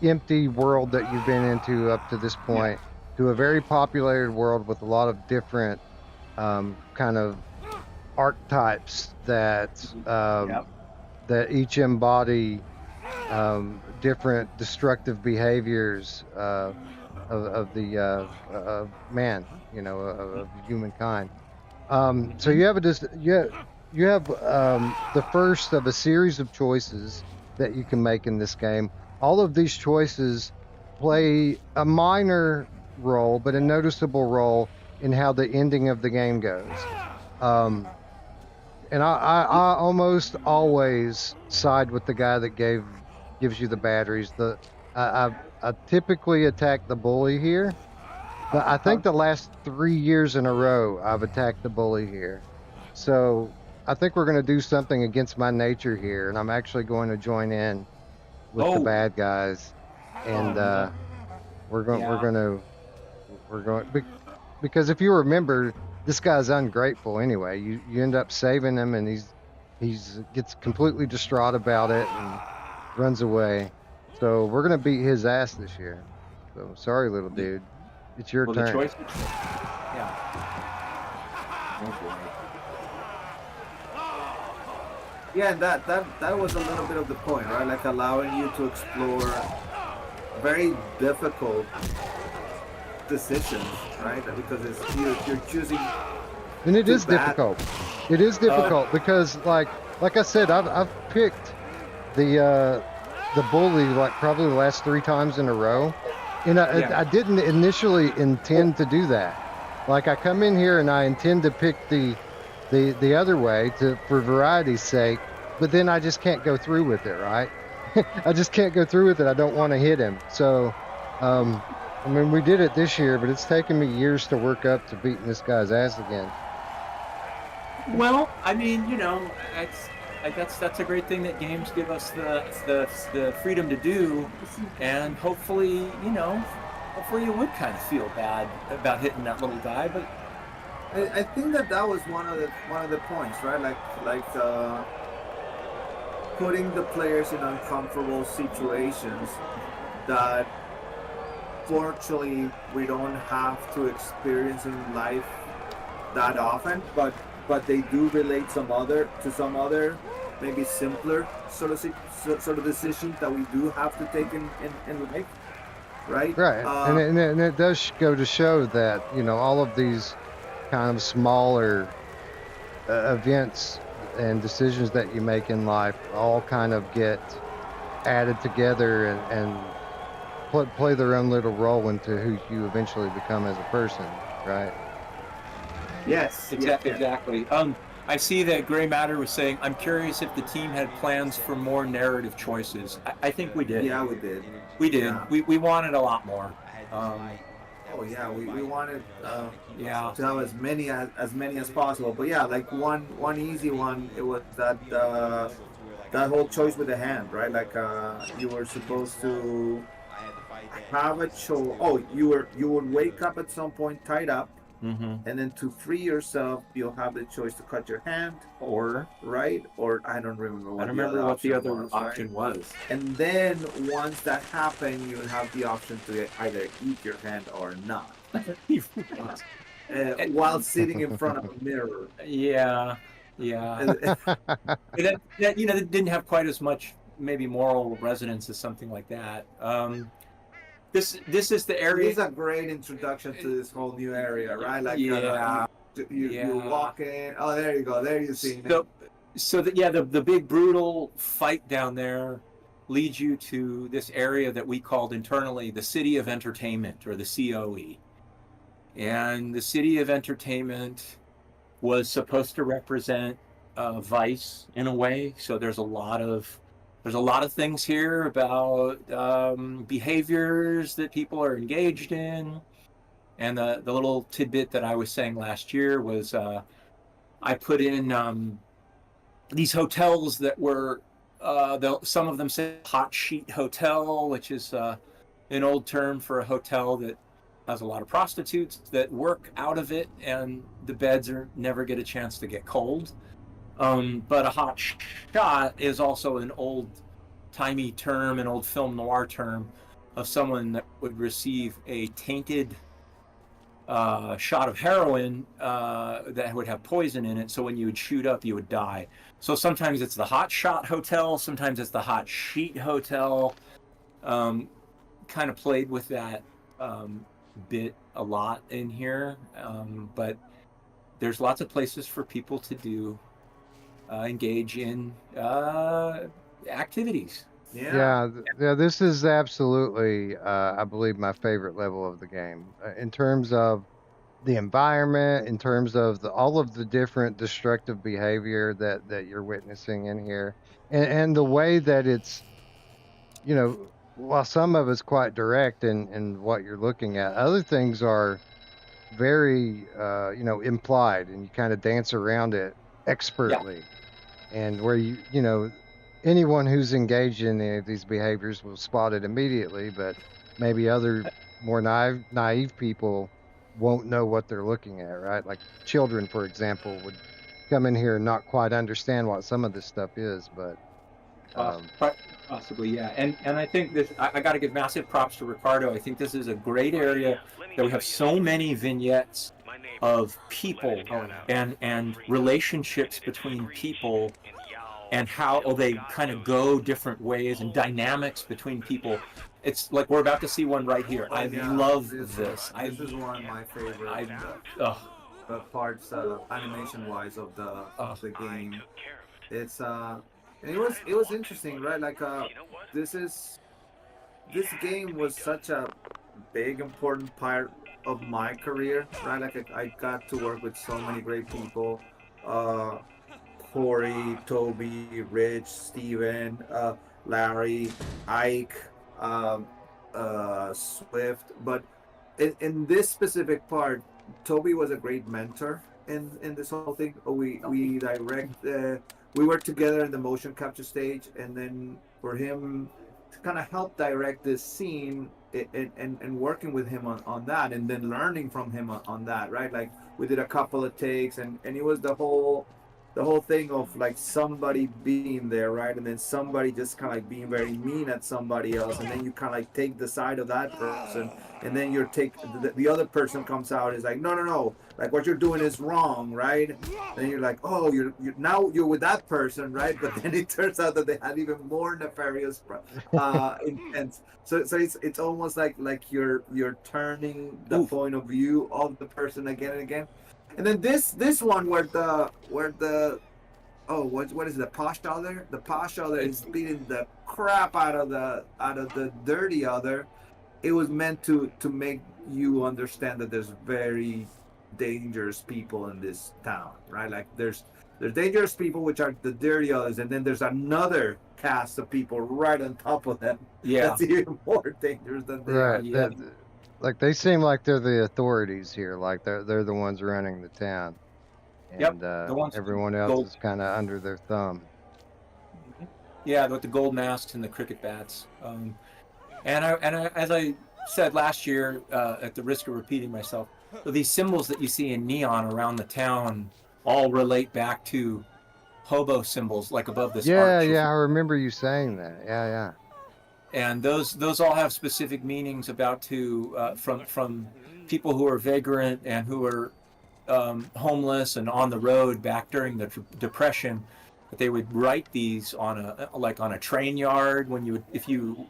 [SPEAKER 15] empty world that you've been into up to this point to a very populated world with a lot of different kind of archetypes that that each embody different destructive behaviors of man, of humankind. So you have the first of a series of choices that you can make in this game. All of these choices play a minor role, but a noticeable role in how the ending of the game goes. And I almost always side with the guy that gives you the batteries. I typically attack the bully here, but I think the last 3 years in a row I've attacked the bully here. So I think we're going to do something against my nature here, and I'm actually going to join in with the bad guys and
[SPEAKER 3] We're going. We're going to. We're going because if you remember, this guy's ungrateful anyway. You end up saving him, and he's gets completely distraught about it and runs away. So we're gonna beat his ass this year. So sorry, little dude. It's your
[SPEAKER 10] Well,
[SPEAKER 3] turn.
[SPEAKER 10] the choice. Yeah. Oh boy.
[SPEAKER 14] Yeah, and that was a little bit of the point, right? Like allowing you to explore very difficult decisions, right? Because it's you're choosing.
[SPEAKER 3] And it
[SPEAKER 14] too
[SPEAKER 3] is
[SPEAKER 14] bad.
[SPEAKER 3] difficult. It is difficult because like I said, I've picked the bully like probably the last 3 times in a row, and I didn't initially intend to do that. Like I come in here and I intend to pick the other way for variety's sake, but then I just can't go through with it, right? I just can't go through with it. I don't want to hit him. So, I mean, we did it this year, but it's taken me years to work up to beating this guy's ass again.
[SPEAKER 10] Well, I mean, you know, that's a great thing that games give us the freedom to do, and hopefully, you know, hopefully you would kind of feel bad about hitting that little guy, but
[SPEAKER 14] I think that was one of the points, right? Like putting the players in uncomfortable situations that fortunately we don't have to experience in life that often, but they do relate to some other maybe simpler sort of decisions that we do have to take in life, right?
[SPEAKER 3] Right, and it does go to show that, you know, all of these kind of smaller events and decisions that you make in life all kind of get added together and play their own little role into who you eventually become as a person, right?
[SPEAKER 14] Yes,
[SPEAKER 10] exactly. I see that Gray Matter was saying, I'm curious if the team had plans for more narrative choices. I think we did.
[SPEAKER 14] Yeah, we did.
[SPEAKER 10] We did.
[SPEAKER 14] Yeah.
[SPEAKER 10] We wanted a lot more.
[SPEAKER 14] Oh yeah, we wanted to
[SPEAKER 10] yeah,
[SPEAKER 14] have as many as possible. But yeah, like one easy one, it was that whole choice with the hand, right? Like you were supposed to have a choice. Oh, you would wake up at some point tied up, and then to free yourself, you'll have the choice to cut your hand, or I don't remember what the other option was. And then once that happened, you would have the option to either eat your hand or not, while sitting in front of a mirror.
[SPEAKER 10] Yeah. that you know, that didn't have quite as much maybe moral resonance as something like that. This is the area.
[SPEAKER 14] It's a great introduction to this whole new area, right? Like you walk in. Oh, there you go. There you see.
[SPEAKER 10] So the big brutal fight down there leads you to this area that we called internally the City of Entertainment, or the COE. And the City of Entertainment was supposed to represent vice in a way. So there's a lot of things here about behaviors that people are engaged in. And the little tidbit that I was saying last year was I put in these hotels that were, some of them say hot sheet hotel, which is an old term for a hotel that has a lot of prostitutes that work out of it, and the beds never get a chance to get cold. But a hot shot is also an old-timey term, an old film noir term of someone that would receive a tainted shot of heroin that would have poison in it. So when you would shoot up, you would die. So sometimes it's the hot shot hotel, sometimes it's the hot sheet hotel. Kind of played with that bit a lot in here, but there's lots of places for people to engage in activities.
[SPEAKER 3] Yeah, this is absolutely, I believe, my favorite level of the game in terms of the environment, in terms of all of the different destructive behavior that you're witnessing in here, and the way that it's, you know, while some of it's quite direct in what you're looking at, other things are very, you know, implied, and you kind of dance around it expertly. And where you know, anyone who's engaged in any of these behaviors will spot it immediately, but maybe other
[SPEAKER 15] more naive people won't know what they're looking at, right? Like children, for example, would come in here and not quite understand what some of this stuff is, but
[SPEAKER 10] Possibly, yeah. And I think this, I got to give massive props to Ricardo. I think this is a great area that we have so many vignettes of people and relationships between people and how they kind of go different ways and dynamics between people. It's like we're about to see one right here. I love this.
[SPEAKER 14] This is one of my favorite parts, animation-wise, of the game. It's it was interesting, right? Like this game was such a big important part of my career, right? Like I got to work with so many great people. Corey, Toby, Rich, Steven, Larry, Ike, Swift. But in this specific part, Toby was a great mentor in this whole thing. We worked together in the motion capture stage, and then for him to kind of help direct this scene and working with him on that, and then learning from him on that, right? Like we did a couple of takes, and it was the whole thing of like somebody being there, right? And then somebody just kind of like being very mean at somebody else, and then you kind of like take the side of that person, and then the other person comes out and is like, no, like what you're doing is wrong, right? And you're like, oh, you're now you're with that person, right? But then it turns out that they had even more nefarious intents. So it's almost like you're turning the point of view of the person again and again. And then this one where the what is it, the posh other? The posh other is beating the crap out of the dirty other. It was meant to make you understand that there's very dangerous people in this town, right? Like there's dangerous people, which are the dirty others, and then there's another cast of people right on top of them.
[SPEAKER 10] Yeah,
[SPEAKER 14] that's even more dangerous than they are.
[SPEAKER 15] right. Like they seem like they're the authorities here, like they're the ones running the town, and everyone else is kind of under their thumb.
[SPEAKER 10] Yeah, with the gold masks and the cricket bats. And I, as I said last year, at the risk of repeating myself, these symbols that you see in neon around the town all relate back to hobo symbols, like above this arch.
[SPEAKER 15] Yeah, I remember you saying that. Yeah.
[SPEAKER 10] And those all have specific meanings from people who are vagrant and who are homeless and on the road back during the Depression. But they would write these on a train yard if you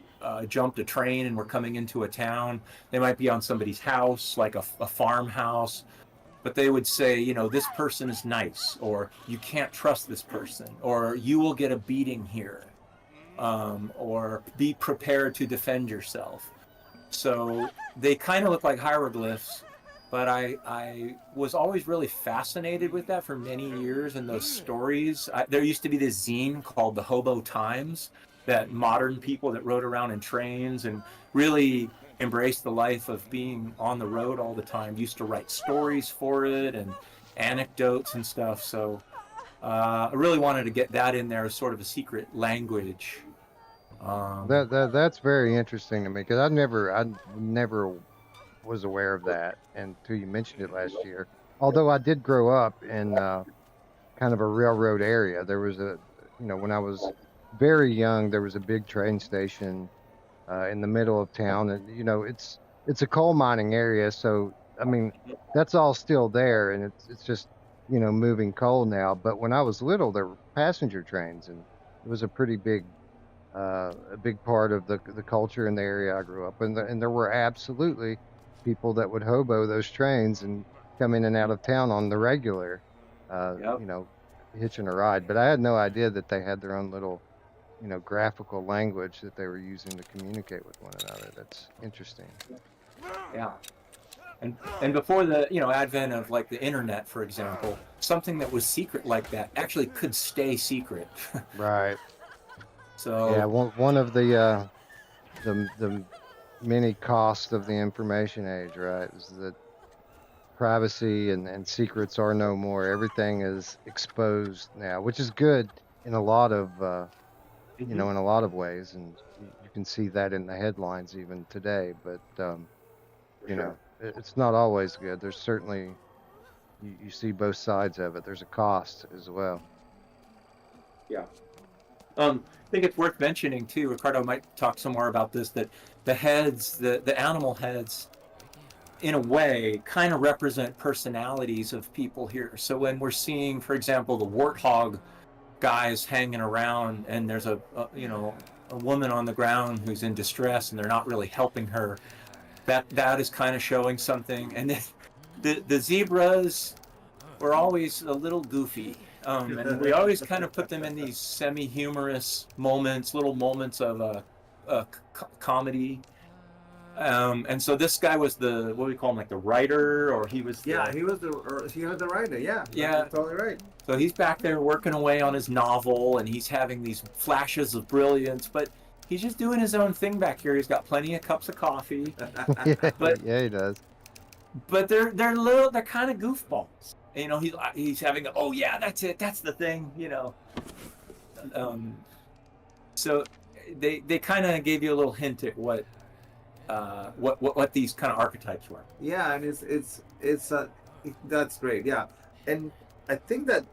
[SPEAKER 10] jumped a train and were coming into a town. They might be on somebody's house, like a farmhouse. But they would say, this person is nice, or you can't trust this person, or you will get a beating here, or be prepared to defend yourself. So they kind of look like hieroglyphs, but I was always really fascinated with that for many years in those stories. There used to be this zine called the Hobo Times that modern people that rode around in trains and really embraced the life of being on the road all the time used to write stories for it and anecdotes and stuff. So I really wanted to get that in there as sort of a secret language.
[SPEAKER 15] That's very interesting to me, because I never was aware of that until you mentioned it last year. Although I did grow up in kind of a railroad area. There was when I was very young, there was a big train station in the middle of town, and it's a coal mining area, so I mean that's all still there, and it's just moving coal now. But when I was little, there were passenger trains, and it was a pretty big part of the culture in the area I grew up in. And there were absolutely people that would hobo those trains and come in and out of town on the regular, hitching a ride. But I had no idea that they had their own little graphical language that they were using to communicate with one another. That's interesting.
[SPEAKER 10] Yeah. And before the advent of like the internet, for example, something that was secret like that actually could stay secret.
[SPEAKER 15] Right.
[SPEAKER 10] So
[SPEAKER 15] yeah, one of the many costs of the information age, right, is that privacy and secrets are no more. Everything is exposed now, which is good in a lot of in a lot of ways, and you can see that in the headlines even today. But
[SPEAKER 14] For sure.
[SPEAKER 15] It's not always good. There's certainly you see both sides of it. There's a cost as well.
[SPEAKER 10] Yeah. I think it's worth mentioning too. Ricardo might talk some more about this. That the heads, the animal heads, in a way, kind of represent personalities of people here. So when we're seeing, for example, the warthog guys hanging around, and there's a woman on the ground who's in distress, and they're not really helping her. That is kind of showing something. And then the zebras were always a little goofy. And we always kind of put them in these semi-humorous moments, little moments of comedy. And so this guy was the, what do we call him, like the writer, or he was
[SPEAKER 14] he was the writer. Yeah,
[SPEAKER 10] yeah,
[SPEAKER 14] totally right.
[SPEAKER 10] So he's back there working away on his novel, and he's having these flashes of brilliance, but he's just doing his own thing back here. He's got plenty of cups of coffee.
[SPEAKER 15] Yeah, he does.
[SPEAKER 10] But they're kind of goofballs. You know, he's having oh yeah, that's it, that's the thing. You know, so they kind of gave you a little hint at what these kind of archetypes were.
[SPEAKER 14] Yeah, and it's that's great. Yeah, and I think that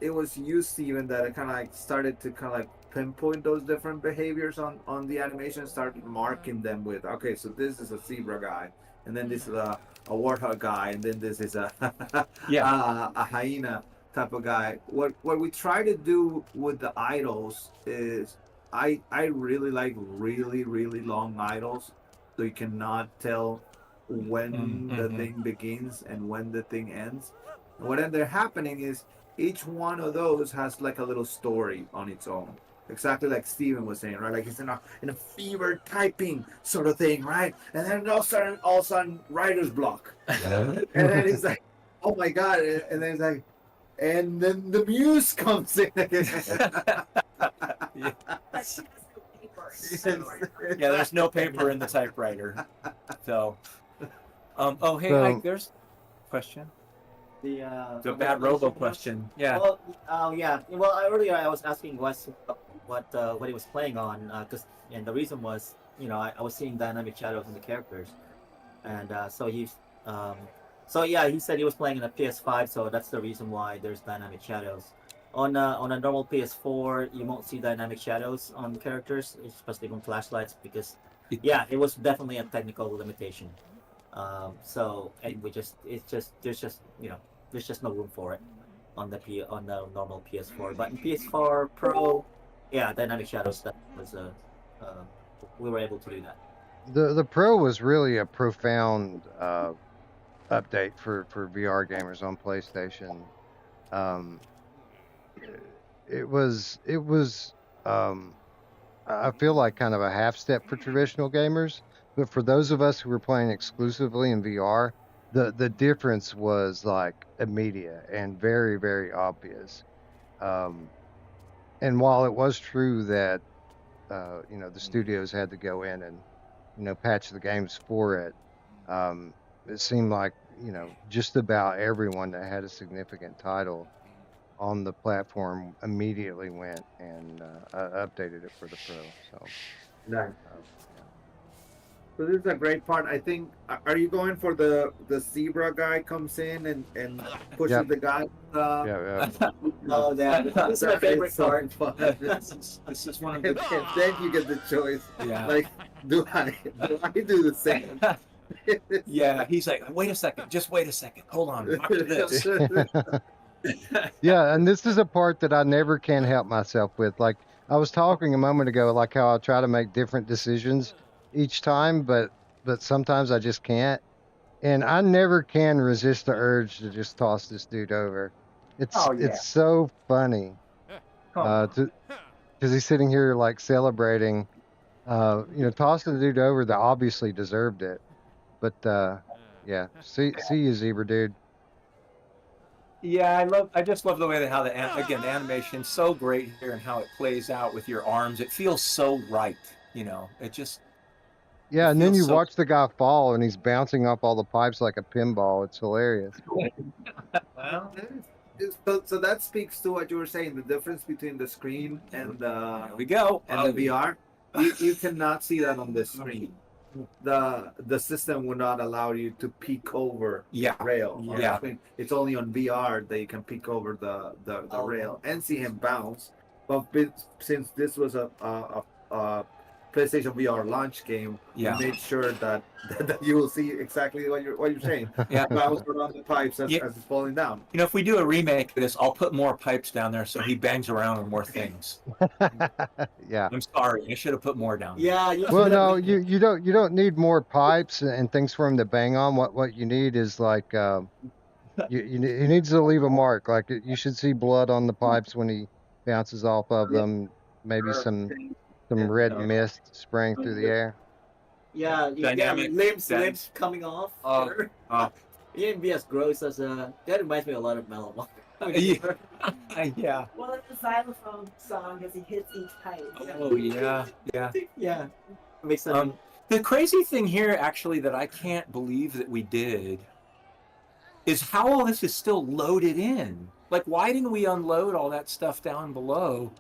[SPEAKER 14] it was you, Steven, that it kind of like started to kind of like pinpoint those different behaviors on the animation, started marking them with, okay, so this is a zebra guy, and then this is a warthog guy, and then this is a a hyena type of guy. What we try to do with the idols is I really like really long idols, so you cannot tell when the thing begins and when the thing ends. And what ended up happening is each one of those has like a little story on its own. Exactly like Steven was saying, right? Like he's in a fever typing sort of thing, right? And then all of a sudden writer's block. And then he's like, oh my God. And then he's like, and then the muse comes in.
[SPEAKER 10] Yeah, there's no paper in the typewriter. So, hey,
[SPEAKER 15] So-
[SPEAKER 10] Ike, there's a question. The bad robo question. Yeah.
[SPEAKER 11] Well, yeah. Well, earlier I was asking Wes what he was playing on, and the reason was, I was seeing dynamic shadows in the characters, and so he said he was playing in a PS5, so that's the reason why there's dynamic shadows. On a normal PS4, you won't see dynamic shadows on characters, especially on flashlights, because it was definitely a technical limitation. There's just no room for it on the normal PS4. But in PS4 Pro, dynamic shadows, that was we were able to do that.
[SPEAKER 15] The Pro was really a profound update for VR gamers on PlayStation. It was I feel like kind of a half step for traditional gamers, but for those of us who were playing exclusively in VR, the difference was like immediate and very, very obvious. And while it was true that the studios had to go in and patch the games for it, it seemed like just about everyone that had a significant title on the platform immediately went and updated it for the Pro. So,
[SPEAKER 14] Nice. So this is a great part. I think. Are you going for the zebra guy comes in and pushes
[SPEAKER 15] Yep.
[SPEAKER 14] the guy?
[SPEAKER 15] yeah.
[SPEAKER 11] Oh, this is my favorite part.
[SPEAKER 10] This is one of
[SPEAKER 14] And
[SPEAKER 10] the.
[SPEAKER 14] then you get the choice.
[SPEAKER 10] Yeah.
[SPEAKER 14] Like, do I do the same?
[SPEAKER 10] Yeah, he's like, wait a second, just wait a second, hold on, watch this.
[SPEAKER 15] Yeah, and this is a part that I never can help myself with. Like I was talking a moment ago, like how I try to make different decisions each time, but sometimes I just can't. And I never can resist the urge to just toss this dude over. It's so funny. Because he's sitting here like celebrating, tossing the dude over that obviously deserved it. But yeah, see you, zebra dude.
[SPEAKER 10] Yeah, I just love the way that how the animation's so great here and how it plays out with your arms. It feels so right, It just
[SPEAKER 15] Yeah,
[SPEAKER 10] it
[SPEAKER 15] and then
[SPEAKER 10] feels
[SPEAKER 15] you
[SPEAKER 10] so-
[SPEAKER 15] watch the guy fall and he's bouncing off all the pipes like a pinball. It's hilarious.
[SPEAKER 14] Well, so that speaks to what you were saying, the difference between the screen and
[SPEAKER 10] There we go.
[SPEAKER 14] the VR. You cannot see that on the screen. the system would not allow you to peek over
[SPEAKER 10] Yeah.
[SPEAKER 14] the rail.
[SPEAKER 10] Yeah.
[SPEAKER 14] I mean, it's only on VR that you can peek over the rail and see him bounce. But since this was a PlayStation VR launch game,
[SPEAKER 10] Yeah.
[SPEAKER 14] we made sure that you will see exactly what you're saying.
[SPEAKER 10] Yeah.
[SPEAKER 14] Bounce around the pipes as it's falling down.
[SPEAKER 10] You know, if we do a remake of this, I'll put more pipes down there so he bangs around on more things.
[SPEAKER 15] Yeah.
[SPEAKER 10] I'm sorry, I should have put more down.
[SPEAKER 11] Yeah.
[SPEAKER 15] Well, no, you don't need more pipes and things for him to bang on. What you need is like he needs to leave a mark. Like you should see blood on the pipes when he bounces off of them. Maybe some red mist spraying through the air.
[SPEAKER 11] Yeah,
[SPEAKER 10] Dynamic
[SPEAKER 11] limbs
[SPEAKER 10] sense.
[SPEAKER 11] coming off.
[SPEAKER 10] Oh.
[SPEAKER 11] Even be as gross as that reminds me a lot of Mellow.
[SPEAKER 10] Yeah.
[SPEAKER 13] Well, it's a xylophone song as he hits each pipe.
[SPEAKER 10] Oh yeah.
[SPEAKER 11] Yeah. Makes sense.
[SPEAKER 10] The crazy thing here, actually, that I can't believe that we did, is how all this is still loaded in. Like, why didn't we unload all that stuff down below?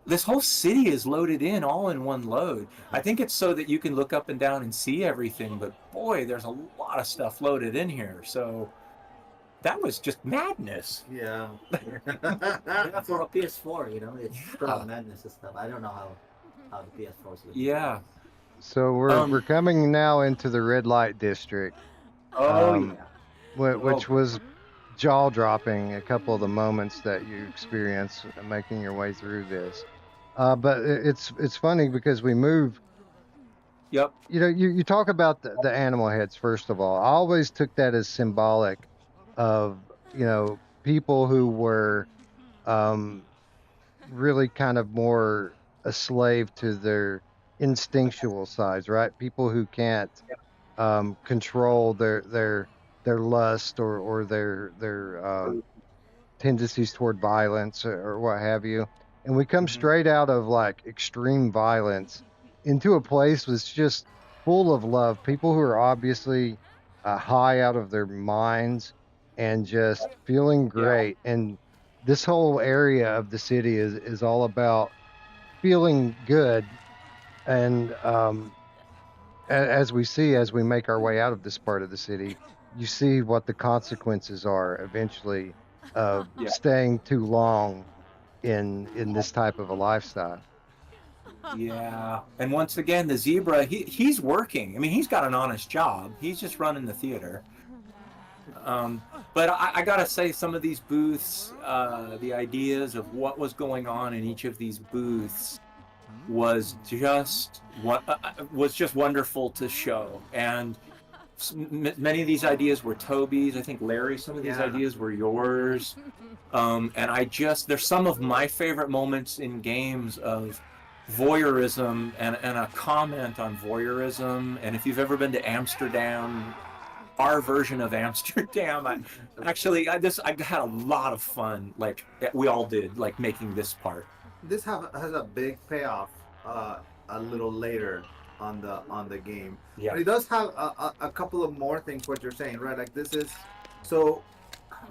[SPEAKER 10] This whole city is loaded in all in one load. I think it's so that you can look up and down and see everything, but boy, there's a lot of stuff loaded in here. So that was just madness.
[SPEAKER 14] Yeah.
[SPEAKER 11] Yeah, for a PS4, it's full of madness and stuff. I don't know how the PS4 is looking.
[SPEAKER 10] Yeah.
[SPEAKER 15] So we're coming now into the red light district. Which was jaw dropping. A couple of the moments that you experience making your way through this. But it's funny because we move.
[SPEAKER 10] Yep.
[SPEAKER 15] You talk about the animal heads first of all. I always took that as symbolic of people who were really kind of more a slave to their instinctual sides, right? People who can't control their lust or their tendencies toward violence or what have you. And we come straight out of like extreme violence into a place that's just full of love. People who are obviously high out of their minds and just feeling great. And this whole area of the city is all about feeling good. And as we make our way out of this part of the city, you see what the consequences are eventually of staying too long in this type of a lifestyle.
[SPEAKER 10] Yeah. And once again, the zebra, he's working. I mean, he's got an honest job. He's just running the theater. But I gotta say, some of these booths, the ideas of what was going on in each of these booths was just wonderful to show. And many of these ideas were Toby's. I think Larry, some of these ideas were yours. And there's some of my favorite moments in games of voyeurism and a comment on voyeurism. And if you've ever been to Amsterdam, our version of Amsterdam, I had a lot of fun. Like we all did, like making this part.
[SPEAKER 14] This has a big payoff a little later on the game.
[SPEAKER 10] Yeah.
[SPEAKER 14] But it does have a couple of more things. What you're saying, right? Like this is so.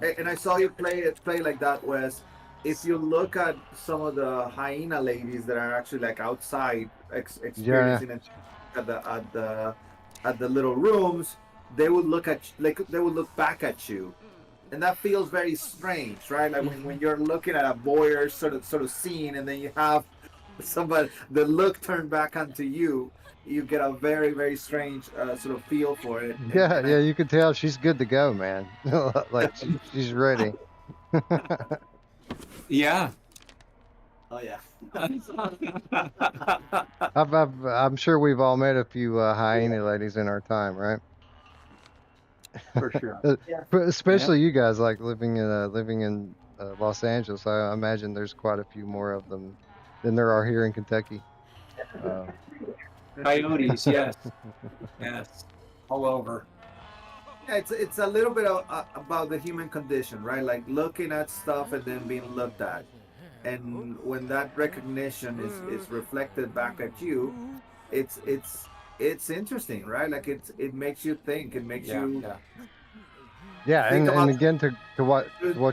[SPEAKER 14] And I saw you play like that, Wes. If you look at some of the hyena ladies that are actually like outside experiencing it at the little rooms, they would look back at you, and that feels very strange, right? Like when you're looking at a voyeur sort of scene, and then you have somebody the look turned back onto you. You get a very, very strange sort of feel for it.
[SPEAKER 15] Yeah, you can tell she's good to go, man. Like she's ready.
[SPEAKER 10] Yeah.
[SPEAKER 11] Oh yeah.
[SPEAKER 15] I'm sure we've all met a few hyena ladies in our time, right?
[SPEAKER 10] For sure.
[SPEAKER 15] Especially you guys, like living in Los Angeles. I imagine there's quite a few more of them than there are here in Kentucky.
[SPEAKER 10] Coyotes, yes, yes, all over.
[SPEAKER 14] Yeah, it's a little bit about the human condition, right? Like looking at stuff and then being looked at, and when that recognition is reflected back at you, it's interesting, right? Like it makes you think. It makes you.
[SPEAKER 15] Yeah, and again to what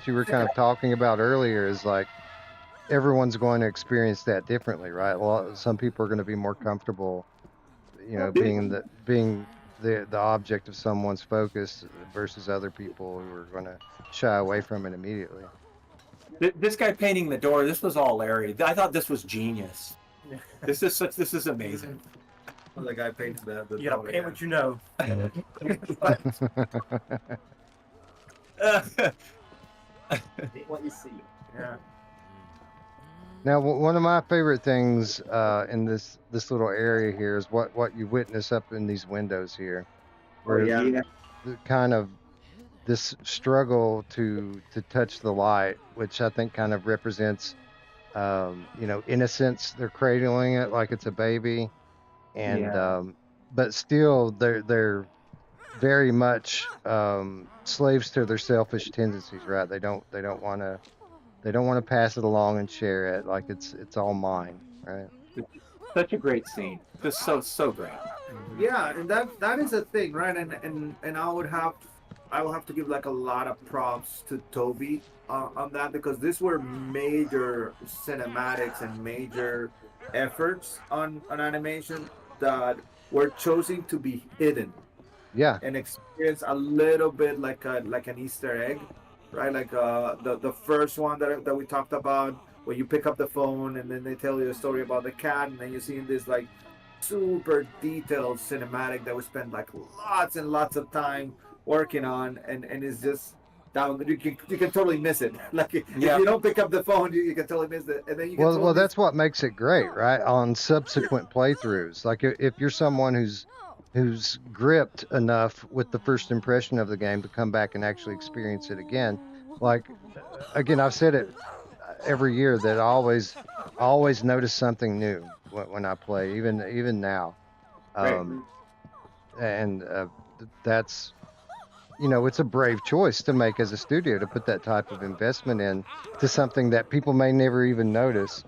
[SPEAKER 15] you were kind of talking about earlier is like everyone's going to experience that differently, right? Well, some people are going to be more comfortable, being the object of someone's focus versus other people who are going to shy away from it immediately.
[SPEAKER 10] This guy painting the door, this was all Larry. I thought this was genius. This is amazing.
[SPEAKER 14] The guy painted the
[SPEAKER 12] You gotta paint what you know.
[SPEAKER 11] What you see.
[SPEAKER 12] Yeah.
[SPEAKER 15] Now, one of my favorite things in this little area here is what you witness up in these windows here, where the kind of this struggle to touch the light, which I think kind of represents, innocence. They're cradling it like it's a baby, and but still they're very much slaves to their selfish tendencies, right? They don't want to pass it along and share it like it's all mine, right?
[SPEAKER 10] Such a great scene. Just so great.
[SPEAKER 14] Yeah, and that is a thing, right? And I will have to give like a lot of props to Toby on that, because these were major cinematics and major efforts on animation that were chosen to be hidden.
[SPEAKER 15] Yeah.
[SPEAKER 14] And experience a little bit like an Easter egg, right? Like the first one that we talked about, where you pick up the phone and then they tell you a story about the cat, and then you see this like super detailed cinematic that we spent like lots and lots of time working on, and it's just down. You can totally miss it. Like if you don't pick up the phone, you can totally miss it. And then you can
[SPEAKER 15] well, that's what makes it great, right? On subsequent playthroughs, like if you're someone who's gripped enough with the first impression of the game to come back and actually experience it again. Like, again, I've said it every year that I always notice something new when I play, even now. And that's, it's a brave choice to make as a studio to put that type of investment in to something that people may never even notice.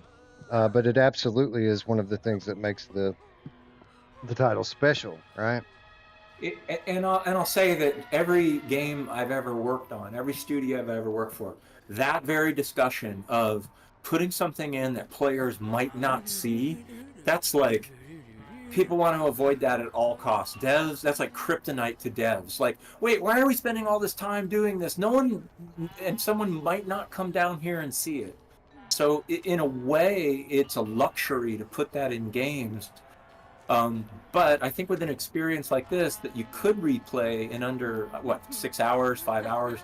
[SPEAKER 15] But it absolutely is one of the things that makes the title special, right?
[SPEAKER 10] And I'll say that every game I've ever worked on, every studio I've ever worked for, that very discussion of putting something in that players might not see, that's like, people want to avoid that at all costs. Devs, that's like kryptonite to devs. Like, wait, why are we spending all this time doing this? Someone might not come down here and see it. So in a way, it's a luxury to put that in games. But I think with an experience like this that you could replay in under 6 hours, 5 hours,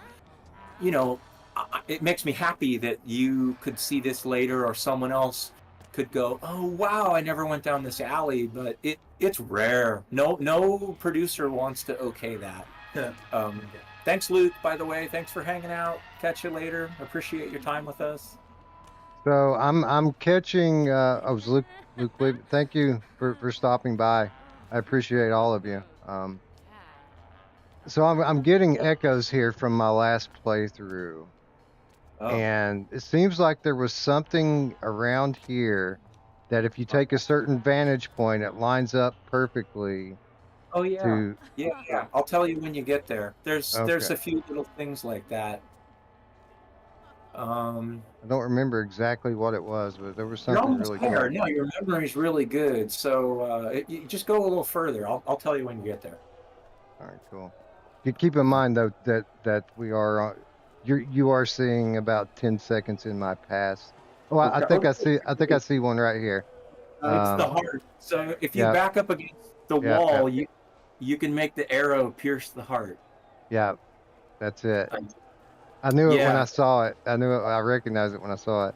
[SPEAKER 10] it makes me happy that you could see this later, or someone else could go, oh wow, I never went down this alley. But it's rare. No producer wants to okay that. Thanks, Luke, by the way. Thanks for hanging out. Catch you later. Appreciate your time with us.
[SPEAKER 15] So I'm catching. I was Luke. Thank you for stopping by. I appreciate all of you. So I'm getting echoes here from my last playthrough, and it seems like there was something around here that if you take a certain vantage point, it lines up perfectly.
[SPEAKER 10] Oh yeah. Yeah. I'll tell you when you get there. There's
[SPEAKER 15] Okay.
[SPEAKER 10] a few little things like that.
[SPEAKER 15] I don't remember exactly what it was, but there was something really cool.
[SPEAKER 10] No, your memory's really good. So you just go a little further. I'll tell you when you get there.
[SPEAKER 15] All right, cool. You keep in mind though that we are you are seeing about 10 seconds in my past. Oh, I think I see one right here.
[SPEAKER 10] It's the heart. So if you back up against the wall, you can make the arrow pierce the heart.
[SPEAKER 15] Yeah, that's it. I knew it when I saw it. I recognized it when I saw it.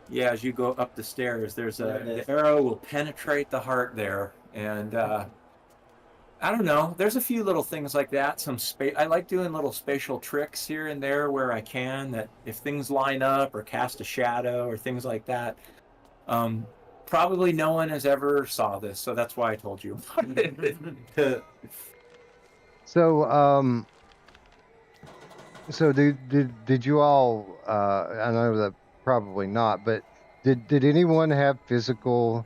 [SPEAKER 10] Yeah, as you go up the stairs, the arrow will penetrate the heart there, and I don't know. There's a few little things like that. I like doing little spatial tricks here and there where I can. That if things line up or cast a shadow or things like that. Probably no one has ever saw this, so that's why I told you.
[SPEAKER 15] So So did you all? I know that probably not, but did anyone have physical,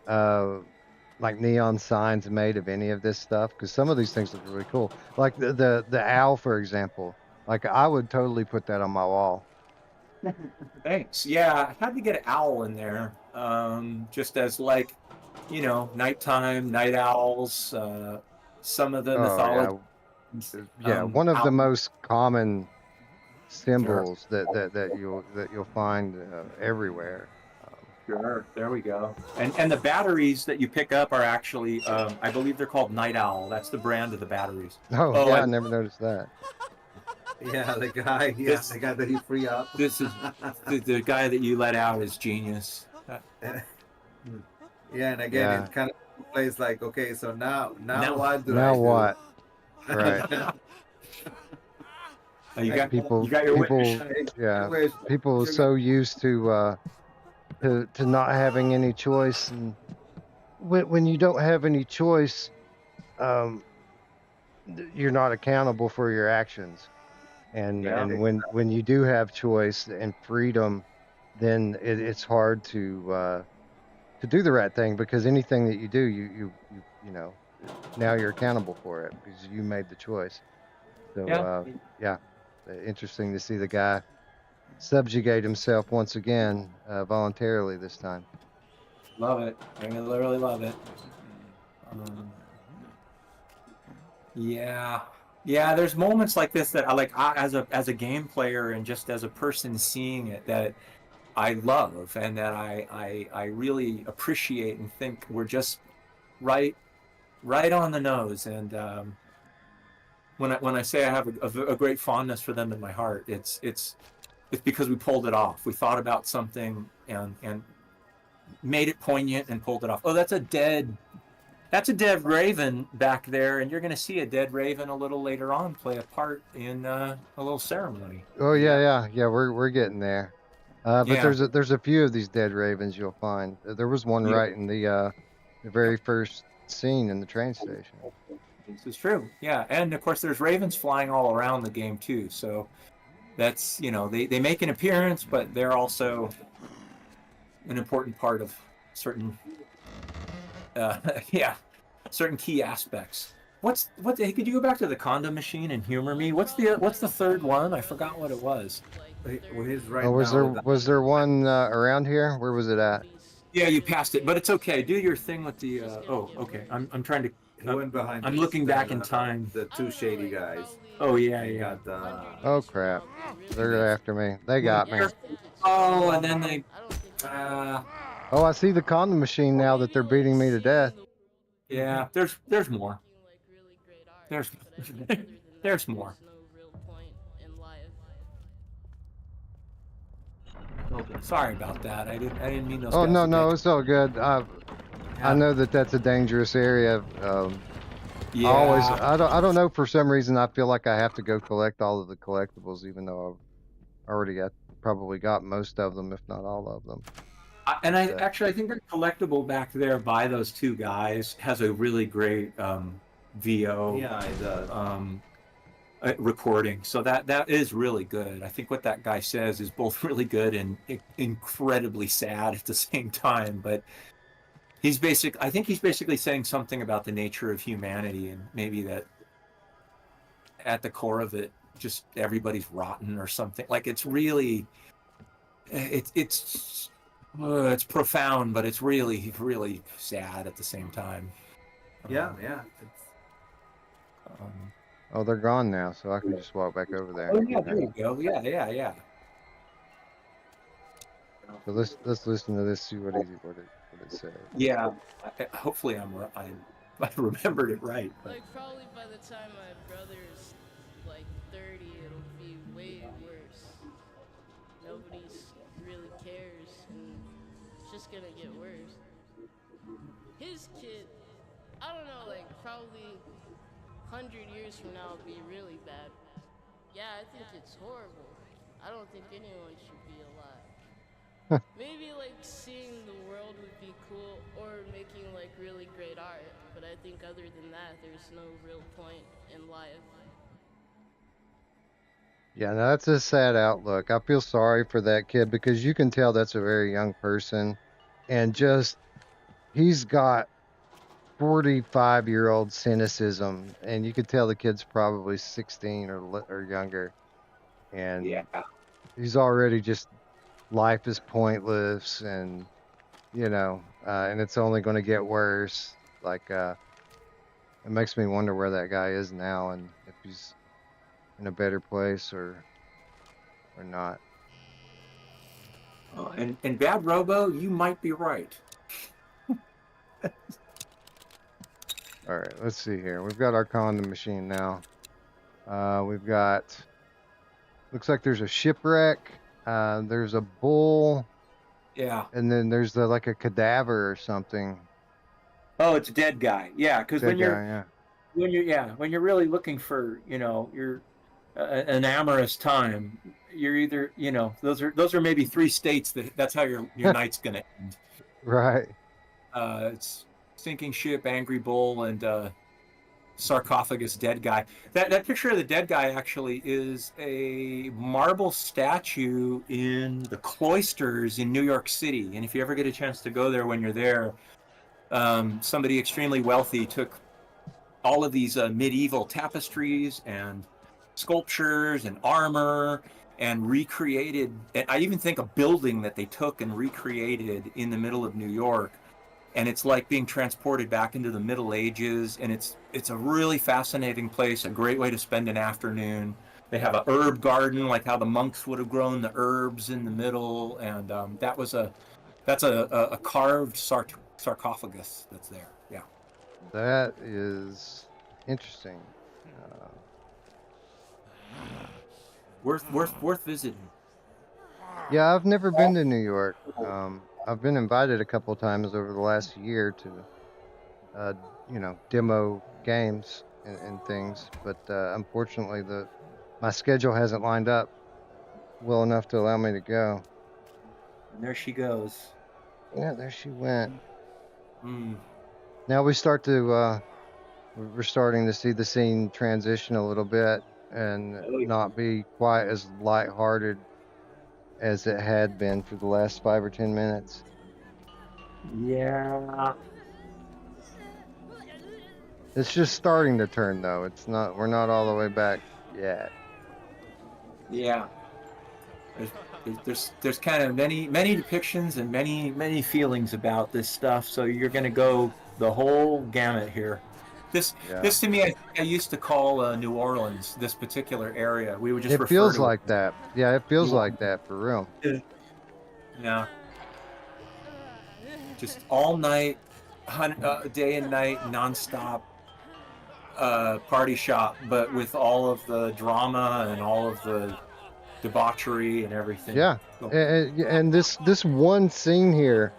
[SPEAKER 15] like neon signs made of any of this stuff? Because some of these things look really cool. Like the owl, for example. Like I would totally put that on my wall.
[SPEAKER 10] Thanks. Yeah, I had to get an owl in there, just as like you know, nighttime, night owls, some of the
[SPEAKER 15] Oh
[SPEAKER 10] mythology.
[SPEAKER 15] yeah, one of the
[SPEAKER 10] Owl.
[SPEAKER 15] most common
[SPEAKER 10] Sure.
[SPEAKER 15] symbols that you'll find everywhere.
[SPEAKER 10] Sure, there we go. And the batteries that you pick up are actually, I believe they're called Night Owl. That's the brand of the batteries.
[SPEAKER 15] Oh yeah, I never noticed that.
[SPEAKER 14] Yeah, the guy. Yeah,
[SPEAKER 10] This-
[SPEAKER 14] the guy that he free up.
[SPEAKER 10] This is the guy that you let out is genius.
[SPEAKER 14] Yeah, and again,
[SPEAKER 15] Yeah.
[SPEAKER 14] it kind of plays like, okay, so now
[SPEAKER 10] Now-
[SPEAKER 14] what do I
[SPEAKER 15] Now
[SPEAKER 14] do?
[SPEAKER 15] what? Right.
[SPEAKER 10] You got
[SPEAKER 15] people
[SPEAKER 10] you got your
[SPEAKER 15] people
[SPEAKER 10] wish.
[SPEAKER 15] yeah,
[SPEAKER 14] Wish.
[SPEAKER 15] people are so used to not having any choice, and when you don't have any choice, you're not accountable for your actions. And when you do have choice and freedom, then it's hard to do the right thing, because anything that you do, you know, now you're accountable for it because you made the choice. So yeah, interesting to see the guy subjugate himself once again, voluntarily this time.
[SPEAKER 10] Love it. I literally love it. Yeah. Yeah, there's moments like this that as a game player and just as a person seeing it, that I love and that I really appreciate and think we're just right on the nose. And when I say I have a great fondness for them in my heart, it's because we pulled it off. We thought about something and made it poignant and pulled it off. Oh, that's a dead raven back there, and you're going to see a dead raven a little later on play a part in a little ceremony.
[SPEAKER 15] Oh yeah. We're getting there. But
[SPEAKER 10] Yeah.
[SPEAKER 15] there's a few of these dead ravens you'll find. There was one right in the very first scene in the train station.
[SPEAKER 10] This is true. Yeah, and of course there's ravens flying all around the game too. So that's, you know, they make an appearance, but they're also an important part of certain certain key aspects. Hey, could you go back to the condom machine and humor me? What's the third one? I forgot what it was.
[SPEAKER 14] Well, he's right
[SPEAKER 15] Oh, was there one around here? Where was it at?
[SPEAKER 10] Yeah, you passed it, but it's okay. Do your thing with the okay. I'm trying to
[SPEAKER 14] He went behind.
[SPEAKER 10] I'm looking back in time.
[SPEAKER 14] The two shady guys.
[SPEAKER 10] Oh yeah.
[SPEAKER 14] Got the.
[SPEAKER 15] Oh crap! They're after me. They got me.
[SPEAKER 10] Oh, and then they.
[SPEAKER 15] Oh, I see the condom machine now that they're beating me to death.
[SPEAKER 10] Yeah, there's more. There's more. Okay, sorry about that. I didn't mean those.
[SPEAKER 15] Oh
[SPEAKER 10] guys to
[SPEAKER 15] no,
[SPEAKER 10] get-
[SPEAKER 15] it's all good. I know that's a dangerous area.
[SPEAKER 10] Yeah.
[SPEAKER 15] I don't know, for some reason I feel like I have to go collect all of the collectibles, even though I've already probably got most of them, if not all of them.
[SPEAKER 10] I think the collectible back there by those two guys has a really great VO.
[SPEAKER 14] Yeah, it does.
[SPEAKER 10] Recording, so that is really good. I think what that guy says is both really good and incredibly sad at the same time. But I think he's basically saying something about the nature of humanity, and maybe that at the core of it, just everybody's rotten or something. Like, it's really, it's profound, but it's really, really sad at the same time.
[SPEAKER 14] Yeah.
[SPEAKER 15] Oh, they're gone now, so I can just walk back over there.
[SPEAKER 10] Oh yeah, there you go. Yeah.
[SPEAKER 15] So let's listen to this, see what it says.
[SPEAKER 10] Yeah, hopefully I remembered it right. But.
[SPEAKER 17] Like, probably by the time my brother's like 30, it'll be way worse. Nobody's really cares, and it's just gonna get worse. His kid, I don't know, like probably 100 years from now it'll be really bad. Yeah, I think it's horrible. I don't think anyone should be alive. Maybe like seeing the world would be cool, or making like really great art, but I think other than that there's no real point in life.
[SPEAKER 15] Yeah, no, that's a sad outlook. I feel sorry for that kid, because you can tell that's a very young person, and just he's got 45-year-old cynicism, and you could tell the kid's probably 16 or younger, and he's already just, life is pointless, and and it's only going to get worse. Like, it makes me wonder where that guy is now and if he's in a better place or not.
[SPEAKER 10] And Bad Robo, you might be right.
[SPEAKER 15] All right, let's see here. We've got our condom machine now. We've got, looks like there's a shipwreck. There's a bull.
[SPEAKER 10] Yeah.
[SPEAKER 15] And then there's like a cadaver or something.
[SPEAKER 10] Oh, it's a dead guy. Yeah, because when
[SPEAKER 15] Dead
[SPEAKER 10] when you're really looking for your an amorous time, you're either those are maybe three states that's how your night's gonna end.
[SPEAKER 15] Right.
[SPEAKER 10] It's sinking ship, angry bull, and sarcophagus dead guy. That picture of the dead guy actually is a marble statue in the cloisters in New York City. And if you ever get a chance to go there when you're there, somebody extremely wealthy took all of these medieval tapestries and sculptures and armor and recreated, and I even think a building that they took and recreated in the middle of New York. And it's like being transported back into the Middle Ages, and it's a really fascinating place, a great way to spend an afternoon. They have a herb garden, like how the monks would have grown the herbs in the middle, and that's a carved sarcophagus that's there. Yeah.
[SPEAKER 15] That is interesting.
[SPEAKER 10] Worth visiting.
[SPEAKER 15] Yeah, I've never been to New York. I've been invited a couple times over the last year to, demo games and things, but unfortunately, my schedule hasn't lined up well enough to allow me to go.
[SPEAKER 10] And there she goes.
[SPEAKER 15] Yeah, there she went. Now we're starting to see the scene transition a little bit and not be quite as lighthearted as it had been for the last 5 or 10 minutes.
[SPEAKER 10] Yeah.
[SPEAKER 15] It's just starting to turn though. We're not all the way back yet.
[SPEAKER 10] Yeah. There's kind of many depictions and many feelings about this stuff, so you're going to go the whole gamut here. This to me, I used to call New Orleans, this particular area. We would just
[SPEAKER 15] It feels like that. Yeah, it feels like that for real.
[SPEAKER 10] Yeah. Just all night, day and night, nonstop party shop, but with all of the drama and all of the debauchery and everything.
[SPEAKER 15] Yeah, and this one scene here,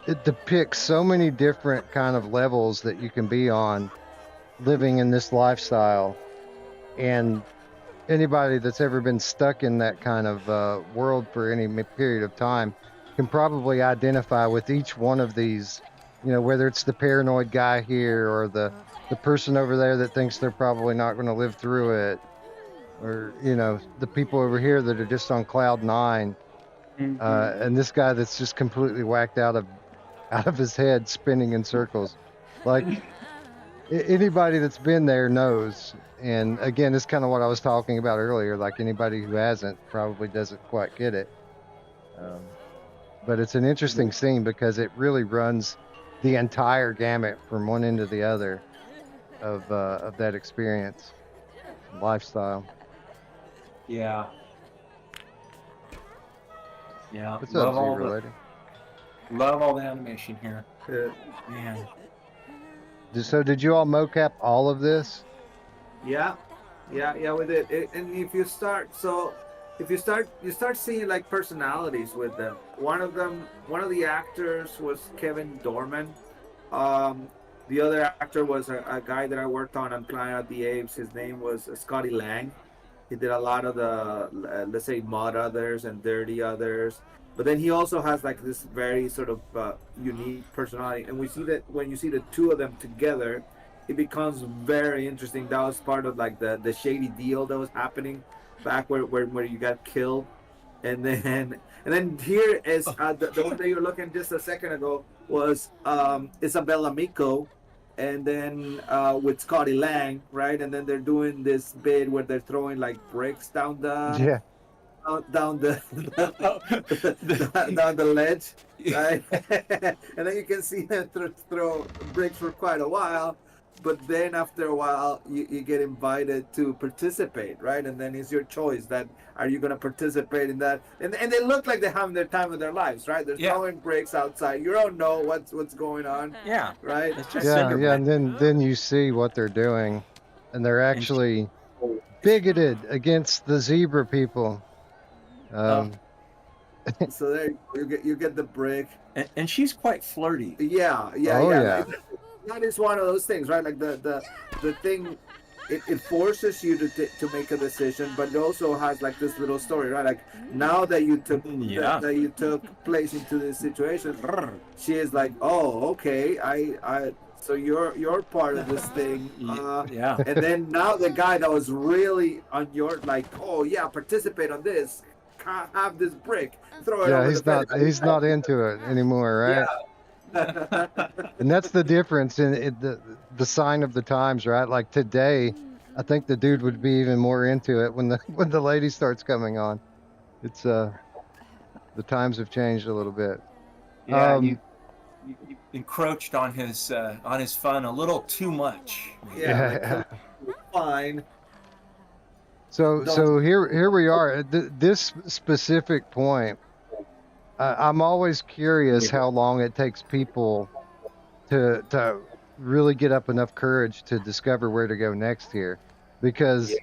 [SPEAKER 15] it depicts so many different kind of levels that you can be on living in this lifestyle, and anybody that's ever been stuck in that kind of world for any period of time can probably identify with each one of these, whether it's the paranoid guy here or the person over there that thinks they're probably not going to live through it, or the people over here that are just on cloud 9, and this guy that's just completely whacked out of his head, spinning in circles. Like, anybody that's been there knows. And again, it's kind of what I was talking about earlier. Like, anybody who hasn't probably doesn't quite get it. But it's an interesting scene because it really runs the entire gamut from one end to the other of that experience, lifestyle.
[SPEAKER 10] Yeah. Yeah.
[SPEAKER 15] What's up, Zebra Lady?
[SPEAKER 10] Love all the animation here. Man.
[SPEAKER 15] So did you all mocap all of this?
[SPEAKER 14] Yeah, we did. And if you start seeing like personalities with them. One of the actors was Kevin Dorman. The other actor was a guy that I worked on Planet of the Apes. His name was Scotty Lang. He did a lot of the, let's say, Mud Others and Dirty Others. But then he also has like this very sort of unique personality. And we see that when you see the two of them together, it becomes very interesting. That was part of like the shady deal that was happening back where you got killed. And then here is the one that you were looking just a second ago was Isabella Miko, and then with Scotty Lang, right? And then they're doing this bit where they're throwing like bricks down the down the down the ledge, right? And then you can see them throw bricks for quite a while. But then after a while, you get invited to participate, right? And then it's your choice that are you going to participate in that? And they look like they're having their time of their lives, right? They're throwing bricks outside. You don't know what's going on, right?
[SPEAKER 10] It's just
[SPEAKER 15] Yeah, and then you see what they're doing, and they're actually bigoted against the zebra people.
[SPEAKER 14] So there you get the brick,
[SPEAKER 10] and she's quite flirty.
[SPEAKER 14] Yeah.
[SPEAKER 15] Oh, yeah.
[SPEAKER 14] Like, that is one of those things, right? Like the thing, it forces you to make a decision, but it also has like this little story, right? Like now that you took that you took place into this situation, she is like, oh, okay, so you're part of this thing, and then now the guy that was really on your like, oh yeah, participate on this, have this brick, throw it
[SPEAKER 15] Yeah,
[SPEAKER 14] over
[SPEAKER 15] he's not into it anymore, right? And that's the difference in the sign of the times, right? Like today, I think the dude would be even more into it when the lady starts coming on. It's the times have changed a little bit.
[SPEAKER 10] Yeah, you encroached on his fun a little too much.
[SPEAKER 14] Yeah. Fine.
[SPEAKER 15] So here we are at this specific point. I'm always curious how long it takes people to really get up enough courage to discover where to go next here, because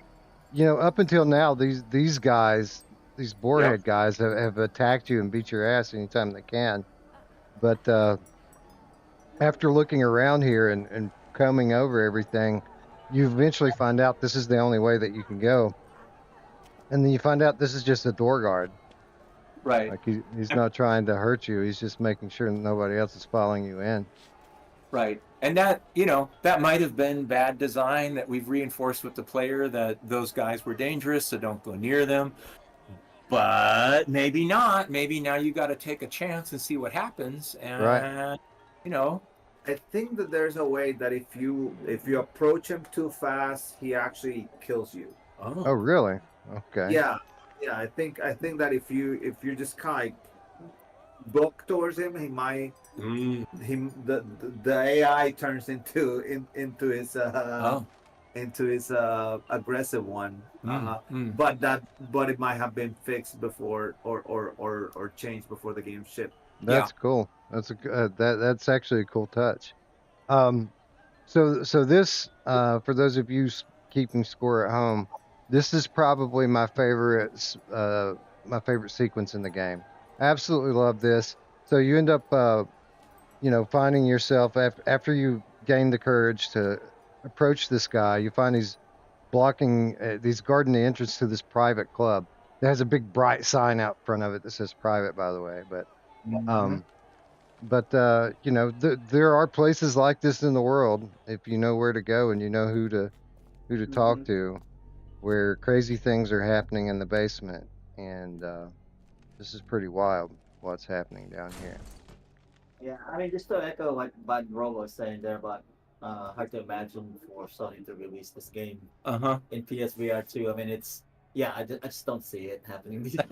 [SPEAKER 15] up until now these guys, these boarhead guys have attacked you and beat your ass anytime they can, but after looking around here and combing over everything, you eventually find out this is the only way that you can go, and then you find out this is just a door guard.
[SPEAKER 10] Right.
[SPEAKER 15] Like he's not trying to hurt you. He's just making sure nobody else is following you in.
[SPEAKER 10] Right. And that might have been bad design that we've reinforced with the player, that those guys were dangerous, so don't go near them. But maybe not. Maybe now you got to take a chance and see what happens. And,
[SPEAKER 14] I think that there's a way that if you approach him too fast, he actually kills you.
[SPEAKER 15] Oh, really? Okay.
[SPEAKER 14] Yeah. I think that if you just kind of book towards him, he might the AI turns into his aggressive one. But it might have been fixed before or changed before the game shipped.
[SPEAKER 15] That's cool. That's that's actually a cool touch. So this for those of you keeping score at home, this is probably my favorite sequence in the game. Absolutely love this. So you end up finding yourself after you gain the courage to approach this guy, you find he's blocking, he's guarding the entrance to this private club. It has a big bright sign out front of it that says private, by the way, but there are places like this in the world if you know where to go and you know who to talk to, where crazy things are happening in the basement, and this is pretty wild what's happening down here.
[SPEAKER 11] Yeah, I mean, just to echo what Rob was saying there about hard to imagine for Sony to release this game in PSVR 2. I mean, it's I just don't see it happening. I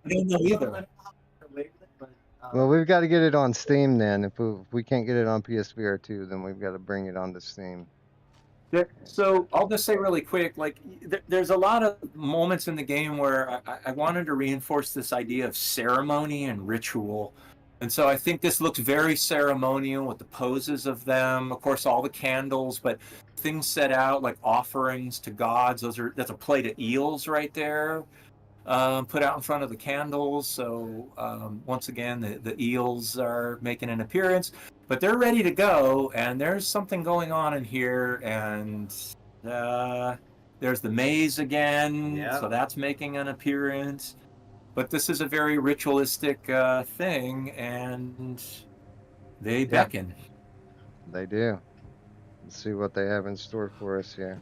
[SPEAKER 11] don't know either.
[SPEAKER 15] Well, we've got to get it on Steam then. If we can't get it on PSVR 2, then we've got to bring it onto Steam.
[SPEAKER 10] So I'll just say really quick, like there's a lot of moments in the game where I wanted to reinforce this idea of ceremony and ritual. And so I think this looks very ceremonial with the poses of them, of course, all the candles, but things set out like offerings to gods. That's a plate of eels right there, put out in front of the candles. So once again, the eels are making an appearance, but they're ready to go. And there's something going on in here. And there's the maze again. So that's making an appearance. But this is a very ritualistic thing, and they beckon.
[SPEAKER 15] They do. Let's see what they have in store for us here.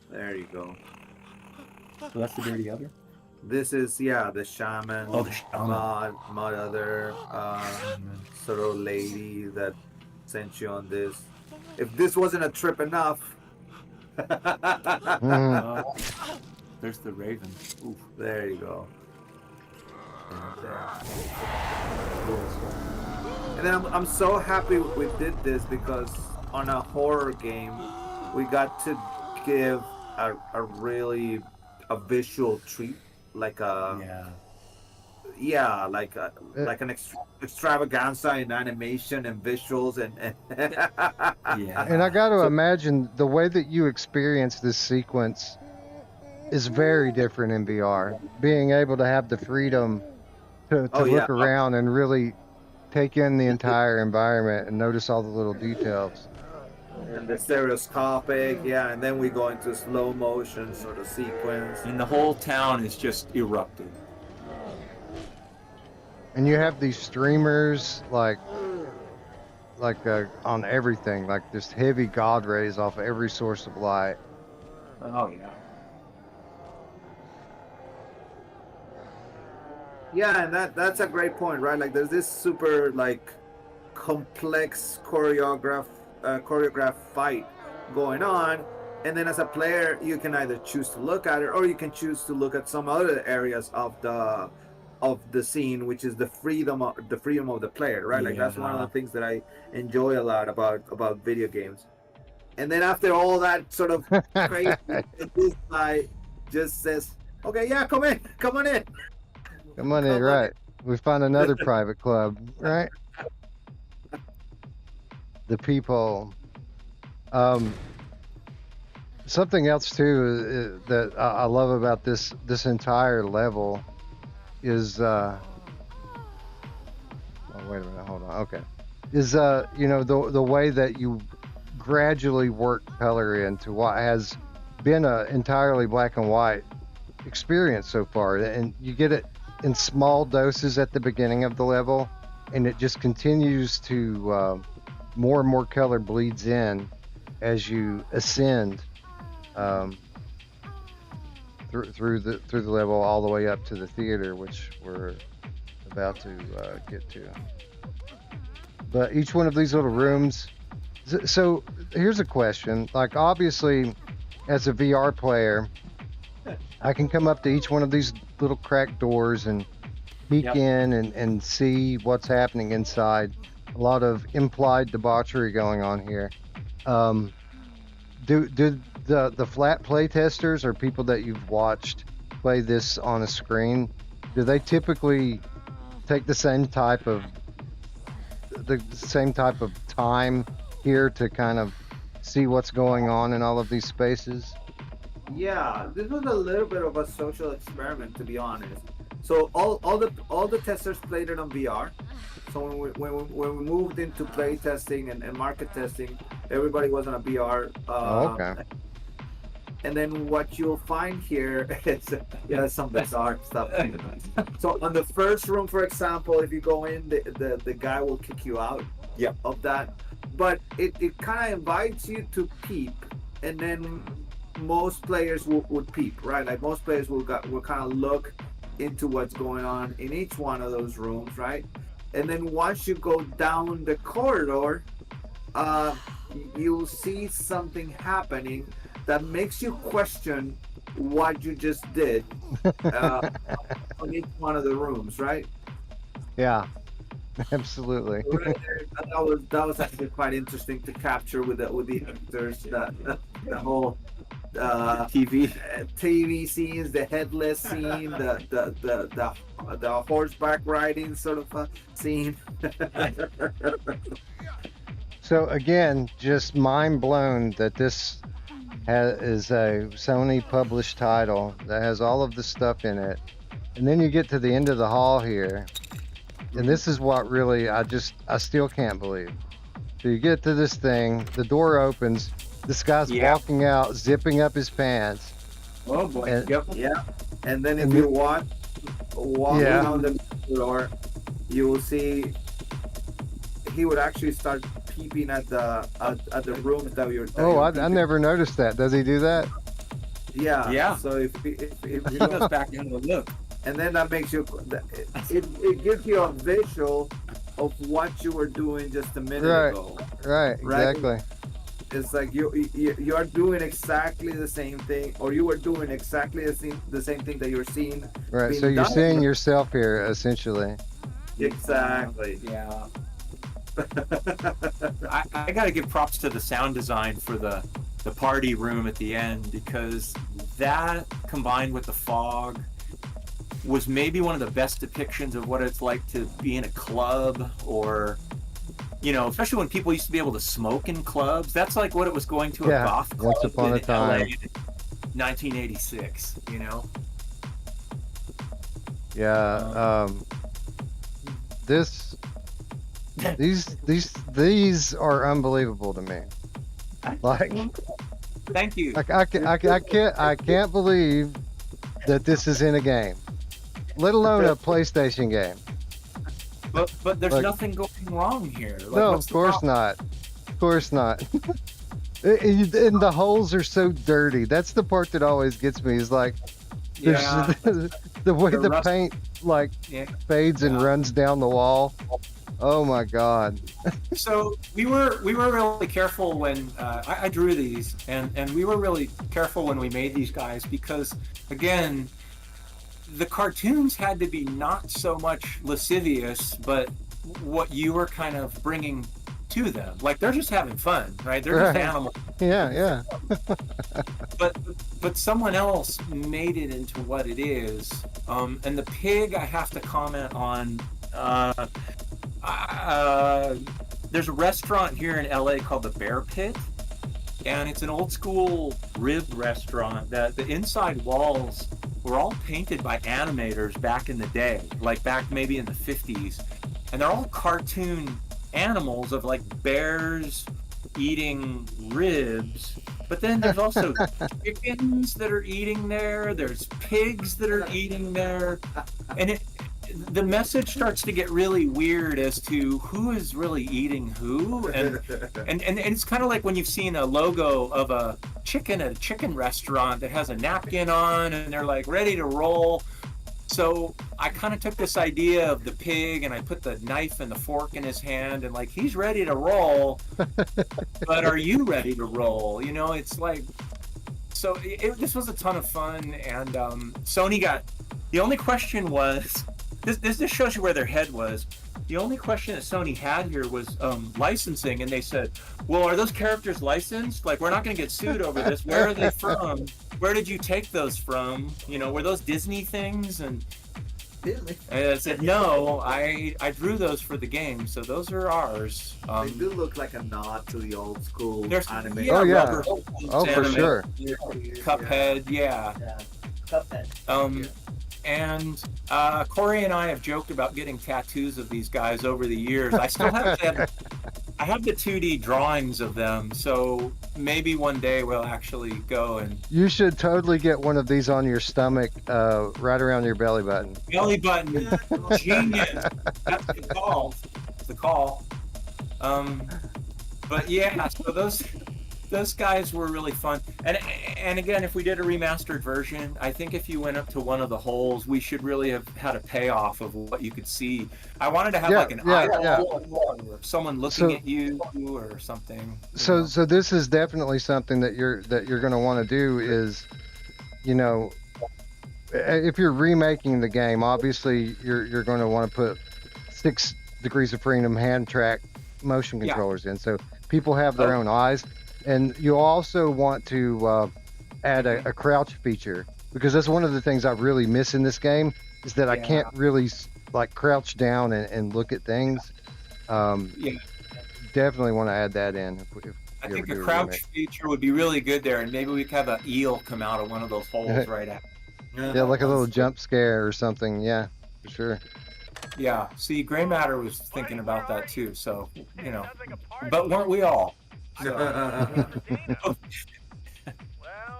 [SPEAKER 14] There you go.
[SPEAKER 10] So that's the Dirty Other?
[SPEAKER 14] This is the shaman.
[SPEAKER 10] Oh, the shaman.
[SPEAKER 14] Other sort of lady that sent you on this. If this wasn't a trip enough.
[SPEAKER 10] There's the Raven. Oof.
[SPEAKER 14] There you go. And then I'm so happy we did this because on a horror game, we got to give a really visual treat, like a like an extravaganza in animation and visuals and
[SPEAKER 15] And I got to imagine the way that you experience this sequence is very different in VR. Being able to have the freedom to look around and really take in the entire environment and notice all the little details.
[SPEAKER 14] And the stereoscopic, and then we go into slow motion sort of sequence.
[SPEAKER 10] And the whole town is just erupting.
[SPEAKER 15] And you have these streamers like on everything, like just heavy god rays off every source of light.
[SPEAKER 10] Oh yeah.
[SPEAKER 14] Yeah, and that's a great point, right? Like there's this super like complex choreographed fight going on, and then as a player you can either choose to look at it or you can choose to look at some other areas of the scene, which is the freedom of the player, right? Like that's one of the things that I enjoy a lot about video games. And then after all that sort of crazy, this guy just says, "Okay, yeah, come on in."
[SPEAKER 15] Come on in, right? We find another private club, right? The people. Something else too that I love about this entire level is oh wait a minute, hold on. Okay, is the way that you gradually work color into what has been a entirely black and white experience so far, and you get it in small doses at the beginning of the level, and it just continues to more and more color bleeds in as you ascend through the level all the way up to the theater, which we're about to get to. But each one of these little rooms. So here's a question. Like obviously, as a VR player, I can come up to each one of these little cracked doors and peek in and see what's happening inside. A lot of implied debauchery going on here. Do the flat play testers or people that you've watched play this on a screen, do they typically take the same type of time here to kind of see what's going on in all of these spaces?
[SPEAKER 14] Yeah, this was a little bit of a social experiment, to be honest. So all the testers played it on VR. So when we moved into play testing and market testing, everybody was on a VR.
[SPEAKER 15] Okay.
[SPEAKER 14] And then what you'll find here is some bizarre stuff. So on the first room, for example, if you go in, the guy will kick you out of that. But it kind of invites you to peep, and then most players would peep, right? Like most players will kind of look into what's going on in each one of those rooms, right? And then once you go down the corridor, you'll see something happening that makes you question what you just did on each one of the rooms, right?
[SPEAKER 15] Yeah, absolutely.
[SPEAKER 14] Right there, that was actually quite interesting to capture with the actors, the whole TV scenes, the headless scene, the horseback riding sort of scene.
[SPEAKER 15] So again, just mind blown that this is a Sony published title that has all of the stuff in it, and then you get to the end of the hall here, and this is what really I still can't believe. So you get to this thing, the door opens, this guy's walking out, zipping up his pants.
[SPEAKER 10] Oh boy!
[SPEAKER 15] And,
[SPEAKER 14] Yeah, and then if you walk around the door, you will see he would actually start peeping at the rooms that we were.
[SPEAKER 15] Oh, I never noticed that. Does he do that?
[SPEAKER 14] Yeah.
[SPEAKER 10] Yeah.
[SPEAKER 14] So if
[SPEAKER 10] he goes back down to look,
[SPEAKER 14] and then that makes you, it gives you a visual of what you were doing just a minute ago.
[SPEAKER 15] Right. Exactly.
[SPEAKER 14] It's like you are doing exactly the same thing, or you were doing exactly the same thing that you're seeing.
[SPEAKER 15] Right.
[SPEAKER 14] being
[SPEAKER 15] So you're
[SPEAKER 14] done.
[SPEAKER 15] seeing yourself here, essentially.
[SPEAKER 14] Exactly.
[SPEAKER 10] Yeah. I got to give props to the sound design for the party room at the end, because that combined with the fog was maybe one of the best depictions of what it's like to be in a club, or especially when people used to be able to smoke in clubs. That's like what it was going to a goth club
[SPEAKER 15] once upon a
[SPEAKER 10] in
[SPEAKER 15] time.
[SPEAKER 10] LA in 1986.
[SPEAKER 15] Yeah. These are unbelievable to me. Like,
[SPEAKER 10] thank you.
[SPEAKER 15] I can't believe that this is in a game, let alone a PlayStation game.
[SPEAKER 10] But there's nothing going wrong here.
[SPEAKER 15] No, of course not. Of course not. And the holes are so dirty. That's the part that always gets me. Is like, the way the paint fades and runs down the wall. Oh my God.
[SPEAKER 10] So we were really careful when I drew these, and we were really careful when we made these guys, because again, the cartoons had to be not so much lascivious, but what you were kind of bringing to them. Like, they're just having fun, right? They're just animals.
[SPEAKER 15] Yeah.
[SPEAKER 10] But someone else made it into what it is. And the pig, I have to comment on. There's a restaurant here in LA called the Bear Pit, and it's an old school rib restaurant that the inside walls were all painted by animators back in the day, like back maybe in the 50s, and they're all cartoon animals of like bears eating ribs. But then there's also chickens that are eating there, there's pigs that are eating there, and the message starts to get really weird as to who is really eating who, and it's kind of like when you've seen a logo of a chicken at a chicken restaurant that has a napkin on and they're like ready to roll. So I kind of took this idea of the pig and I put the knife and the fork in his hand, and like, he's ready to roll, but are you ready to roll? It's like, so this was a ton of fun, and Sony got, the only question was, this shows you where their head was. The only question that Sony had here was licensing, and they said, well, are those characters licensed? Like, we're not going to get sued over this. Where are they from? Where did you take those from? Were those Disney things? And I said, no, I drew those for the game, so those are ours.
[SPEAKER 14] They do look like a nod to the old school anime.
[SPEAKER 15] Oh yeah. Oh, for sure.
[SPEAKER 10] Cuphead, yeah.
[SPEAKER 11] Cuphead.
[SPEAKER 10] And Corey and I have joked about getting tattoos of these guys over the years. I still have I have the 2D drawings of them, so maybe one day we'll actually go and...
[SPEAKER 15] You should totally get one of these on your stomach, right around your belly button.
[SPEAKER 10] Belly button, genius. That's the call. That's the call. But yeah, so those guys were really fun. And again, if we did a remastered version, I think if you went up to one of the holes, we should really have had a payoff of what you could see. I wanted to have like an eyeball or someone looking at you or something.
[SPEAKER 15] So this is definitely something that you're going to want to do is, if you're remaking the game, obviously you're going to want to put 6 Degrees of Freedom hand track motion controllers in, so people have their own eyes. And you also want to add a crouch feature, because that's one of the things I really miss in this game, is that I can't really like crouch down and look at things. Definitely want to add that in. If
[SPEAKER 10] I think a crouch feature would be really good there, and maybe we could have an eel come out of one of those holes right after.
[SPEAKER 15] Yeah, like a little jump scare or something. Yeah, for sure.
[SPEAKER 10] Yeah, see, Gray Matter was thinking about that too, so, but weren't we all?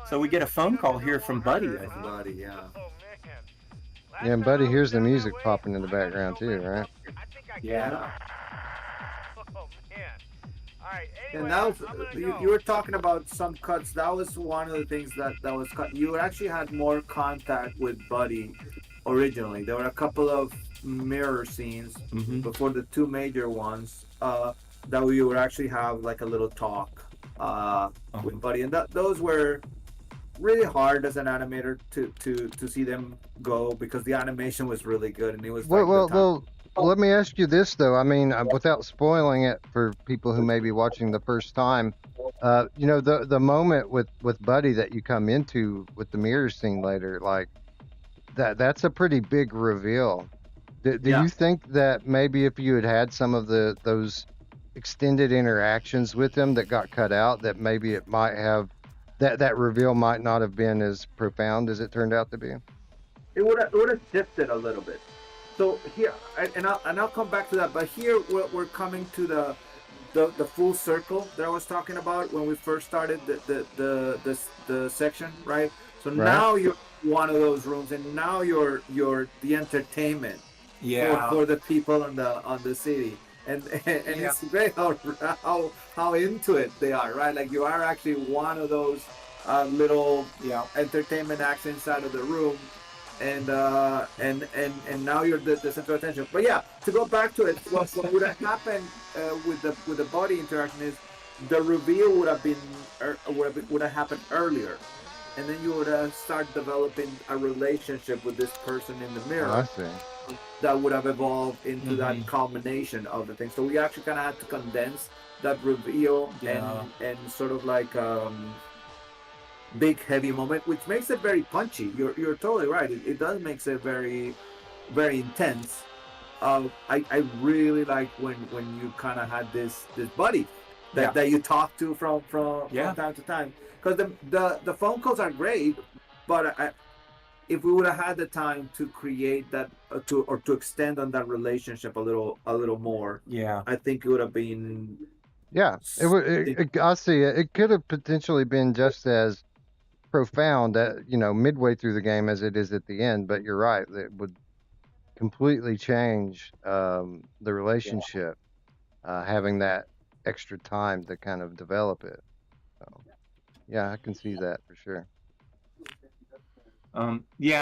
[SPEAKER 10] So we get a phone call here from Buddy. I think.
[SPEAKER 14] Buddy, yeah.
[SPEAKER 15] Yeah, and Buddy hears the music popping in the background too, right?
[SPEAKER 10] Yeah.
[SPEAKER 14] And that was you were talking about some cuts. That was one of the things that was cut. You actually had more contact with Buddy originally. There were a couple of mirror scenes before the two major ones that you would actually have like a little talk with Buddy, and those were really hard as an animator to see them go because the animation was really good and it was like
[SPEAKER 15] Well, let me ask you this though. I mean, without spoiling it for people who may be watching the first time, you know, the moment with Buddy that you come into with the mirror scene later, like that's a pretty big reveal. Do you think that maybe if you had had some of those extended interactions with him that got cut out, that maybe it might have that reveal might not have been as profound as it turned out to be?
[SPEAKER 14] It would have shifted a little bit. So here, and I'll come back to that. But here we're coming to the full circle that I was talking about when we first started the section, right? So now you're one of those rooms, and now you're the entertainment for the people on the city, and it's great how into it they are, right? Like you are actually one of those little entertainment acts inside of the room. And now you're the center of attention. But yeah, to go back to it, what would have happened with the body interaction is the reveal would have happened earlier, and then you would have started developing a relationship with this person in the mirror.
[SPEAKER 15] I see.
[SPEAKER 14] That would have evolved into that culmination of the thing. So we actually kind of had to condense that reveal and sort of like. Big heavy moment, which makes it very punchy. You're totally right. It does makes it very, very intense. I really like when you kind of had this buddy that you talk to from time to time, because the phone calls are great, but if we would have had the time to create that to extend on that relationship a little more, I think it would have been.
[SPEAKER 15] Yeah, I see it. It could have potentially been just as profound midway through the game as it is at the end, but you're right, it would completely change the relationship, having that extra time to kind of develop it. So yeah, I can see that for sure.
[SPEAKER 10] I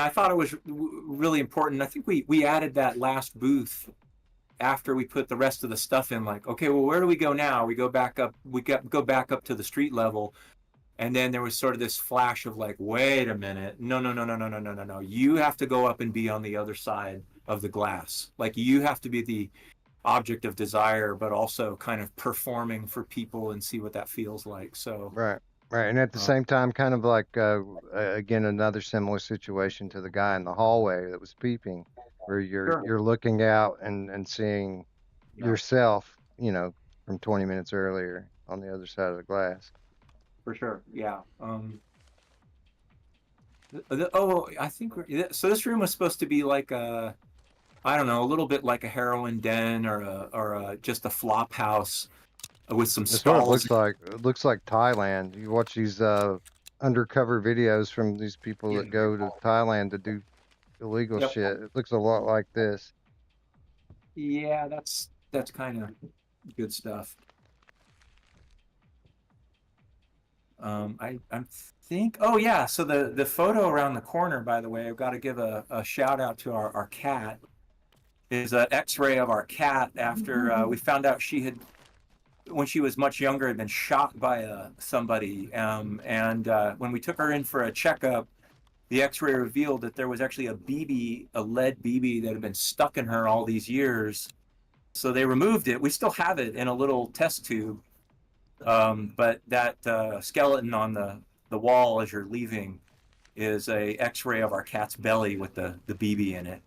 [SPEAKER 10] thought it was really important. I think we added that last booth after we put the rest of the stuff in, like, okay, well, where do we go now? We go back up to the street level. And then there was sort of this flash of like, wait a minute, no. You have to go up and be on the other side of the glass. Like you have to be the object of desire, but also kind of performing for people and see what that feels like. So
[SPEAKER 15] right. And at the same time, kind of like, again, another similar situation to the guy in the hallway that was peeping, where you're looking out and seeing yourself, from 20 minutes earlier on the other side of the glass.
[SPEAKER 10] For sure, yeah. I think so. This room was supposed to be like a little bit like a heroin den or just a flop house with some
[SPEAKER 15] That's
[SPEAKER 10] stalls.
[SPEAKER 15] what it looks like. It looks like Thailand. You watch these undercover videos from these people that go to Thailand to do illegal shit. It looks a lot like this.
[SPEAKER 10] Yeah, that's kind of good stuff. I think, so the photo around the corner, by the way, I've got to give a shout out to our cat, is an x-ray of our cat after we found out she had, when she was much younger, had been shot by somebody, and when we took her in for a checkup, the x-ray revealed that there was actually a lead BB that had been stuck in her all these years. So they removed it. We still have it in a little test tube. But that skeleton on the wall as you're leaving is a x-ray of our cat's belly with the BB in it.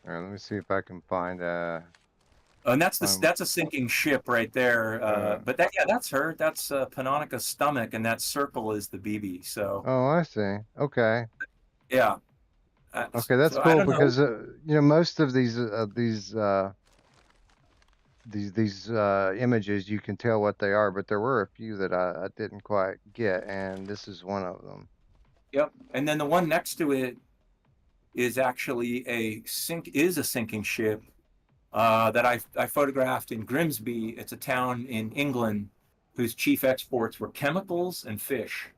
[SPEAKER 15] All right, let me see if I can find
[SPEAKER 10] and that's a sinking ship right there. But that's her. That's Panonica's stomach, and that circle is the BB. So
[SPEAKER 15] I see. Okay.
[SPEAKER 10] Yeah.
[SPEAKER 15] Okay, that's cool because most of these images, you can tell what they are, but there were a few that I didn't quite get, and this is one of them.
[SPEAKER 10] Yep. And then the one next to it is actually a sinking ship, that I photographed in Grimsby. It's a town in England whose chief exports were chemicals and fish.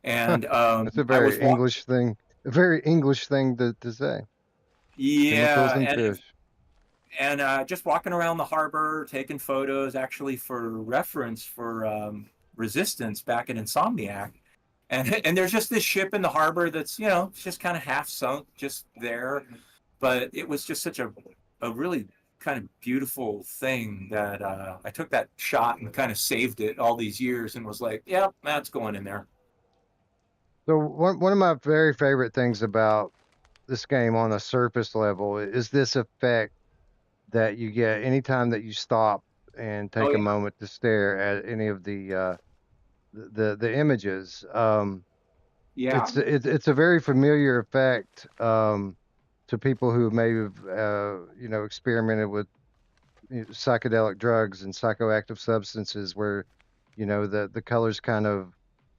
[SPEAKER 10] And
[SPEAKER 15] That's a
[SPEAKER 10] I was
[SPEAKER 15] very English thing. A very English thing to say. Chemicals
[SPEAKER 10] yeah,
[SPEAKER 15] and fish.
[SPEAKER 10] and just walking around the harbor, taking photos, actually for reference for Resistance back in Insomniac. And there's just this ship in the harbor that's, it's just kind of half sunk, just there. But it was just such a really kind of beautiful thing that I took that shot and kind of saved it all these years and was like, yep, that's going in there.
[SPEAKER 15] So one of my very favorite things about this game on a surface level is this effect that you get anytime that you stop and take a moment to stare at any of the images.
[SPEAKER 10] Yeah.
[SPEAKER 15] It's a very familiar effect to people who may have experimented with psychedelic drugs and psychoactive substances, where the colors kind of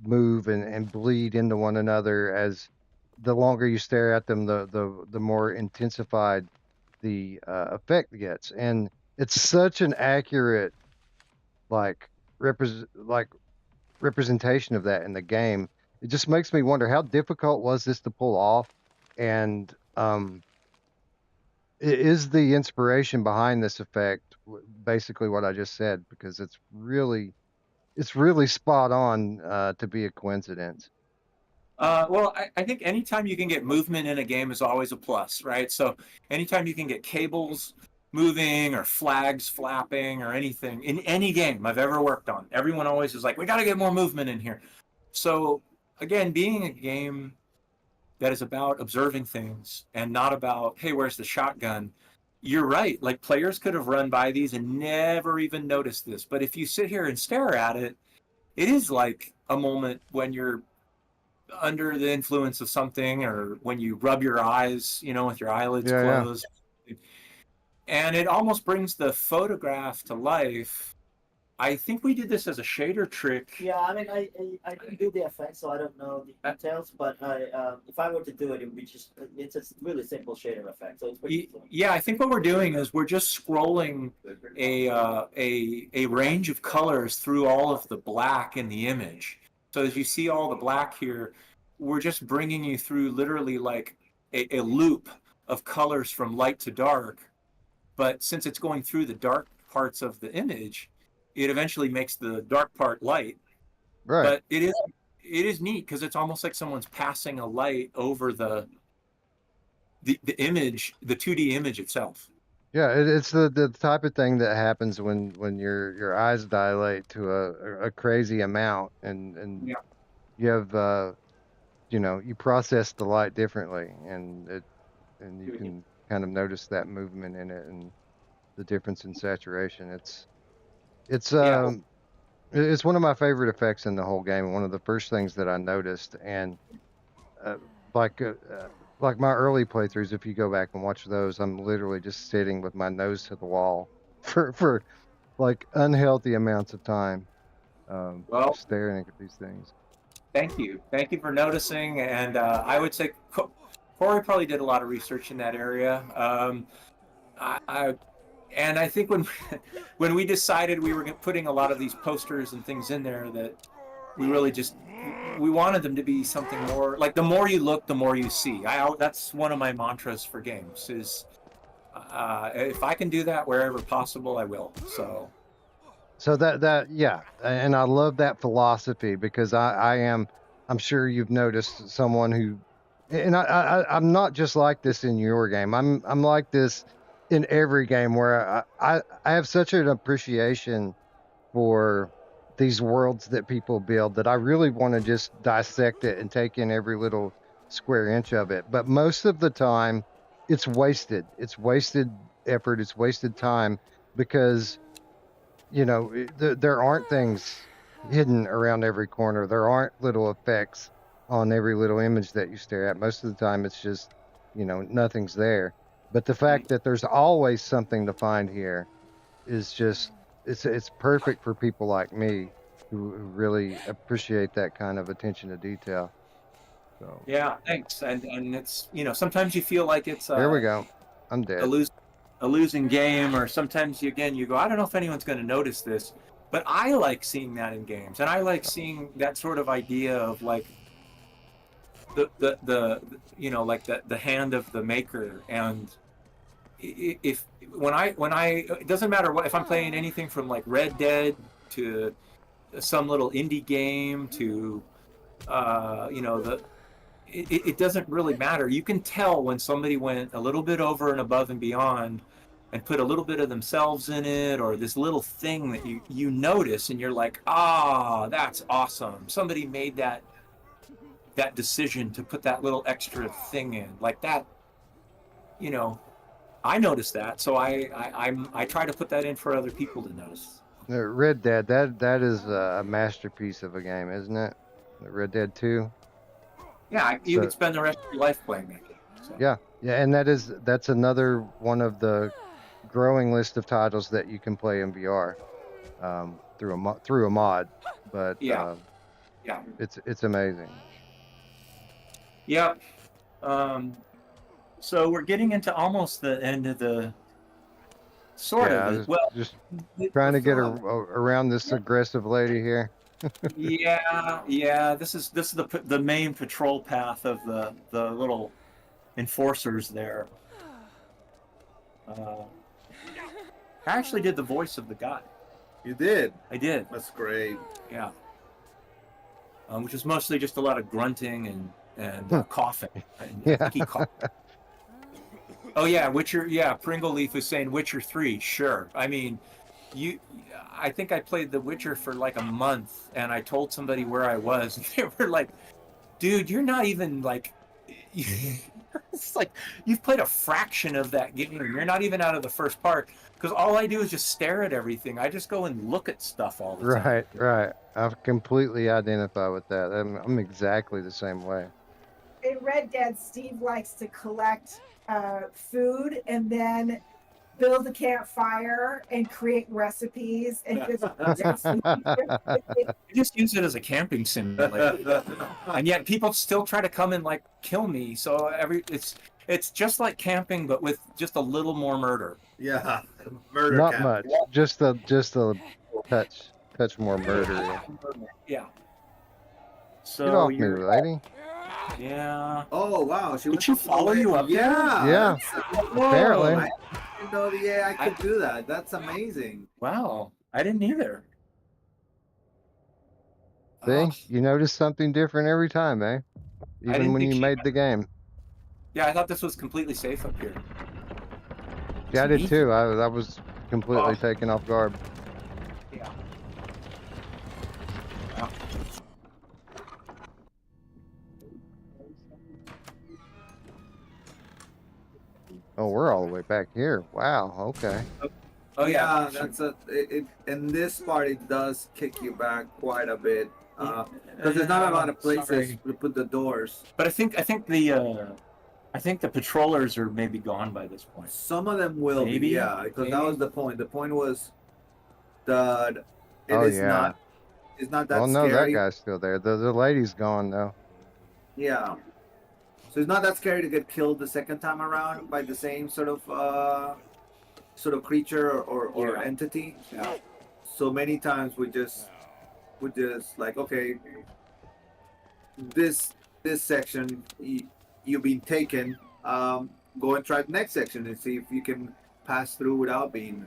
[SPEAKER 15] move and bleed into one another as the longer you stare at them, the more intensified the effect gets. And it's such an accurate like representation of that in the game. It just makes me wonder, how difficult was this to pull off, and is the inspiration behind this effect basically what I just said, because it's really spot on to be a coincidence.
[SPEAKER 10] Well, I think anytime you can get movement in a game is always a plus, right? So anytime you can get cables moving or flags flapping or anything in any game I've ever worked on, everyone always is like, we got to get more movement in here. So again, being a game that is about observing things and not about, hey, where's the shotgun? You're right. Like, players could have run by these and never even noticed this. But if you sit here and stare at it, it is like a moment when you're under the influence of something, or when you rub your eyes, with your eyelids closed. And it almost brings the photograph to life. I think we did this as a shader trick.
[SPEAKER 11] Yeah, I mean, I didn't do the effect, so I don't know the details. But if I were to do it, it would be it's a really simple shader effect. So it's pretty easy.
[SPEAKER 10] Yeah, I think what we're doing is we're just scrolling a range of colors through all of the black in the image. So as you see all the black here, we're just bringing you through literally like a loop of colors from light to dark. But since it's going through the dark parts of the image, it eventually makes the dark part light.
[SPEAKER 15] Right.
[SPEAKER 10] But it is neat because it's almost like someone's passing a light over the image, the 2D image itself.
[SPEAKER 15] Yeah, it's the type of thing that happens when your eyes dilate to a crazy amount, and you have you process the light differently, and you can kind of notice that movement in it and the difference in saturation. It's one of my favorite effects in the whole game. One of the first things that I noticed, and like my early playthroughs, if you go back and watch those, I'm literally just sitting with my nose to the wall for like unhealthy amounts of time, staring at these things.
[SPEAKER 10] Thank you for noticing. And I would say Corey probably did a lot of research in that area. And I think when we decided we were putting a lot of these posters and things in there, that we really we wanted them to be something more like, the more you look, the more you see. That's one of my mantras for games is, if I can do that wherever possible, I will.
[SPEAKER 15] So that yeah, and I love that philosophy, because I'm sure you've noticed someone who, and I'm not just like this in your game. I'm like this in every game, where I have such an appreciation for these worlds that people build that I really want to just dissect it and take in every little square inch of it. But most of the time, it's wasted. It's wasted effort. It's wasted time, because there aren't things hidden around every corner. There aren't little effects on every little image that you stare at. Most of the time, it's just nothing's there. But the fact that there's always something to find here is just, it's perfect for people like me who really appreciate that kind of attention to detail. So
[SPEAKER 10] yeah, thanks. And it's sometimes you feel like it's
[SPEAKER 15] there we go. I'm dead.
[SPEAKER 10] a losing game, or sometimes you go, I don't know if anyone's going to notice this, but I like seeing that in games, and I like seeing that sort of idea of like the you know, like the hand of the maker. And if when I it doesn't matter what, if I'm playing anything from like Red Dead to some little indie game to you know, it doesn't really matter. You can tell when somebody went a little bit over and above and beyond and put a little bit of themselves in it, or this little thing that you notice and you're like, ah, that's awesome. Somebody made that decision to put that little extra thing in, like that. You know, I noticed that, so I try to put that in for other people to notice.
[SPEAKER 15] Red Dead, that is a masterpiece of a game, isn't it? Red Dead 2.
[SPEAKER 10] Yeah, you could spend the rest of your life playing that game. So.
[SPEAKER 15] Yeah, and that's another one of the growing list of titles that you can play in VR through a mod. But
[SPEAKER 10] yeah,
[SPEAKER 15] it's amazing.
[SPEAKER 10] Yep. So we're getting into almost the end of the sort of it. Well,
[SPEAKER 15] just trying to get around this aggressive lady here.
[SPEAKER 10] yeah. This is the main patrol path of the little enforcers there. I actually did the voice of the guy.
[SPEAKER 14] You did?
[SPEAKER 10] I did.
[SPEAKER 14] That's great.
[SPEAKER 10] Yeah. Which is mostly just a lot of grunting and coughing.
[SPEAKER 15] Yeah.
[SPEAKER 10] He coughed. Oh yeah, Witcher. Yeah, Pringle Leaf was saying Witcher 3. Sure. I mean, I think I played The Witcher for like a month, and I told somebody where I was, and they were like, "Dude, you're not even like." It's like you've played a fraction of that game. You're not even out of the first part, because all I do is just stare at everything. I just go and look at stuff all the time.
[SPEAKER 15] Right. I completely identify with that. I'm exactly the same way.
[SPEAKER 18] In Red Dead, Steve likes to collect food and then build a campfire and create recipes and
[SPEAKER 10] just use it as a camping simulator. And yet people still try to come and like kill me. So it's just like camping, but with just a little more murder.
[SPEAKER 14] Yeah, murder.
[SPEAKER 15] Not much. Just a touch more murder.
[SPEAKER 10] Yeah. So
[SPEAKER 15] get off me, lady.
[SPEAKER 10] Yeah.
[SPEAKER 14] Oh wow,
[SPEAKER 10] did she follow you up?
[SPEAKER 15] Yeah. Apparently.
[SPEAKER 14] I didn't know the AI could do that. That's amazing.
[SPEAKER 10] Wow, I didn't either.
[SPEAKER 15] See, you notice something different every time, eh? Even when you made the game.
[SPEAKER 10] Yeah, I thought this was completely safe up here.
[SPEAKER 15] Yeah, I did too. I was completely taken off guard.
[SPEAKER 10] Yeah.
[SPEAKER 15] Oh, we're all the way back here. Wow. Okay.
[SPEAKER 14] Oh yeah, that's in this part it does kick you back quite a bit because there's not a lot of places to put the doors.
[SPEAKER 10] But I think the patrollers are maybe gone by this point.
[SPEAKER 14] Some of them will be, yeah, because that was the point. The point was that it's not that
[SPEAKER 15] scary.
[SPEAKER 14] No,
[SPEAKER 15] that guy's still there. The lady's gone though.
[SPEAKER 14] Yeah. So it's not that scary to get killed the second time around by the same sort of creature or entity.
[SPEAKER 10] Yeah.
[SPEAKER 14] So many times we just like, okay, this section you've been taken. Go and try the next section and see if you can pass through without being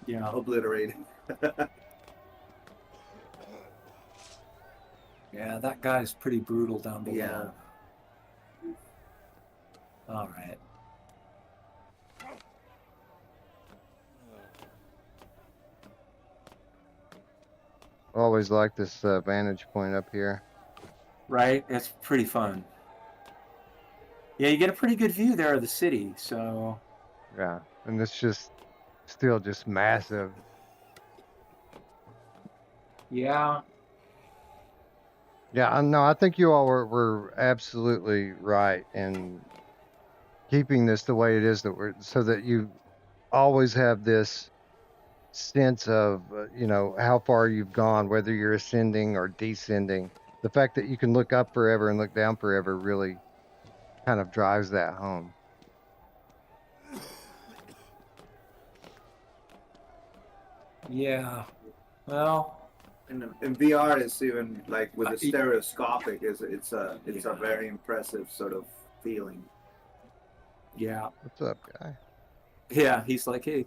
[SPEAKER 14] obliterated.
[SPEAKER 10] Yeah, that guy's pretty brutal down below.
[SPEAKER 14] Yeah.
[SPEAKER 10] All right.
[SPEAKER 15] Always like this vantage point up here.
[SPEAKER 10] Right, it's pretty fun. Yeah, you get a pretty good view there of the city. So.
[SPEAKER 15] Yeah, and it's just still just massive.
[SPEAKER 10] Yeah.
[SPEAKER 15] Yeah, no, I think you all were absolutely right in keeping this the way it is, so that you always have this sense of how far you've gone, whether you're ascending or descending. The fact that you can look up forever and look down forever really kind of drives that home.
[SPEAKER 10] Yeah. Well,
[SPEAKER 14] in VR, it's even like with the stereoscopic, it's a very impressive sort of feeling.
[SPEAKER 10] Yeah.
[SPEAKER 3] What's up, guy?
[SPEAKER 10] Yeah, he's like, hey.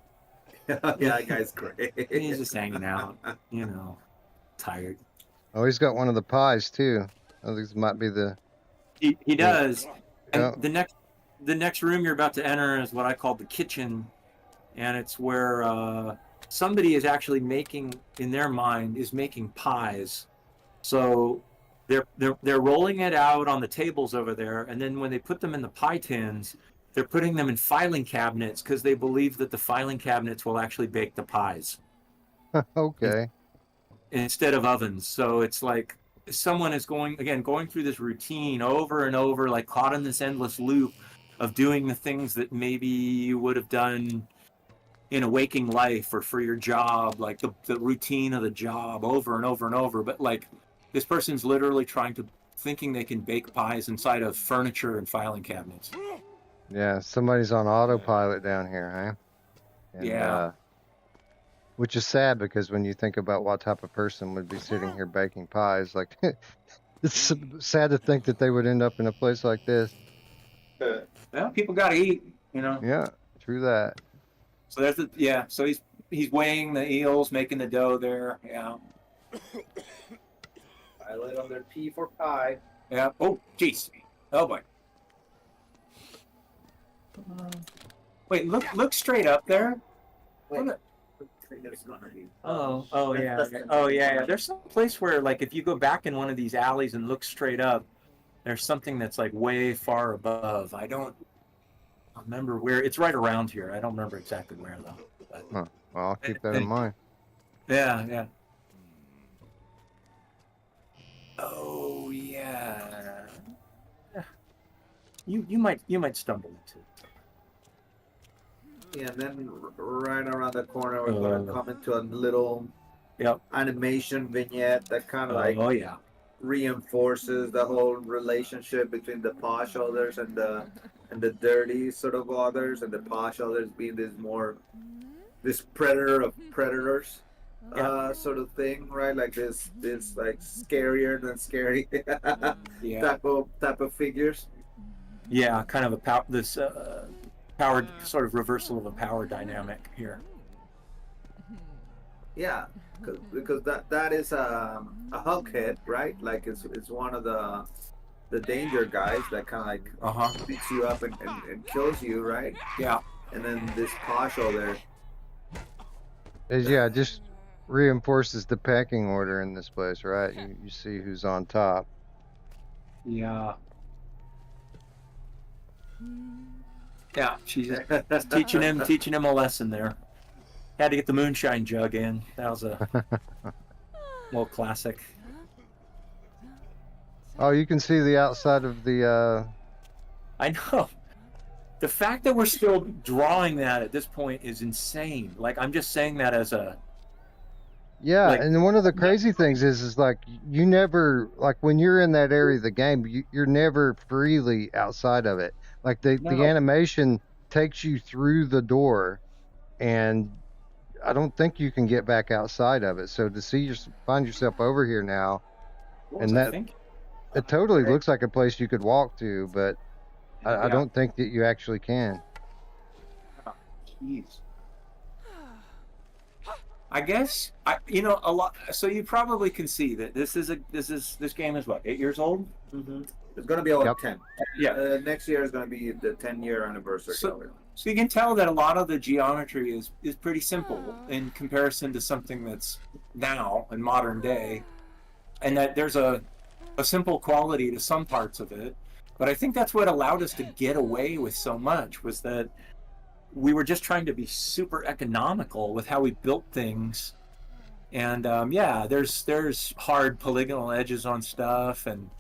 [SPEAKER 14] Yeah, that guy's great.
[SPEAKER 10] He's just hanging out, you know, tired.
[SPEAKER 3] Oh, he's got one of the pies too. Oh, these might be the.
[SPEAKER 10] He does.
[SPEAKER 3] Yeah.
[SPEAKER 10] And the next room you're about to enter is what I call the kitchen, and it's where somebody is actually making, in their mind, is making pies. So they're rolling it out on the tables over there, and then when they put them in the pie tins, they're putting them in filing cabinets because they believe that the filing cabinets will actually bake the pies.
[SPEAKER 3] Okay.
[SPEAKER 10] Instead of ovens. So it's like someone is going through this routine over and over, like caught in this endless loop of doing the things that maybe you would have done in a waking life or for your job, like the routine of the job over and over and over. But like this person's literally thinking they can bake pies inside of furniture and filing cabinets.
[SPEAKER 3] Yeah, somebody's on autopilot down here, huh? And,
[SPEAKER 10] yeah.
[SPEAKER 3] Which is sad because when you think about what type of person would be sitting here baking pies, like it's sad to think that they would end up in a place like this.
[SPEAKER 10] Well, people got to eat, you know.
[SPEAKER 3] Yeah, true that.
[SPEAKER 10] So there's So he's weighing the eels, making the dough there. Yeah.
[SPEAKER 14] I let on their P for pie.
[SPEAKER 10] Yeah. Oh, jeez. Oh boy. Wait, look straight up there.
[SPEAKER 14] Wait.
[SPEAKER 10] Oh yeah. There's some place where, like, if you go back in one of these alleys and look straight up, there's something that's like way far above. I don't remember where. It's right around here. I don't remember exactly where though. But,
[SPEAKER 3] Well, I'll keep that in mind.
[SPEAKER 10] Yeah. Oh yeah. You might stumble into it.
[SPEAKER 14] Yeah, and then right around the corner, we're going to come into a little animation vignette that kind of like reinforces the whole relationship between the posh others and the dirty sort of others, and the posh others being this predator of predators sort of thing, right? Like this like scarier than scary type of figures.
[SPEAKER 10] Yeah, kind of powered sort of reversal of a power dynamic here.
[SPEAKER 14] Yeah, because that is a hughead, right? Like it's one of the danger guys that kind of like beats you up and kills you, right?
[SPEAKER 10] Yeah.
[SPEAKER 14] And then this Pasho there.
[SPEAKER 3] Yeah, just reinforces the pecking order in this place, right? You see who's on top.
[SPEAKER 10] Yeah. Yeah, she's teaching him a lesson there. Had to get the moonshine jug in. That was a little classic.
[SPEAKER 3] Oh, you can see the outside of the.
[SPEAKER 10] I know. The fact that we're still drawing that at this point is insane. Like, I'm just saying that as a.
[SPEAKER 3] Yeah, like, and one of the crazy things is like you never, like when you're in that area of the game, you're never freely outside of it. Like the animation takes you through the door, and I don't think you can get back outside of it. So to find yourself over here now, and that it totally looks like a place you could walk to, but I don't think that you actually can.
[SPEAKER 10] Jeez. I guess a lot. So you probably can see that this game is what, 8 years old.
[SPEAKER 14] Mm-hmm. It's going to be about 10.
[SPEAKER 10] Yeah.
[SPEAKER 14] Next year is going to be the 10-year anniversary.
[SPEAKER 10] So you can tell that a lot of the geometry is pretty simple in comparison to something that's now in modern day, and that there's a simple quality to some parts of it. But I think that's what allowed us to get away with so much, was that we were just trying to be super economical with how we built things. And there's hard polygonal edges on stuff, and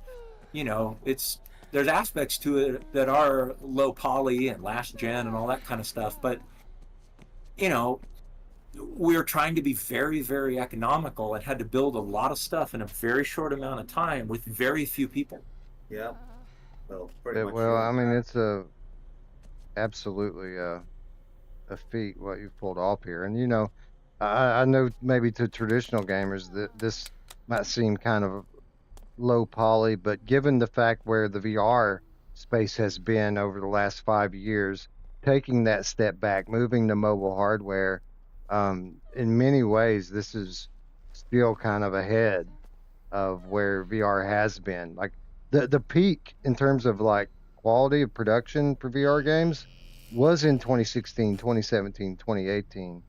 [SPEAKER 10] there's aspects to it that are low poly and last gen and all that kind of stuff. But we're trying to be very, very economical and had to build a lot of stuff in a very short amount of time with very few people.
[SPEAKER 14] Yeah.
[SPEAKER 3] Well, I mean, it's absolutely a feat what you've pulled off here. And
[SPEAKER 15] I know maybe to traditional gamers that this might seem kind of low poly, but given the fact where the VR space has been over the last 5 years, taking that step back, moving to mobile hardware, in many ways, this is still kind of ahead of where VR has been. Like the peak in terms of like quality of production for VR games was in 2016, 2017, 2018.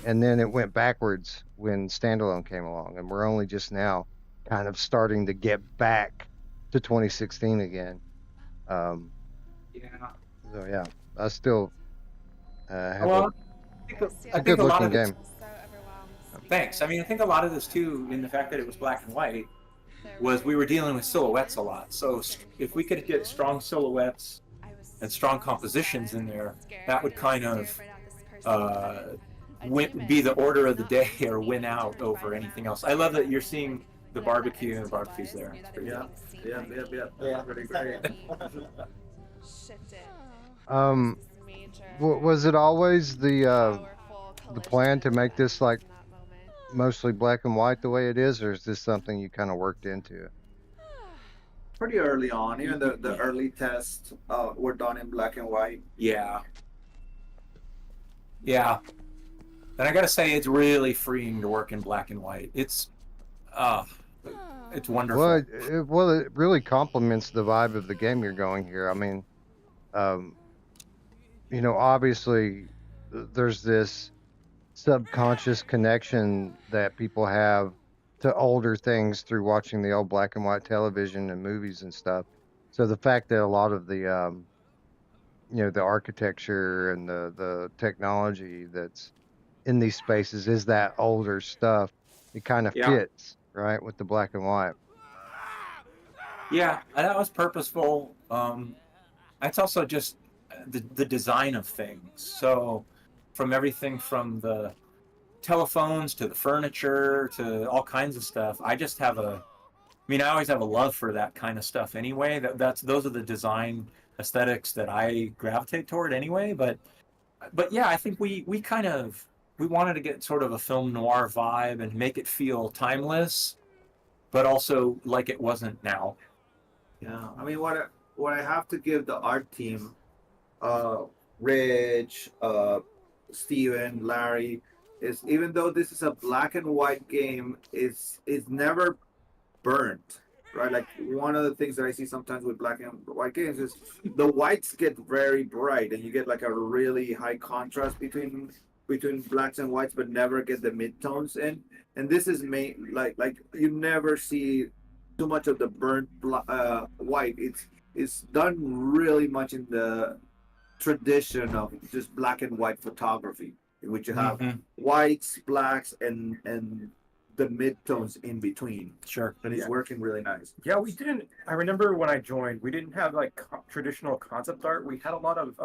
[SPEAKER 15] And then it went backwards when standalone came along, and we're only just now kind of starting to get back to 2016 again.
[SPEAKER 10] Yeah.
[SPEAKER 15] So yeah, I still have
[SPEAKER 10] Well,
[SPEAKER 15] it's
[SPEAKER 10] I
[SPEAKER 15] a
[SPEAKER 10] think
[SPEAKER 15] good
[SPEAKER 10] a lot
[SPEAKER 15] looking
[SPEAKER 10] of this.
[SPEAKER 15] game.
[SPEAKER 10] Thanks. I mean, I think a lot of this too, in the fact that it was black and white, was we were dealing with silhouettes a lot. So if we could get strong silhouettes and strong compositions in there, that would kind of be the order of the day or win out over anything else. I love that you're seeing the barbecue and the barbecues there. It's pretty
[SPEAKER 14] Yeah,
[SPEAKER 10] good.
[SPEAKER 14] yeah. Pretty great.
[SPEAKER 15] Was it always the plan to make this like mostly black and white the way it is, or is this something you kind of worked into?
[SPEAKER 14] Pretty early on, even the early tests were done in black and white.
[SPEAKER 10] Yeah. Yeah. And I gotta say, it's really freeing to work in black and white. It's wonderful.
[SPEAKER 15] Well, it really complements the vibe of the game you're going here. I mean, obviously there's this subconscious connection that people have to older things through watching the old black and white television and movies and stuff. So the fact that a lot of the the architecture and the technology that's in these spaces is that older stuff, it kind of fits right with the black and white.
[SPEAKER 10] Yeah, and that was purposeful. It's also just the design of things. So from everything from the telephones to the furniture to all kinds of stuff, I just have I always have a love for that kind of stuff anyway. Those are the design aesthetics that I gravitate toward anyway. But yeah, I think we wanted to get sort of a film noir vibe and make it feel timeless, but also like it wasn't now.
[SPEAKER 14] Yeah, I mean, what I have to give the art team, Rich, Steven, Larry, is even though this is a black and white game, it's never burnt, right? Like one of the things that I see sometimes with black and white games is the whites get very bright, and you get like a really high contrast between blacks and whites, but never get the midtones in. And this is like you never see too much of the burnt white. It's done really much in the tradition of just black and white photography, in which you have whites, blacks, and the midtones in between.
[SPEAKER 10] Sure.
[SPEAKER 14] And it's working really nice.
[SPEAKER 12] Yeah, we didn't. I remember when I joined, we didn't have like traditional concept art. We had a lot of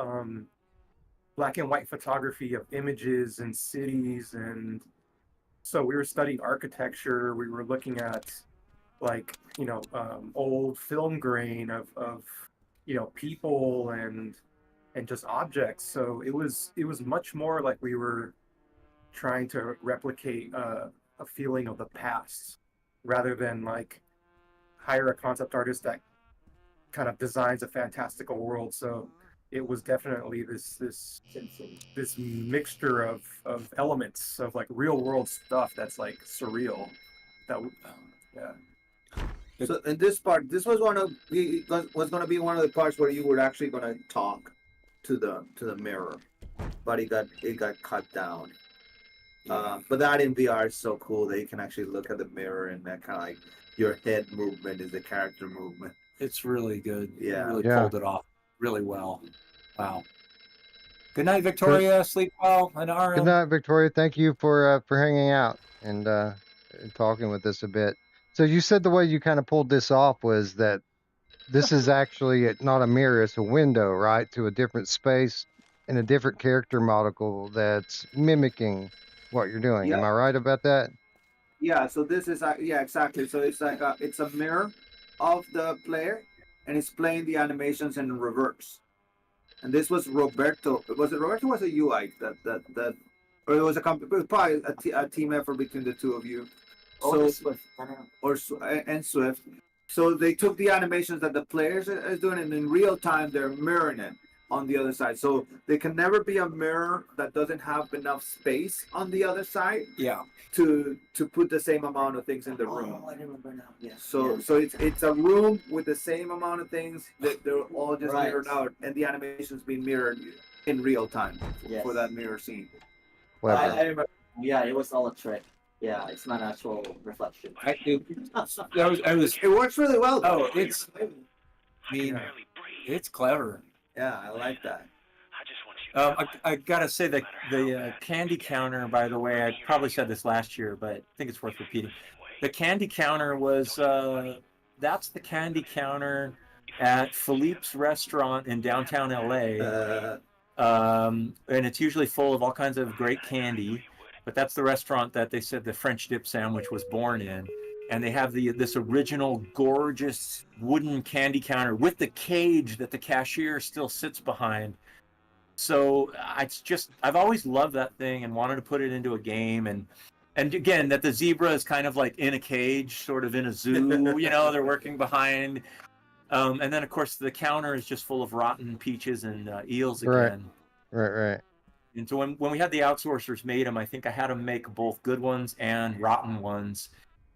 [SPEAKER 12] black and white photography of images and cities, and so we were studying architecture. We were looking at like old film grain of people and just objects. So it was much more like we were trying to replicate a feeling of the past rather than like hire a concept artist that kind of designs a fantastical world. So it was definitely this mixture of elements of like real world stuff that's like surreal.
[SPEAKER 14] So in this part, this was going to be one of the parts where you were actually going to talk to the mirror, but it got cut down. But that in VR is so cool that you can actually look at the mirror, and that kind of like your head movement is the character movement.
[SPEAKER 10] It's really good.
[SPEAKER 14] Yeah.
[SPEAKER 10] You really pulled it off really well. Wow. Good night, Victoria. Sleep well. And Arno.
[SPEAKER 15] Good night, Victoria. Thank you for hanging out and talking with us a bit. So you said the way you kind of pulled this off was that this is actually not a mirror, it's a window, right, to a different space and a different character model that's mimicking what you're doing.
[SPEAKER 14] Yeah.
[SPEAKER 15] Am I right about that?
[SPEAKER 14] Yeah, so this is exactly. So it's like it's a mirror of the player, and it's playing the animations in reverse. And this was Roberto. Was it Roberto? Or was it you, Ike? That or it was it was probably a team effort between the two of you.
[SPEAKER 11] Or
[SPEAKER 14] So
[SPEAKER 11] Swift.
[SPEAKER 14] and Swift. So they took the animations that the players is doing, and in real time they're mirroring it on the other side. So there can never be a mirror that doesn't have enough space on the other side.
[SPEAKER 10] Yeah.
[SPEAKER 14] To put the same amount of things in the room.
[SPEAKER 11] Oh, I remember now. Yeah.
[SPEAKER 14] So it's a room with the same amount of things that they're all just
[SPEAKER 11] Right.
[SPEAKER 14] mirrored out, and the animation's being mirrored in real time
[SPEAKER 11] Yes.
[SPEAKER 14] for that mirror scene.
[SPEAKER 11] I remember. Yeah, it was all a trick. Yeah, it's not actual reflection.
[SPEAKER 10] It
[SPEAKER 14] works really well.
[SPEAKER 10] Oh, it's clever.
[SPEAKER 14] Yeah, I like that.
[SPEAKER 10] I gotta say that the candy counter, by the way, I probably said this last year, but I think it's worth repeating. The candy counter was, that's the candy counter at Philippe's restaurant in downtown LA. And it's usually full of all kinds of great candy, but that's the restaurant that they said the French dip sandwich was born in. And they have this original gorgeous wooden candy counter with the cage that the cashier still sits behind. So I've always loved that thing and wanted to put it into a game. And again, that the zebra is kind of like in a cage, sort of in a zoo, they're working behind. And then, of course, the counter is just full of rotten peaches and eels again.
[SPEAKER 15] Right.
[SPEAKER 10] And so when we had the outsourcers made them, I think I had them make both good ones and rotten ones.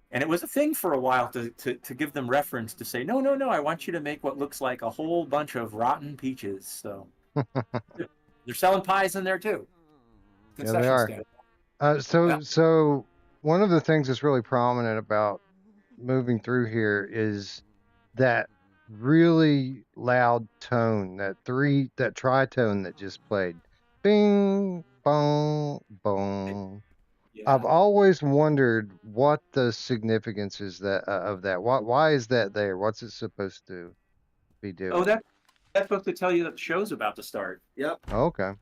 [SPEAKER 10] And it was a thing for a while to give them reference to say, no, I want you to make what looks like a whole bunch of rotten peaches. So they're selling pies in there too.
[SPEAKER 15] Yeah, they are. So one of the things that's really prominent about moving through here is that really loud tone, that tritone that just played. Bing, bong, bong. Yeah. I've always wondered what the significance is of that. Why is that there? What's it supposed to be doing?
[SPEAKER 10] Oh, that's supposed to tell you that the show's about to start.
[SPEAKER 14] Yep.
[SPEAKER 15] Okay.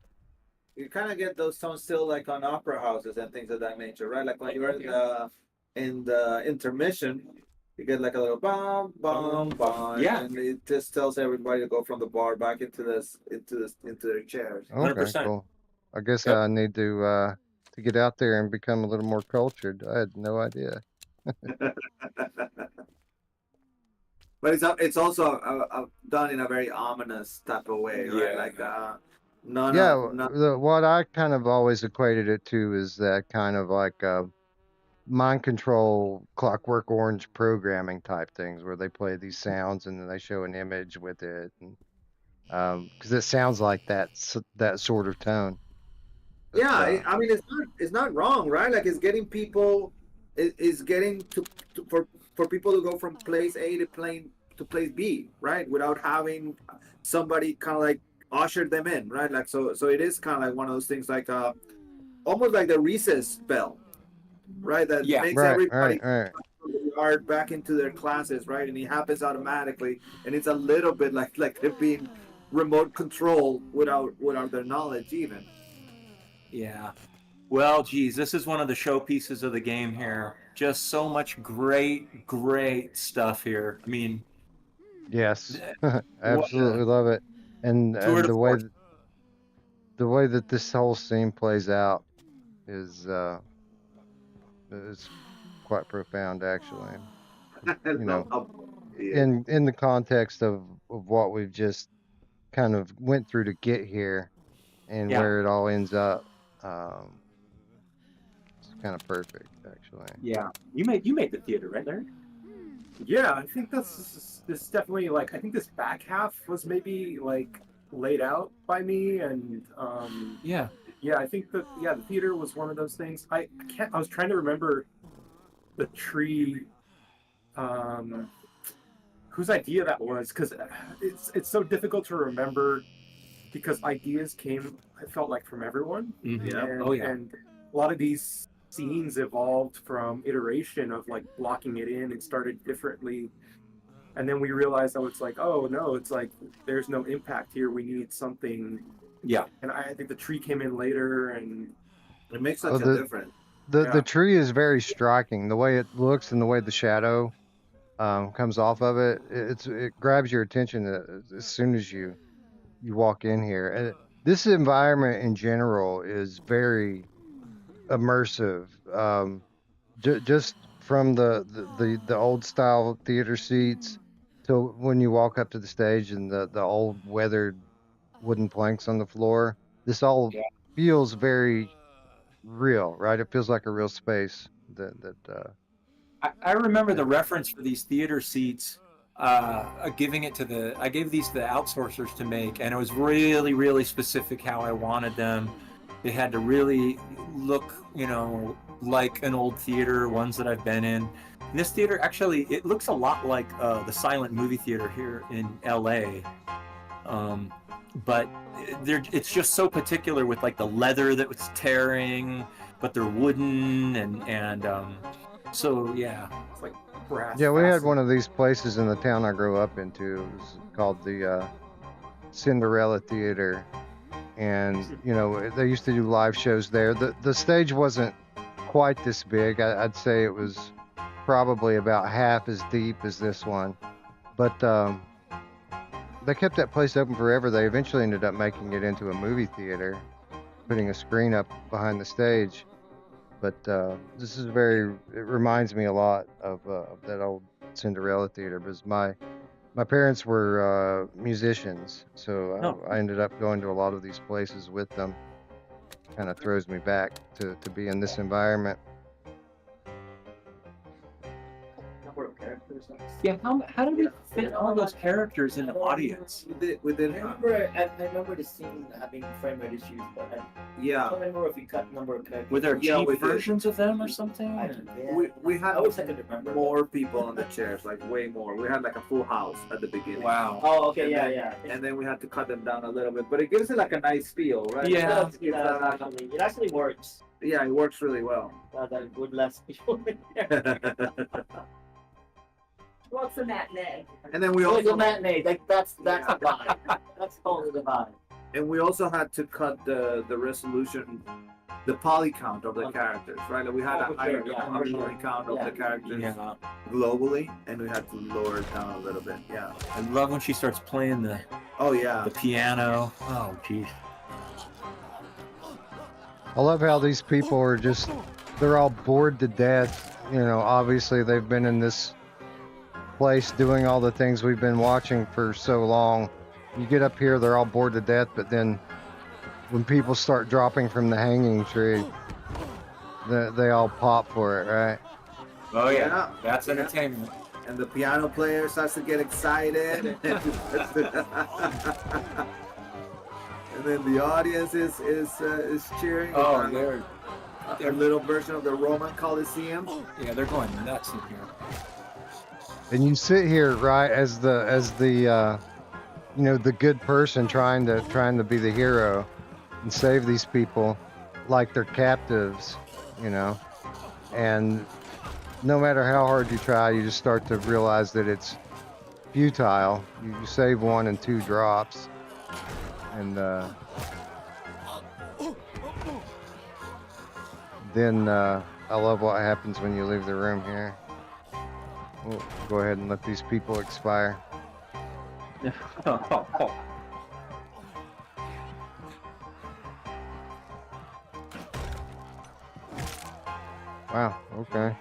[SPEAKER 14] You kind of get those tones still like on opera houses and things of that nature, right? Like when you're in the intermission, you get like a little bum bum bum, and it just tells everybody to go from the bar back into their chairs.
[SPEAKER 15] Okay, 100%. Cool. I guess I need to get out there and become a little more cultured. I had no idea.
[SPEAKER 14] But it's also done in a very ominous type of way, right? Like
[SPEAKER 15] what I kind of always equated it to is that kind of like mind control, Clockwork Orange programming type things, where they play these sounds and then they show an image with it, and because it sounds like that sort of tone.
[SPEAKER 14] Yeah, I mean it's not wrong, right? Like it's getting people, is getting for people to go from place A to place B, right? Without having somebody kind of like usher them in, right? Like so it is kind of like one of those things, like almost like the recess bell, right? That makes everybody back into their classes, right? And it happens automatically, and it's a little bit like they're being remote control without their knowledge even.
[SPEAKER 10] Yeah. Well, geez, this is one of the showpieces of the game here. Just so much great stuff here. I mean,
[SPEAKER 15] yes, absolutely love it, and the way that this whole scene plays out is quite profound, actually. In the context of what we've just kind of went through to get here, and where it all ends up. It's kind of perfect, actually.
[SPEAKER 10] Yeah, you made the theater, right, Larry?
[SPEAKER 12] Yeah, I think this definitely, like, I think this back half was maybe like laid out by me, and I think that the theater was one of those things. I was trying to remember the tree, whose idea that was, because it's so difficult to remember, because ideas came, I felt like, from everyone.
[SPEAKER 10] Mm-hmm.
[SPEAKER 12] And a lot of these scenes evolved from iteration of like blocking it in and started differently. And then we realized, it's like, oh no, it's like there's no impact here. We need something.
[SPEAKER 10] Yeah.
[SPEAKER 12] And I think the tree came in later, and
[SPEAKER 14] it makes such a difference.
[SPEAKER 15] The tree is very striking. The way it looks and the way the shadow comes off of it, it grabs your attention as soon as you walk in here. And this environment in general is very immersive. Just from the old style theater seats to when you walk up to the stage and the old weathered wooden planks on the floor. This all
[SPEAKER 10] Yeah.
[SPEAKER 15] feels very real, right? It feels like a real space
[SPEAKER 10] I remember the reference for these theater seats. Giving it to I gave these to the outsourcers to make, and it was really, really specific how I wanted them. They had to really look, like an old theater, ones that I've been in. And this theater actually, it looks a lot like the silent movie theater here in LA. But it's just so particular with like the leather that was tearing, but they're wooden and so yeah, it's like brass.
[SPEAKER 15] Yeah, we had
[SPEAKER 10] facet.
[SPEAKER 15] one of these places in the town I grew up into. It was called the Cinderella Theater, and they used to do live shows there. The stage wasn't quite this big. I'd say it was probably about half as deep as this one, but they kept that place open forever. They eventually ended up making it into a movie theater, putting a screen up behind the stage. But this is it reminds me a lot of that old Cinderella theater, because my parents were musicians, so I ended up going to a lot of these places with them. Kind of throws me back to be in this environment.
[SPEAKER 10] Yeah, how did we fit all those characters in the audience?
[SPEAKER 11] We did. I remember the scene having frame rate issues, but I don't remember if we cut number of characters.
[SPEAKER 10] Were there cheap versions of them or something?
[SPEAKER 14] We had
[SPEAKER 11] I wish I could remember.
[SPEAKER 14] more people on the chairs, like way more. We had like a full house at the beginning.
[SPEAKER 10] Wow.
[SPEAKER 11] Oh, okay,
[SPEAKER 14] And
[SPEAKER 11] yeah.
[SPEAKER 14] And then we had to cut them down a little bit, but it gives it like a nice feel, right?
[SPEAKER 10] Yeah.
[SPEAKER 11] It actually works.
[SPEAKER 14] Yeah, it works really well.
[SPEAKER 11] With less people in there.
[SPEAKER 13] Well, it's a matinee.
[SPEAKER 14] And then we
[SPEAKER 11] It's
[SPEAKER 14] also
[SPEAKER 11] a matinee. That's the vibe. That's totally the vibe.
[SPEAKER 14] and we also had to cut the resolution, the poly count of the characters, right? Like we had a higher poly count of the characters globally, and we had to lower it down a little bit. Yeah.
[SPEAKER 10] I love when she starts playing the piano. Oh, geez.
[SPEAKER 15] I love how these people are they're all bored to death. Obviously they've been in this place doing all the things we've been watching for so long. You get up here, they're all bored to death, but then when people start dropping from the hanging tree, they all pop for it, right?
[SPEAKER 10] Oh yeah, that's entertainment.
[SPEAKER 14] And the piano player starts to get excited. And then the audience is cheering.
[SPEAKER 10] Oh, they're
[SPEAKER 14] a little version of the Roman Coliseum.
[SPEAKER 10] Yeah, they're going nuts in here.
[SPEAKER 15] And you sit here, right, as the the good person trying to be the hero and save these people like they're captives, and no matter how hard you try, you just start to realize that it's futile. You save one and two drops, and then I love what happens when you leave the room here. We'll go ahead and let these people expire. Wow, okay.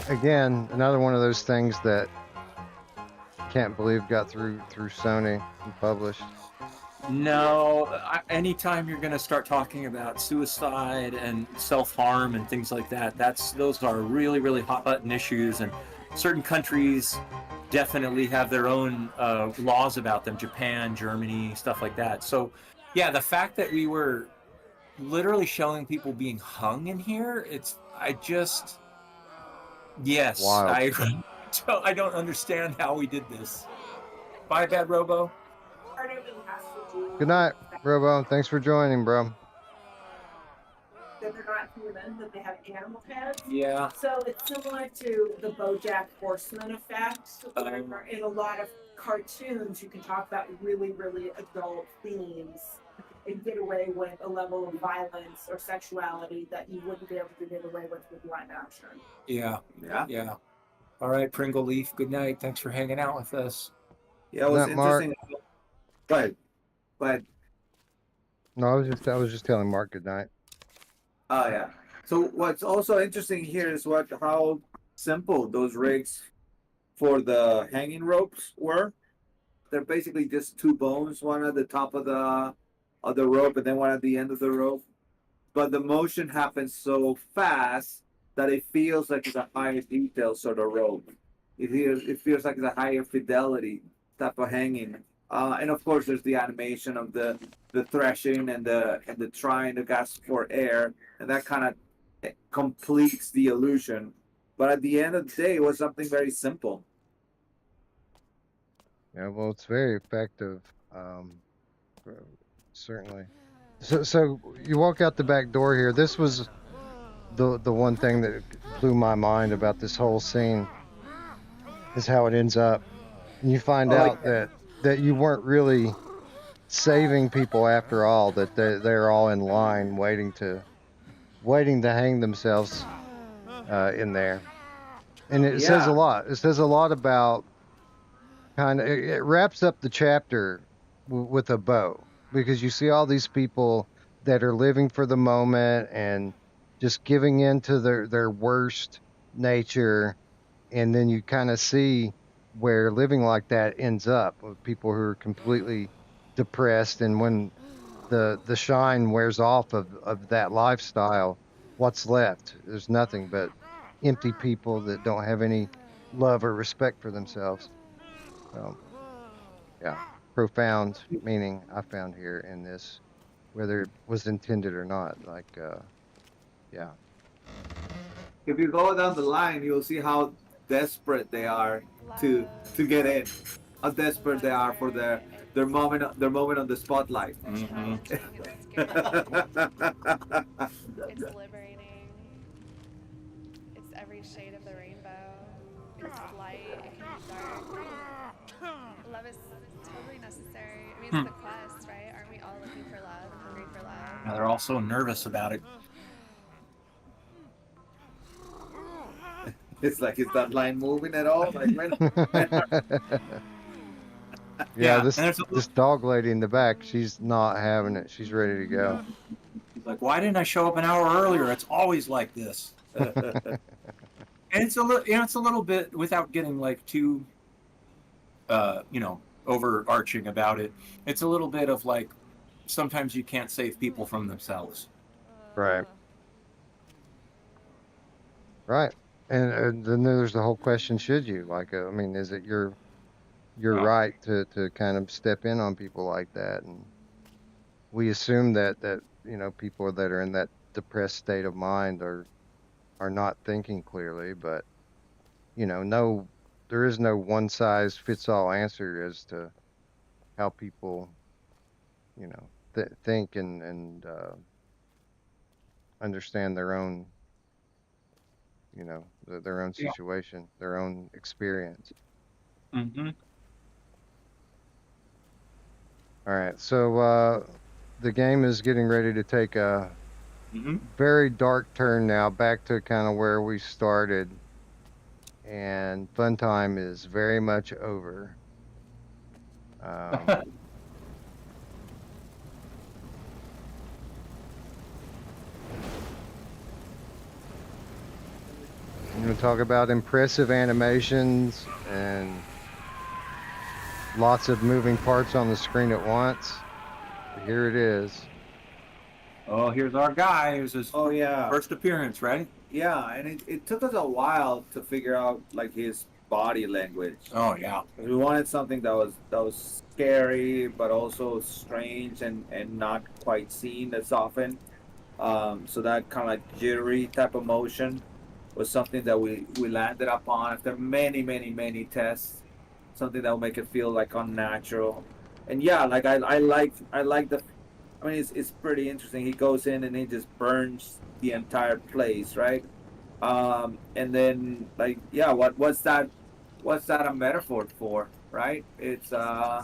[SPEAKER 15] Again, another one of those things that can't believe got through Sony and published.
[SPEAKER 10] No, anytime you're going to start talking about suicide and self-harm and things like that, those are really, really hot button issues, and certain countries definitely have their own laws about them. Japan, Germany, stuff like that. So, yeah, the fact that we were literally showing people being hung in here, I don't understand how we did this. Bye, Bad Robo.
[SPEAKER 15] Good night, Robo. Thanks for joining, bro.
[SPEAKER 13] That they're not human, that they have animal heads.
[SPEAKER 10] Yeah.
[SPEAKER 13] So it's similar to the BoJack Horseman effect. Where in a lot of cartoons, you can talk about really, really adult themes and get away with a level of violence or sexuality that you wouldn't be able to get away with live action.
[SPEAKER 10] Yeah. All right, Pringle Leaf. Good night. Thanks for hanging out with us.
[SPEAKER 14] Yeah, it was interesting. But
[SPEAKER 15] No, I was just telling Mark good night.
[SPEAKER 14] Oh yeah. So what's also interesting here is how simple those rigs for the hanging ropes were. They're basically just two bones, one at the top of the rope and then one at the end of the rope. But the motion happens so fast that it feels like it's a higher detail sort of rope. It feels like it's a higher fidelity type of hanging. And of course, there's the animation of the threshing and the trying to gasp for air, and that kind of completes the illusion. But at the end of the day, it was something very simple.
[SPEAKER 15] Yeah, well, it's very effective, certainly. So you walk out the back door here. This was the one thing that blew my mind about this whole scene is how it ends up. And you find out that you weren't really saving people after all, that they're all in line waiting to hang themselves in there. And it says a lot. It says a lot about it wraps up the chapter with a bow, because you see all these people that are living for the moment and just giving in to their worst nature. And then you kind of see where living like that ends up, with people who are completely depressed. And when the shine wears off of that lifestyle, what's left? There's nothing but empty people that don't have any love or respect for themselves. So, yeah, profound meaning I found here in this, whether it was intended or not. Yeah.
[SPEAKER 14] If you go down the line, you'll see how desperate they are to get in. How desperate they are for their moment on the spotlight.
[SPEAKER 8] Mm-hmm. It's liberating. It's every shade of the rainbow. It's light. It can be dark. Love is totally necessary. I mean, it's the quest, right? Aren't we all looking for love and hungry for love?
[SPEAKER 10] Now they're all so nervous about it.
[SPEAKER 14] It's like, is that line moving at all? Like,
[SPEAKER 15] yeah, this dog lady in the back, she's not having it. She's ready to go.
[SPEAKER 10] Like, why didn't I show up an hour earlier? It's always like this. And it's a little bit, without getting like too, overarching about it. It's a little bit of like, sometimes you can't save people from themselves.
[SPEAKER 15] Right. Right. And then there's the whole question: should you? I mean, is it your right to kind of step in on people like that? And we assume that people that are in that depressed state of mind are not thinking clearly, but no, there is no one size fits all answer as to how people think and understand their own their own situation, their own experience.
[SPEAKER 10] Mm-hmm.
[SPEAKER 15] All right, so the game is getting ready to take a very dark turn now, back to kind of where we started, and fun time is very much over. I'm going to talk about impressive animations and lots of moving parts on the screen at once. Here it is.
[SPEAKER 10] Oh, here's our guy. Here's his first appearance, right?
[SPEAKER 14] Yeah, and it took us a while to figure out like his body language.
[SPEAKER 10] Oh yeah.
[SPEAKER 14] We wanted something that was scary but also strange and not quite seen as often. So that kind of like jittery type of motion was something that we landed upon after many tests. Something that will make it feel like unnatural. And yeah, like I like the. I mean, it's pretty interesting. He goes in and he just burns the entire place, right? And then like, yeah, what's that a metaphor for, right? It's a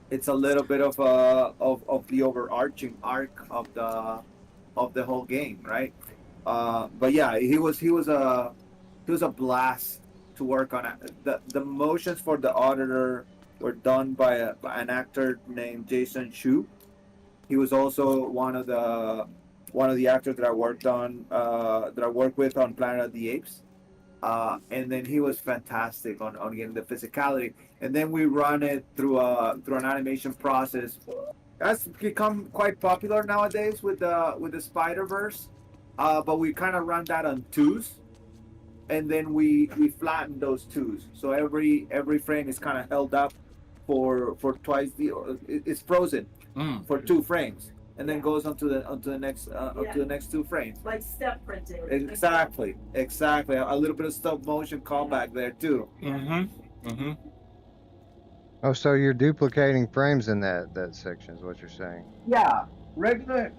[SPEAKER 14] little bit of the overarching arc of the whole game, right? But yeah, he was a blast to work on. The motions for the auditor were done by an actor named Jason Chu. He was also one of the actors that I worked with on Planet of the Apes. And then he was fantastic on getting the physicality. And then we run it through an animation process. That's become quite popular nowadays with the Spider-Verse. But we kind of run that on twos, and then we flatten those twos. So every frame is kind of held up for twice it's frozen for 2 frames, and then goes onto the next 2 frames.
[SPEAKER 13] Like step printing.
[SPEAKER 14] Exactly. A little bit of stop motion callback there too.
[SPEAKER 15] Oh, so you're duplicating frames in that section is what you're saying.
[SPEAKER 14] Yeah, regularly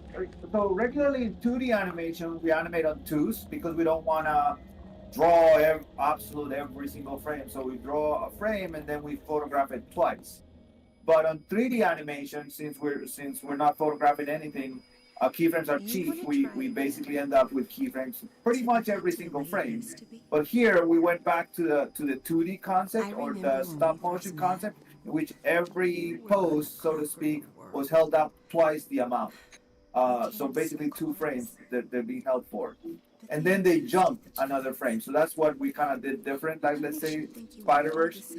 [SPEAKER 14] in 2D animation we animate on twos because we don't want to draw every single frame. So we draw a frame and then we photograph it twice. But on 3D animation, since we're not photographing anything, keyframes are cheap. We basically end up with keyframes pretty much every single frame. But here we went back to the 2D concept or the stop motion concept, in which every pose, so to speak, was held up twice the amount. So basically 2 frames that they're being held for. And then they jump another frame. So that's what we kind of did different. Like, let's say Spider-Verse,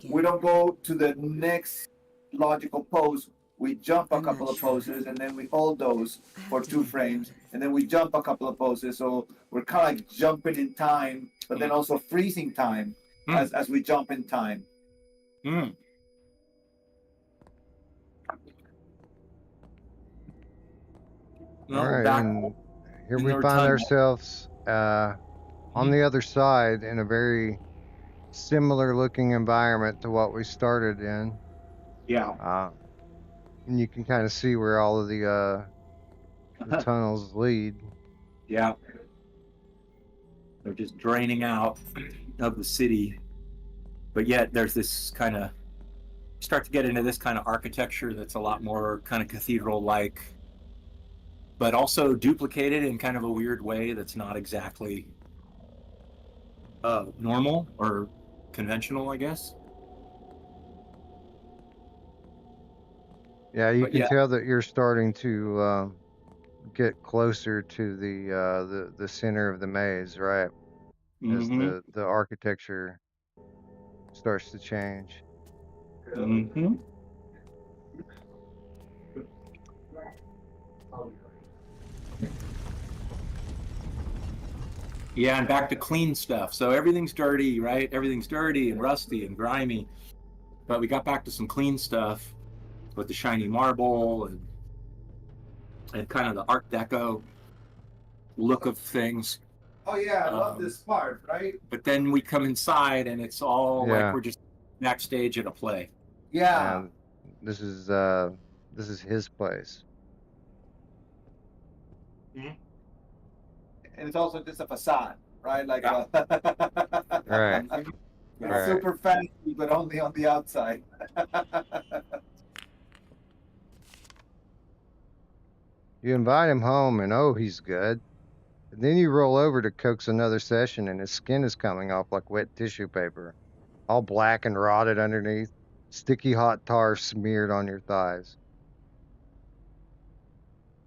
[SPEAKER 14] we don't go to the next logical pose. We jump a couple of poses and then we hold those for 2 frames. And then we jump a couple of poses. So we're kind of like jumping in time, but then also freezing time as we jump in time.
[SPEAKER 15] All right, and here we find ourselves on the other side in a very similar looking environment to what we started in.
[SPEAKER 14] Yeah.
[SPEAKER 15] And you can kind of see where all of the tunnels lead.
[SPEAKER 10] Yeah. They're just draining out of the city. But yet there's this kind of, start to get into this kind of architecture that's a lot more kind of cathedral-like, but also duplicated in kind of a weird way that's not exactly normal or conventional, I guess.
[SPEAKER 15] Yeah, you can tell that you're starting to get closer to the center of the maze, right? As the architecture starts to change.
[SPEAKER 10] Yeah, and back to clean stuff. So everything's dirty, right? Everything's dirty and rusty and grimy. But we got back to some clean stuff with the shiny marble and kind of the Art Deco look of things.
[SPEAKER 14] Oh yeah, I love this part, right?
[SPEAKER 10] But then we come inside and it's all
[SPEAKER 15] Yeah.
[SPEAKER 10] like we're just backstage at a play.
[SPEAKER 14] Yeah.
[SPEAKER 15] And this is his place.
[SPEAKER 14] And it's also just a facade, right? Like
[SPEAKER 15] Right.
[SPEAKER 14] It's super fancy, but only on the outside.
[SPEAKER 15] You invite him home and oh, he's good. And then you roll over to coax another session and his skin is coming off like wet tissue paper. All black and rotted underneath. Sticky hot tar smeared on your thighs.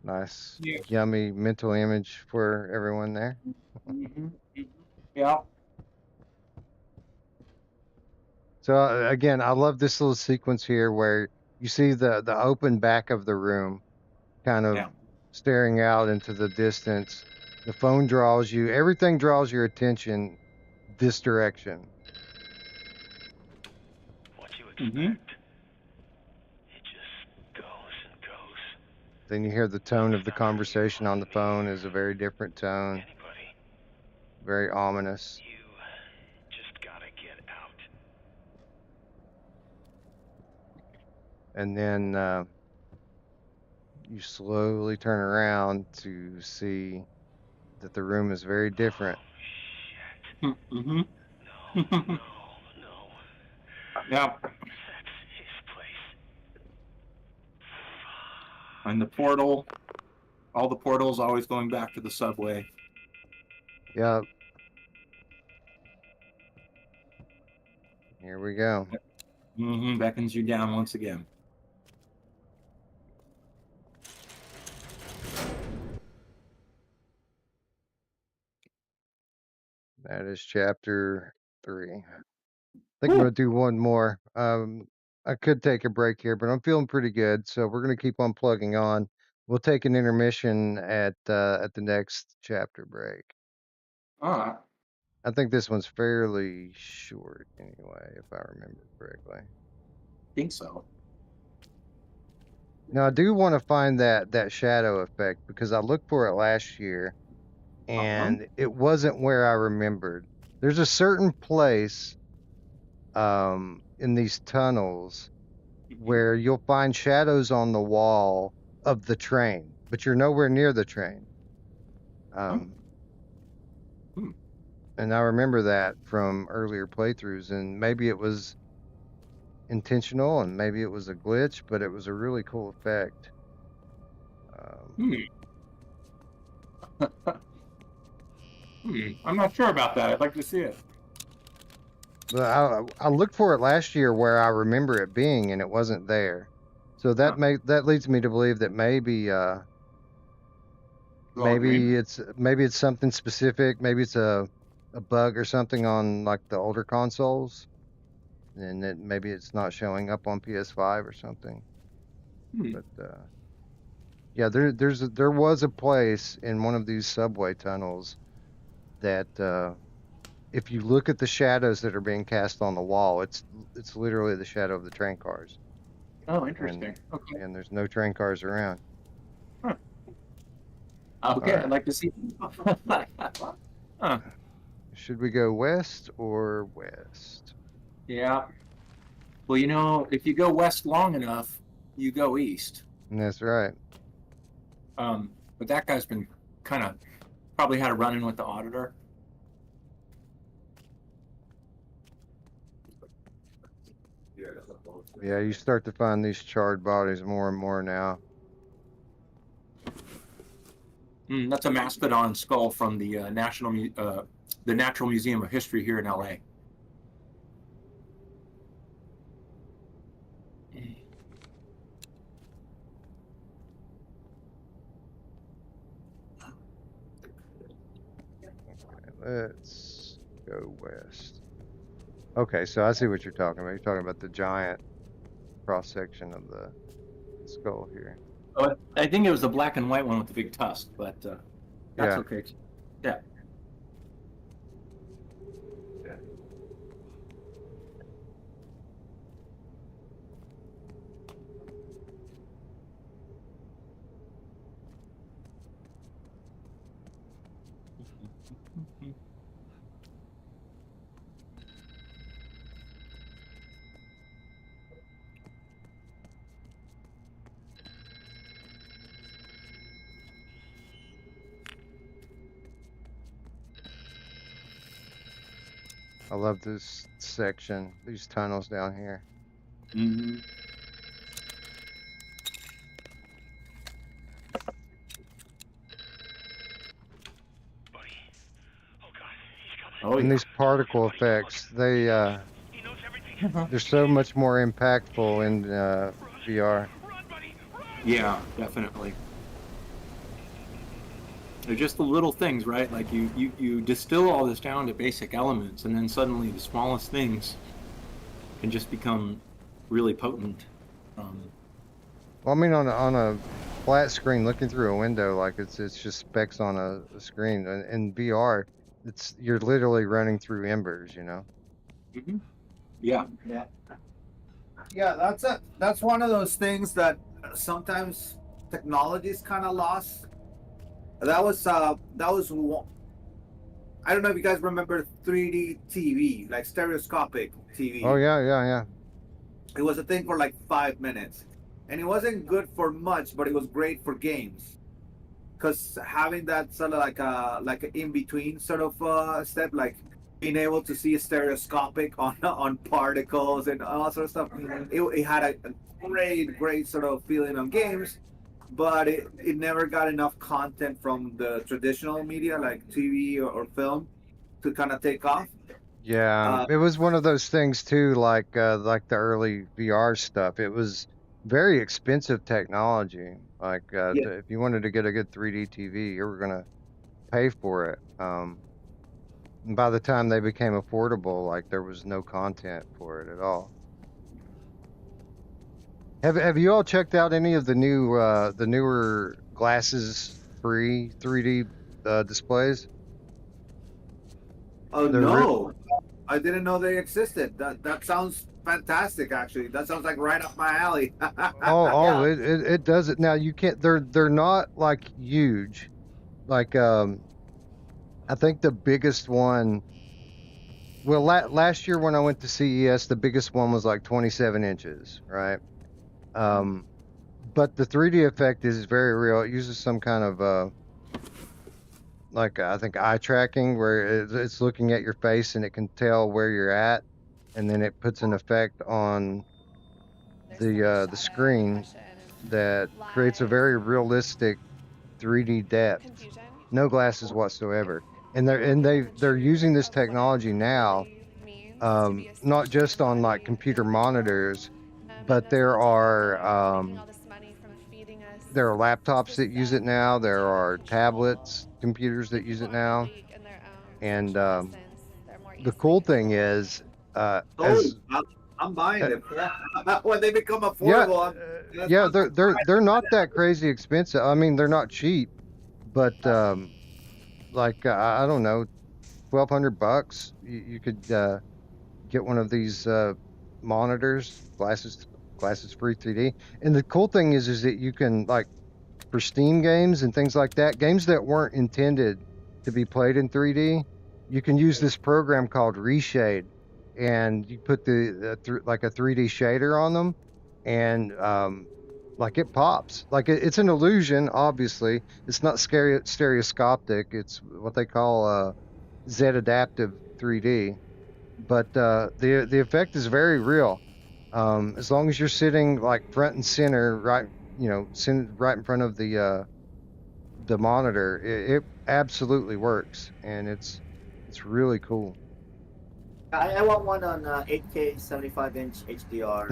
[SPEAKER 15] Nice, yummy mental image for everyone there.
[SPEAKER 10] Yeah.
[SPEAKER 15] So again, I love this little sequence here where you see the open back of the room kind of staring out into the distance. The phone draws you. Everything draws your attention this direction.
[SPEAKER 16] What you expect? It just goes and goes.
[SPEAKER 15] Then you hear the tone of the conversation on the phone is a very different tone. Very ominous.
[SPEAKER 16] You just gotta get out.
[SPEAKER 15] And then you slowly turn around to see that the room is very different.
[SPEAKER 10] Mm-hmm.
[SPEAKER 16] No.
[SPEAKER 10] Yeah.
[SPEAKER 16] That's his place.
[SPEAKER 10] And the portal, all the portals always going back to the subway.
[SPEAKER 15] Yep. Here we go.
[SPEAKER 10] Beckons you down once again.
[SPEAKER 15] That is chapter 3. I think I'm gonna do one more. I could take a break here, but I'm feeling pretty good, so we're gonna keep on plugging on. We'll take an intermission at the next chapter break.
[SPEAKER 10] All right.
[SPEAKER 15] I think this one's fairly short anyway, if I remember correctly.
[SPEAKER 10] Think so.
[SPEAKER 15] Now I do want to find that shadow effect because I looked for it last year and it wasn't where I remembered. There's a certain place in these tunnels where you'll find shadows on the wall of the train, but you're nowhere near the train. And I remember that from earlier playthroughs, and maybe it was intentional and maybe it was a glitch, but it was a really cool effect.
[SPEAKER 10] I'm not sure about that. I'd like to see it.
[SPEAKER 15] But I looked for it last year where I remember it being, and it wasn't there. So that that leads me to believe that maybe maybe it's something specific. Maybe it's a bug or something on like the older consoles, and that maybe it's not showing up on PS5 or something. But yeah, there was a place in one of these subway tunnels that if you look at the shadows that are being cast on the wall, it's literally the shadow of the train cars.
[SPEAKER 10] Oh, interesting. Okay.
[SPEAKER 15] And there's no train cars around.
[SPEAKER 10] Okay,
[SPEAKER 15] Right.
[SPEAKER 10] I'd like to see.
[SPEAKER 15] Should we go west or west?
[SPEAKER 10] Yeah. Well, you know, if you go west long enough, you go east.
[SPEAKER 15] That's right.
[SPEAKER 10] But that guy's been kind of probably had a run-in with the auditor.
[SPEAKER 15] Yeah, you start to find these charred bodies more and more now.
[SPEAKER 10] That's a mastodon skull from the the Natural Museum of History here in LA.
[SPEAKER 15] Let's go west. Okay, so I see what you're talking about. You're talking about the giant cross section of the skull here.
[SPEAKER 10] Oh, I think it was the black and white one with the big tusk, but that's
[SPEAKER 15] Yeah.
[SPEAKER 10] okay. Yeah.
[SPEAKER 15] I love this section, these tunnels down here.
[SPEAKER 10] Oh,
[SPEAKER 15] and
[SPEAKER 10] yeah.
[SPEAKER 15] these particle effects, they're so much more impactful in VR.
[SPEAKER 10] Yeah, definitely. They're just the little things, right? Like you distill all this down to basic elements, and then suddenly the smallest things can just become really potent.
[SPEAKER 15] Well, I mean, on a flat screen, looking through a window, like it's just specks on a screen. And in VR, you're literally running through embers, you know.
[SPEAKER 10] Yeah.
[SPEAKER 14] Yeah, that's one of those things that sometimes technology is kind of lost. That was one. I don't know if you guys remember 3D TV, like stereoscopic TV.
[SPEAKER 15] Oh yeah.
[SPEAKER 14] It was a thing for like 5 minutes, and it wasn't good for much, but it was great for games. Because having that sort of like a in between sort of step, like being able to see stereoscopic on particles and all sort of stuff, it had a great sort of feeling on games. But it never got enough content from the traditional media like TV or film to kind of take off.
[SPEAKER 15] Yeah, it was one of those things too, like the early VR stuff. It was very expensive technology. Like if you wanted to get a good 3D TV, you were gonna pay for it. And by the time they became affordable, like there was no content for it at all. Have you all checked out any of the newer glasses free 3D displays?
[SPEAKER 14] Oh
[SPEAKER 15] They're
[SPEAKER 14] no, I didn't know they existed. That sounds fantastic. Actually, that sounds like right up my alley.
[SPEAKER 15] It does it now. You can't. They're not like huge. Like I think the biggest one. Well, last year when I went to CES, the biggest one was like 27 inches, right? But the 3D effect is very real. It uses some kind of like I think eye tracking, where it's looking at your face and it can tell where you're at, and then it puts an effect on the screen that creates a very realistic 3D depth. No glasses whatsoever, and they're using this technology now, not just on like computer monitors, but there are laptops that use it now. There are tablets, computers that use it now, and the cool thing is,
[SPEAKER 14] I'm buying them. When they become affordable.
[SPEAKER 15] Yeah, they're not that crazy expensive. I mean, they're not cheap, but like I don't know, $1,200. You could get one of these monitors, glasses free 3D. And the cool thing is that you can, like, for Steam games and things like that, games that weren't intended to be played in 3D, you can use this program called Reshade, and you put like a 3D shader on them, and like it pops. Like it's an illusion, obviously. It's not stereoscopic. It's what they call Z adaptive 3D. But the effect is very real. As long as you're sitting like front and center, right, right in front of the monitor, it absolutely works, and it's really cool.
[SPEAKER 11] I want one on 8K 75-inch HDR.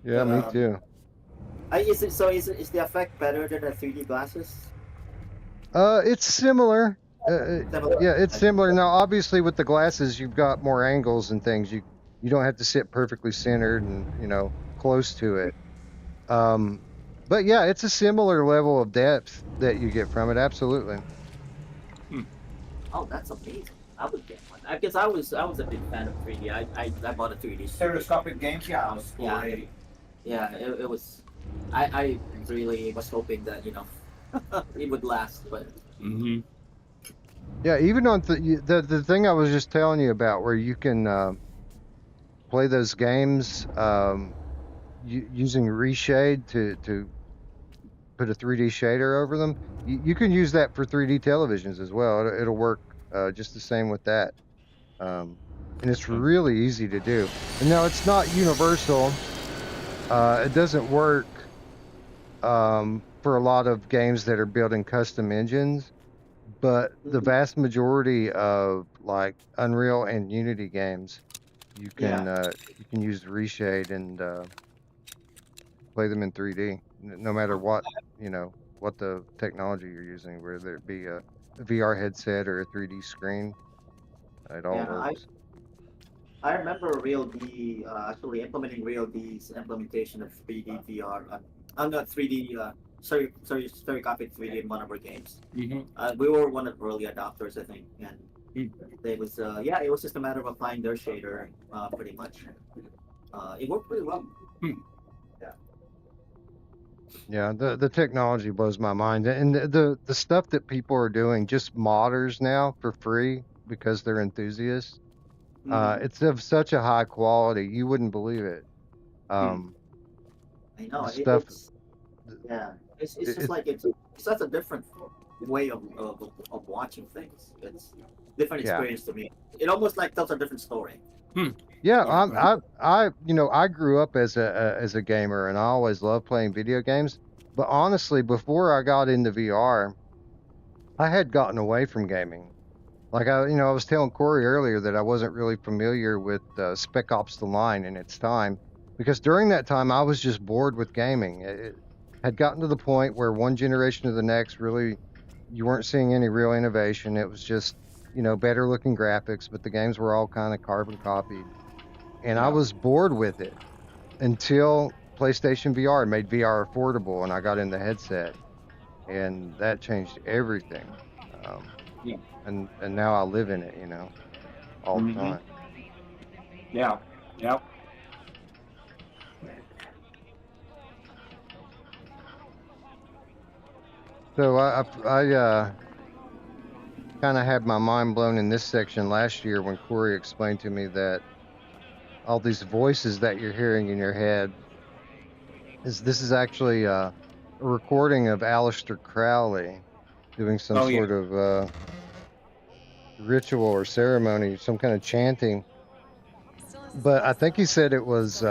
[SPEAKER 15] Yeah, me too.
[SPEAKER 11] Is the effect better than the 3D glasses?
[SPEAKER 15] It's similar. Yeah, it's similar. Now, obviously, with the glasses, you've got more angles and things. You don't have to sit perfectly centered and close to it. But yeah, it's a similar level of depth that you get from it. Absolutely.
[SPEAKER 11] Oh, that's amazing. I would get one. I guess I was a big fan of 3D. I bought a 3D.
[SPEAKER 14] Stereoscopic games, yeah.
[SPEAKER 11] Yeah, it was. I really was hoping that it would last, but.
[SPEAKER 15] Yeah, even on the thing I was just telling you about, where you can play those games using Reshade to put a 3D shader over them. You can use that for 3D televisions as well. It'll work just the same with that. And it's really easy to do. And now it's not universal. It doesn't work for a lot of games that are building custom engines, but the vast majority of like Unreal and Unity games, you can use Reshade and play them in 3D, no matter what what the technology you're using, whether it be a VR headset or a 3D screen. It all works.
[SPEAKER 11] I remember RealD actually implementing RealD's implementation of 3D VR. I'm not 3D. Sorry, copied 3D in one of our games. We were one of the early adopters, I think, and it was it was just a matter of applying their shader, pretty much. It worked pretty well.
[SPEAKER 15] Yeah, the technology blows my mind, and the stuff that people are doing, just modders now for free because they're enthusiasts. It's of such a high quality, you wouldn't believe it.
[SPEAKER 11] I know it's just like it's such a different way of watching things. It's different experience to me. It almost like tells a different story.
[SPEAKER 15] Yeah, I grew up as a gamer, and I always loved playing video games. But honestly, before I got into VR, I had gotten away from gaming. Like I was telling Corey earlier that I wasn't really familiar with Spec Ops: The Line in its time, because during that time I was just bored with gaming. It had gotten to the point where one generation to the next, really, you weren't seeing any real innovation. It was just better looking graphics, but the games were all kind of carbon copied. And I
[SPEAKER 10] Yeah.
[SPEAKER 15] was bored with it until PlayStation VR made VR affordable, and I got in the headset, and that changed everything.
[SPEAKER 10] Yeah.
[SPEAKER 15] And now I live in it, all the time.
[SPEAKER 10] Yeah. Yep.
[SPEAKER 15] So I kind of had my mind blown in this section last year when Corey explained to me that all these voices that you're hearing in your head this is actually a recording of Aleister Crowley doing some
[SPEAKER 10] Oh, yeah.
[SPEAKER 15] sort of ritual or ceremony, some kind of chanting. But I think he said it was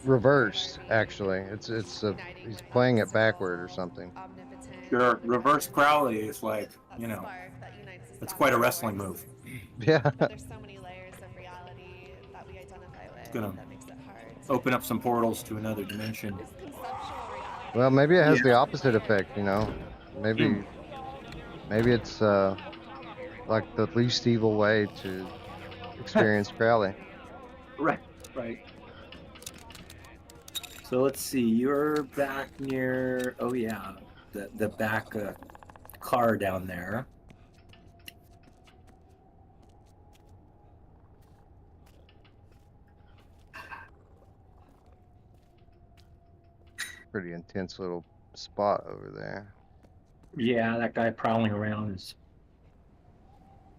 [SPEAKER 15] reversed. Actually, it's he's playing it backward or something.
[SPEAKER 10] Sure. Reverse Crowley is like, it's quite a wrestling move.
[SPEAKER 15] Yeah.
[SPEAKER 8] There's so many layers of reality that we identify with
[SPEAKER 10] It's gonna
[SPEAKER 8] that makes it hard.
[SPEAKER 10] open up some portals to another dimension.
[SPEAKER 15] Well, maybe it has the opposite effect. Maybe it's like the least evil way to experience Crowley.
[SPEAKER 10] Right. So let's see. You're back near. Oh yeah, the back car down there.
[SPEAKER 15] Pretty intense little spot over there.
[SPEAKER 10] Yeah, that guy prowling around is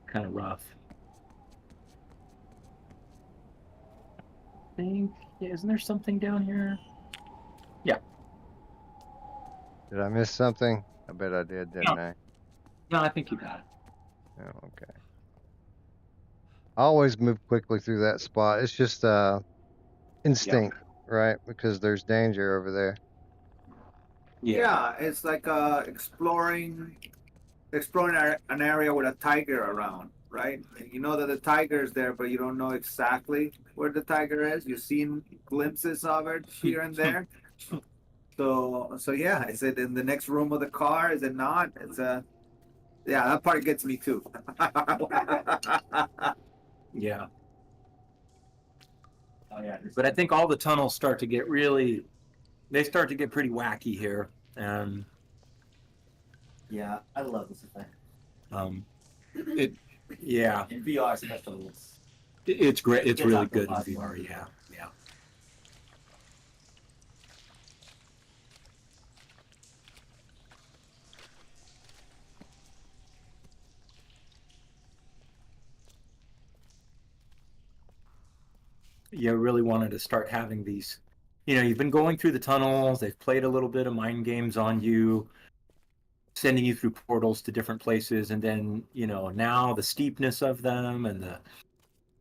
[SPEAKER 10] kind of rough. I think, isn't there something down here? Yeah.
[SPEAKER 15] Did I miss something? I bet I did, didn't I?
[SPEAKER 10] No, I think you got it.
[SPEAKER 15] Oh, okay. I always move quickly through that spot. It's just instinct, right? Because there's danger over there.
[SPEAKER 14] Yeah, it's like exploring an area with a tiger around, right? You know that the tiger is there, but you don't know exactly where the tiger is. You've seen glimpses of it here and there. So yeah, is it in the next room of the car? Is it not? Yeah, that part gets me too.
[SPEAKER 10] Yeah. Oh yeah. But I think all the tunnels start to get they start to get pretty wacky here.
[SPEAKER 11] Yeah, I love this effect.
[SPEAKER 10] Yeah.
[SPEAKER 11] In VR especially.
[SPEAKER 10] It's great. It's
[SPEAKER 11] Gets
[SPEAKER 10] really
[SPEAKER 11] out the
[SPEAKER 10] good in
[SPEAKER 11] body.
[SPEAKER 10] VR. Yeah. You really wanted to start having these, you've been going through the tunnels, they've played a little bit of mind games on you, sending you through portals to different places, and then, now the steepness of them and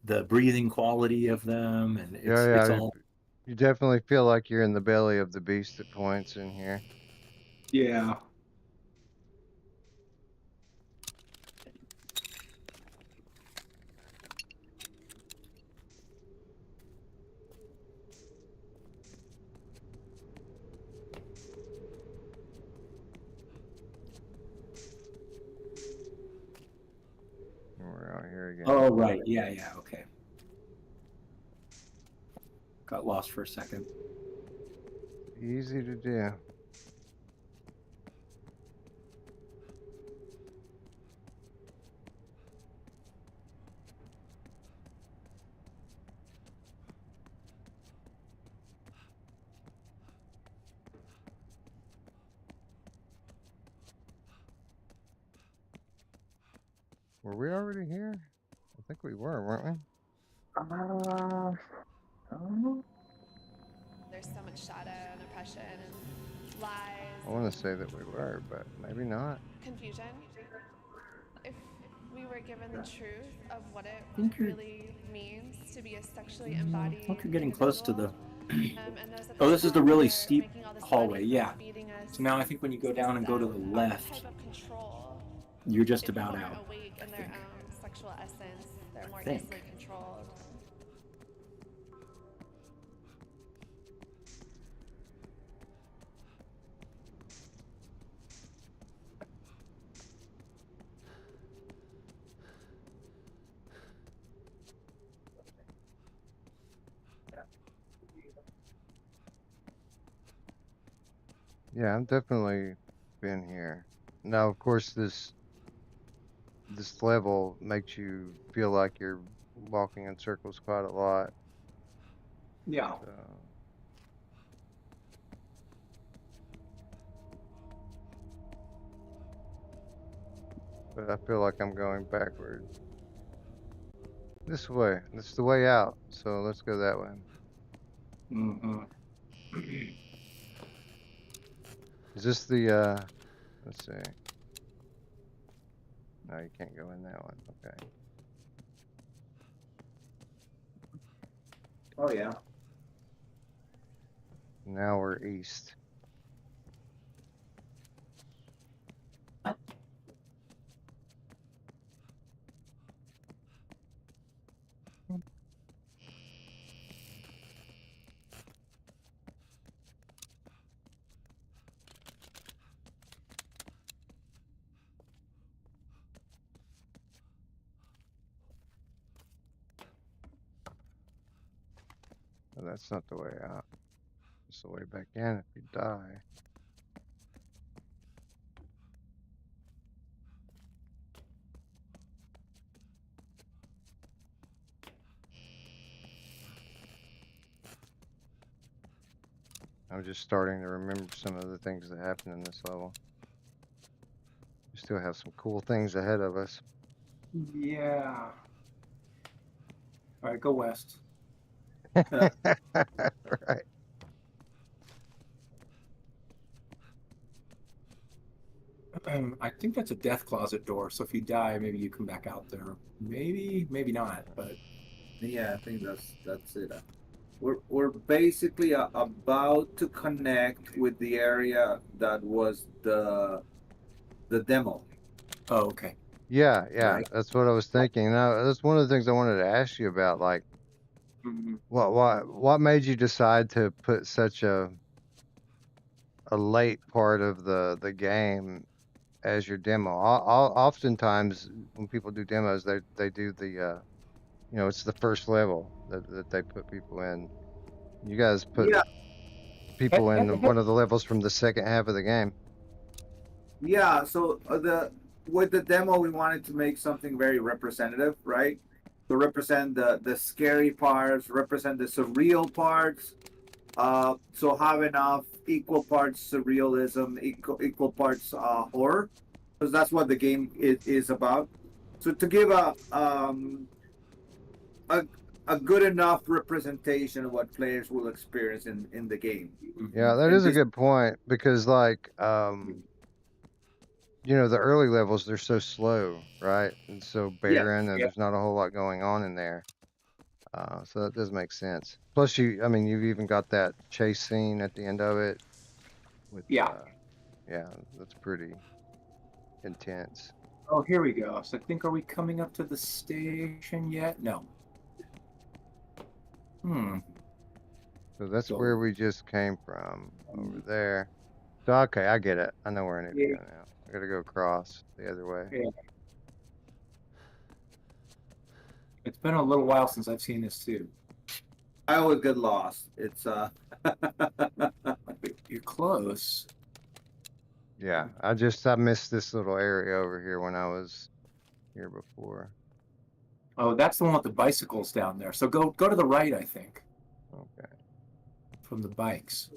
[SPEAKER 10] the breathing quality of them, and it's all.
[SPEAKER 15] You definitely feel like you're in the belly of the beast at points in here.
[SPEAKER 10] Yeah.
[SPEAKER 15] We're out here again.
[SPEAKER 10] Oh, right. Yeah, okay. Got lost for a second.
[SPEAKER 15] Easy to do. Were we already here? I think we were, weren't we?
[SPEAKER 8] There's so much shadow and oppression and lies.
[SPEAKER 15] I want to say that we were, but maybe not.
[SPEAKER 8] Confusion. If we were given the truth of what it
[SPEAKER 10] think you're-
[SPEAKER 8] really means to be a sexually embodied.
[SPEAKER 10] I think you're getting close to the.
[SPEAKER 8] and those at
[SPEAKER 10] Oh, this is the
[SPEAKER 8] top
[SPEAKER 10] really
[SPEAKER 8] are
[SPEAKER 10] steep
[SPEAKER 8] making all this
[SPEAKER 10] hallway.
[SPEAKER 8] money
[SPEAKER 10] Yeah.
[SPEAKER 8] from feeding us
[SPEAKER 10] So now I think when you go down and go to the left,
[SPEAKER 8] type of control.
[SPEAKER 10] you're just
[SPEAKER 8] If
[SPEAKER 10] about
[SPEAKER 8] people are
[SPEAKER 10] out.
[SPEAKER 8] awake in their own sexual essence, they're more
[SPEAKER 10] think.
[SPEAKER 8] easily controlled.
[SPEAKER 15] Yeah, I've definitely been here. Now, of course, this level makes you feel like you're walking in circles quite a lot.
[SPEAKER 10] Yeah.
[SPEAKER 15] So, but I feel like I'm going backward. This way. That's the way out. So let's go that way.
[SPEAKER 10] Mm-hmm.
[SPEAKER 15] Is this the let's see. No, you can't go in that one. Okay.
[SPEAKER 14] Oh yeah.
[SPEAKER 15] Now we're east. Well, that's not the way out. It's the way back in if you die. I'm just starting to remember some of the things that happened in this level. We still have some cool things ahead of us.
[SPEAKER 10] Yeah. All right, go west.
[SPEAKER 15] Right.
[SPEAKER 10] I think that's a death closet door. So if you die, maybe you come back out there. Maybe, maybe not. But
[SPEAKER 14] Yeah, I think that's it. We're basically about to connect with the area that was the demo.
[SPEAKER 10] oh, okay.
[SPEAKER 15] Yeah,
[SPEAKER 14] Right.
[SPEAKER 15] that's what I was thinking. Now, that's one of the things I wanted to ask you about. Like,
[SPEAKER 10] Mm-hmm.
[SPEAKER 15] what made you decide to put such a late part of the game as your demo? Oftentimes, when people do demos, they do the it's the first level that they put people in. You guys put
[SPEAKER 14] Yeah.
[SPEAKER 15] people in one of the levels from the second half of the game.
[SPEAKER 14] Yeah. So with the demo, we wanted to make something very representative, right? To represent the scary parts, represent the surreal parts. So have enough equal parts surrealism, equal parts horror, because that's what the game is about. So to give a a good enough representation of what players will experience in the game.
[SPEAKER 15] Yeah, that
[SPEAKER 14] And
[SPEAKER 15] is a
[SPEAKER 14] this,
[SPEAKER 15] good point because like the early levels they're so slow, right? And so
[SPEAKER 14] yeah,
[SPEAKER 15] barren and
[SPEAKER 14] yeah,
[SPEAKER 15] there's not a whole lot going on in there. So that does make sense. Plus I mean you've even got that chase scene at the end of it with
[SPEAKER 10] Yeah.
[SPEAKER 15] yeah, that's pretty intense.
[SPEAKER 10] Oh, here we go. So I think, are we coming up to the station yet? No.
[SPEAKER 15] So that's
[SPEAKER 10] So-
[SPEAKER 15] where we just came from over there. So okay, I get it. I know where I need to go now. I gotta go across the other way.
[SPEAKER 10] Yeah. It's been a little while since I've seen this too.
[SPEAKER 14] I always get lost. It's
[SPEAKER 10] You're close.
[SPEAKER 15] Yeah, I missed this little area over here when I was here before.
[SPEAKER 10] Oh, that's the one with the bicycles down there. So go to the right, I think.
[SPEAKER 15] Okay.
[SPEAKER 10] From the bikes.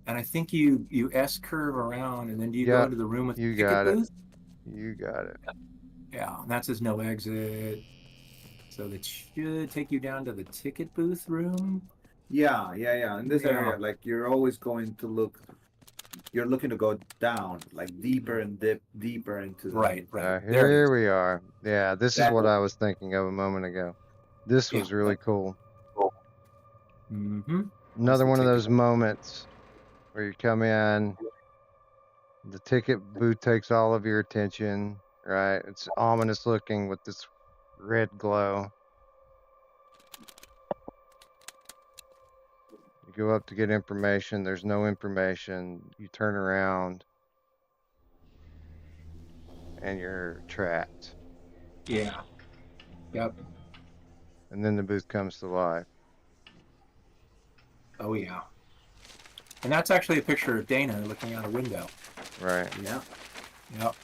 [SPEAKER 10] And I think you S curve around, and then do you go into the room with
[SPEAKER 15] you
[SPEAKER 10] the ticket
[SPEAKER 15] got it.
[SPEAKER 10] booth?
[SPEAKER 15] You got it.
[SPEAKER 10] Yeah, and that says no exit. So that should take you down to the ticket booth room.
[SPEAKER 14] yeah. In this area, like you're always going to look. You're looking to go down, like deeper and deeper into the
[SPEAKER 10] Right.
[SPEAKER 15] Here we are. Yeah, this is what I was thinking of a moment ago. This was really cool.
[SPEAKER 10] Mm-hmm.
[SPEAKER 15] Another one of those moments where you come in, the ticket booth takes all of your attention, right? It's ominous looking with this red glow. You go up to get information, there's no information. You turn around and you're trapped.
[SPEAKER 10] Yeah. Yep.
[SPEAKER 15] And then the booth comes to life.
[SPEAKER 10] Oh yeah. And that's actually a picture of Dana looking out a window.
[SPEAKER 3] Right.
[SPEAKER 10] Yeah. Yep.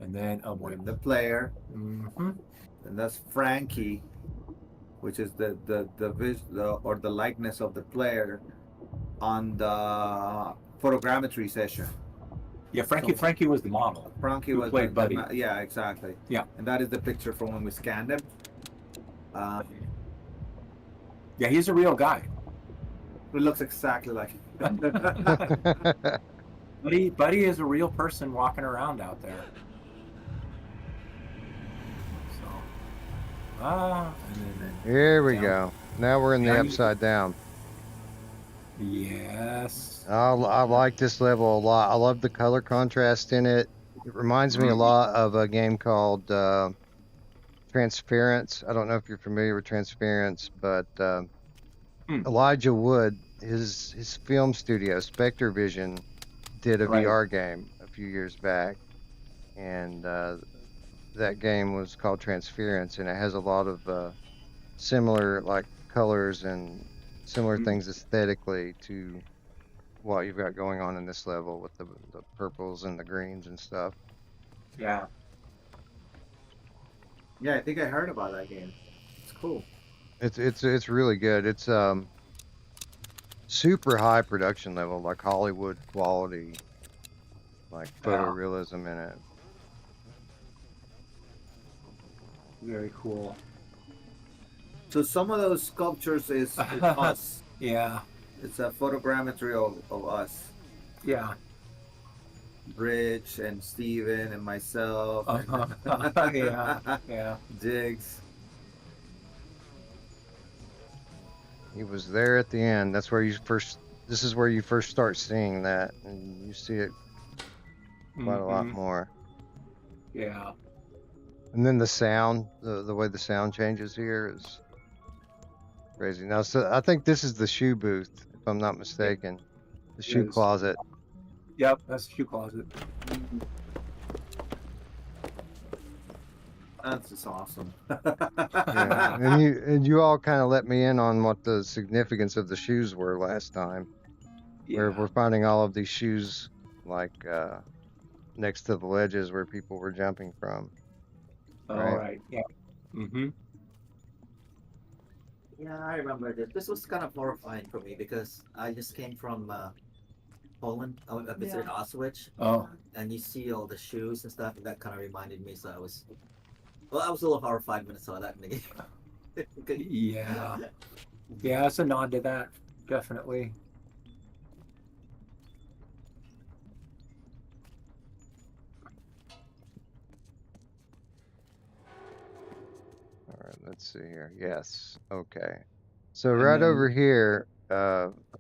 [SPEAKER 10] And then, oh boy.
[SPEAKER 14] The player.
[SPEAKER 10] Mm-hmm.
[SPEAKER 14] And that's Frankie, which is the or the likeness of the player on the photogrammetry session.
[SPEAKER 10] Yeah, Frankie was the model.
[SPEAKER 14] Frankie
[SPEAKER 10] who
[SPEAKER 14] was
[SPEAKER 10] played Buddy.
[SPEAKER 14] Yeah, exactly.
[SPEAKER 10] Yeah.
[SPEAKER 14] And that is the picture from when we scanned him.
[SPEAKER 10] Yeah, he's a real guy.
[SPEAKER 14] It looks exactly like him.
[SPEAKER 10] Buddy is a real person walking around out there. So,
[SPEAKER 3] Here we go. Now we're in the upside down.
[SPEAKER 10] Yes.
[SPEAKER 3] I like this level a lot. I love the color contrast in it. It reminds me a lot of a game called Transference. I don't know if you're familiar with Transference, but Elijah Wood, his film studio, Spectre Vision, did a VR game a few years back, and that game was called Transference, and it has a lot of similar like colors and similar things aesthetically to what you've got going on in this level with the purples and the greens and stuff.
[SPEAKER 10] Yeah.
[SPEAKER 14] Yeah, I think I heard about that game. It's cool.
[SPEAKER 3] It's really good. It's super high production level, like Hollywood quality, like photorealism in it.
[SPEAKER 10] Very cool.
[SPEAKER 14] So some of those sculptures is us.
[SPEAKER 10] Yeah.
[SPEAKER 14] It's a photogrammetry of us.
[SPEAKER 10] Yeah.
[SPEAKER 14] Rich and Steven and myself.
[SPEAKER 10] Yeah.
[SPEAKER 14] Diggs.
[SPEAKER 3] He was there at the end. That's where this is where you first start seeing that, and you see it quite a lot more.
[SPEAKER 10] Yeah.
[SPEAKER 3] And then the sound, the way the sound changes here is crazy. Now, so I think this is the shoe booth, if I'm not mistaken. The shoe closet.
[SPEAKER 10] Yep, that's the shoe closet.
[SPEAKER 14] That's just awesome.
[SPEAKER 3] Yeah. And you all kind of let me in on what the significance of the shoes were last time.
[SPEAKER 10] Yeah.
[SPEAKER 3] We're finding all of these shoes like next to the ledges where people were jumping from.
[SPEAKER 10] All right. Yeah. Mm-hmm.
[SPEAKER 11] Yeah, I remember this. This was kind of horrifying for me because I just came from Poland. I visited Auschwitz.
[SPEAKER 10] Oh.
[SPEAKER 11] And you see all the shoes and stuff, and that kind of reminded me. So I was a little horrified when I saw that in the game.
[SPEAKER 10] Yeah. Yeah, it's a nod to that, definitely.
[SPEAKER 3] All right, let's see here. Yes. Okay. So right over here,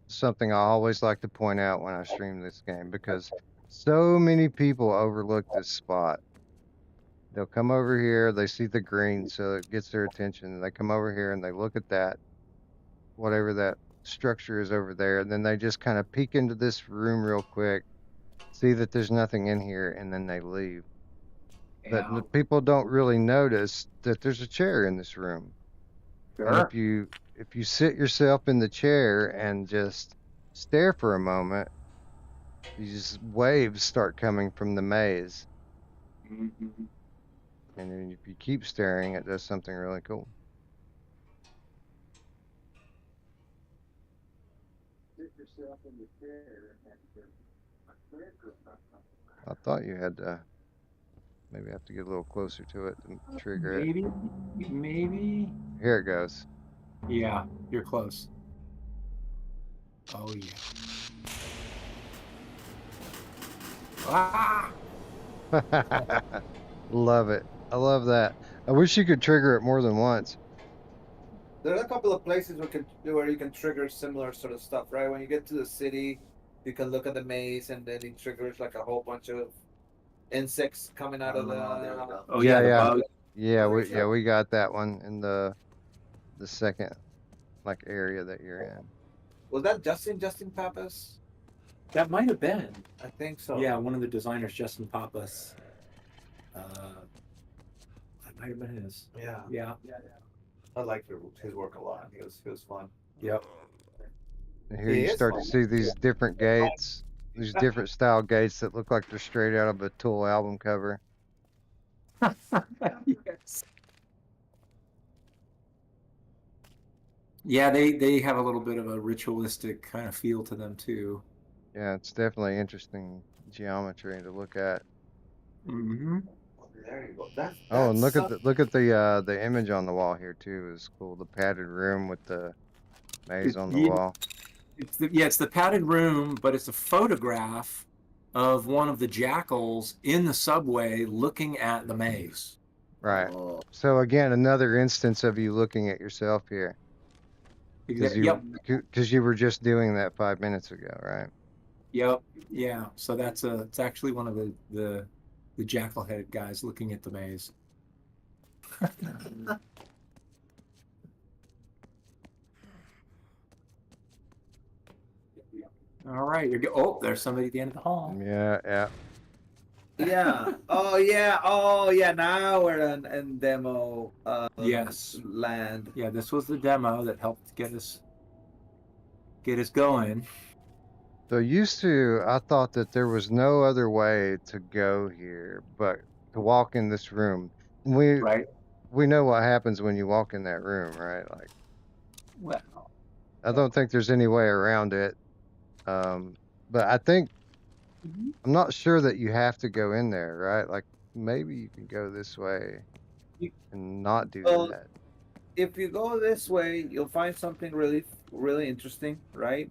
[SPEAKER 3] something I always like to point out when I stream this game, because so many people overlook this spot. They'll come over here, they see the green, so it gets their attention. They come over here and they look at that, whatever that structure is over there, and then they just kind of peek into this room real quick, see that there's nothing in here, and then they leave. But the people don't really notice that there's a chair in this room.
[SPEAKER 10] Sure.
[SPEAKER 3] And if you sit yourself in the chair and just stare for a moment, these waves start coming from the maze.
[SPEAKER 10] Mm-hmm.
[SPEAKER 3] And then if you keep staring, it does something really cool. I thought you had to maybe have to get a little closer to it to trigger it.
[SPEAKER 10] Maybe.
[SPEAKER 3] Here it goes.
[SPEAKER 10] Yeah, you're close. Oh yeah. Ah!
[SPEAKER 3] Love it. I love that. I wish you could trigger it more than once.
[SPEAKER 14] There's a couple of places where you can trigger similar sort of stuff, right? When you get to the city, you can look at the maze, and then it triggers like a whole bunch of insects coming out of the.
[SPEAKER 10] Oh yeah,
[SPEAKER 3] yeah. We got that one in the second area that you're in.
[SPEAKER 14] Was that Justin Pappas?
[SPEAKER 10] That might have been.
[SPEAKER 14] I think so.
[SPEAKER 10] Yeah, one of the designers, Justin Pappas. That might have been his.
[SPEAKER 14] Yeah.
[SPEAKER 10] Yeah.
[SPEAKER 14] I like his work a lot. He was fun.
[SPEAKER 10] Yep.
[SPEAKER 3] And here
[SPEAKER 14] He
[SPEAKER 3] you
[SPEAKER 14] is
[SPEAKER 3] start to
[SPEAKER 14] fun.
[SPEAKER 3] see these different gates, these different style gates that look like they're straight out of a Tool album cover.
[SPEAKER 10] Yes. Yeah, they have a little bit of a ritualistic kind of feel to them too.
[SPEAKER 3] Yeah, it's definitely interesting geometry to look at.
[SPEAKER 10] Mm-hmm.
[SPEAKER 14] There you go. That's
[SPEAKER 3] Oh, and look at
[SPEAKER 14] so-
[SPEAKER 3] the image on the wall here too is cool. The padded room with the maze on the
[SPEAKER 10] Yeah,
[SPEAKER 3] wall.
[SPEAKER 10] it's the padded room, but it's a photograph of one of the jackals in the subway looking at the maze.
[SPEAKER 3] Right.
[SPEAKER 10] Oh.
[SPEAKER 3] So again, another instance of you looking at yourself here. Because
[SPEAKER 10] Yep.
[SPEAKER 3] you were just doing that 5 minutes ago, right?
[SPEAKER 10] Yep. Yeah. So it's actually one of the jackal head guys looking at the maze. All right. There's somebody at the end of the hall.
[SPEAKER 3] Yeah, yeah.
[SPEAKER 14] Yeah. Oh yeah. Oh yeah. Now we're in demo.
[SPEAKER 10] Yes.
[SPEAKER 14] Land.
[SPEAKER 10] Yeah. This was the demo that helped get us going.
[SPEAKER 3] So I thought that there was no other way to go here but to walk in this room. We know what happens when you walk in that room, right? Like,
[SPEAKER 10] well,
[SPEAKER 3] I don't think there's any way around it. But I think I'm not sure that you have to go in there, right? Like maybe you can go this way and not do that.
[SPEAKER 14] If you go this way, you'll find something really, really interesting, right?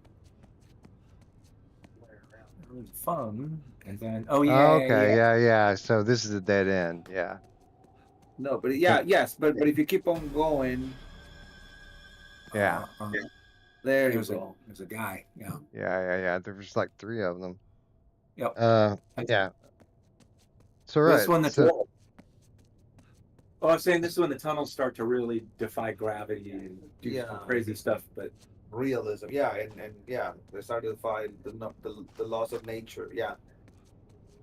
[SPEAKER 10] Fun, and then
[SPEAKER 3] yeah. So this is a dead end, yeah.
[SPEAKER 14] No, but yes, but if you keep on going,
[SPEAKER 3] yeah.
[SPEAKER 14] There you
[SPEAKER 10] There's
[SPEAKER 14] go.
[SPEAKER 10] There's a guy. Yeah.
[SPEAKER 3] Yeah. There's like 3 of them.
[SPEAKER 10] Yep.
[SPEAKER 3] Yeah. So right.
[SPEAKER 10] This one I'm saying this is when the tunnels start to really defy gravity and do some crazy stuff, but
[SPEAKER 14] realism, and they start to defy the laws of nature,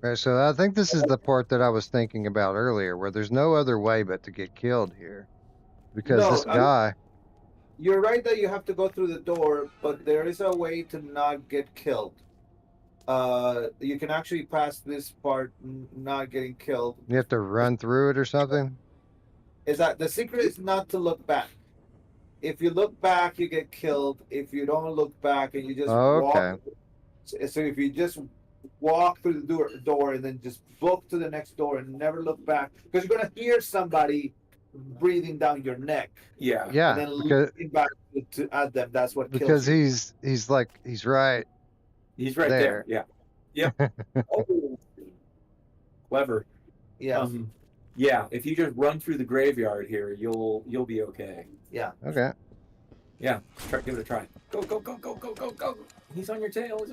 [SPEAKER 3] Right, so I think this is the part that I was thinking about earlier, where there's no other way but to get killed here, because this guy.
[SPEAKER 14] You're right that you have to go through the door, but there is a way to not get killed. You can actually pass this part not getting killed.
[SPEAKER 3] You have to run through it or something?
[SPEAKER 14] Is that the secret is not to look back. If you look back, you get killed. If you don't look back and you just walk. So if you just walk through the door and then just book to the next door and never look back, because you're going to hear somebody breathing down your neck.
[SPEAKER 3] Yeah.
[SPEAKER 14] And then looking back at them, that's what kills
[SPEAKER 3] because
[SPEAKER 14] you.
[SPEAKER 3] he's right.
[SPEAKER 10] He's right there. Yeah. Yep. Oh. Clever.
[SPEAKER 14] Yeah.
[SPEAKER 10] Yeah. If you just run through the graveyard here, you'll be okay.
[SPEAKER 14] Yeah.
[SPEAKER 3] Okay.
[SPEAKER 10] Yeah. Give it a try. Go. He's on your tail.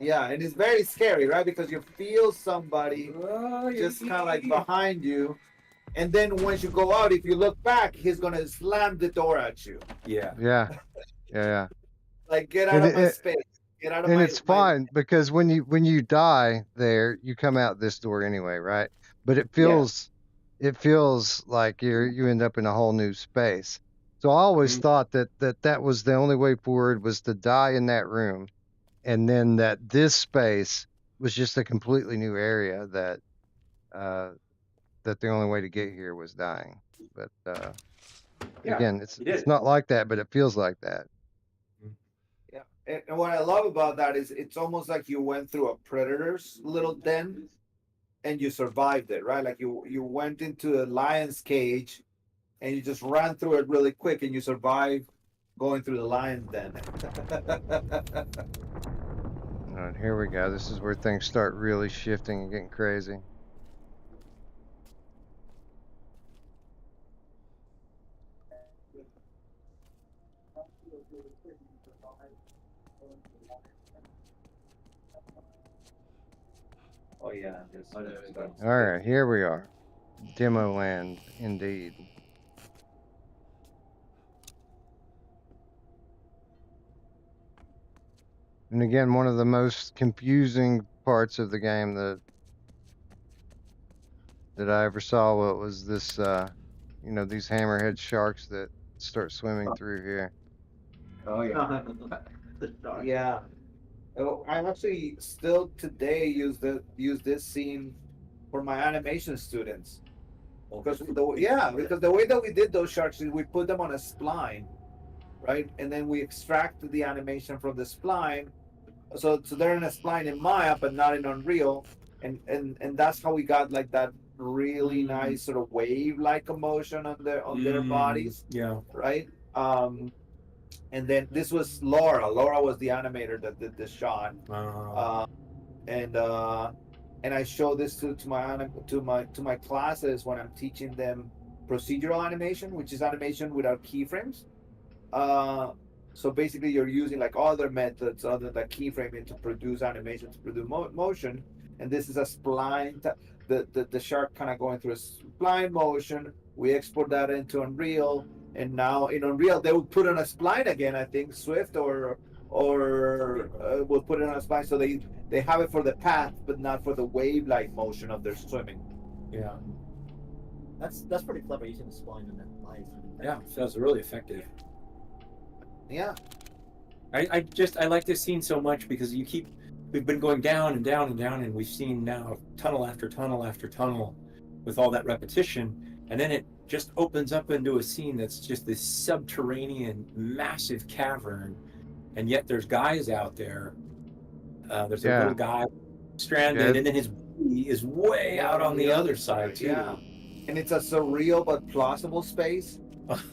[SPEAKER 14] Yeah, and it's very scary, right? Because you feel somebody just kind of like behind you. And then once you go out, if you look back, he's going to slam the door at you.
[SPEAKER 10] Yeah.
[SPEAKER 3] Yeah.
[SPEAKER 14] Like, get out of my space. Get out of my...
[SPEAKER 3] And it's fine because when you die there, you come out this door anyway, right? But it feels like you end up in a whole new space. So I always thought that was the only way forward was to die in that room, and then that this space was just a completely new area that the only way to get here was dying. But again, it's not like that, but it feels like that.
[SPEAKER 14] Yeah, and what I love about that is it's almost like you went through a predator's little den, and you survived it, right? Like you went into a lion's cage, and you just ran through it really quick, and you survived going through the lion's den.
[SPEAKER 3] All right, here we go. This is where things start really shifting and getting crazy.
[SPEAKER 14] Oh yeah.
[SPEAKER 3] All right, here we are. Demo land, indeed. And again, one of the most confusing parts of the game that I ever saw was this,
[SPEAKER 15] you know, these hammerhead sharks that start swimming through here.
[SPEAKER 14] Oh yeah. Yeah. Oh, I actually still today use this scene for my animation students. Because because the way that we did those sharks is we put them on a spline, right? And then we extract the animation from the spline. So they're in a spline in Maya, but not in Unreal. And that's how we got like that really nice sort of wave-like emotion on their bodies.
[SPEAKER 10] Yeah.
[SPEAKER 14] Right? And then this was Laura. Laura was the animator that did this shot. And I show this to my classes when I'm teaching them procedural animation, which is animation without keyframes. So basically, you're using like other methods other than keyframing to produce animation, to produce motion. And this is a spline. The shark kind of going through a spline motion. We export that into Unreal, and now in Unreal they will put on a spline again. I think Swift or will put it on a spline, so they have it for the path, but not for the wave-like motion of their swimming.
[SPEAKER 10] Yeah.
[SPEAKER 11] That's pretty clever using the spline in that life.
[SPEAKER 10] Yeah, so it's really effective.
[SPEAKER 14] Yeah.
[SPEAKER 10] I like this scene so much because we've been going down and down and down, and we've seen now tunnel after tunnel after tunnel with all that repetition, and then it just opens up into a scene that's just this subterranean massive cavern, and yet there's guys out there. There's a little guy stranded, and then his body is way out on the other side too.
[SPEAKER 14] Yeah. And it's a surreal but plausible space,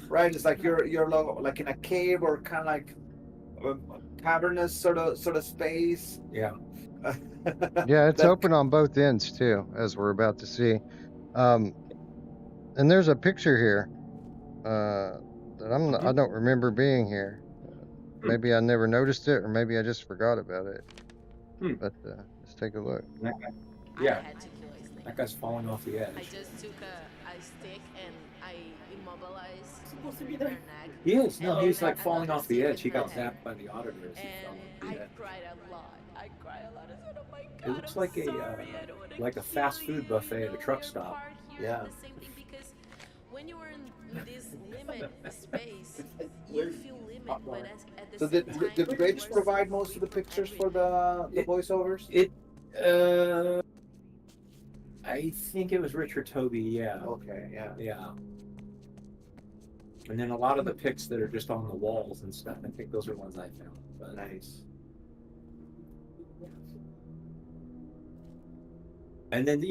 [SPEAKER 14] right? It's like you're like in a cave or kind of like cavernous sort of space.
[SPEAKER 10] Yeah.
[SPEAKER 15] Yeah, it's open on both ends too, as we're about to see. And there's a picture here that I don't remember being here. Maybe I never noticed it, or maybe I just forgot about it. But let's take a look.
[SPEAKER 10] Yeah, that guy's falling off the edge.
[SPEAKER 17] I just took a stick and I immobilized supposed to be
[SPEAKER 10] there. He is. No, he's like falling off the edge. He got zapped by the auditors.
[SPEAKER 17] And I cried a lot. I cried a lot. I said, "Oh my God!"
[SPEAKER 10] It looks like a fast food buffet at a truck stop.
[SPEAKER 14] Yeah.
[SPEAKER 17] The same thing, because when you are in this limit space, you feel limit, but at the
[SPEAKER 14] So
[SPEAKER 17] same time,
[SPEAKER 14] did Rich provide most of the pictures for the voiceovers?
[SPEAKER 10] I think it was Richard Toby. Yeah.
[SPEAKER 14] Okay. Yeah.
[SPEAKER 10] Yeah. And then a lot of the pics that are just on the walls and stuff, I think those are ones I found. But
[SPEAKER 14] nice.
[SPEAKER 10] And then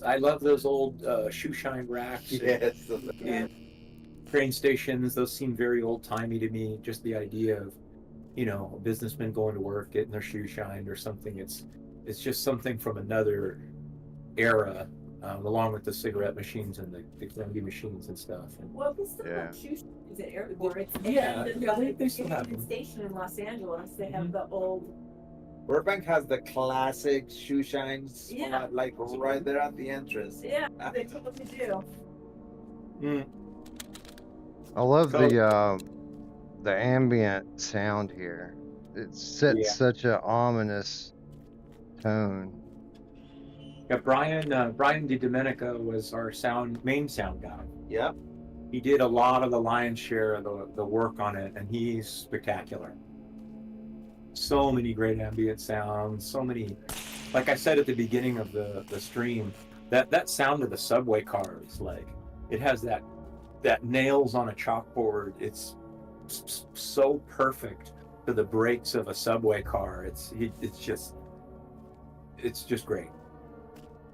[SPEAKER 10] I love those old shoe shine racks.
[SPEAKER 14] Yes.
[SPEAKER 10] And train stations. Those seem very old timey to me. Just the idea of a businessman going to work, getting their shoe shined or something. It's just something from another era, along with the cigarette machines and the candy machines and stuff.
[SPEAKER 13] Well, this still have shoe is it airports?
[SPEAKER 10] Yeah,
[SPEAKER 13] And
[SPEAKER 10] they still have them.
[SPEAKER 13] Station in Los Angeles, they have the old.
[SPEAKER 14] Burbank has the classic shoe shine spot, like right there at the entrance.
[SPEAKER 13] Yeah, they totally do.
[SPEAKER 15] I love the ambient sound here. It sets such an ominous tone.
[SPEAKER 10] Yeah, Brian DiDomenico was our main sound guy.
[SPEAKER 14] Yep.
[SPEAKER 10] He did a lot of the lion's share of the work on it, and he's spectacular. So many great ambient sounds, so many, like I said at the beginning of the stream, that sound of the subway cars, like it has that nails on a chalkboard. It's so perfect to the brakes of a subway car. It's just great.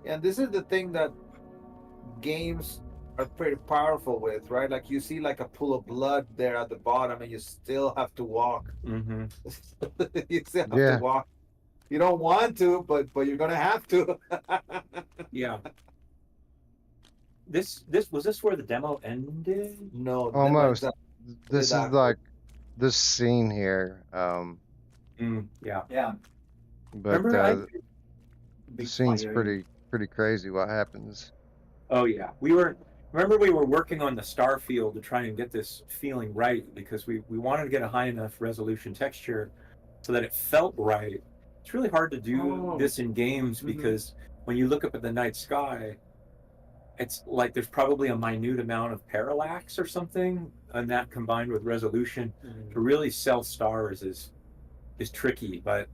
[SPEAKER 14] And this is the thing that games are pretty powerful with, right? Like you see like a pool of blood there at the bottom and you still have to walk.
[SPEAKER 10] Mm-hmm.
[SPEAKER 14] You still have to walk. You don't want to, but you're gonna have to.
[SPEAKER 10] Yeah. This was where the demo ended?
[SPEAKER 14] No,
[SPEAKER 15] almost. This is like this scene here.
[SPEAKER 10] Yeah.
[SPEAKER 15] But the scene's pretty crazy. What happens?
[SPEAKER 10] Oh yeah, we were working on the star field to try and get this feeling right, because we wanted to get a high enough resolution texture so that it felt right. It's really hard to do this in games because when you look up at the night sky it's like there's probably a minute amount of parallax or something, and that combined with resolution to really sell stars is tricky, but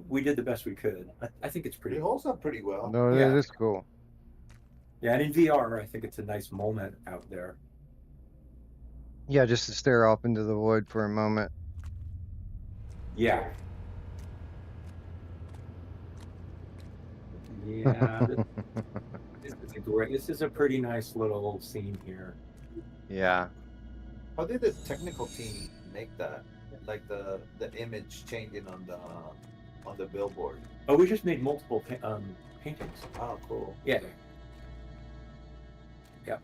[SPEAKER 10] we did the best we could. I think it's pretty.
[SPEAKER 14] It holds up pretty well.
[SPEAKER 3] No,
[SPEAKER 10] Yeah.
[SPEAKER 3] it is cool.
[SPEAKER 10] Yeah, and in VR, I think it's a nice moment out there.
[SPEAKER 3] Yeah, just to stare off into the void for a moment.
[SPEAKER 10] Yeah. Yeah. This is a pretty nice little scene here.
[SPEAKER 3] Yeah.
[SPEAKER 14] How did the technical team make that? Like the image changing on the billboard.
[SPEAKER 10] Oh, we just made multiple paintings.
[SPEAKER 14] Oh, cool.
[SPEAKER 10] Yeah. Yeah.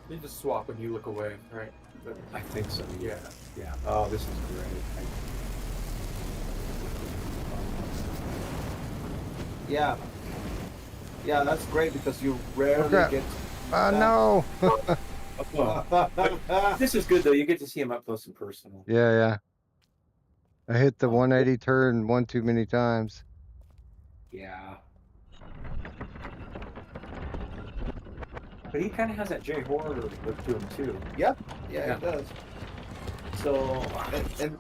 [SPEAKER 12] You just swap when you look away, right?
[SPEAKER 10] I think so.
[SPEAKER 12] Yeah.
[SPEAKER 10] Yeah. Oh, this is great.
[SPEAKER 14] Yeah. Yeah, that's great because you rarely get.
[SPEAKER 3] No.
[SPEAKER 10] This is good though. You get to see him up close and personal.
[SPEAKER 3] Yeah. I hit the 180 turn one too many times.
[SPEAKER 10] Yeah. But he kind of has that J horror look to him too.
[SPEAKER 14] Yep. Yeah, it does. So,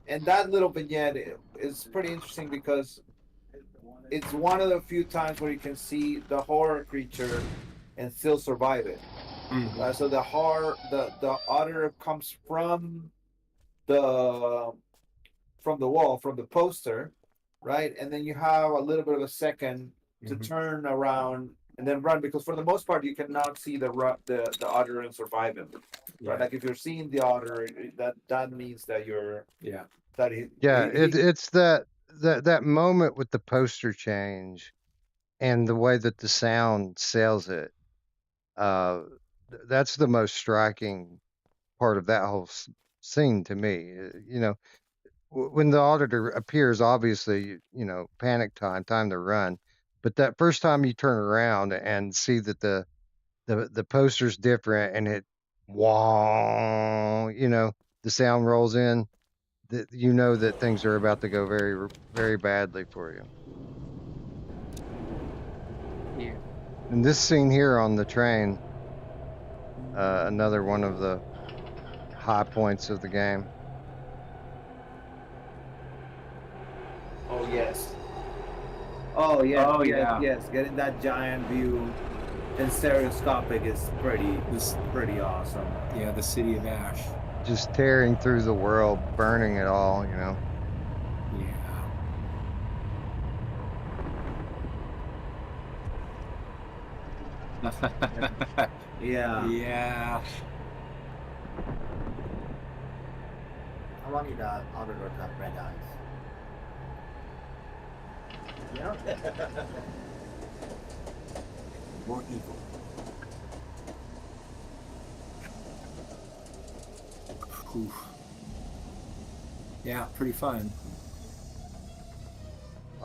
[SPEAKER 14] and that little vignette is pretty interesting because it's one of the few times where you can see the horror creature and still survive it. So the auditor comes from the wall, from the poster, right? And then you have a little bit of a second to turn around and then run, because for the most part you cannot see the auditor and survive him. Right? Like if you're seeing the auditor, that means that you're
[SPEAKER 3] It's that moment with the poster change and the way that the sound sells it. That's the most striking part of that whole scene to me. You know, when the auditor appears, obviously, you know, panic time to run. But that first time you turn around and see that the poster's different and it, wah, you know, the sound rolls in, that you know that things are about to go very, very badly for you.
[SPEAKER 10] Yeah.
[SPEAKER 3] And this scene here on the train, another one of the high points of the game.
[SPEAKER 14] Oh yes. Oh yeah.
[SPEAKER 10] Oh,
[SPEAKER 14] yes,
[SPEAKER 10] yeah.
[SPEAKER 14] Yes. Getting that giant view and stereoscopic is pretty awesome.
[SPEAKER 10] Yeah, the city of Ash.
[SPEAKER 3] Just tearing through the world, burning it all, you know.
[SPEAKER 14] Yeah.
[SPEAKER 10] Yeah.
[SPEAKER 11] I wanted the auditor to have red eyes. Yeah. More evil.
[SPEAKER 10] Oof. Yeah, pretty fun.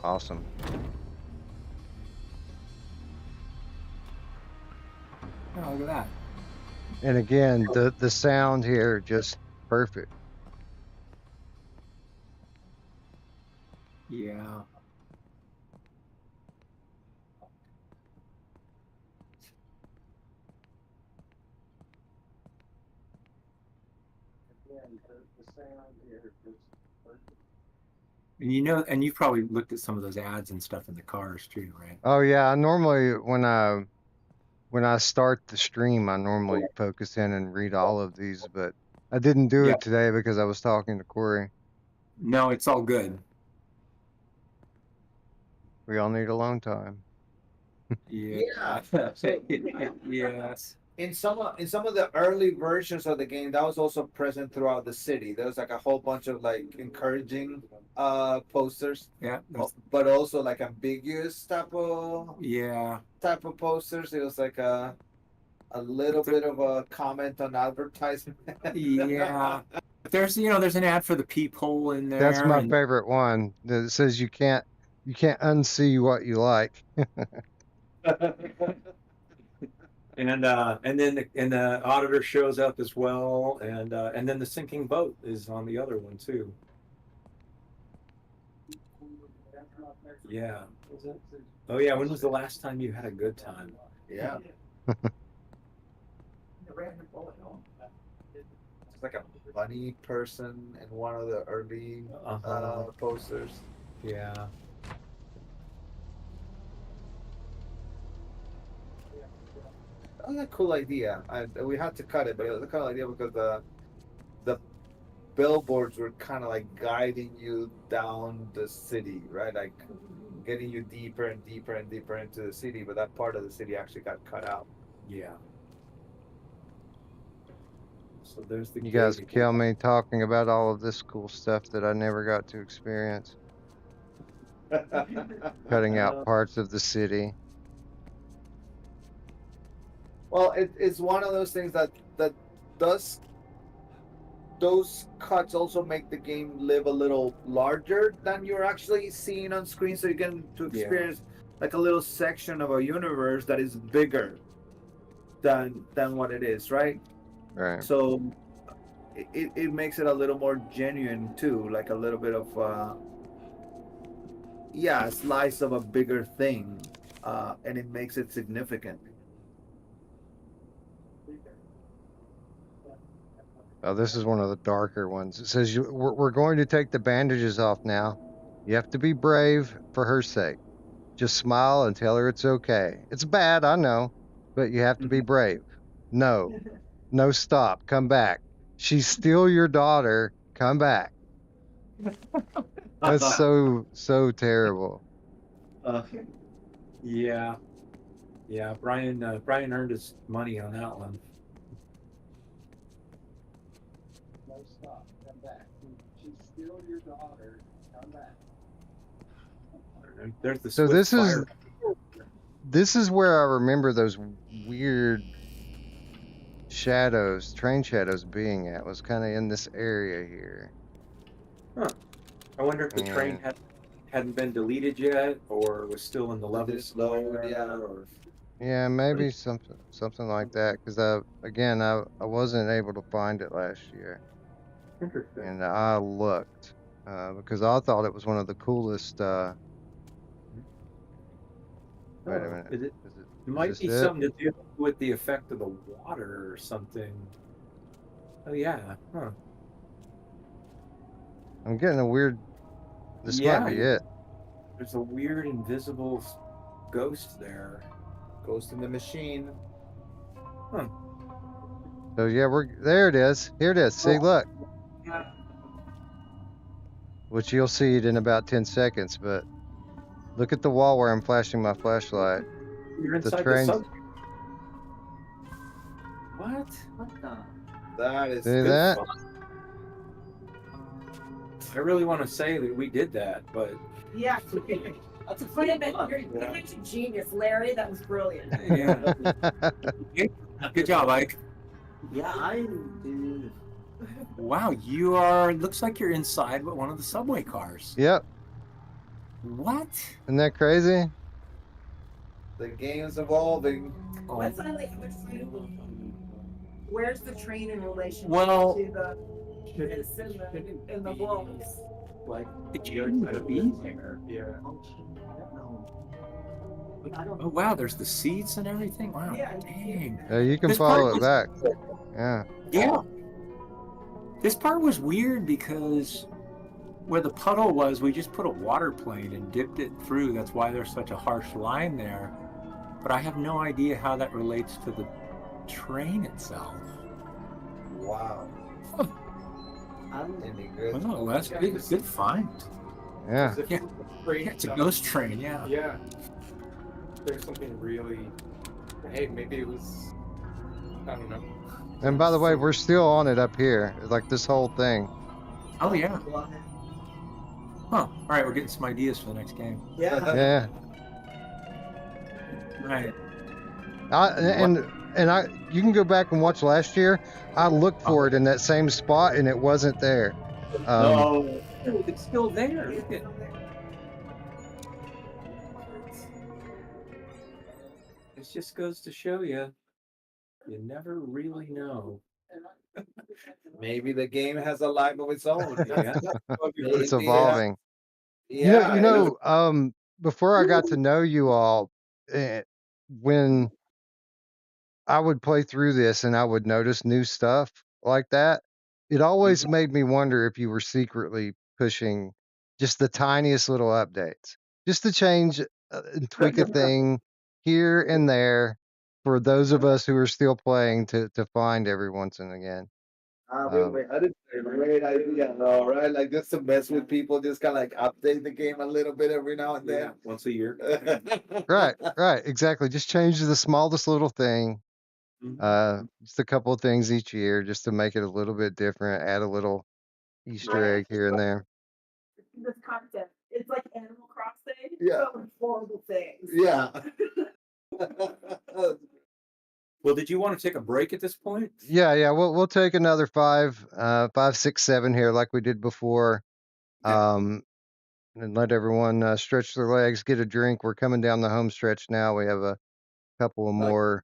[SPEAKER 3] Awesome.
[SPEAKER 10] Oh, look at that.
[SPEAKER 3] And again, the sound here just perfect.
[SPEAKER 10] Yeah. And you know, and you've probably looked at some of those ads and stuff in the cars too, right?
[SPEAKER 3] Oh yeah, normally when I start the stream, I normally focus in and read all of these, but I didn't do it today because I was talking to Corey.
[SPEAKER 10] No, it's all good.
[SPEAKER 3] We all need alone time.
[SPEAKER 10] Yeah. Yes.
[SPEAKER 14] In some of the early versions of the game, that was also present throughout the city. There was like a whole bunch of like encouraging posters.
[SPEAKER 10] Yeah.
[SPEAKER 14] But also like ambiguous type of posters. It was like a little bit of a comment on advertisement.
[SPEAKER 10] Yeah. There's an ad for the peephole in there.
[SPEAKER 3] That's my favorite one. That says you can't unsee what you like.
[SPEAKER 10] And then the auditor shows up as well, and then the sinking boat is on the other one too. Yeah. Oh yeah, when was the last time you had a good time?
[SPEAKER 14] Yeah. It's like a funny person in one of the early posters.
[SPEAKER 10] Yeah.
[SPEAKER 14] That was a cool idea. We had to cut it, but it was a cool idea because the billboards were kind of like guiding you down the city, right? Like getting you deeper and deeper and deeper into the city, but that part of the city actually got cut out.
[SPEAKER 10] Yeah. So there's the
[SPEAKER 15] You
[SPEAKER 10] gate
[SPEAKER 15] guys
[SPEAKER 10] again.
[SPEAKER 15] kill me talking about all of this cool stuff that I never got to experience. Cutting out parts of the city.
[SPEAKER 14] Well, it's one of those things that does those cuts also make the game live a little larger than you're actually seeing on screen, so you get to experience like a little section of a universe that is bigger than what it is, right?
[SPEAKER 15] Right.
[SPEAKER 14] So it makes it a little more genuine too, like a little bit of a slice of a bigger thing, and it makes it significant.
[SPEAKER 15] Oh, this is one of the darker ones. It says we're going to take the bandages off now. You have to be brave for her sake. Just smile and tell her it's okay. It's bad, I know, but you have to be brave. No, stop. Come back. She's still your daughter. Come back. That's so terrible.
[SPEAKER 10] Yeah. Yeah, Brian earned his money on that one.
[SPEAKER 14] No, stop. Come back. She's still your daughter. Come back.
[SPEAKER 10] There's the
[SPEAKER 15] So
[SPEAKER 10] Swift
[SPEAKER 15] this is where I remember those weird shadows, train shadows being at, was kind of in this area here.
[SPEAKER 10] Huh. I wonder if the train hadn't been deleted yet, or was still in the level slow.
[SPEAKER 15] Yeah, maybe something like that. Because I wasn't able to find it last year.
[SPEAKER 10] Interesting.
[SPEAKER 15] And I looked because I thought it was one of the coolest. Wait a minute.
[SPEAKER 10] It might be something to do with the effect of the water or something. Oh yeah. Huh.
[SPEAKER 15] I'm getting a weird. This might be it.
[SPEAKER 10] There's a weird invisible ghost there.
[SPEAKER 14] Ghost in the machine.
[SPEAKER 10] Huh.
[SPEAKER 15] So yeah, there. It is. Here it is. See, look. Which you'll see it in about 10 seconds, but look at the wall where I'm flashing my flashlight.
[SPEAKER 10] You're inside
[SPEAKER 15] the
[SPEAKER 10] sub. What? What the?
[SPEAKER 14] That is
[SPEAKER 15] See that?
[SPEAKER 14] fun.
[SPEAKER 10] I really want to say that we did that, but
[SPEAKER 13] Yeah. That's a funny bit. You're a genius, Larry. That was brilliant.
[SPEAKER 10] yeah. Good job, Mike.
[SPEAKER 11] Yeah, I do.
[SPEAKER 10] Wow, looks like you're inside one of the subway cars.
[SPEAKER 15] Yep.
[SPEAKER 10] What?
[SPEAKER 15] Isn't that crazy?
[SPEAKER 14] The game's evolving.
[SPEAKER 13] What's where's the train in relation
[SPEAKER 10] Well,
[SPEAKER 13] to the in the walls?
[SPEAKER 10] Like, did you be there? Yeah. Oh wow, there's the seats and everything. Wow, dang.
[SPEAKER 15] Yeah, you can follow it back. Yeah.
[SPEAKER 10] Yeah. This part was weird because where the puddle was, we just put a water plane and dipped it through. That's why there's such a harsh line there. But I have no idea how that relates to the train itself.
[SPEAKER 14] Wow.
[SPEAKER 10] Oh, that's good. Good find.
[SPEAKER 15] Yeah.
[SPEAKER 10] Yeah, it's a ghost train. Yeah.
[SPEAKER 12] Yeah. There's something really. Hey, maybe it was. I don't know.
[SPEAKER 15] And by the way, we're still on it up here, like this whole thing.
[SPEAKER 10] Oh yeah. Huh. All right, we're getting some ideas for the next game.
[SPEAKER 15] Yeah.
[SPEAKER 10] Right.
[SPEAKER 15] You can go back and watch last year. I looked for it in that same spot, and it wasn't there.
[SPEAKER 10] No, it's still there. Look at. This just goes to show you never really know.
[SPEAKER 14] Maybe the game has a life of its own.
[SPEAKER 15] It's evolving.
[SPEAKER 14] Yeah.
[SPEAKER 15] before I got to know you all, when I would play through this and I would notice new stuff like that, it always made me wonder if you were secretly pushing just the tiniest little updates, just to change and tweak a thing here and there for those of us who are still playing to find every once and again.
[SPEAKER 14] I did a great idea, though, right? Like just to mess with people, just kind of like update the game a little bit every now and then.
[SPEAKER 10] Once a year.
[SPEAKER 15] Right, exactly. Just change the smallest little thing. Just a couple of things each year just to make it a little bit different, add a little Easter egg here and there.
[SPEAKER 13] This content. It's like Animal Crossing,
[SPEAKER 14] Yeah.
[SPEAKER 13] but with horrible things.
[SPEAKER 14] Yeah.
[SPEAKER 10] Well, did you want to take a break at this point?
[SPEAKER 15] Yeah. We'll take another 5, 6, 7 here, like we did before. And let everyone stretch their legs, get a drink. We're coming down the home stretch now. We have a couple of more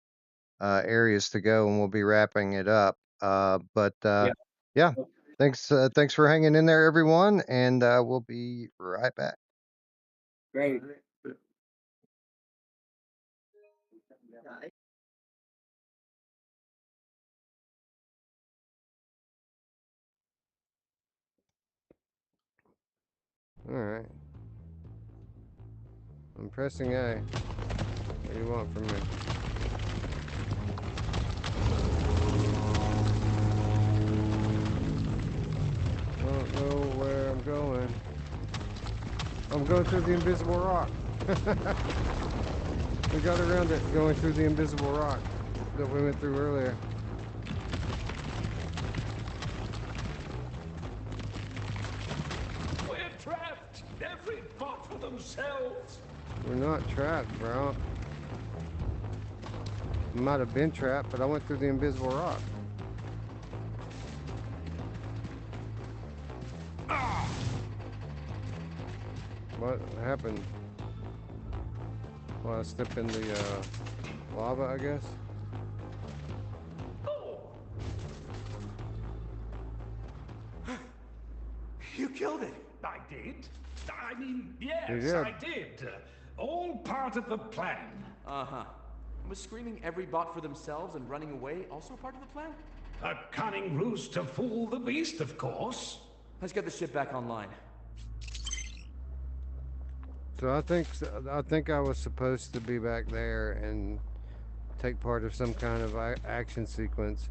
[SPEAKER 15] areas to go, and we'll be wrapping it up. Yeah. Thanks for hanging in there, everyone, and we'll be right back.
[SPEAKER 14] Great.
[SPEAKER 15] All right. I'm pressing A. What do you want from me? I don't know where I'm going. I'm going through the invisible rock. We got around it going through the invisible rock that we went through earlier.
[SPEAKER 6] We're trapped. Every bot for themselves.
[SPEAKER 15] We're not trapped, bro. We might have been trapped, but I went through the invisible rock. What happened? Well, I stepped in the lava, I guess.
[SPEAKER 6] You killed it. I did. I mean, yes,
[SPEAKER 15] You did.
[SPEAKER 6] I did. All part of the plan.
[SPEAKER 5] Uh-huh. Was screaming every bot for themselves and running away also part of the plan?
[SPEAKER 6] A cunning ruse to fool the beast, of course.
[SPEAKER 5] Let's get the ship back online.
[SPEAKER 15] So I think I was supposed to be back there and take part of some kind of action sequence,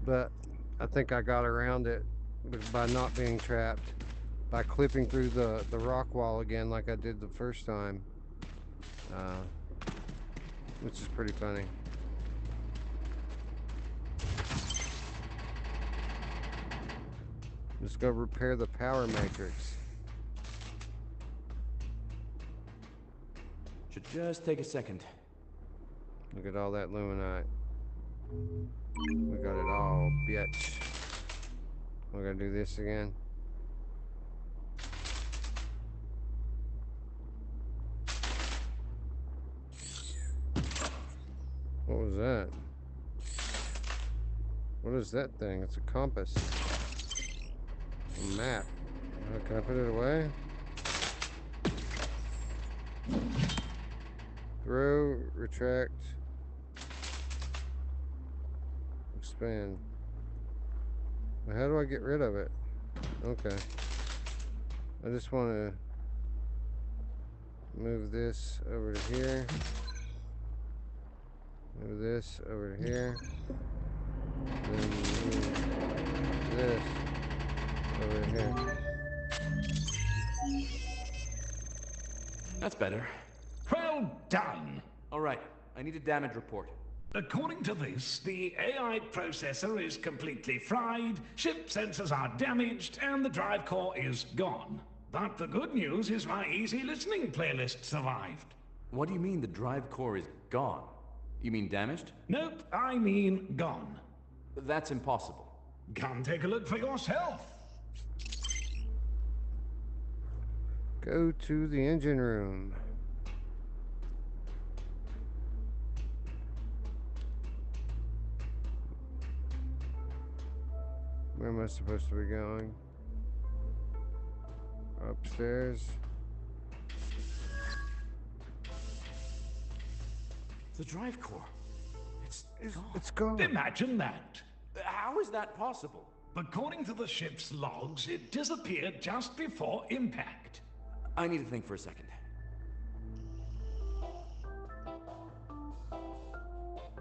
[SPEAKER 15] but I think I got around it by not being trapped, by clipping through the rock wall again like I did the first time, which is pretty funny. Let's go repair the power matrix.
[SPEAKER 5] Should just take a second.
[SPEAKER 15] Look at all that luminite. We got it all, bitch. We're gonna do this again. What was that? What is that thing? It's a compass. A map. Can I put it away? Throw, retract, expand. Well, how do I get rid of it? Okay. I just want to move this over to here. Move this over to here. Then move this over to here.
[SPEAKER 5] That's better.
[SPEAKER 6] Well done.
[SPEAKER 5] All right, I need a damage report.
[SPEAKER 6] According to this, the AI processor is completely fried, ship sensors are damaged, and the drive core is gone. But the good news is my easy listening playlist survived.
[SPEAKER 5] What do you mean the drive core is gone? You mean damaged?
[SPEAKER 6] Nope, I mean gone.
[SPEAKER 5] That's impossible.
[SPEAKER 6] Come take a look for yourself.
[SPEAKER 15] Go to the engine room. Where am I supposed to be going? Upstairs.
[SPEAKER 5] The drive core. It's gone.
[SPEAKER 15] It's gone.
[SPEAKER 6] Imagine that.
[SPEAKER 5] How is that possible?
[SPEAKER 6] According to the ship's logs, it disappeared just before impact.
[SPEAKER 5] I need to think for a second.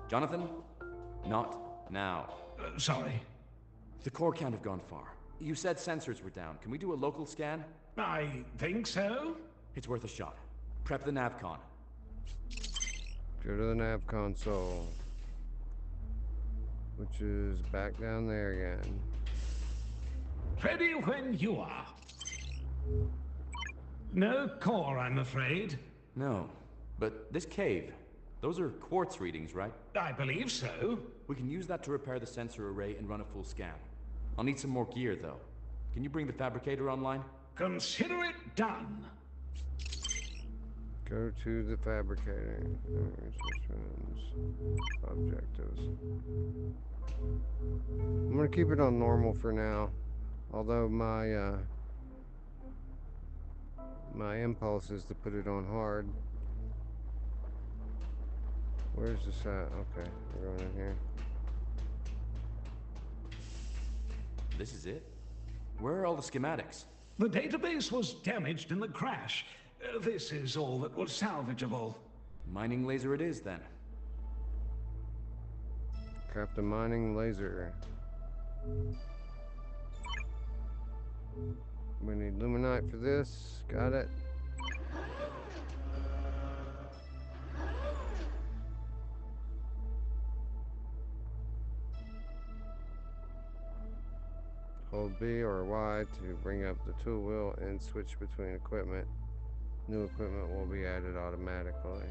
[SPEAKER 5] Jonathan? Not now.
[SPEAKER 6] Sorry.
[SPEAKER 5] The core can't have gone far. You said sensors were down. Can we do a local scan?
[SPEAKER 6] I think so.
[SPEAKER 5] It's worth a shot. Prep the navcon.
[SPEAKER 15] Go to the nav console, which is back down there again.
[SPEAKER 6] Ready when you are. No core, I'm afraid.
[SPEAKER 5] No, but this cave, those are quartz readings, right?
[SPEAKER 6] I believe so.
[SPEAKER 5] We can use that to repair the sensor array and run a full scan. I'll need some more gear, though. Can you bring the fabricator online?
[SPEAKER 6] Consider it done.
[SPEAKER 15] Go to the fabricator. Objectives. I'm gonna keep it on normal for now, although my my impulse is to put it on hard. Where's this at? Okay, we're going in here.
[SPEAKER 5] This is it? Where are all the schematics?
[SPEAKER 6] The database was damaged in the crash. This is all that was salvageable.
[SPEAKER 5] Mining laser it is, then.
[SPEAKER 15] Craft a mining laser. We need luminite for this. Got it. Hold B or Y to bring up the tool wheel and switch between equipment. New equipment will be added automatically.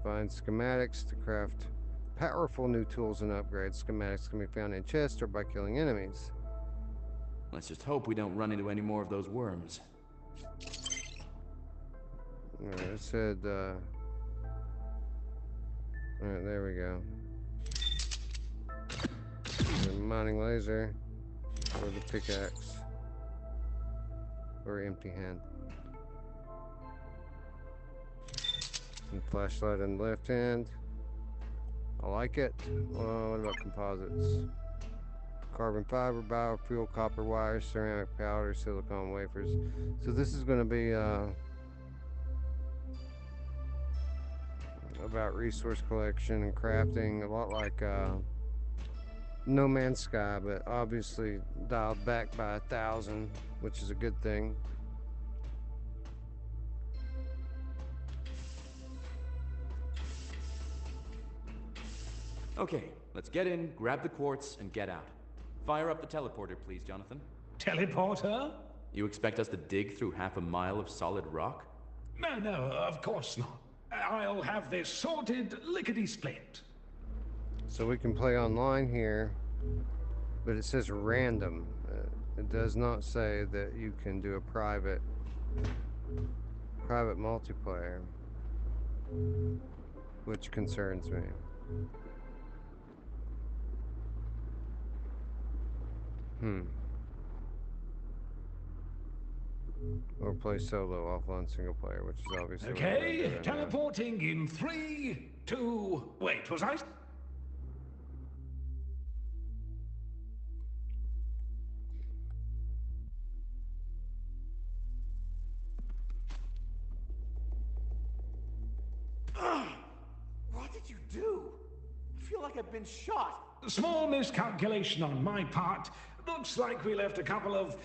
[SPEAKER 15] Find schematics to craft powerful new tools and upgrades. Schematics can be found in chests or by killing enemies.
[SPEAKER 5] Let's just hope we don't run into any more of those worms.
[SPEAKER 15] Alright, it said, alright, there we go. The mining laser, or the pickaxe, or empty hand. And flashlight in the left hand. I like it. What about composites? Carbon fiber, biofuel, copper wires, ceramic powder, silicone wafers. So this is going to be about resource collection and crafting, a lot like No Man's Sky, but obviously dialed back by 1,000, which is a good thing.
[SPEAKER 5] Okay, let's get in, grab the quartz, and get out. Fire up the teleporter, please, Jonathan.
[SPEAKER 6] Teleporter?
[SPEAKER 5] You expect us to dig through half a mile of solid rock?
[SPEAKER 6] No, of course not. I'll have this sorted lickety-split.
[SPEAKER 15] So we can play online here, but it says random. It does not say that you can do a private multiplayer, which concerns me. Or play solo offline single player, which is obviously
[SPEAKER 6] Okay, teleporting in 3, 2... Wait, was I...
[SPEAKER 5] What did you do? I feel like I've been shot.
[SPEAKER 6] Small miscalculation on my part. Looks like we left a couple of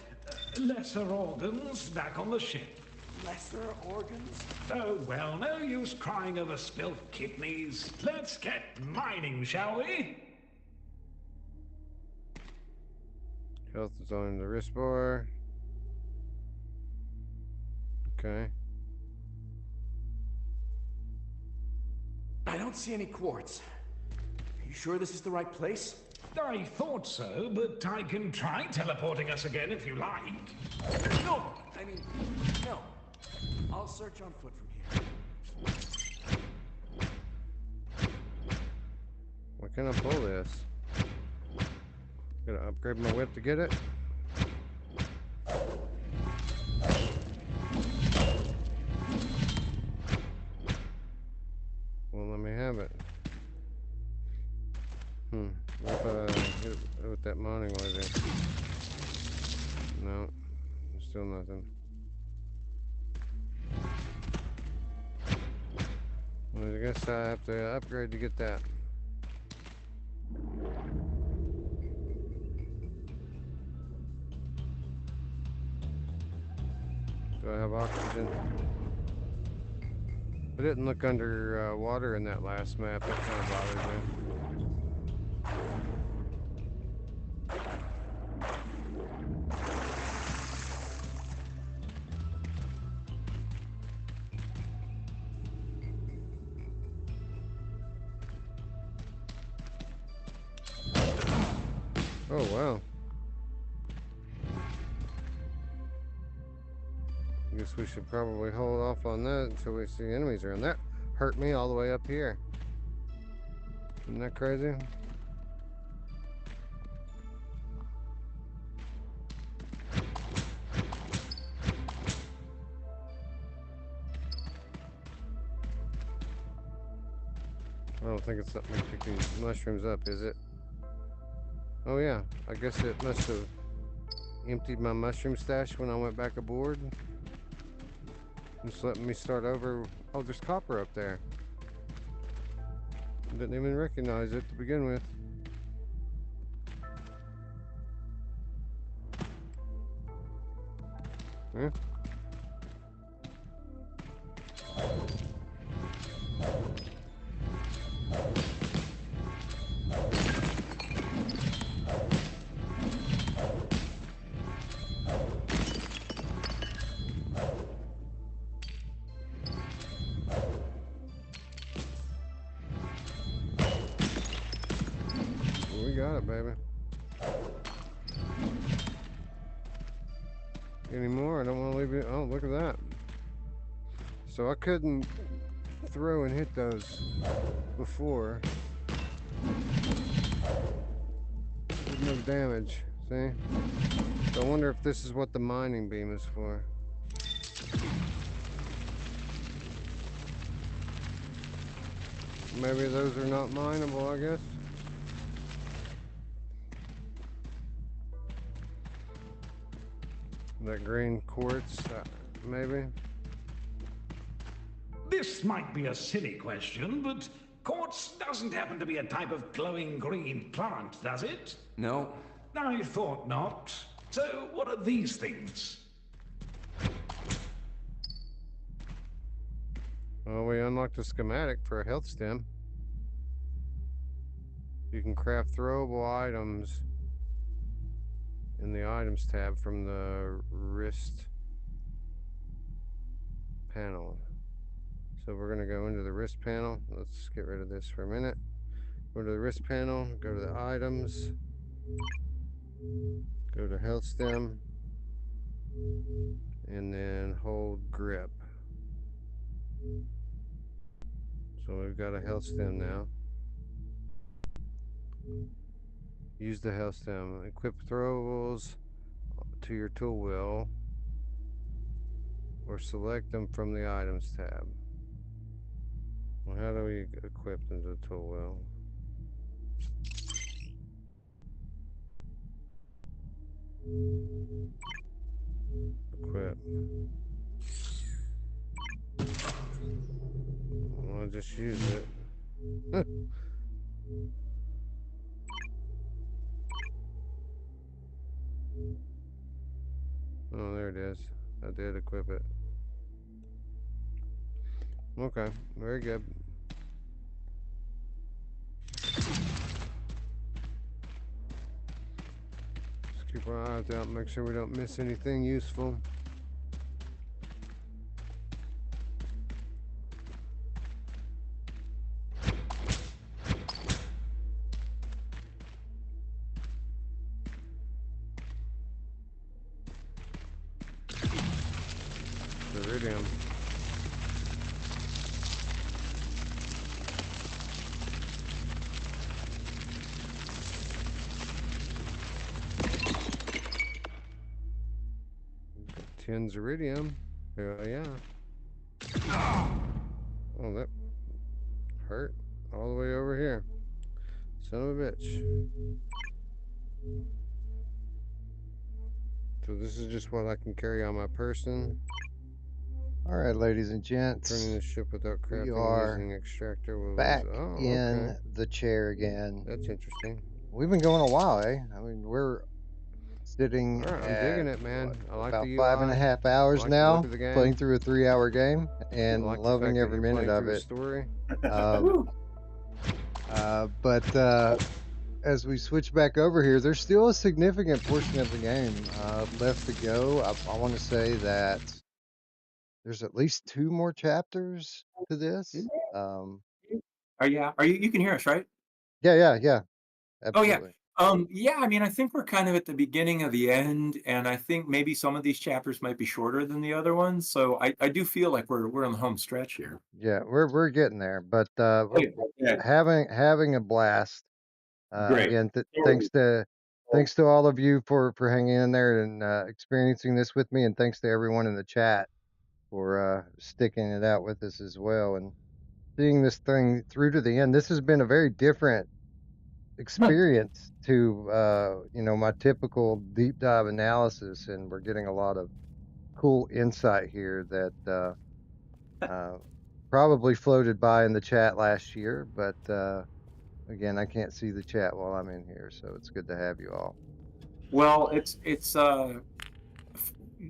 [SPEAKER 6] lesser organs back on the ship.
[SPEAKER 5] Lesser organs?
[SPEAKER 6] Oh, well, no use crying over spilt kidneys. Let's get mining, shall we?
[SPEAKER 15] Health is on the wrist bar. Okay.
[SPEAKER 5] I don't see any quartz. Are you sure this is the right place?
[SPEAKER 6] I thought so, but I can try teleporting us again if you like.
[SPEAKER 5] No! I mean, no. I'll search on foot from here.
[SPEAKER 15] Why can't I pull this? Gotta upgrade my whip to get it.
[SPEAKER 3] I thought I hit it with that mining laser. No, still nothing. Well, I guess I have to upgrade to get that. Do I have oxygen? I didn't look under water in that last map. That kind of bothered me. Oh, wow. I guess we should probably hold off on that until we see enemies around. That hurt me all the way up here. Isn't that crazy? I don't think it's something to pick these mushrooms up, is it? Oh yeah, I guess it must have emptied my mushroom stash when I went back aboard. Just letting me start over. Oh, there's copper up there. Didn't even recognize it to begin with. Huh? We got it, baby. Any more? I don't want to leave it. Oh, look at that. So I couldn't throw and hit those before. Did no damage. See? So I wonder if this is what the mining beam is for. Maybe those are not mineable, I guess. That green quartz, maybe.
[SPEAKER 6] This might be a silly question, but quartz doesn't happen to be a type of glowing green plant, does it?
[SPEAKER 5] No.
[SPEAKER 6] I thought not. So, what are these things?
[SPEAKER 3] Well, we unlocked a schematic for a health stem. You can craft throwable items in the items tab from the wrist panel. So we're going to go into the wrist panel. Let's get rid of this for a minute. Go to the wrist panel, go to the items, go to health stem, and then hold grip. So we've got a health stem now. Use the health stem. Equip throwables to your tool wheel or select them from the items tab. Well, how do we equip them to the tool wheel? Equip. I'll just use it. Oh, there it is. I did equip it. Okay, very good. Just keep our eyes out, make sure we don't miss anything useful. Iridium. Tens iridium. Hell yeah. Oh, that hurt all the way over here. Son of a bitch. So this is just what I can carry on my person.
[SPEAKER 15] All right, ladies and gents.
[SPEAKER 3] Turning the ship without
[SPEAKER 15] We
[SPEAKER 3] crafting
[SPEAKER 15] are
[SPEAKER 3] using extractor.
[SPEAKER 15] back
[SPEAKER 3] Oh,
[SPEAKER 15] in
[SPEAKER 3] okay.
[SPEAKER 15] the chair again.
[SPEAKER 3] That's interesting.
[SPEAKER 15] We've been going a while, eh? I mean, we're sitting
[SPEAKER 3] All right, I'm
[SPEAKER 15] at
[SPEAKER 3] digging it, man. I like
[SPEAKER 15] about
[SPEAKER 3] the UI.
[SPEAKER 15] 5.5
[SPEAKER 3] I
[SPEAKER 15] hours
[SPEAKER 3] like the look
[SPEAKER 15] now,
[SPEAKER 3] of the game.
[SPEAKER 15] playing through a 3-hour game and
[SPEAKER 3] I like the
[SPEAKER 15] loving
[SPEAKER 3] fact that
[SPEAKER 15] every
[SPEAKER 3] you're
[SPEAKER 15] minute
[SPEAKER 3] playing
[SPEAKER 15] of
[SPEAKER 3] through a
[SPEAKER 15] it.
[SPEAKER 3] story.
[SPEAKER 15] But as we switch back over here, there's still a significant portion of the game left to go. I want to say that there's at least 2 more chapters to this.
[SPEAKER 10] Are you? You can hear us, right?
[SPEAKER 15] Yeah,
[SPEAKER 10] Oh yeah.
[SPEAKER 15] absolutely.
[SPEAKER 10] Yeah, I mean, I think we're kind of at the beginning of the end, and I think maybe some of these chapters might be shorter than the other ones. So I do feel like we're on the home stretch here.
[SPEAKER 15] Yeah, we're getting there, but
[SPEAKER 10] Oh, yeah.
[SPEAKER 15] having a blast.
[SPEAKER 10] Great.
[SPEAKER 15] Again, thanks to all of you for hanging in there and experiencing this with me, and thanks to everyone in the chat for sticking it out with us as well and seeing this thing through to the end. This has been a very different experience to my typical deep dive analysis, and we're getting a lot of cool insight here that probably floated by in the chat last year, but again, I can't see the chat while I'm in here, so it's good to have you all.
[SPEAKER 10] Well,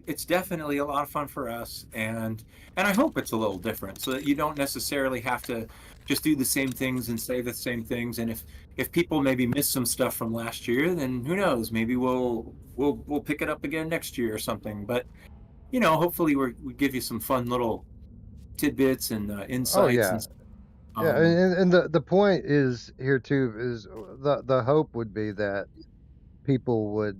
[SPEAKER 10] it's definitely a lot of fun for us, and I hope it's a little different, so that you don't necessarily have to just do the same things and say the same things. And if people maybe miss some stuff from last year, then who knows? Maybe we'll pick it up again next year or something. But hopefully we give you some fun little tidbits and insights.
[SPEAKER 15] Oh yeah, yeah, and the point is here too is the hope would be that people would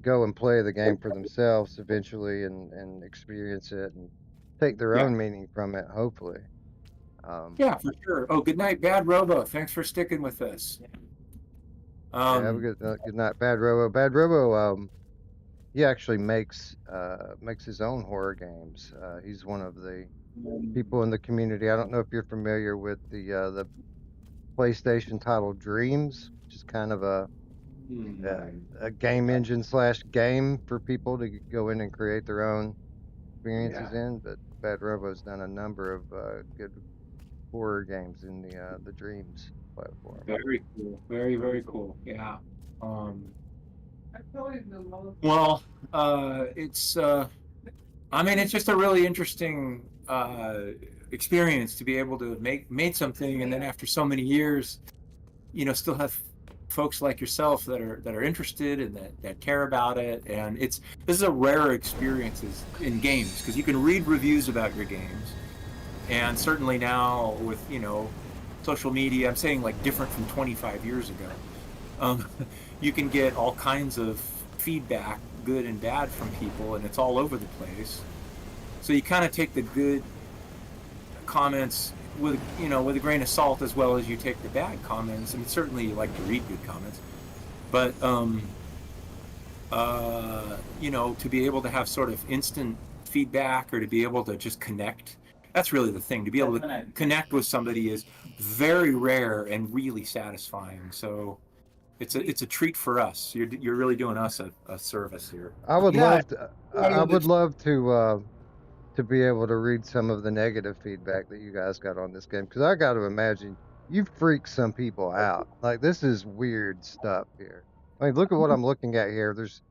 [SPEAKER 15] go and play the game for themselves eventually and experience it and take their own meaning from it, hopefully.
[SPEAKER 10] Yeah, for sure. Oh, good night, Bad Robo. Thanks for sticking with us.
[SPEAKER 15] Yeah, have a good night, Bad Robo. Bad Robo, he actually makes his own horror games. He's one of the people in the community. I don't know if you're familiar with the PlayStation title Dreams, which is kind of a game engine / game for people to go in and create their own experiences in. But Bad Robo's done a number of good horror games in the Dreams platform.
[SPEAKER 10] Very cool. Very, very cool. Yeah. Well, it's I mean, it's just a really interesting experience to be able to made something, and then after so many years, still have folks like yourself that are interested and that care about it. And this is a rare experience in games, because you can read reviews about your games, and certainly now with social media, I'm saying like different from 25 years ago, you can get all kinds of feedback, good and bad, from people, and it's all over the place. So you kind of take the good comments with a grain of salt, as well as you take the bad comments. I mean, certainly you like to read good comments, but to be able to have sort of instant feedback, or to be able to just connect, that's really the thing. To be able to connect with somebody is very rare and really satisfying. So it's a treat for us. You're really doing us a service here.
[SPEAKER 15] I would love to be able to read some of the negative feedback that you guys got on this game, because I got to imagine you freaked some people out. Like, this is weird stuff here. I mean, look at what I'm looking at here. There's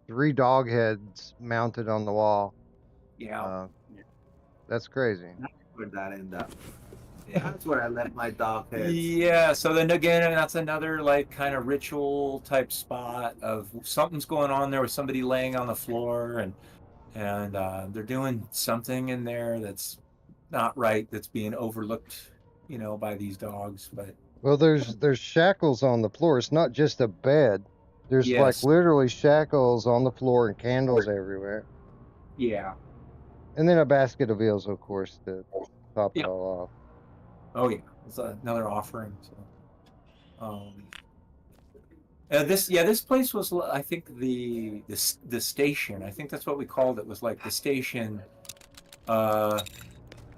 [SPEAKER 15] 3 dog heads mounted on the wall.
[SPEAKER 10] Yeah,
[SPEAKER 15] that's crazy.
[SPEAKER 14] Where'd that end up? Yeah, that's where I left my dog heads.
[SPEAKER 10] Yeah, so then again, that's another like kind of ritual type spot of something's going on there with somebody laying on the floor, and they're doing something in there that's not right, that's being overlooked, by these dogs. But
[SPEAKER 15] well, there's shackles on the floor. It's not just a bed. There's like literally shackles on the floor and candles everywhere.
[SPEAKER 10] Yeah.
[SPEAKER 15] And then a basket of eels, of course, to top it all off.
[SPEAKER 10] Oh yeah, it's another offering. So, this place was, I think, the station. I think that's what we called it. Was like the station.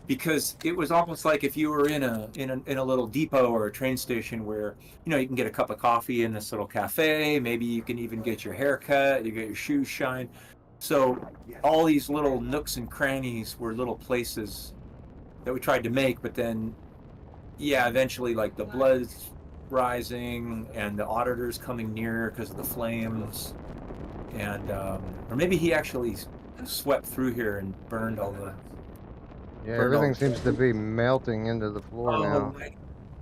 [SPEAKER 10] because it was almost like if you were in a little depot or a train station where, you know, you can get a cup of coffee in this little cafe, maybe you can even get your hair cut, you get your shoes shined. So all these little nooks and crannies were little places that we tried to make, but then, yeah, eventually, like, the blood's rising and the auditor's coming near because of the flames, and or maybe he actually swept through here and burned all the.
[SPEAKER 3] Yeah, everything seems to be melting into the floor now.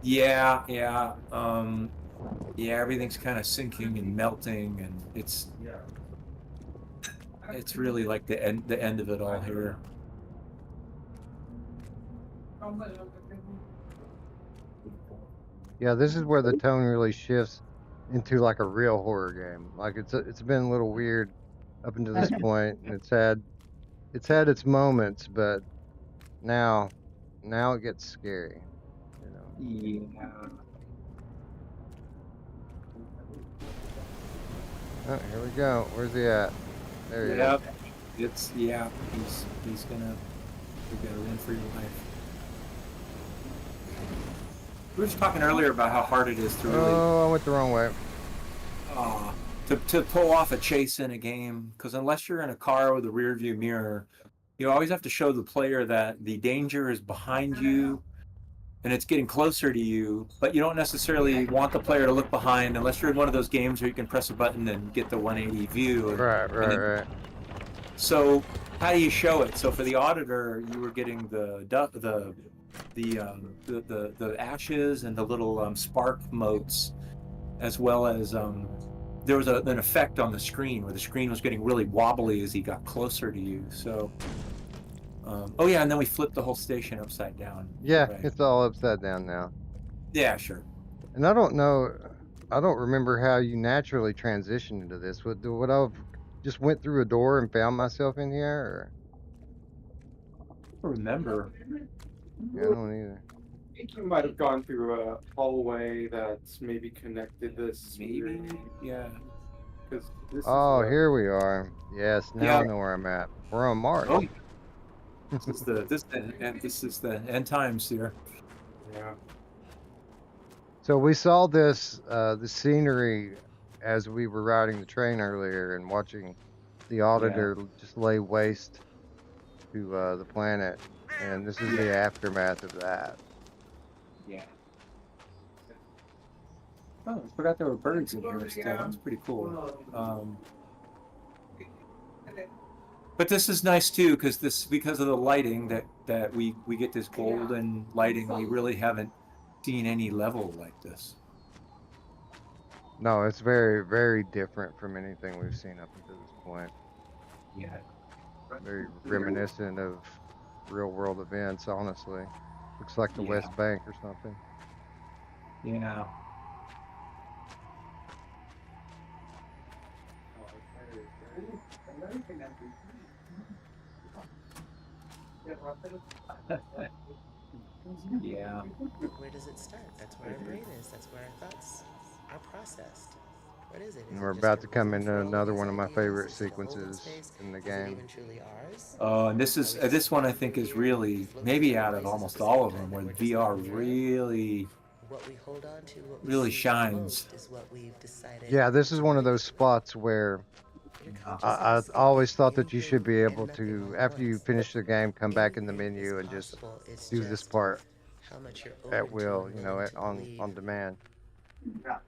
[SPEAKER 10] Yeah, yeah, yeah. Everything's kind of sinking and melting, and it's really like the end of it all here.
[SPEAKER 3] Yeah, this is where the tone really shifts into like a real horror game. Like it's been a little weird up until this point, and it's had its moments, but now it gets scary. You know.
[SPEAKER 10] Yeah.
[SPEAKER 3] Oh, here we go. Where's he at? There he is.
[SPEAKER 10] Yep. It's he's gonna. We gotta run for your life. We were just talking earlier about how hard it is to really.
[SPEAKER 3] Oh, I went the wrong way.
[SPEAKER 10] To pull off a chase in a game, because unless you're in a car with a rear view mirror, you always have to show the player that the danger is behind you and it's getting closer to you, but you don't necessarily want the player to look behind unless you're in one of those games where you can press a button and get the 180 view.
[SPEAKER 3] Right.
[SPEAKER 10] So how do you show it? So for the auditor, you were getting the ashes and the little spark motes, as well as there was an effect on the screen where the screen was getting really wobbly as he got closer to you. So, oh yeah, and then we flipped the whole station upside down.
[SPEAKER 3] Yeah,
[SPEAKER 10] Right.
[SPEAKER 3] it's all upside down now.
[SPEAKER 10] Yeah, sure.
[SPEAKER 3] And I don't remember how you naturally transitioned into this. Would I've just went through a door and found myself in here, or?
[SPEAKER 10] I don't remember.
[SPEAKER 3] Yeah, I don't either.
[SPEAKER 12] I think you might have gone through a hallway that's maybe connected this.
[SPEAKER 10] Maybe, yeah.
[SPEAKER 12] Because this
[SPEAKER 3] Oh,
[SPEAKER 12] is
[SPEAKER 3] here we are. Yes, now I know where I'm at. We're on Mars.
[SPEAKER 10] Oh, this is the end times here.
[SPEAKER 12] Yeah.
[SPEAKER 3] So we saw this the scenery as we were riding the train earlier and watching the auditor just lay waste to the planet, and this is the aftermath of that.
[SPEAKER 10] Yeah. Oh, I forgot there were birds in here still. That's pretty cool. But this is nice too, because of the lighting that we get this golden lighting. We really haven't seen any level like this.
[SPEAKER 3] No, it's very, very different from anything we've seen up until this point.
[SPEAKER 10] Yeah.
[SPEAKER 3] Very reminiscent of real world events, honestly. Looks like the West Bank or something.
[SPEAKER 10] Yeah. Yeah.
[SPEAKER 4] Where does it start? That's where our brain is. That's where our thoughts are processed. What is it?
[SPEAKER 3] And we're about to come into another one of my favorite sequences in the game.
[SPEAKER 10] And this one I think is really, maybe out of almost all of them, where the VR really shines.
[SPEAKER 3] Yeah, this is one of those spots where I always thought that you should be able to, after you finish the game, come back in the menu and just do this part at will, you know, on demand.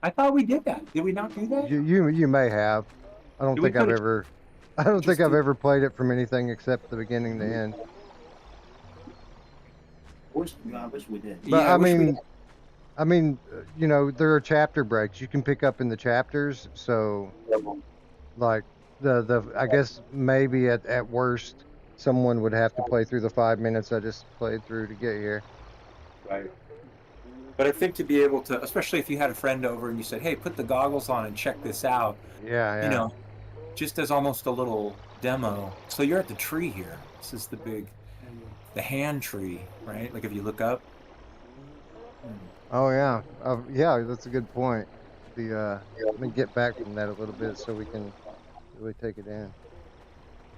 [SPEAKER 10] I thought we did that. Did we not do that?
[SPEAKER 3] You may have. I don't think I've ever played it from anything except the beginning to end.
[SPEAKER 11] I wish we did.
[SPEAKER 3] But I mean, you know, there are chapter breaks. You can pick up in the chapters, so like I guess maybe at worst someone would have to play through the 5 minutes I just played through to get here.
[SPEAKER 10] Right. But I think to be able to, especially if you had a friend over and you said, "Hey, put the goggles on and check this out."
[SPEAKER 3] Yeah.
[SPEAKER 10] You know, just as almost a little demo. So you're at the tree here. This is the hand tree, right? Like if you look up.
[SPEAKER 3] Oh yeah, yeah, that's a good point. Let me get back from that a little bit so we can really take it in.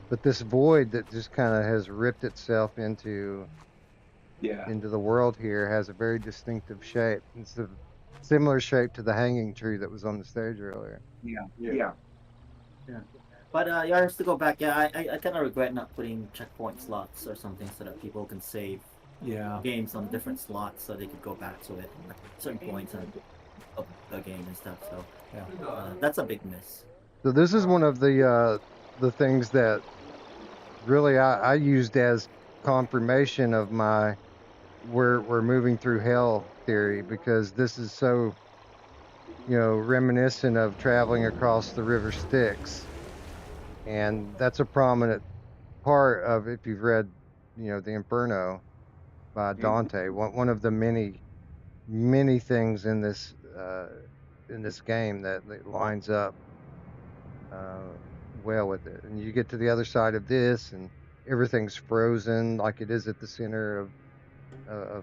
[SPEAKER 3] But this void that just kind of has ripped itself into
[SPEAKER 15] into the world here has a very distinctive shape. It's a similar shape to the hanging tree that was on the stage earlier.
[SPEAKER 11] Yeah. But yeah, just to go back, yeah, I kind of regret not putting checkpoint slots or something so that people can save games on different slots so they could go back to it at certain points of the game and stuff. So that's a big miss.
[SPEAKER 15] So this is one of the things that really I used as confirmation of my we're moving through hell theory, because this is so, you know, reminiscent of traveling across the river Styx, and that's a prominent part of, if you've read, you know, the Inferno by Dante, one of the many things in this game that lines up well with it. And you get to the other side of this, and everything's frozen like it is at the center of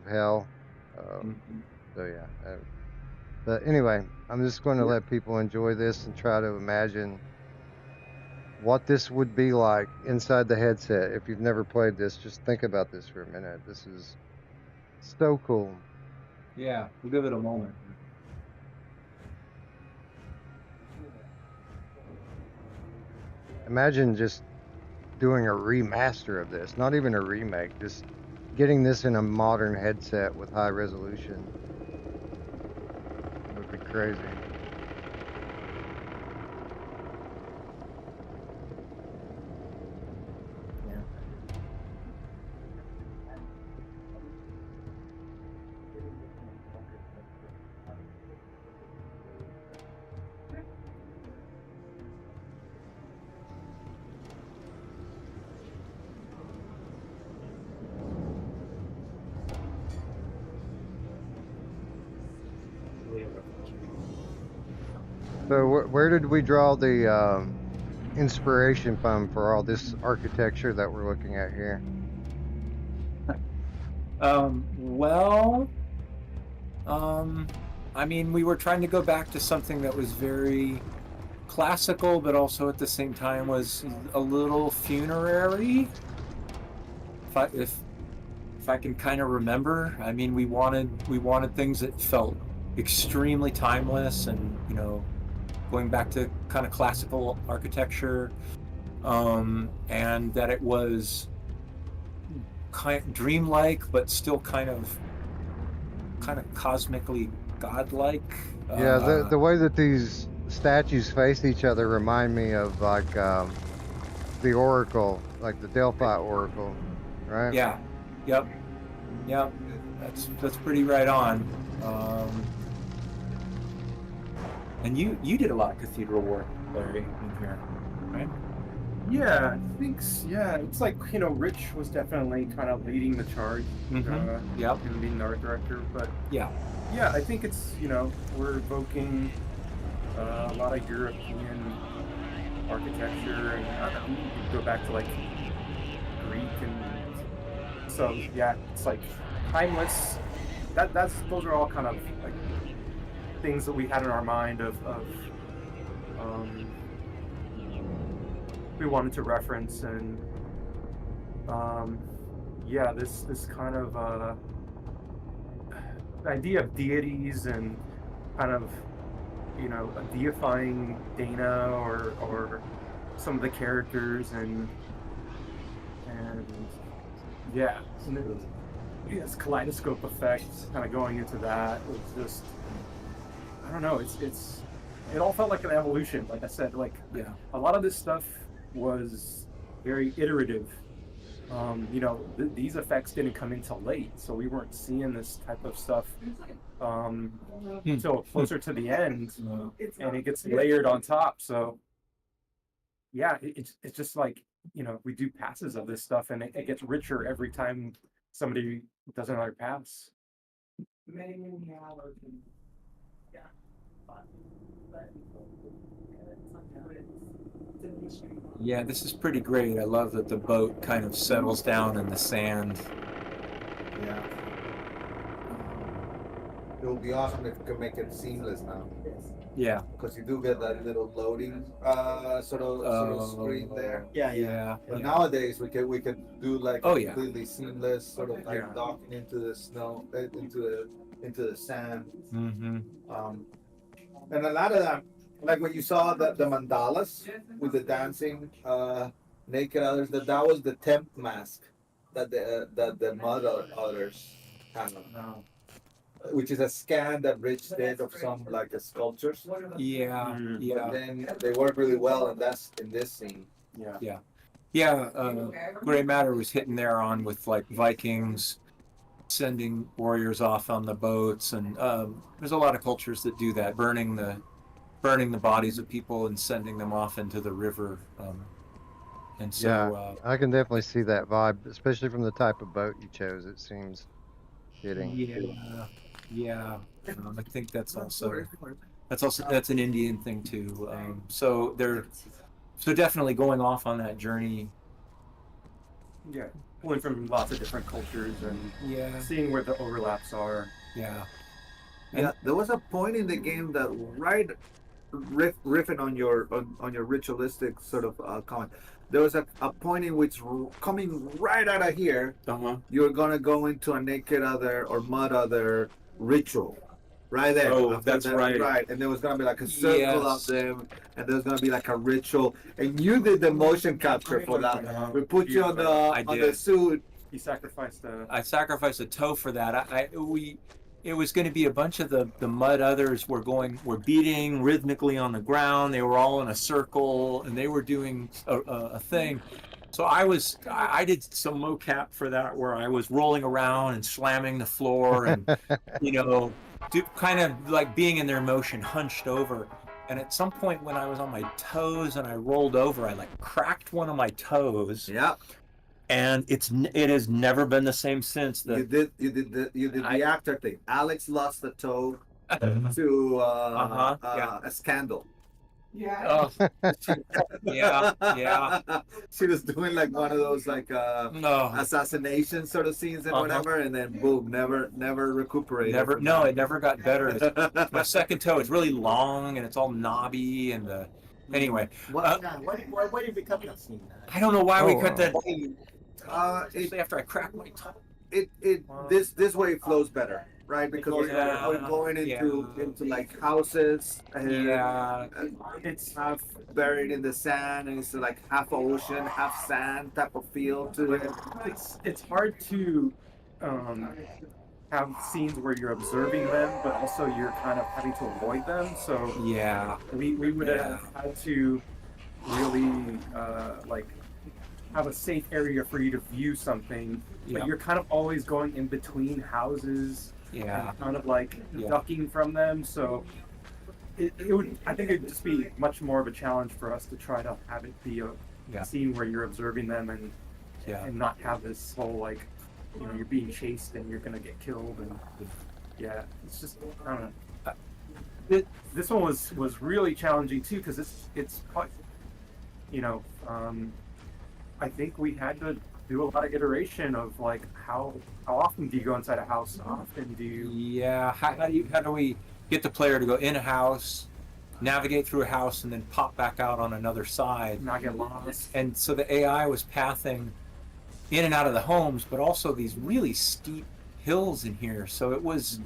[SPEAKER 15] hell. So yeah. But anyway, I'm just going to let people enjoy this and try to imagine what this would be like inside the headset. If you've never played this, just think about this for a minute. This is so cool.
[SPEAKER 10] Yeah, we'll give it a moment.
[SPEAKER 15] Imagine just doing a remaster of this, not even a remake, just getting this in a modern headset with high resolution. It would be crazy. So where did we draw the inspiration from for all this architecture that we're looking at here?
[SPEAKER 10] I mean, we were trying to go back to something that was very classical, but also at the same time was a little funerary. If I can kind of remember, I mean, we wanted things that felt extremely timeless, and you know, going back to kind of classical architecture, and that it was kind of dreamlike, but still kind of cosmically godlike.
[SPEAKER 15] Yeah, the way that these statues face each other remind me of like the Oracle, like the Delphi Oracle, right?
[SPEAKER 10] Yeah. Yep. That's pretty right on. And you did a lot of cathedral work, Larry, in here, right?
[SPEAKER 12] Yeah, I think, yeah, it's like, you know, Rich was definitely kind of leading the charge, in being the art director, but yeah, I think it's, you know, we're evoking a lot of European architecture, and I don't know, you could go back to like Greek, and so yeah, it's like timeless. Those are all kind of like things that we had in our mind of we wanted to reference, and yeah, this kind of idea of deities and kind of, you know, a deifying Dana or some of the characters, and yeah, this kaleidoscope effect kind of going into that was just, I don't know, it all felt like an evolution. Like I said, like a lot of this stuff was very iterative. You know, these effects didn't come in till late, so we weren't seeing this type of stuff until closer to the end, and it gets layered on top. So yeah, it's just like, you know, we do passes of this stuff, and it gets richer every time somebody does another pass.
[SPEAKER 10] Yeah, this is pretty great. I love that the boat kind of settles down in the sand.
[SPEAKER 14] it would be awesome if you could make it seamless now.
[SPEAKER 10] Yeah.
[SPEAKER 14] Because you do get that little loading sort of screen there.
[SPEAKER 10] Yeah.
[SPEAKER 14] But nowadays we can do like
[SPEAKER 10] Oh,
[SPEAKER 14] a
[SPEAKER 10] yeah.
[SPEAKER 14] completely seamless sort of like docking into the snow, into the sand.
[SPEAKER 10] Mm-hmm.
[SPEAKER 14] And a lot of that, like when you saw the mandalas with the dancing naked others, that was the temp mask that the mud others had on. Which is a scan that Rich did of some like sculptures.
[SPEAKER 10] Yeah.
[SPEAKER 14] But then they work really well, and that's in this scene.
[SPEAKER 10] Yeah. Gray Matter was hitting there on with like Vikings sending warriors off on the boats, and there's a lot of cultures that do that, burning the bodies of people and sending them off into the river. And so
[SPEAKER 15] I can definitely see that vibe, especially from the type of boat you chose. It seems fitting.
[SPEAKER 10] Yeah. I think that's an Indian thing too. So they're definitely going off on that journey.
[SPEAKER 12] Yeah, pulling from lots of different cultures and seeing where the overlaps are.
[SPEAKER 10] Yeah.
[SPEAKER 14] There was a point in the game that riffing on your ritualistic sort of comment. There was a point in which coming right out of here, you're gonna go into a naked other or mud other ritual. Right there.
[SPEAKER 10] Oh, that's right.
[SPEAKER 14] Right. And there was gonna be like a circle of them, and there was gonna be like a ritual. And you did the motion capture for that. We put you on the suit.
[SPEAKER 12] You sacrificed
[SPEAKER 10] I sacrificed a toe for that. It was going to be a bunch of the mud others were beating rhythmically on the ground. They were all in a circle and they were doing a thing. So I did some mocap for that where I was rolling around and slamming the floor and, kind of like being in their motion, hunched over. And at some point when I was on my toes and I rolled over, I like cracked one of my toes.
[SPEAKER 14] Yeah.
[SPEAKER 10] And it has never been the same since.
[SPEAKER 14] You did the actor thing. Alex lost the toe to a scandal.
[SPEAKER 18] Yeah.
[SPEAKER 10] Yeah.
[SPEAKER 14] She was doing like one of those like assassination sort of scenes and whatever, and then boom, never recuperated.
[SPEAKER 10] It never got better. My second toe is really long and it's all knobby and anyway.
[SPEAKER 11] Why did we cut that scene?
[SPEAKER 10] I don't know why we cut that scene. After I cracked my toe.
[SPEAKER 14] This way it flows better, right? Because we're going into like houses and it's half buried in the sand, and it's like half ocean, half sand type of feel to it.
[SPEAKER 12] It's hard to have scenes where you're observing them, but also you're kind of having to avoid them. So we would have had to really have a safe area for you to view something, but you're kind of always going in between houses and kind of like ducking from them. So I think it'd just be much more of a challenge for us to try to have it be a scene where you're observing them and not have this whole like, you're being chased and you're gonna get killed and it's just, I don't know. This one was really challenging too, because it's quite, I think we had to do a lot of iteration of like how often do you go inside a house? How often do you?
[SPEAKER 10] How do we get the player to go in a house, navigate through a house, and then pop back out on another side?
[SPEAKER 12] Not get lost.
[SPEAKER 10] And so the AI was pathing in and out of the homes, but also these really steep hills in here. So it was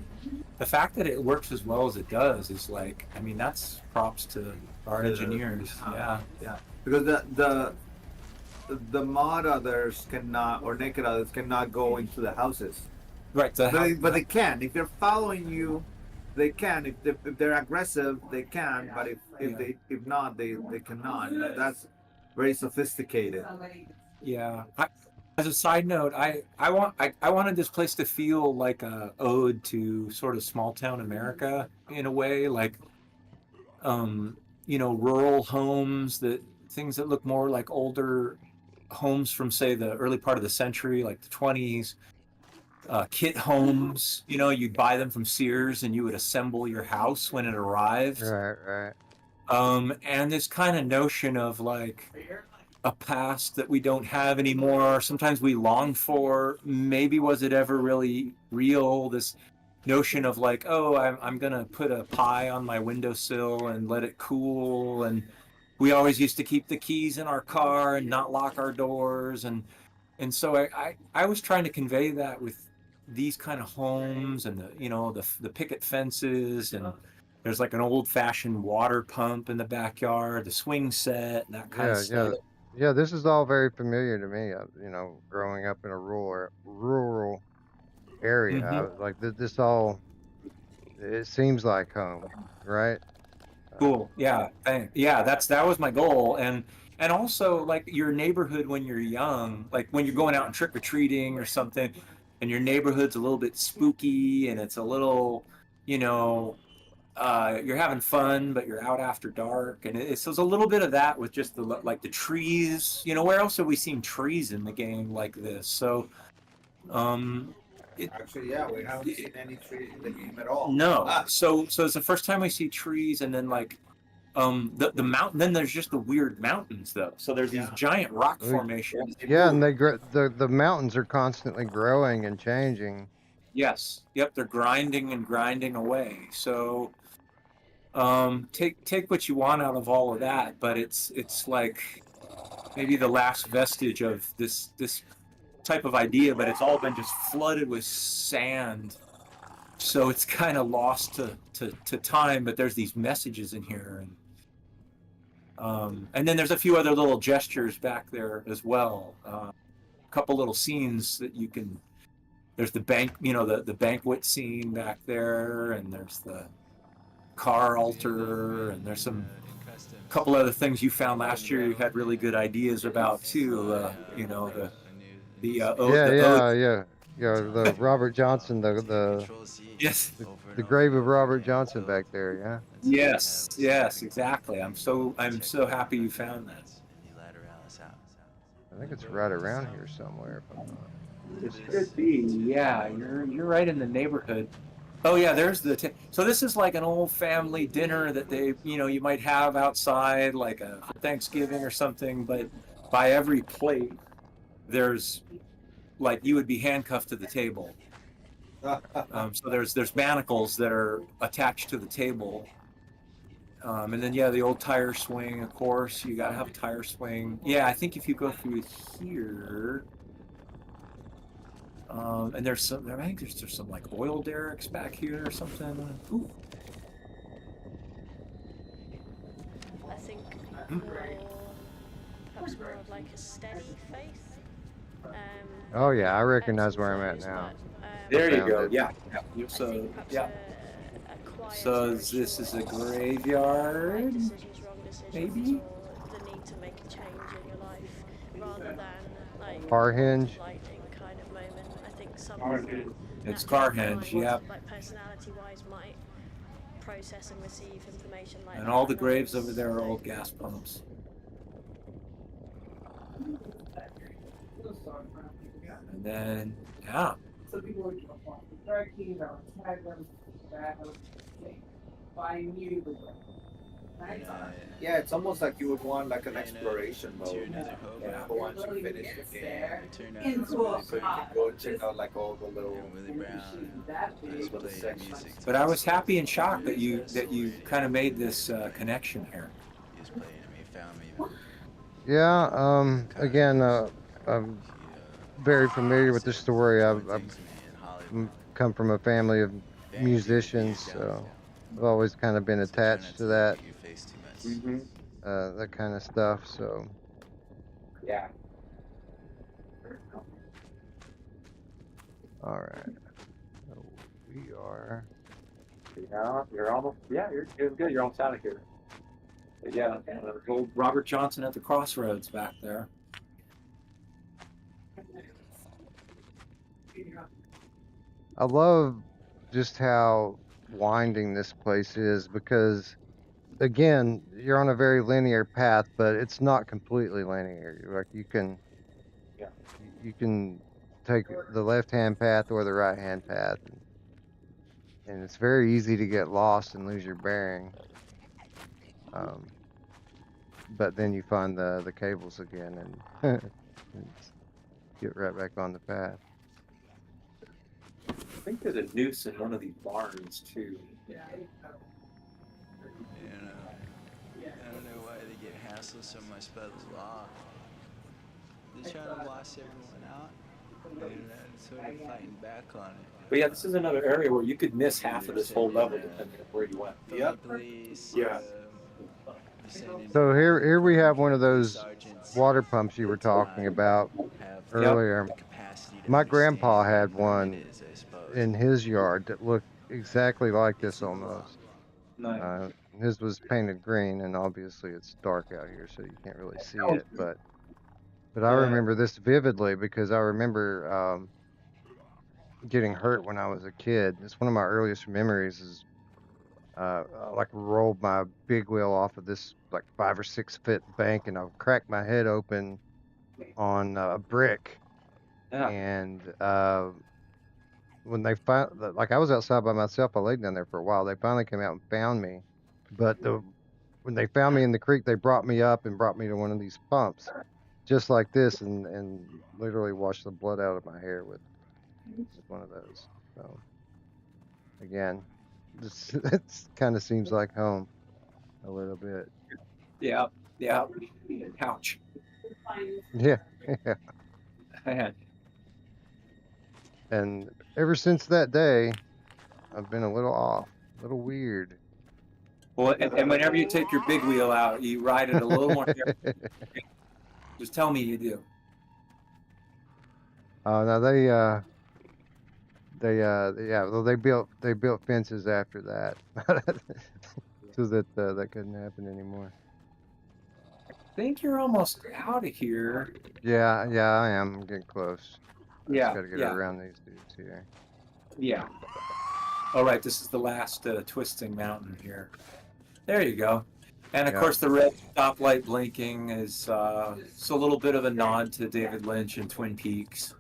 [SPEAKER 10] the fact that it works as well as it does is like, I mean, that's props to our engineers.
[SPEAKER 14] Because the mod others cannot, or naked others cannot go into the houses.
[SPEAKER 10] Right.
[SPEAKER 14] But they can. If they're following you, they can. If they're aggressive, they can. But if not, they cannot. That's very sophisticated.
[SPEAKER 10] Yeah. As a side note, I wanted this place to feel like a ode to sort of small town America in a way, like rural homes, things that look more like older homes from, say, the early part of the century, like the 20s, kit homes. You'd buy them from Sears and you would assemble your house when it arrives.
[SPEAKER 15] Right.
[SPEAKER 10] And this kind of notion of like a past that we don't have anymore, sometimes we long for, maybe was it ever really real? This notion of like, oh, I'm gonna put a pie on my windowsill and let it cool, and we always used to keep the keys in our car and not lock our doors, and so I was trying to convey that with these kind of homes, and the picket fences, and there's like an old-fashioned water pump in the backyard, the swing set, and that kind of
[SPEAKER 15] Yeah,
[SPEAKER 10] stuff.
[SPEAKER 15] yeah. This is all very familiar to me. Growing up in a rural area, like this all. It seems like home, right?
[SPEAKER 10] Cool. Yeah. Yeah. That was my goal, and also like your neighborhood when you're young, like when you're going out and trick or treating or something, and your neighborhood's a little bit spooky and it's a little, you know, you're having fun, but you're out after dark, and so there's a little bit of that with just the trees. Where else have we seen trees in the game like this? So,
[SPEAKER 14] Actually, yeah, we haven't seen any tree in the game at all.
[SPEAKER 10] no. So it's the first time we see trees, and then like the mountain. Then there's just the weird mountains though. So there's these giant rock formations.
[SPEAKER 15] Yeah, and the mountains are constantly growing and changing.
[SPEAKER 10] Yes. Yep. They're grinding and grinding away. So take what you want out of all of that, but it's like maybe the last vestige of this type of idea, but it's all been just flooded with sand. So it's kind of lost to time, but there's these messages in here, and then there's a few other little gestures back there as well. A couple little scenes that you can. There's the bank, the banquet scene back there, and there's the car altar, and there's some couple other things you found last year. You had really good ideas about too.
[SPEAKER 15] The Robert Johnson,
[SPEAKER 10] yes,
[SPEAKER 15] the grave of Robert Johnson back there. Yeah.
[SPEAKER 10] Yes, exactly. I'm so happy you found that.
[SPEAKER 15] I think it's right around here somewhere. If I'm not.
[SPEAKER 10] It should be. Yeah, you're right in the neighborhood. Oh yeah, there's so this is like an old family dinner that you might have outside, like for Thanksgiving or something. But by every plate, there's like you would be handcuffed to the table. So there's manacles that are attached to the table, and then the old tire swing. Of course, you gotta have a tire swing. Yeah, I think if you go through here. And there's some. I think there's some like oil derricks back here or something. Ooh.
[SPEAKER 17] I think perhaps more of like a steady faith.
[SPEAKER 15] Oh yeah, I recognize where I'm at now.
[SPEAKER 10] There you go. Yeah. So yeah. So this is a graveyard, maybe.
[SPEAKER 17] The need to make a change in your life, rather than like
[SPEAKER 15] car hinge.
[SPEAKER 10] It's Carhenge, yeah.
[SPEAKER 17] Like personality-wise, might process and receive information like.
[SPEAKER 10] And all the graves over there are old gas pumps. And then, yeah.
[SPEAKER 14] Yeah, it's almost like you would want like an exploration mode. Yeah, once you finish the game, so you can go and check out like all the little sections.
[SPEAKER 10] But I was happy and shocked that you kind of made this connection here.
[SPEAKER 15] Yeah. Again, I'm very familiar with the story. I've come from a family of musicians, so I've always kind of been attached to that. That kind of stuff. So.
[SPEAKER 10] Yeah.
[SPEAKER 15] All right. So we are.
[SPEAKER 10] Yeah, you're almost. Yeah, you're good. You're almost out of here. But yeah, there's old Robert Johnson at the crossroads back there.
[SPEAKER 15] I love just how winding this place is because. Again, you're on a very linear path, but it's not completely linear. Like you can take the left-hand path or the right-hand path, and it's very easy to get lost and lose your bearing. But then you find the cables again and get right back on the path.
[SPEAKER 10] think there's a noose in one of these barns too.
[SPEAKER 19] You know, I don't know why they get hassled so much by the law. They're trying to boss everyone out, and sort of fighting back on it.
[SPEAKER 10] But yeah, this is another area where you could miss half of this whole level depending on where you went.
[SPEAKER 19] Yep. Police,
[SPEAKER 10] Yeah.
[SPEAKER 15] So here we have one of those water pumps you were talking about earlier. My grandpa had one in his yard that looked exactly like this almost.
[SPEAKER 10] Nice.
[SPEAKER 15] His was painted green, and obviously it's dark out here, so you can't really see it. But I remember this vividly because I remember getting hurt when I was a kid. It's one of my earliest memories. Is I like rolled my big wheel off of this like 5 or 6 foot bank, and I cracked my head open on a brick.
[SPEAKER 10] Yeah.
[SPEAKER 15] And when they like I was outside by myself, I laid down there for a while. They finally came out and found me, but when they found me in the creek, they brought me up and brought me to one of these pumps, just like this, and literally washed the blood out of my hair with one of those. So again, it kind of seems like home a little bit.
[SPEAKER 10] Yeah. Yeah. Ouch.
[SPEAKER 15] Yeah.
[SPEAKER 10] Yeah.
[SPEAKER 15] And ever since that day, I've been a little off, a little weird.
[SPEAKER 10] Well, and whenever you take your big wheel out, you ride it a little more. Just tell me you do.
[SPEAKER 15] Now yeah, well, they built fences after that, so that that couldn't happen anymore.
[SPEAKER 10] I think you're almost out of here.
[SPEAKER 15] Yeah, I am. I'm getting close. I
[SPEAKER 10] Yeah,
[SPEAKER 15] just gotta get around these dudes here.
[SPEAKER 10] Yeah. All right, this is the last twisting mountain here. There you go. And of course, the red stoplight blinking is it's a little bit of a nod to David Lynch and Twin Peaks.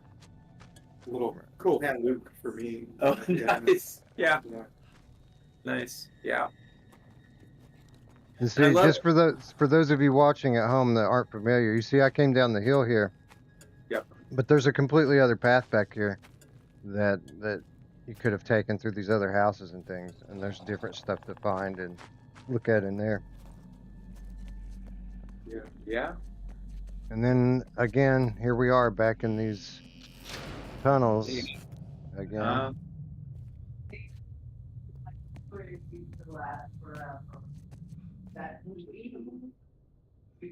[SPEAKER 14] A little cool hand Luke for me.
[SPEAKER 10] Oh, nice. Yeah. Nice. Yeah.
[SPEAKER 15] And see, just for those of you watching at home that aren't familiar, you see I came down the hill here.
[SPEAKER 10] Yep.
[SPEAKER 15] But there's a completely other path back here that you could have taken through these other houses and things, and there's different stuff to find and look at in there.
[SPEAKER 10] Yeah. Yeah.
[SPEAKER 15] And then again, here we are back in these tunnels again.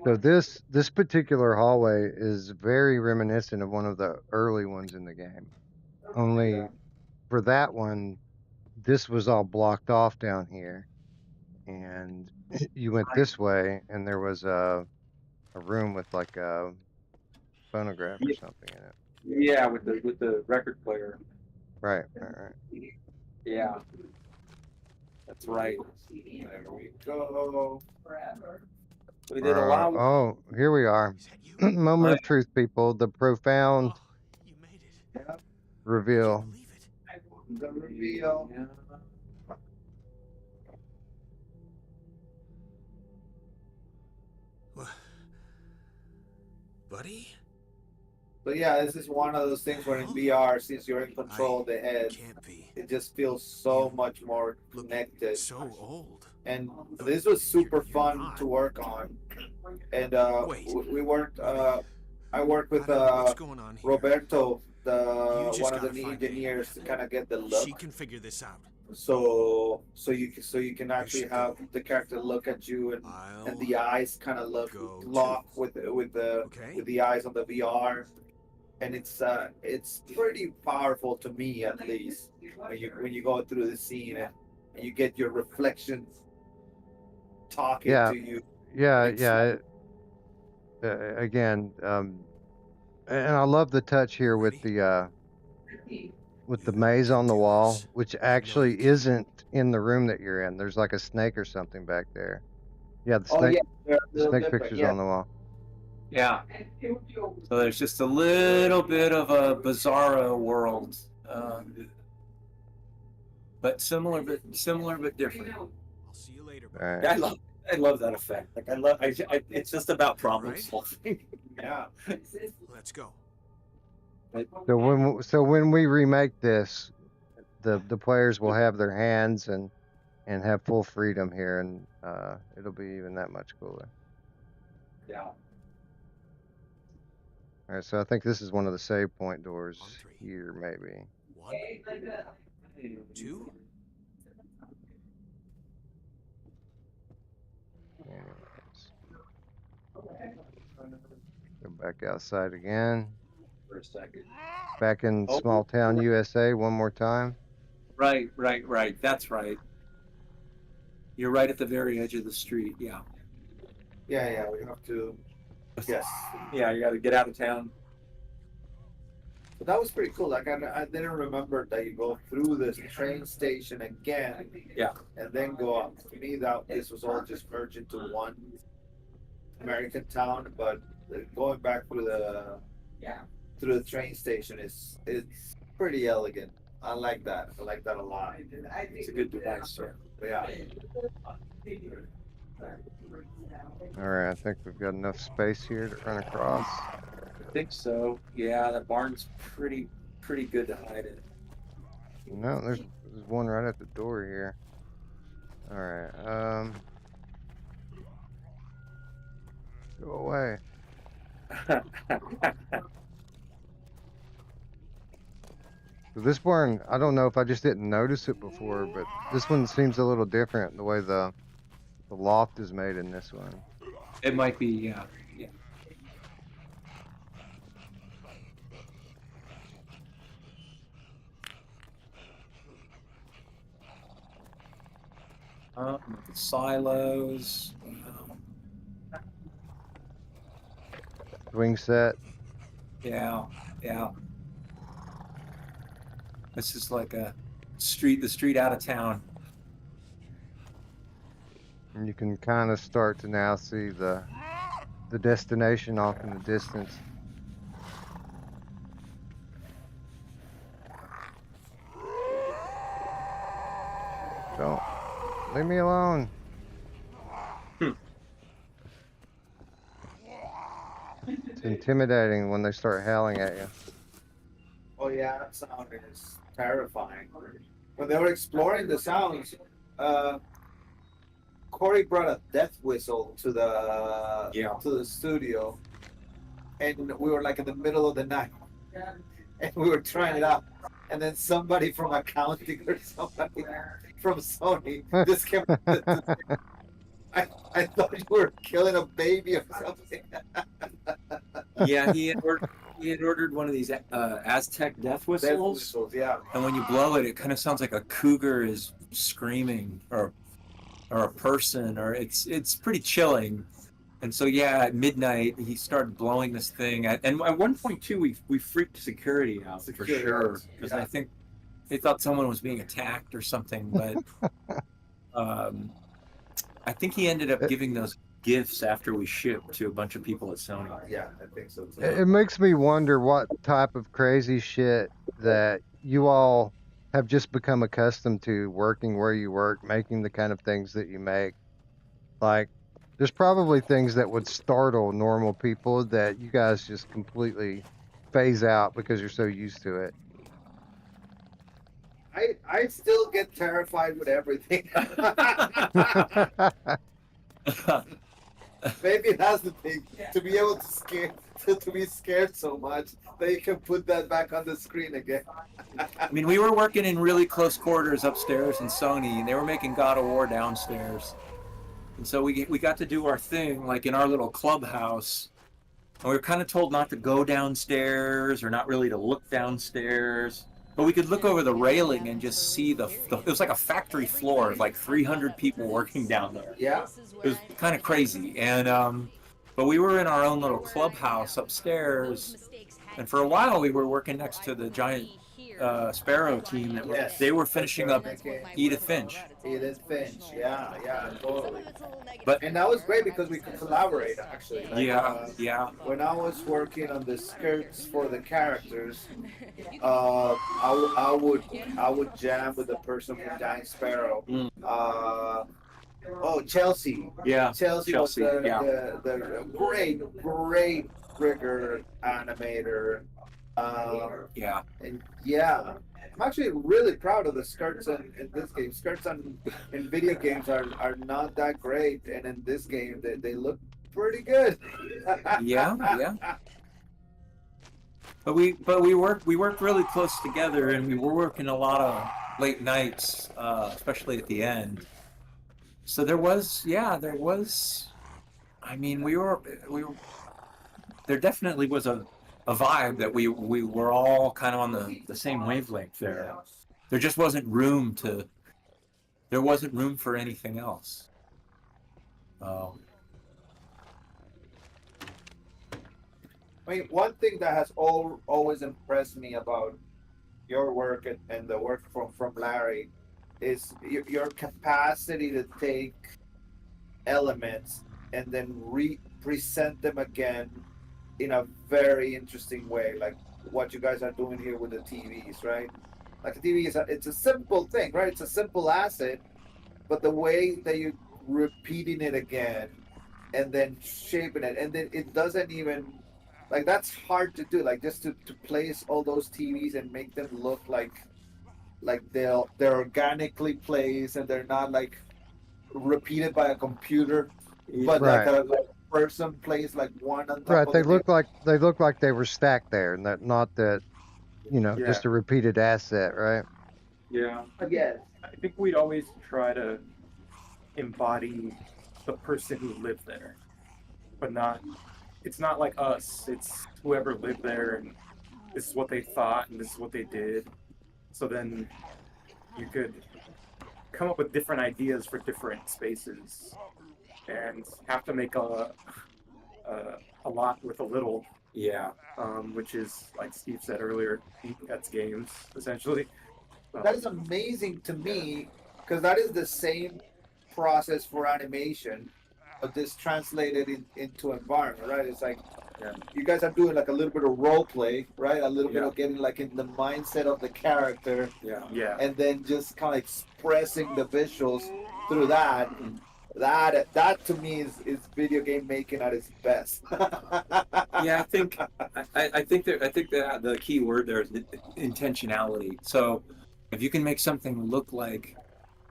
[SPEAKER 15] So this particular hallway is very reminiscent of one of the early ones in the game. Only for that one, this was all blocked off down here, and you went this way, and there was a room with like a phonograph or something in it.
[SPEAKER 10] Yeah, with the record player.
[SPEAKER 15] Right.
[SPEAKER 10] Yeah. That's right. There we go. We did a lot.
[SPEAKER 15] Oh, here we are. Moment of truth, people. The profound reveal.
[SPEAKER 14] The reveal.
[SPEAKER 20] Buddy?
[SPEAKER 14] But yeah, this is one of those things where in VR, since you're in control of the head, it just feels so much more connected.
[SPEAKER 20] So old.
[SPEAKER 14] And this was super fun to work on. And we worked. I worked with Roberto, one of the lead engineers, to kind of get the look.
[SPEAKER 20] She can figure this out.
[SPEAKER 14] So you can actually have the character look at you, and the eyes kind of lock with the eyes on the VR, and it's pretty powerful to me, at least, when you go through the scene and you get your reflection talking to you.
[SPEAKER 15] Yeah. Again, and I love the touch here with the maze on the wall, which actually isn't in the room that you're in. There's like a snake or something back there. Yeah, the snake. The snake picture's on the wall.
[SPEAKER 10] Yeah. So there's just a little bit of a bizarro world, but similar but different.
[SPEAKER 20] I'll see you later.
[SPEAKER 15] Right.
[SPEAKER 10] I love that effect. Like it's just about problem solving. Yeah.
[SPEAKER 20] Let's go.
[SPEAKER 15] So when we remake this, the players will have their hands and have full freedom here, and it'll be even that much cooler.
[SPEAKER 10] Yeah.
[SPEAKER 15] All right, so I think this is one of the save point doors here, maybe.
[SPEAKER 20] 1, 2.
[SPEAKER 15] Anyways. Go back outside again.
[SPEAKER 10] For a second.
[SPEAKER 15] Back in small town USA one more time.
[SPEAKER 10] Right. That's right. You're right at the very edge of the street. Yeah.
[SPEAKER 14] Yeah, we have to. Yes.
[SPEAKER 10] Yeah, you got to get out of town.
[SPEAKER 14] But that was pretty cool. Like I didn't remember that you go through this train station again.
[SPEAKER 10] Yeah.
[SPEAKER 14] And then go up. To me, this was all just merged into one American town. But going back through the train station it's pretty elegant. I like that. I like that a lot.
[SPEAKER 10] It's a good device.
[SPEAKER 14] Yeah.
[SPEAKER 15] All right, I think we've got enough space here to run across.
[SPEAKER 10] I think so. Yeah, that barn's pretty good to hide in.
[SPEAKER 15] No, there's one right at the door here. All right. Go away. This barn, I don't know if I just didn't notice it before, but this one seems a little different, the way the loft is made in this one.
[SPEAKER 10] It might be, yeah. Silos.
[SPEAKER 15] Swing set.
[SPEAKER 10] Yeah. This is like the street out of town.
[SPEAKER 15] And you can kind of start to now see the destination off in the distance. Don't leave me alone. It's intimidating when they start howling at you.
[SPEAKER 14] Oh yeah, that sound is terrifying. When they were exploring the sounds, Corey brought a death whistle to the studio, and we were like in the middle of the night, and we were trying it out, and then somebody from accounting or somebody from Sony just kept. I thought you were killing a baby or something.
[SPEAKER 10] Yeah, he had ordered one of these Aztec death whistles.
[SPEAKER 14] Yeah.
[SPEAKER 10] And when you blow it, it kind of sounds like a cougar is screaming, or a person, or it's pretty chilling. And so yeah, at midnight he started blowing this thing. And at one point too, we freaked security out for sure, because I think they thought someone was being attacked or something. But I think he ended up giving those gifts after we shipped to a bunch of people at Sony.
[SPEAKER 14] Yeah, I think so too.
[SPEAKER 15] It makes me wonder what type of crazy shit that you all have just become accustomed to working where you work, making the kind of things that you make. Like, there's probably things that would startle normal people that you guys just completely phase out because you're so used to it.
[SPEAKER 14] I still get terrified with everything. Maybe that's the thing, to be able to be scared so much that you can put that back on the screen again.
[SPEAKER 10] I mean, we were working in really close quarters upstairs in Sony, and they were making God of War downstairs. And so we got to do our thing, like in our little clubhouse. And we were kind of told not to go downstairs, or not really to look downstairs. But we could look over the railing and just see it was like a factory floor, like 300 people working down there.
[SPEAKER 14] Yeah.
[SPEAKER 10] It was kind of crazy. And but we were in our own little clubhouse upstairs, and for a while we were working next to the giant Sparrow team that they were finishing up Edith Finch.
[SPEAKER 14] Yeah, totally.
[SPEAKER 10] But
[SPEAKER 14] and that was great because we could collaborate actually. Like,
[SPEAKER 10] yeah.
[SPEAKER 14] When I was working on the skirts for the characters, I would jam with the person from Giant Sparrow. Chelsea.
[SPEAKER 10] Yeah.
[SPEAKER 14] Chelsea was the great rigger animator. I'm actually really proud of the skirts in this game. Skirts in video games are not that great, and in this game they look pretty good.
[SPEAKER 10] Yeah, yeah. But we worked really close together, and we were working a lot of late nights, especially at the end. So there was. I mean, we were. There definitely was a vibe that we were all kind of on the same wavelength there. There just wasn't room to. There wasn't room for anything else.
[SPEAKER 14] I mean, one thing that has always impressed me about your work and the work from Larry is your capacity to take elements and then present them again in a very interesting way, like what you guys are doing here with the TVs, right? Like the TV it's a simple thing, right? It's a simple asset, but the way that you're repeating it again and then shaping it, and then it doesn't even like that's hard to do. Like just to place all those TVs and make them look like they're organically placed and they're not like repeated by a computer, but
[SPEAKER 3] Right.
[SPEAKER 14] like a person placed like one on top
[SPEAKER 3] Right.
[SPEAKER 14] of
[SPEAKER 3] They
[SPEAKER 14] the
[SPEAKER 3] look like they were stacked there, and that not that
[SPEAKER 12] Yeah.
[SPEAKER 3] just a repeated asset, right?
[SPEAKER 12] Yeah.
[SPEAKER 14] Yes.
[SPEAKER 12] I think we'd always try to embody the person who lived there, but it's not like us. It's whoever lived there, and this is what they thought, and this is what they did. So then you could come up with different ideas for different spaces, and have to make a lot with a little.
[SPEAKER 10] Yeah.
[SPEAKER 12] Which is like Steve said earlier, that's games essentially.
[SPEAKER 14] That is amazing to me because that is the same process for animation, but this translated into environment, right? It's like you guys are doing like a little bit of role play, right? A little bit of getting like in the mindset of the character,
[SPEAKER 12] Yeah.
[SPEAKER 14] and then just kind of expressing the visuals through that. That to me is video game making at its best.
[SPEAKER 10] Yeah, I think that the key word there is intentionality. So if you can make something look like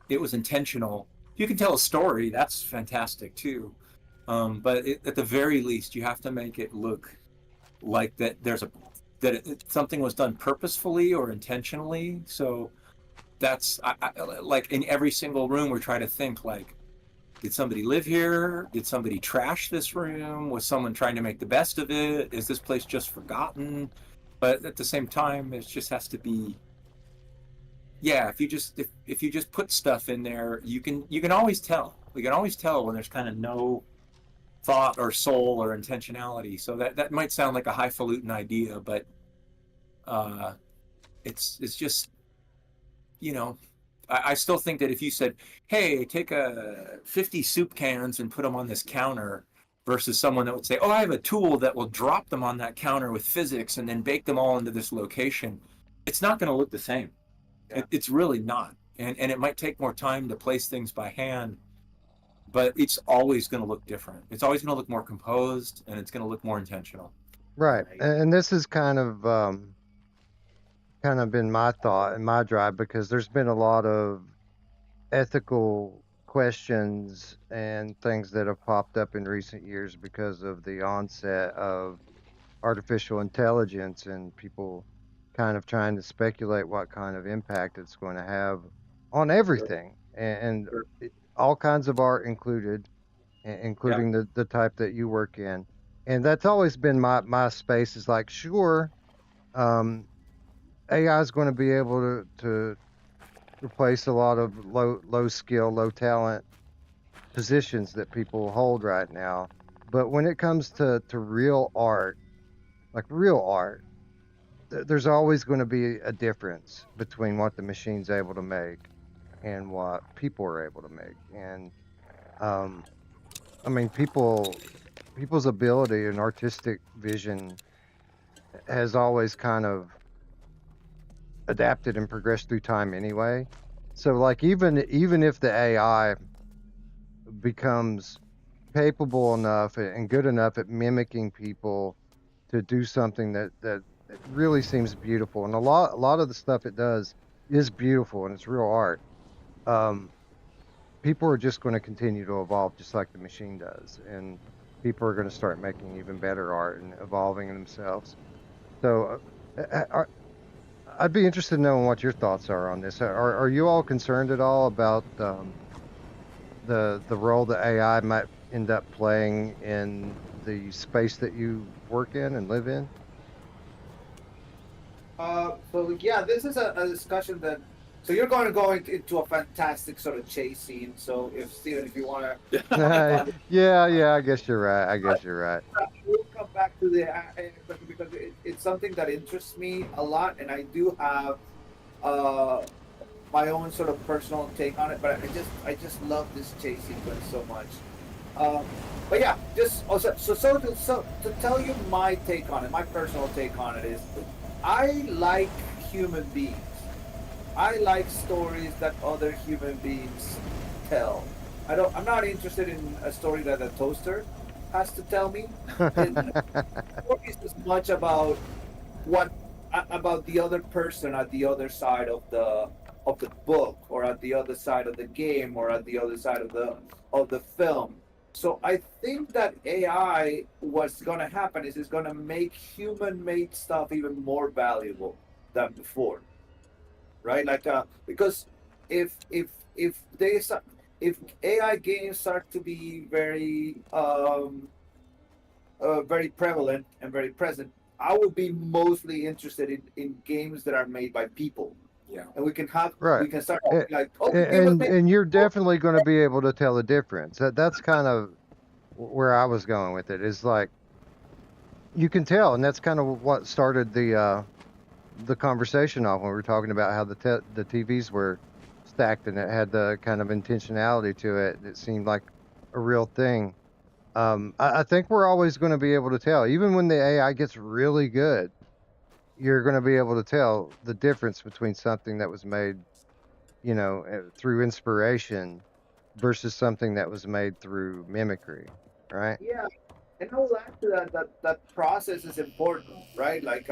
[SPEAKER 10] it was intentional, you can tell a story. That's fantastic too. But at the very least, you have to make it look like that. Something was done purposefully or intentionally. So that's like in every single room, we're trying to think like, did somebody live here? Did somebody trash this room? Was someone trying to make the best of it? Is this place just forgotten? But at the same time, it just has to be. Yeah, if you just put stuff in there, you can always tell. We can always tell when there's kind of no thought or soul or intentionality. So that might sound like a highfalutin idea, but it's just I still think that if you said, hey, take 50 soup cans and put them on this counter versus someone that would say, oh, I have a tool that will drop them on that counter with physics and then bake them all into this location, it's not going to look the same. It's really not. And it might take more time to place things by hand, but it's always going to look different. It's always going to look more composed, and it's going to look more intentional.
[SPEAKER 3] Right. And this is kind of been my thought and my drive, because there's been a lot of ethical questions and things that have popped up in recent years because of the onset of artificial intelligence and people kind of trying to speculate what kind of impact it's going to have on everything, and all kinds of art included, including the type that you work in. And that's always been my space, is like, sure, AI is going to be able to replace a lot of low skill, low talent positions that people hold right now. But when it comes to real art, like real art, there's always going to be a difference between what the machine's able to make and what people are able to make. And I mean, people's ability and artistic vision has always kind of adapted and progressed through time anyway. So like even if the AI becomes capable enough and good enough at mimicking people to do something that
[SPEAKER 15] it really seems beautiful, and a lot of the stuff it does is beautiful, and it's real art. Um, People are just going to continue to evolve just like the machine does, and people are going to start making even better art and evolving themselves. So, I'd be interested in knowing what your thoughts are on this. Are you all concerned at all about the role that AI might end up playing in the space that you work in and live in?
[SPEAKER 14] So yeah, this is a discussion that. So you're going to go into a fantastic sort of chase scene. So if Steven, if you want to,
[SPEAKER 15] Yeah, I guess you're right. I guess you're right.
[SPEAKER 14] we'll come back to the question because it's something that interests me a lot, and I do have uh, my own sort of personal take on it. But I just love this chase sequence so much. Um, but yeah, just also so to tell you my take on it, my personal take on it is, I like human beings. I like stories that other human beings tell. I'm not interested in a story that a toaster has to tell me. And stories as much about what about the other person at the other side of the book, or at the other side of the game, or at the other side of the film. So I think that AI, what's going to happen is it's going to make human made stuff even more valuable than before, right? Like because if if if they start, if AI games start to be very prevalent and very present, I would be mostly interested in games that are made by people.
[SPEAKER 10] Yeah.
[SPEAKER 14] And we
[SPEAKER 15] Right.
[SPEAKER 14] can start
[SPEAKER 15] A-
[SPEAKER 14] like, oh, the game was made.
[SPEAKER 15] and you're definitely going to be able to tell the difference. That's kind of where I was going with it. Is like you can tell, and that's kind of what started the conversation off when we were talking about how the TVs were stacked and it had the kind of intentionality to it. It seemed like a real thing. I think we're always going to be able to tell, even when the AI gets really good, you're going to be able to tell the difference between something that was made, through inspiration versus something that was made through mimicry, right?
[SPEAKER 14] Yeah, and I will add to that process is important, right? Like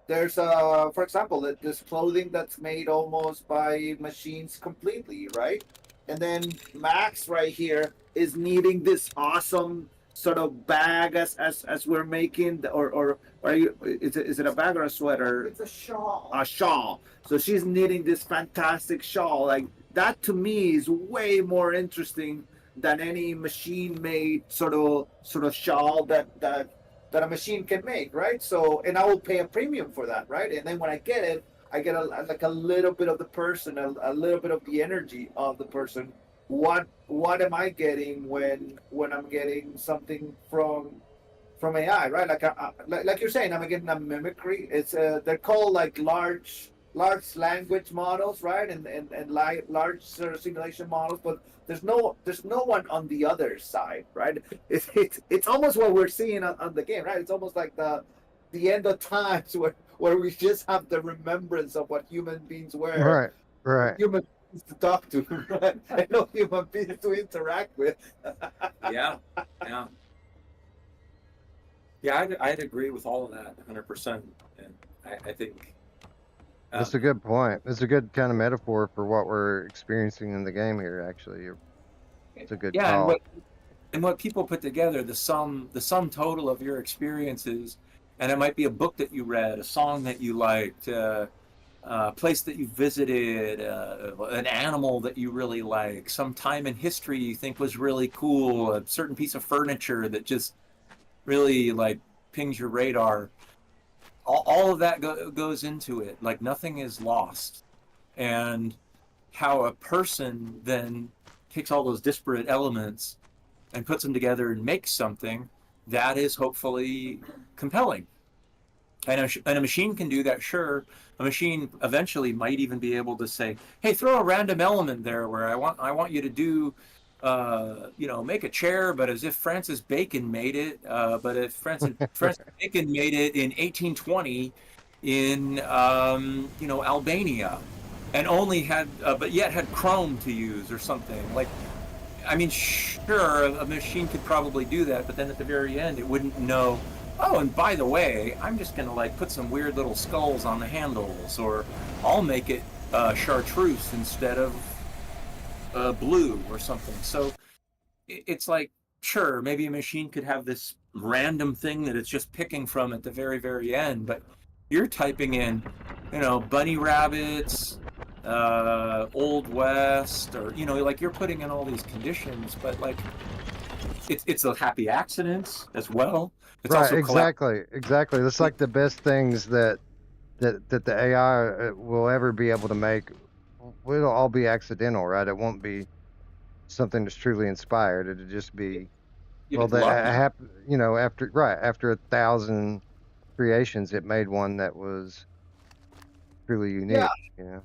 [SPEAKER 14] there's for example, this clothing that's made almost by machines completely, right? And then Max right here is needing this awesome sort of bag as we're making or are you is it a bag or a sweater?
[SPEAKER 18] It's a shawl.
[SPEAKER 14] A shawl. So she's knitting this fantastic shawl. Like that to me is way more interesting than any machine-made sort of shawl that a machine can make, right? So, and I will pay a premium for that, right? And then when I get it, I get like a little bit of the person, a little bit of the energy of the person. What am I getting when I'm getting something from AI, right? Like you're saying, I'm getting a mimicry. It's they're called like large language models, right? And large sort of simulation models, but there's no one on the other side, right? It's almost what we're seeing on the game, right? It's almost like the end of times where we just have the remembrance of what human beings were.
[SPEAKER 15] Right.
[SPEAKER 14] Human beings to talk to, right? And no human beings to interact with.
[SPEAKER 10] Yeah. Yeah, I'd agree with all of that 100%. And I think
[SPEAKER 15] That's a good point. It's a good kind of metaphor for what we're experiencing in the game here. Actually, it's a good call.
[SPEAKER 10] And what people put together, the sum total of your experiences, and it might be a book that you read, a song that you liked, a place that you visited, an animal that you really like, some time in history you think was really cool, a certain piece of furniture that just really like pings your radar. All of that goes into it. Like nothing is lost. And how a person then takes all those disparate elements and puts them together and makes something that is hopefully compelling. And a machine can do that, sure. A machine eventually might even be able to say, hey, throw a random element there where I want you to do make a chair, but as if Francis Bacon made it. But if Francis Bacon made it in 1820 in Albania, and only had but yet had chrome to use or something. Like, I mean, sure, a machine could probably do that, but then at the very end, it wouldn't know oh, and by the way, I'm just gonna like put some weird little skulls on the handles, or I'll make it chartreuse instead of blue or something. So it's like, sure, maybe a machine could have this random thing that it's just picking from at the very, very end, but you're typing in, bunny rabbits, Old West, or, like you're putting in all these conditions, but like it's a happy accidents as well. It's
[SPEAKER 15] Right,
[SPEAKER 10] also
[SPEAKER 15] exactly. It's like the best things that the AI will ever be able to make. It'll all be accidental, right? It won't be something that's truly inspired. It'll just be well, the after 1,000 creations, it made one that was truly
[SPEAKER 14] Yeah,
[SPEAKER 15] unique. You know.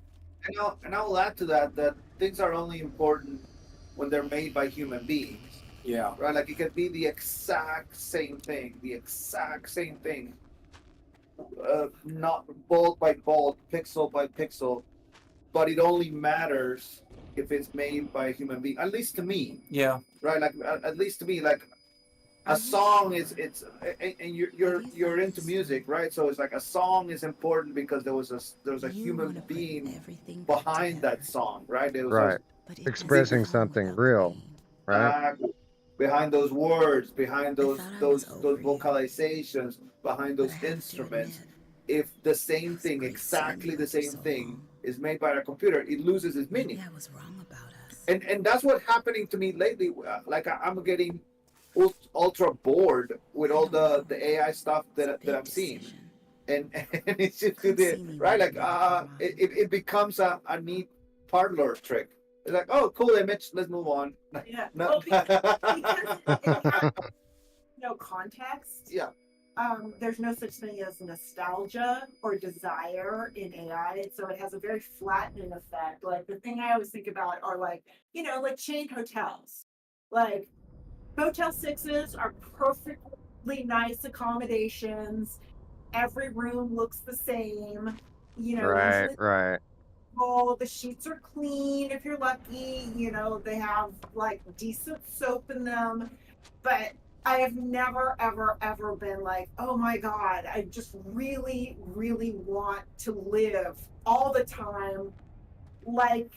[SPEAKER 14] and I'll add to that things are only important when they're made by human beings.
[SPEAKER 10] Yeah.
[SPEAKER 14] Right? Like it could be the exact same thing, not bolt by bolt, pixel by pixel, but it only matters if it's made by a human being. At least to me,
[SPEAKER 10] Yeah.
[SPEAKER 14] right? Like at least to me, like a song is and you're into music, right? So it's like a song is important because there was a human being behind that song, right? There was
[SPEAKER 15] Right. Expressing something real, right?
[SPEAKER 14] behind those words, behind those vocalizations, behind those instruments. If the same thing, exactly the same thing, is made by a computer, it loses its meaning. And that's what's happening to me lately. Like I'm getting ultra bored with all the AI stuff that I'm seeing, and it's just right. Like it becomes a neat parlor trick. It's like, oh, cool image, let's move on.
[SPEAKER 13] Yeah.
[SPEAKER 14] No.
[SPEAKER 13] Well, because it has no context.
[SPEAKER 14] Yeah.
[SPEAKER 13] There's no such thing as nostalgia or desire in AI, so it has a very flattening effect. Like the thing I always think about are like chain hotels. Like Motel 6s are perfectly nice accommodations. Every room looks the same.
[SPEAKER 15] Right,
[SPEAKER 13] Usually
[SPEAKER 15] right.
[SPEAKER 13] all the sheets are clean if you're lucky. They have like decent soap in them. But I have never, ever, ever been like, oh my God, I just really, really want to live all the time like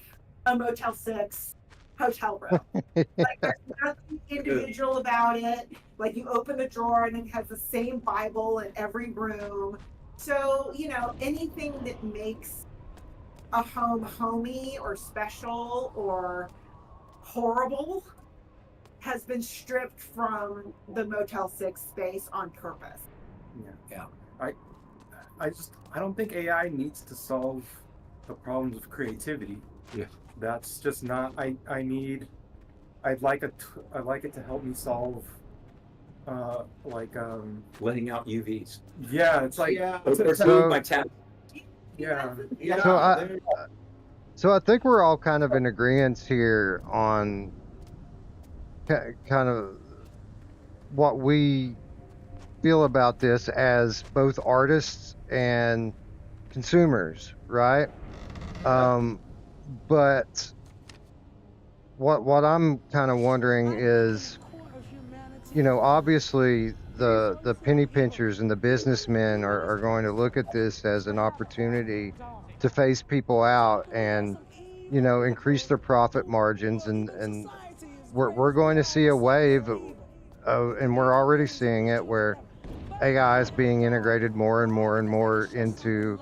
[SPEAKER 13] a Motel 6 hotel room. Like there's nothing individual about it. Like you open the drawer and it has the same Bible in every room. So, anything that makes a home homey or special or horrible has been stripped from the Motel 6 space on purpose.
[SPEAKER 12] Yeah. I don't think AI needs to solve the problems of creativity.
[SPEAKER 10] Yeah.
[SPEAKER 12] That's just not. I'd like it to help me solve
[SPEAKER 10] letting out UVs.
[SPEAKER 12] Yeah, it's like
[SPEAKER 10] or my tab.
[SPEAKER 12] Yeah.
[SPEAKER 15] So I think we're all kind of in agreement here on kind of what we feel about this as both artists and consumers, right? But what I'm kind of wondering is, obviously the penny pinchers and the businessmen are going to look at this as an opportunity to phase people out and increase their profit margins, and we're going to see a wave of, and we're already seeing it, where AI is being integrated more and more and more into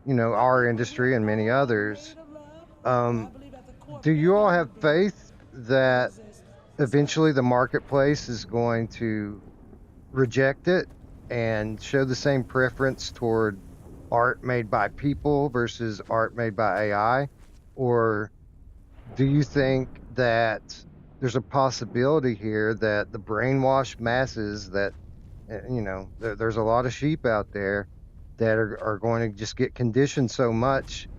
[SPEAKER 15] our industry and many others. Do you all have faith that eventually the marketplace is going to reject it and show the same preference toward art made by people versus art made by AI? Or do you think that there's a possibility here that the brainwashed masses that, there's a lot of sheep out there that are going to just get conditioned so much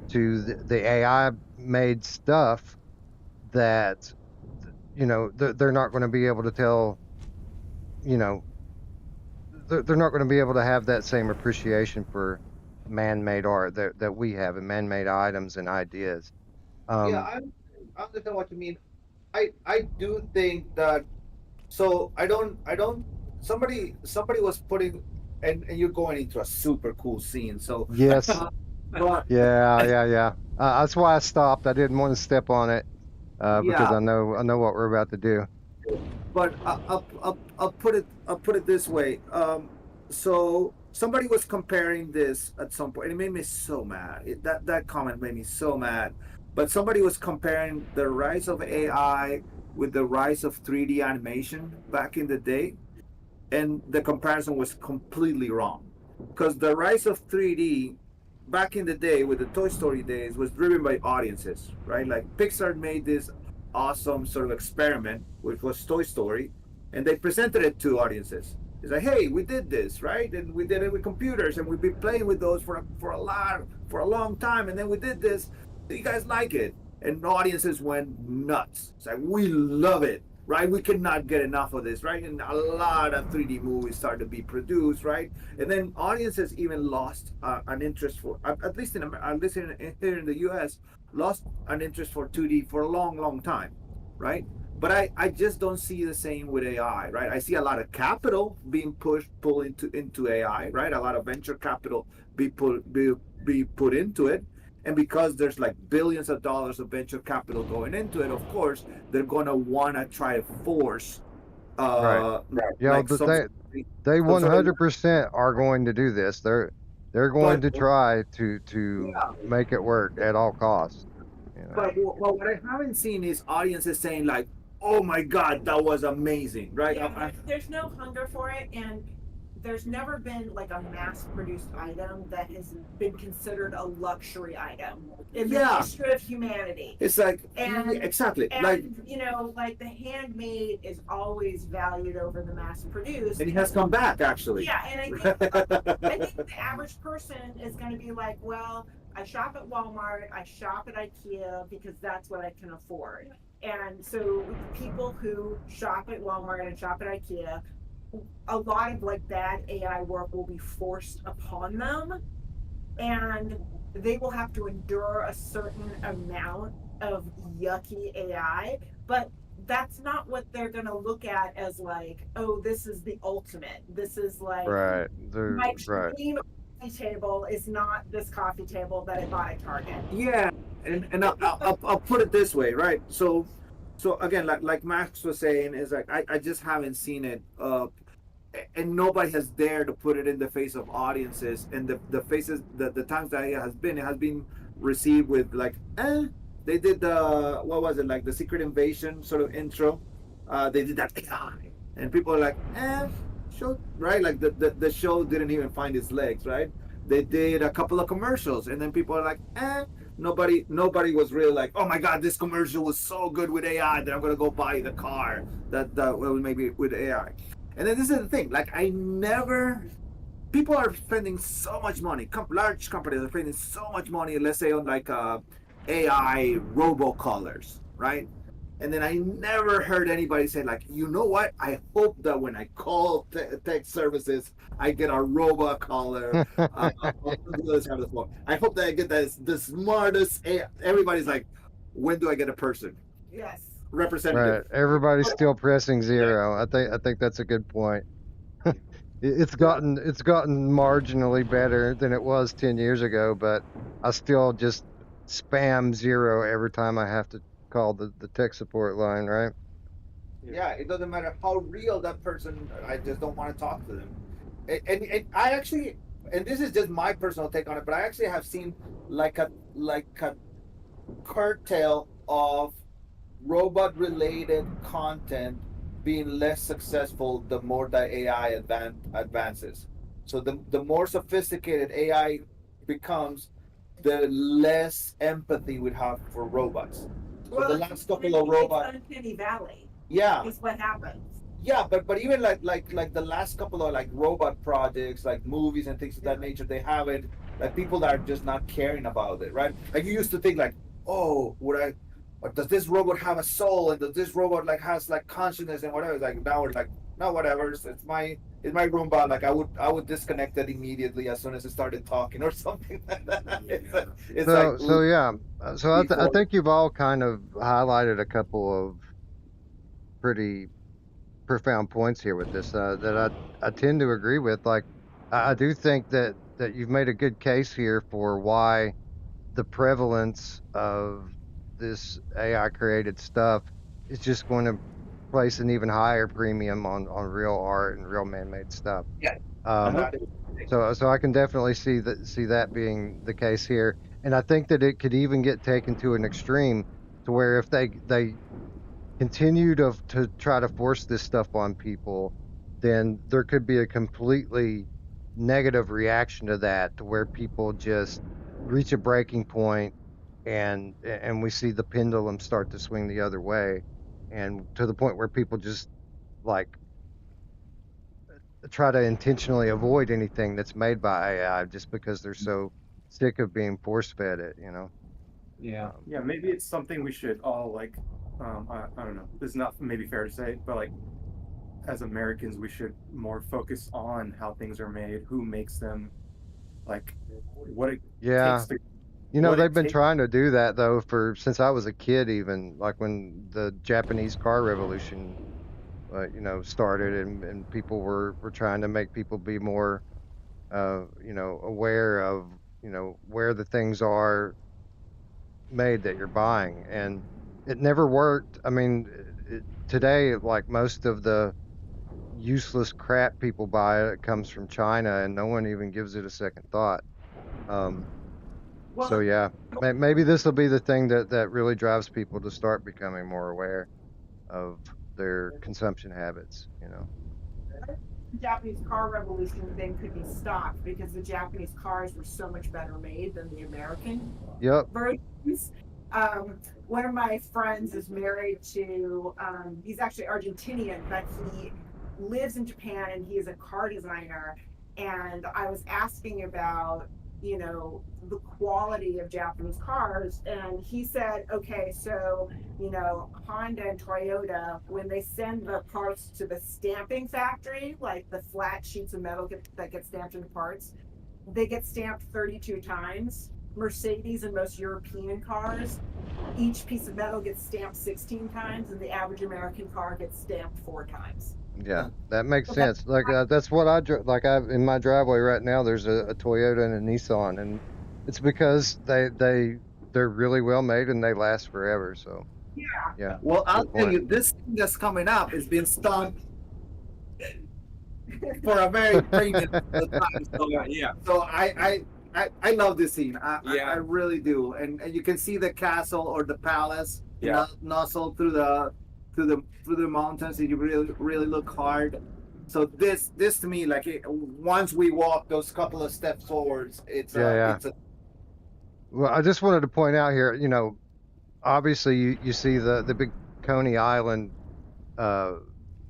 [SPEAKER 15] to the AI made stuff that, they're not going to be able to tell, they're not going to be able to have that same appreciation for man-made art that we have, and man-made items and ideas.
[SPEAKER 14] Yeah, I understand what you mean. I do think that. So I don't somebody was putting, and you're going into a super cool scene. So
[SPEAKER 15] Yes.
[SPEAKER 14] but
[SPEAKER 15] Yeah. That's why I stopped. I didn't want to step on it because
[SPEAKER 14] yeah,
[SPEAKER 15] I know what we're about to do.
[SPEAKER 14] but I'll put it this way. So somebody was comparing this at some point, and it made me so mad. That comment made me so mad. But somebody was comparing the rise of AI with the rise of 3D animation back in the day, and the comparison was completely wrong, because the rise of 3D back in the day with the Toy Story days was driven by audiences, right? Like Pixar made this awesome sort of experiment, which was Toy Story, and they presented it to audiences. It's like, hey, we did this, right? And we did it with computers, and we've been playing with those for a long time, and then we did this. Do you guys like it? And audiences went nuts. It's like, we love it, right? We cannot get enough of this, right? And a lot of 3D movies started to be produced, right? And then audiences even lost an interest for, at least here in the U.S., lost an interest for 2D for a long time, right? But I just don't see the same with AI, right? I see a lot of capital being pulled into AI, right? A lot of venture capital be put into it. And because there's like billions of dollars of venture capital going into it, of course, they're going to want to try to force
[SPEAKER 15] Right. Yeah,
[SPEAKER 14] like
[SPEAKER 15] but
[SPEAKER 14] some
[SPEAKER 15] they
[SPEAKER 14] sort of,
[SPEAKER 15] 100% are going to do this. They're going
[SPEAKER 14] but
[SPEAKER 15] to try to
[SPEAKER 14] yeah,
[SPEAKER 15] make it work at all costs. You know.
[SPEAKER 14] but what I haven't seen is audiences saying like, "Oh my God, that was amazing!" Right?
[SPEAKER 13] Yeah, there's no hunger for it, and there's never been like a mass-produced item that has been considered a luxury item in the
[SPEAKER 14] Yeah.
[SPEAKER 13] history of humanity.
[SPEAKER 14] It's like,
[SPEAKER 13] And
[SPEAKER 14] exactly,
[SPEAKER 13] and
[SPEAKER 14] like,
[SPEAKER 13] you know, like the handmade is always valued over the mass-produced.
[SPEAKER 14] and it has come back actually.
[SPEAKER 13] Yeah, and I think the average person is going to be like, well, I shop at Walmart, I shop at IKEA because that's what I can afford. And so people who shop at Walmart and shop at IKEA, a lot of like bad AI work will be forced upon them, and they will have to endure a certain amount of yucky AI, but that's not what they're going to look at as like, oh, this is the ultimate. This is like
[SPEAKER 15] Right.
[SPEAKER 13] my
[SPEAKER 15] Right.
[SPEAKER 13] dream coffee table is not this coffee table that I bought at Target.
[SPEAKER 14] Yeah, and I'll put it this way, right? So again, like Max was saying, is like I just haven't seen it, and nobody has dared to put it in the face of audiences, and the faces, the times that it has been received with like, they did the, what was it, like the Secret Invasion sort of intro, they did that AI, and people are like, show, right? Like the show didn't even find its legs, right? They did a couple of commercials, and then people are like, nobody was really like, oh my God, this commercial was so good with AI that I'm gonna go buy the car that well, maybe with AI. And then this is the thing, like people are spending so much money, large companies are spending so much money, let's say on like AI robocallers, right? And then I never heard anybody say like, you know what? I hope that when I call tech services, I get a robot caller. I hope that I get the smartest. Everybody's like, when do I get a person?
[SPEAKER 13] Yes.
[SPEAKER 14] Representative.
[SPEAKER 15] Right. Everybody's still pressing zero. I think that's a good point. It's gotten marginally better than it was 10 years ago, but I still just spam zero every time I have to call the tech support line, right?
[SPEAKER 14] Yeah, it doesn't matter how real that person, I just don't want to talk to them. And I actually, and this is just my personal take on it, but I actually have seen like a curtail of robot related content being less successful the more that AI advances. So the more sophisticated AI becomes, the less empathy we have for robots. So the last couple of robots,
[SPEAKER 13] Uncanny Valley.
[SPEAKER 14] yeah,
[SPEAKER 13] Is what happens.
[SPEAKER 14] yeah, but even like the last couple of like robot projects, like movies and things of that nature, they have it like people that are just not caring about it, right? Like you used to think like, oh, or does this robot have a soul, and does this robot like has like consciousness and whatever? It's like now we're like, no, whatever. It's my Roomba. Like I would disconnect it immediately as soon as it started talking or something like that. It's
[SPEAKER 15] So yeah. So I think you've all kind of highlighted a couple of pretty profound points here with this that I tend to agree with. Like, I do think that you've made a good case here for why the prevalence of this AI created stuff is just going to place an even higher premium on real art and real man-made stuff.
[SPEAKER 14] Yeah.
[SPEAKER 15] Um, so I can definitely see that being the case here, and I think that it could even get taken to an extreme to where if they continue to try to force this stuff on people, then there could be a completely negative reaction to that, to where people just reach a breaking point, and we see the pendulum start to swing the other way, and to the point where people just like try to intentionally avoid anything that's made by AI just because they're so sick of being force fed it, you know?
[SPEAKER 14] Yeah.
[SPEAKER 12] Yeah, maybe it's something we should all like. I don't know. This is not maybe fair to say, but like as Americans, we should more focus on how things are made, who makes them, like what it
[SPEAKER 15] Yeah.
[SPEAKER 12] takes to.
[SPEAKER 15] You know,
[SPEAKER 12] What
[SPEAKER 15] they've
[SPEAKER 12] it
[SPEAKER 15] been
[SPEAKER 12] takes.
[SPEAKER 15] trying to do that though for since I was a kid, even like when the Japanese car revolution, started, and people were trying to make people be more, aware of, where the things are made that you're buying, and it never worked. I mean, today, like most of the useless crap people buy, it comes from China, and no one even gives it a second thought. Um, so
[SPEAKER 14] Well,
[SPEAKER 15] yeah, maybe this will be the thing that really drives people to start becoming more aware of their consumption habits.
[SPEAKER 18] The Japanese car revolution then could be stopped because the Japanese cars were so much better made than the American
[SPEAKER 15] Yep.
[SPEAKER 18] versions. One of my friends is married to, he's actually Argentinian, but he lives in Japan and he is a car designer. And I was asking about, the quality of Japanese cars. And he said, okay, so, Honda and Toyota, when they send the parts to the stamping factory, like the flat sheets of metal that get stamped into parts, they get stamped 32 times. Mercedes and most European cars, each piece of metal gets stamped 16 times, and the average American car gets stamped 4 times.
[SPEAKER 15] Yeah, that makes
[SPEAKER 18] Okay.
[SPEAKER 15] sense. Like that's what I in my driveway right now. There's a Toyota and a Nissan, and it's because they're really well made and they last forever. So yeah,
[SPEAKER 14] Well, I'll
[SPEAKER 15] good
[SPEAKER 14] tell
[SPEAKER 15] point.
[SPEAKER 14] you, this thing that's coming up is being stumped for a very premium time. So,
[SPEAKER 12] Yeah.
[SPEAKER 14] So I love this scene.
[SPEAKER 12] Yeah.
[SPEAKER 14] I really do. And you can see the castle or the palace
[SPEAKER 12] Yeah.
[SPEAKER 14] nuzzle through the mountains, and you really look hard. So this to me, like once we walk those couple of steps forwards,
[SPEAKER 15] Yeah.
[SPEAKER 14] it's a
[SPEAKER 15] Well, I just wanted to point out here, obviously you see the big Coney Island uh,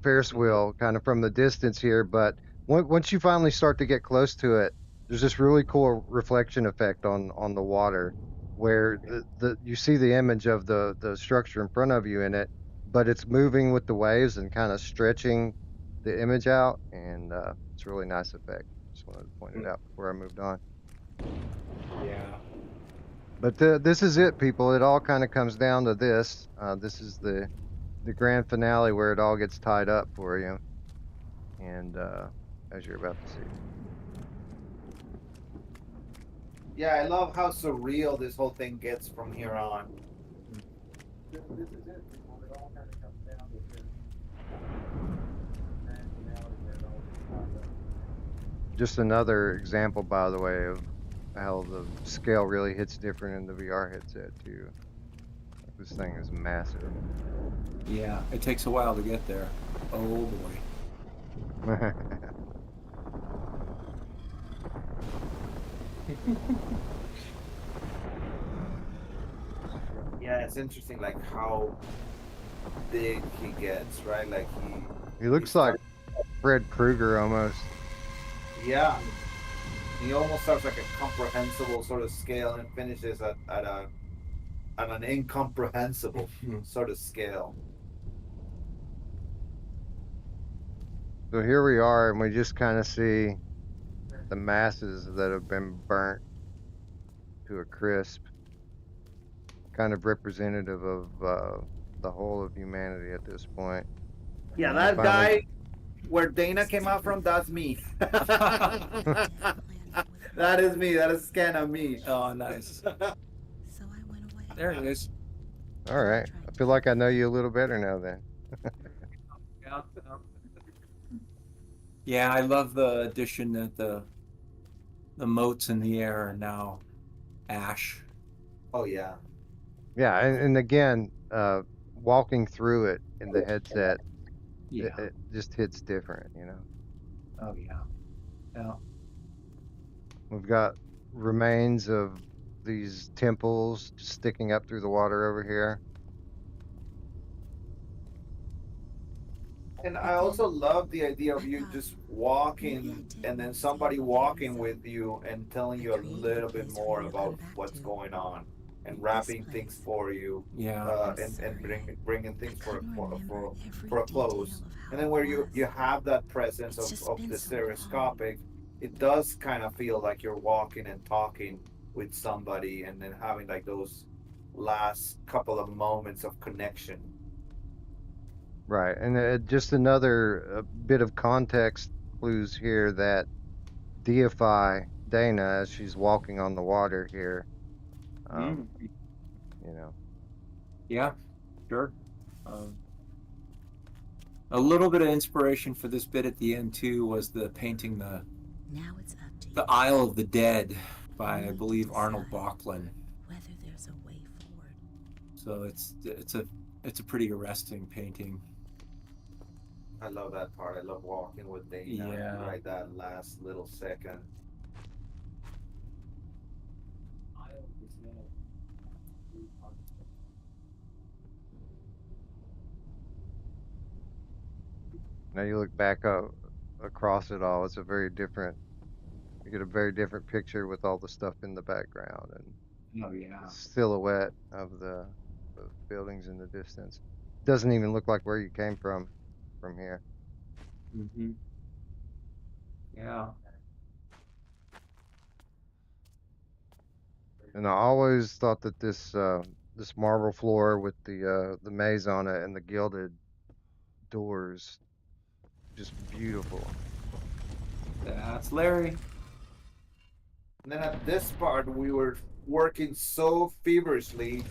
[SPEAKER 15] Ferris wheel kind of from the distance here, but once you finally start to get close to it, there's this really cool reflection effect on the water, where the you see the image of the structure in front of you in it, but it's moving with the waves and kind of stretching the image out, and it's a really nice effect. Just wanted to point it out before I moved on.
[SPEAKER 12] Yeah.
[SPEAKER 15] But this is it, people. It all kind of comes down to this. This is the grand finale where it all gets tied up for you, and as you're about to see.
[SPEAKER 14] yeah. I love how surreal this whole thing gets from here on.
[SPEAKER 15] Just another example, by the way, of how the scale really hits different in the VR headset too. This thing is massive.
[SPEAKER 10] Yeah, it takes a while to get there. Oh boy.
[SPEAKER 14] Yeah, it's interesting, like how big he gets, right? Like
[SPEAKER 15] He looks like Fred Krueger almost.
[SPEAKER 14] yeah, he almost starts like a comprehensible sort of scale and finishes at an incomprehensible sort of scale.
[SPEAKER 15] So here we are, and we just kind of see the masses that have been burnt to a crisp, kind of representative of the whole of humanity at this point.
[SPEAKER 14] Yeah, that
[SPEAKER 3] Finally.
[SPEAKER 14] guy where Dana came out from, that's me. That is me. That is a scan of me.
[SPEAKER 10] Oh, nice. There it is.
[SPEAKER 3] All right. I feel like I know you a little better now then.
[SPEAKER 10] Yeah, I love the addition that the moats in the air are now ash.
[SPEAKER 14] Oh yeah.
[SPEAKER 3] Yeah, and again, walking through it in the headset,
[SPEAKER 10] Yeah.
[SPEAKER 3] it just hits different, you know.
[SPEAKER 10] Oh yeah. Yeah.
[SPEAKER 3] We've got remains of these temples just sticking up through the water over here.
[SPEAKER 14] And I also love the idea of you just walking and then somebody walking with you and telling you a little bit more about what's going on and wrapping things for you.
[SPEAKER 10] Yeah.
[SPEAKER 14] And bringing things for a close. And then where you have that presence of the stereoscopic, it does kind of feel like you're walking and talking with somebody and then having like those last couple of moments of connection.
[SPEAKER 3] Right, and just another bit of context clues here that deify Dana as she's walking on the water here. You know.
[SPEAKER 10] Yeah, sure. A little bit of inspiration for this bit at the end too was the painting the Isle of the Dead by I believe Arnold Bachlin. So it's a pretty arresting painting.
[SPEAKER 14] I love that part. I love walking with Dana.
[SPEAKER 10] Yeah.
[SPEAKER 14] Right, that last little second.
[SPEAKER 3] Now you look back across it all, it's a very different. You get a very different picture with all the stuff in the background and
[SPEAKER 10] Oh yeah.
[SPEAKER 3] silhouette of the buildings in the distance. Doesn't even look like where you came from here.
[SPEAKER 10] Mm-hmm. Yeah.
[SPEAKER 3] And I always thought that this marble floor with the maze on it and the gilded doors, just beautiful.
[SPEAKER 10] That's Larry.
[SPEAKER 14] And then at this part, we were working so feverishly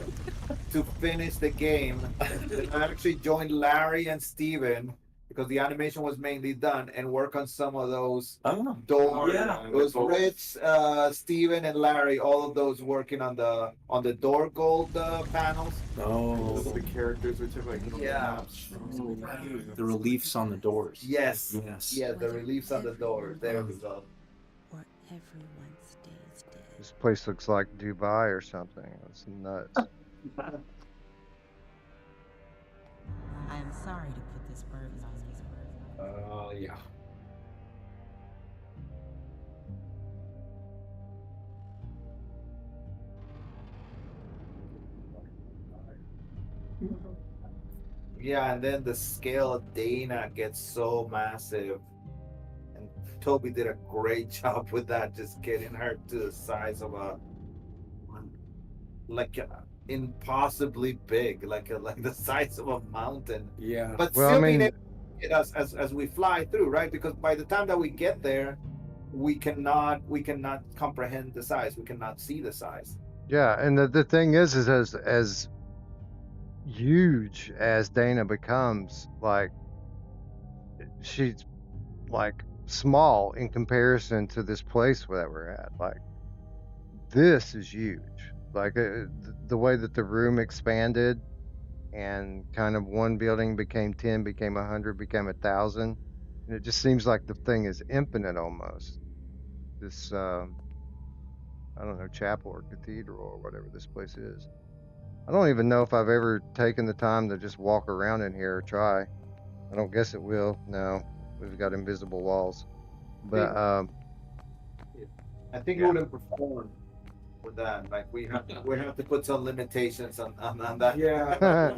[SPEAKER 14] to finish the game. And I actually joined Larry and Steven because the animation was mainly done and work on some of those doors.
[SPEAKER 10] Yeah.
[SPEAKER 14] It was Rich, Steven, and Larry, all of those working on the door gold panels.
[SPEAKER 10] Oh.
[SPEAKER 12] The characters which have like
[SPEAKER 14] Yeah.
[SPEAKER 10] The reliefs on the doors.
[SPEAKER 14] Yes.
[SPEAKER 10] Yes.
[SPEAKER 14] Yeah, the reliefs on the doors. There we go.
[SPEAKER 3] This place looks like Dubai or something. It's nuts.
[SPEAKER 7] I am sorry to put this burden on you.
[SPEAKER 12] yeah.
[SPEAKER 14] Yeah, and then the scale of Dana gets so massive. And Toby did a great job with that, just getting her to the size of impossibly big, like the size of a mountain.
[SPEAKER 10] Yeah.
[SPEAKER 14] But
[SPEAKER 3] Well,
[SPEAKER 14] still
[SPEAKER 3] I
[SPEAKER 14] being
[SPEAKER 3] mean-
[SPEAKER 14] able to get us as we fly through, right? Because by the time that we get there, we cannot comprehend the size. We cannot see the size.
[SPEAKER 3] Yeah, and the thing is as huge as Dana becomes, like she's like small in comparison to this place that we're at. Like this is huge. Like the way that the room expanded and kind of one building became 10, became 100, became 1,000, and it just seems like the thing is infinite almost. This I don't know, chapel or cathedral or whatever this place is. I don't even know if I've ever taken the time to just walk around in here or try. I don't guess it will. No, we've got invisible walls. But
[SPEAKER 14] I think it wouldn't perform with that. Like we have to put some limitations on that.
[SPEAKER 12] Yeah.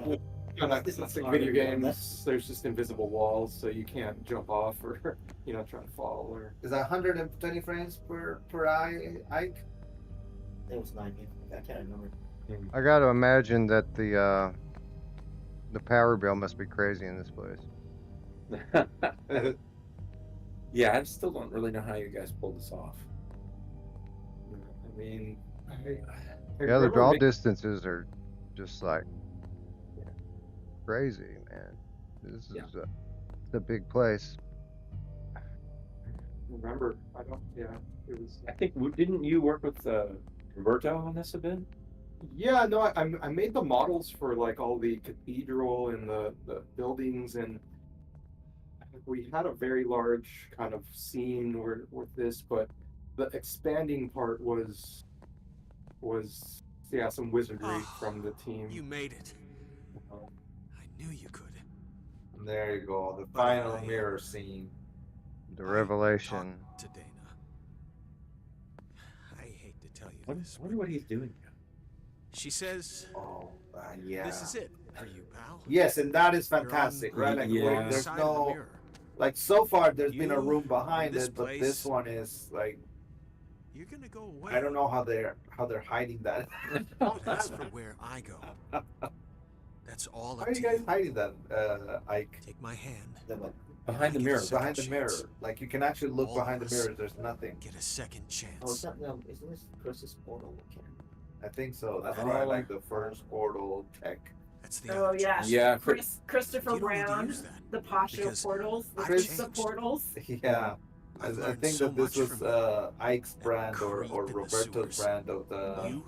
[SPEAKER 12] Like video games, there's just invisible walls, so you can't jump off or try to fall or.
[SPEAKER 14] Is that 120 frames per eye?
[SPEAKER 11] It was 90. I can't remember.
[SPEAKER 3] I got to imagine that the power bill must be crazy in this place.
[SPEAKER 21] Yeah, I still don't really know how you guys pulled this off. I mean,
[SPEAKER 15] Yeah, the draw distances are just like crazy, man. This is a big place.
[SPEAKER 10] Remember, I don't. Yeah, it was. I think didn't you work with Roberto on this a bit? Yeah, no, I made the models for like all the cathedral and the buildings, and we had a very large kind of scene with this, but the expanding part was yeah, some wizardry from the team.
[SPEAKER 20] You made it. I knew you could.
[SPEAKER 14] There you go, the final mirror scene.
[SPEAKER 15] The revelation.
[SPEAKER 20] To Dana. I hate to tell you this.
[SPEAKER 21] I wonder what he's doing now.
[SPEAKER 20] She says,
[SPEAKER 14] yeah.
[SPEAKER 20] This is it for you, pal.
[SPEAKER 14] Yes, and that is fantastic, right? Like, there's no, like, so far there's been a room behind it, but this one is like,
[SPEAKER 20] you're gonna go away.
[SPEAKER 14] I don't know how they're hiding that.
[SPEAKER 20] That's for where I go. That's all
[SPEAKER 14] How
[SPEAKER 20] up
[SPEAKER 14] are
[SPEAKER 20] to
[SPEAKER 14] you guys hiding that, Ike?
[SPEAKER 20] Take my hand.
[SPEAKER 14] Behind the mirror. Behind the mirror. Like, you can actually look behind the mirror. There's nothing.
[SPEAKER 20] Get a second chance.
[SPEAKER 11] Oh, isn't this Chris's portal?
[SPEAKER 14] I think so. That's right. Like the first portal tech.
[SPEAKER 20] That's
[SPEAKER 13] Oh yeah.
[SPEAKER 21] Yeah.
[SPEAKER 13] Christopher Brown, the Pasha portals, the portals.
[SPEAKER 14] Yeah. I think that this was Ike's brand or Roberto's brand of the.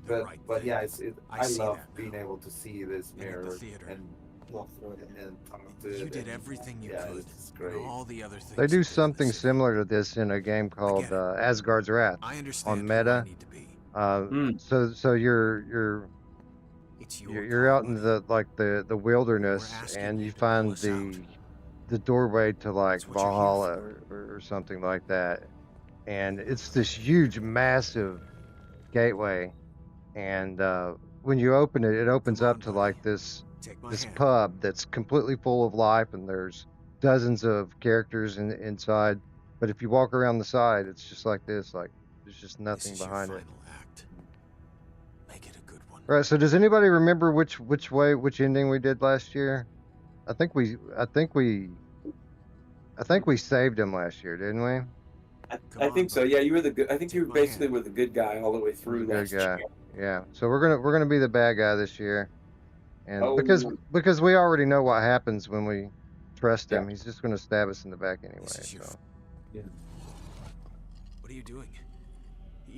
[SPEAKER 14] But yeah, I love being able to see this mirror and walk through it and talk to it.
[SPEAKER 20] You did everything you could.
[SPEAKER 14] This is great.
[SPEAKER 20] All the other things.
[SPEAKER 15] They do something similar to this in a game called Asgard's Wrath on Meta. So you're out in the wilderness and you find the doorway to like Valhalla or something like that, and it's this huge, massive gateway, and when you open it, it opens up to like this pub that's completely full of life, and there's dozens of characters inside. But if you walk around the side, it's just like this, like there's just nothing behind it. All right. So does anybody remember which ending we did last year? I think we saved him last year, didn't we?
[SPEAKER 21] I think so. Yeah, you were the good. I think you basically were the good guy all the way through last year.
[SPEAKER 15] Yeah. So we're gonna be the bad guy this year, and because we already know what happens when we trust him, he's just gonna stab us in the back anyway. So.
[SPEAKER 21] Yeah.
[SPEAKER 20] What are you doing?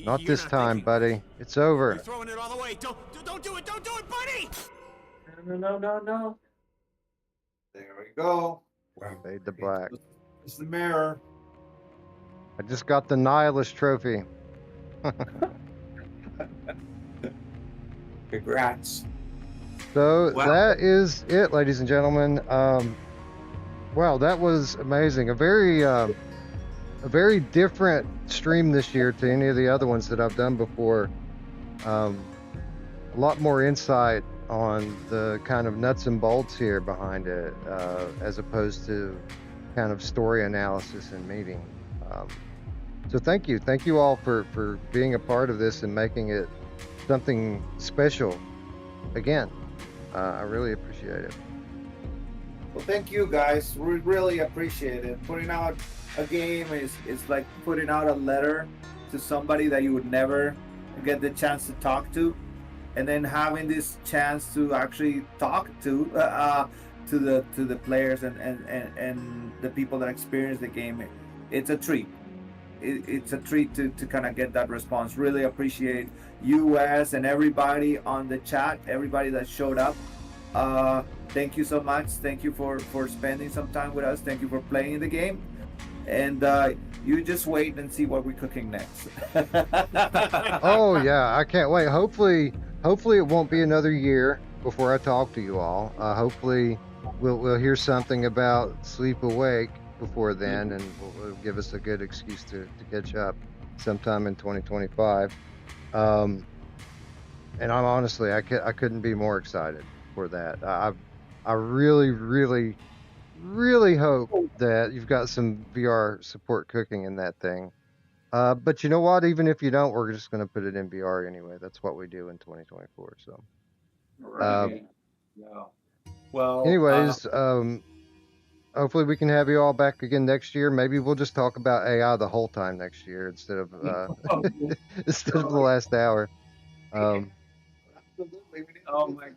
[SPEAKER 15] Not this time, buddy. It's over.
[SPEAKER 20] You're throwing it all the way. Don't do it. Don't do it, buddy.
[SPEAKER 21] No.
[SPEAKER 14] There we go.
[SPEAKER 15] Fade to black.
[SPEAKER 14] It's the mirror.
[SPEAKER 15] I just got the Nihilist trophy.
[SPEAKER 21] Congrats.
[SPEAKER 15] So that is it, ladies and gentlemen. Wow, that was amazing. A very different stream this year to any of the other ones that I've done before. A lot more insight on the kind of nuts and bolts here behind it, as opposed to kind of story analysis and meeting. So thank you all for being a part of this and making it something special again. I really appreciate it.
[SPEAKER 14] Well, thank you guys. We really appreciate it. Putting out a game is like putting out a letter to somebody that you would never get the chance to talk to, and then having this chance to actually talk to the players and the people that experience the game. It's a treat. It's a treat to kind of get that response. Really appreciate you, Wes, and everybody on the chat, everybody that showed up. Thank you so much. Thank you for spending some time with us. Thank you for playing the game. And you just wait and see what we're cooking next.
[SPEAKER 15] Oh yeah, I can't wait. Hopefully it won't be another year before I talk to you all. Hopefully we'll hear something about Sleep Awake before then, and will give us a good excuse to catch up sometime in 2025. And I'm honestly, I couldn't be more excited for that. I really hope that you've got some VR support cooking in that thing. But you know what? Even if you don't, we're just going to put it in VR anyway. That's what we do in 2024. So,
[SPEAKER 21] Right. Well,
[SPEAKER 15] anyways, hopefully we can have you all back again next year. Maybe we'll just talk about AI the whole time next year instead of instead of the last hour.
[SPEAKER 14] Oh my God.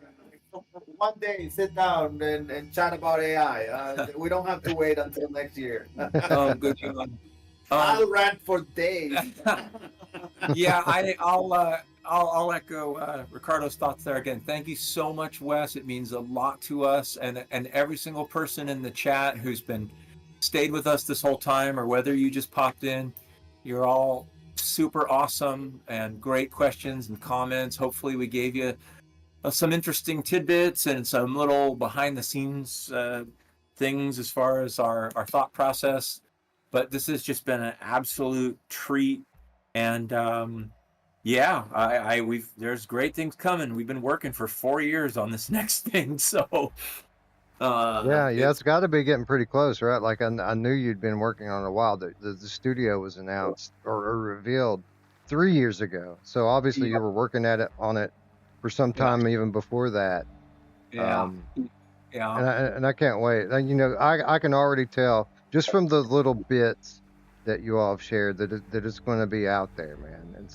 [SPEAKER 14] One day, sit down and chat about AI. We don't have to wait until next year.
[SPEAKER 10] Good John.
[SPEAKER 14] I'll rant for days.
[SPEAKER 10] Yeah, I'll echo Ricardo's thoughts there again. Thank you so much, Wes. It means a lot to us, and every single person in the chat who's been stayed with us this whole time, or whether you just popped in. You're all super awesome and great questions and comments. Hopefully, we gave you some interesting tidbits and some little behind the scenes things as far as our thought process. But this has just been an absolute treat. And there's great things coming. We've been working for 4 years on this next thing. So
[SPEAKER 15] it's got to be getting pretty close, right? Like I knew you'd been working on it a while. The studio was announced or revealed 3 years ago. So obviously you were working on it for some time even before that. And I can't wait. And, you know, I can already tell just from the little bits that you all have shared that it's going to be out there, man.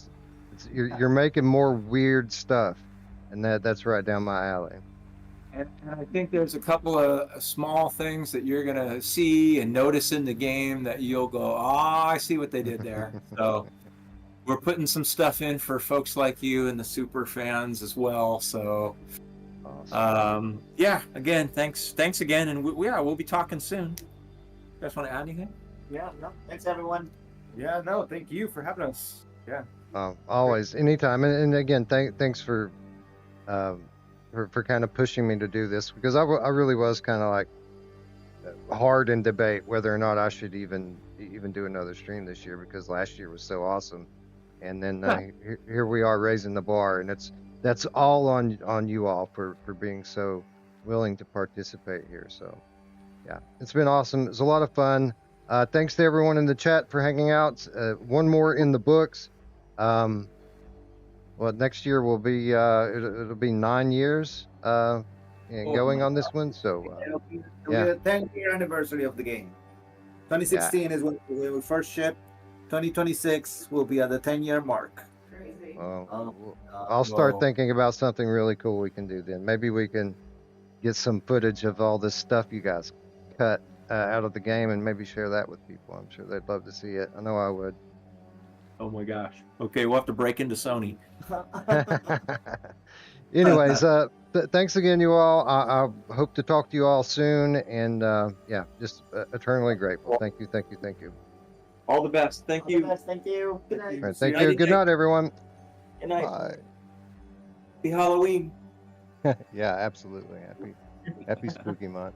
[SPEAKER 15] You're making more weird stuff, and that's right down my alley.
[SPEAKER 10] And I think there's a couple of small things that you're gonna see and notice in the game that you'll go, I see what they did there. So we're putting some stuff in for folks like you and the super fans as well. So again, thanks again, and we'll be talking soon. You guys want to add anything?
[SPEAKER 11] Yeah, no, thanks everyone.
[SPEAKER 12] Yeah, no, thank you for having us. Yeah.
[SPEAKER 15] Always, anytime, and again, thanks for kind of pushing me to do this, because I really was kind of like hard in debate whether or not I should even do another stream this year, because last year was so awesome, and then here we are raising the bar, and that's all on you all for being so willing to participate here. So yeah, it's been awesome. It's a lot of fun. Thanks to everyone in the chat for hanging out. One more in the books. Well, next year will be it'll be 9 years going on this one. So
[SPEAKER 14] it'll be the 10-year anniversary of the game. 2016 is when we will first ship. 2026 will be at the 10-year mark.
[SPEAKER 15] I'll start thinking about something really cool we can do then. Maybe we can get some footage of all this stuff you guys cut out of the game and maybe share that with people. I'm sure they'd love to see it. I know I would.
[SPEAKER 10] Oh my gosh. Okay, we'll have to break into Sony.
[SPEAKER 15] Anyways, thanks again, you all. I hope to talk to you all soon, and just eternally grateful. Thank you.
[SPEAKER 10] All the best. Thank you.
[SPEAKER 11] Thank you. Good night.
[SPEAKER 15] All right, thank you. Good night, everyone.
[SPEAKER 11] Good night.
[SPEAKER 15] Bye.
[SPEAKER 10] Happy Halloween.
[SPEAKER 15] Yeah, absolutely. Happy spooky month.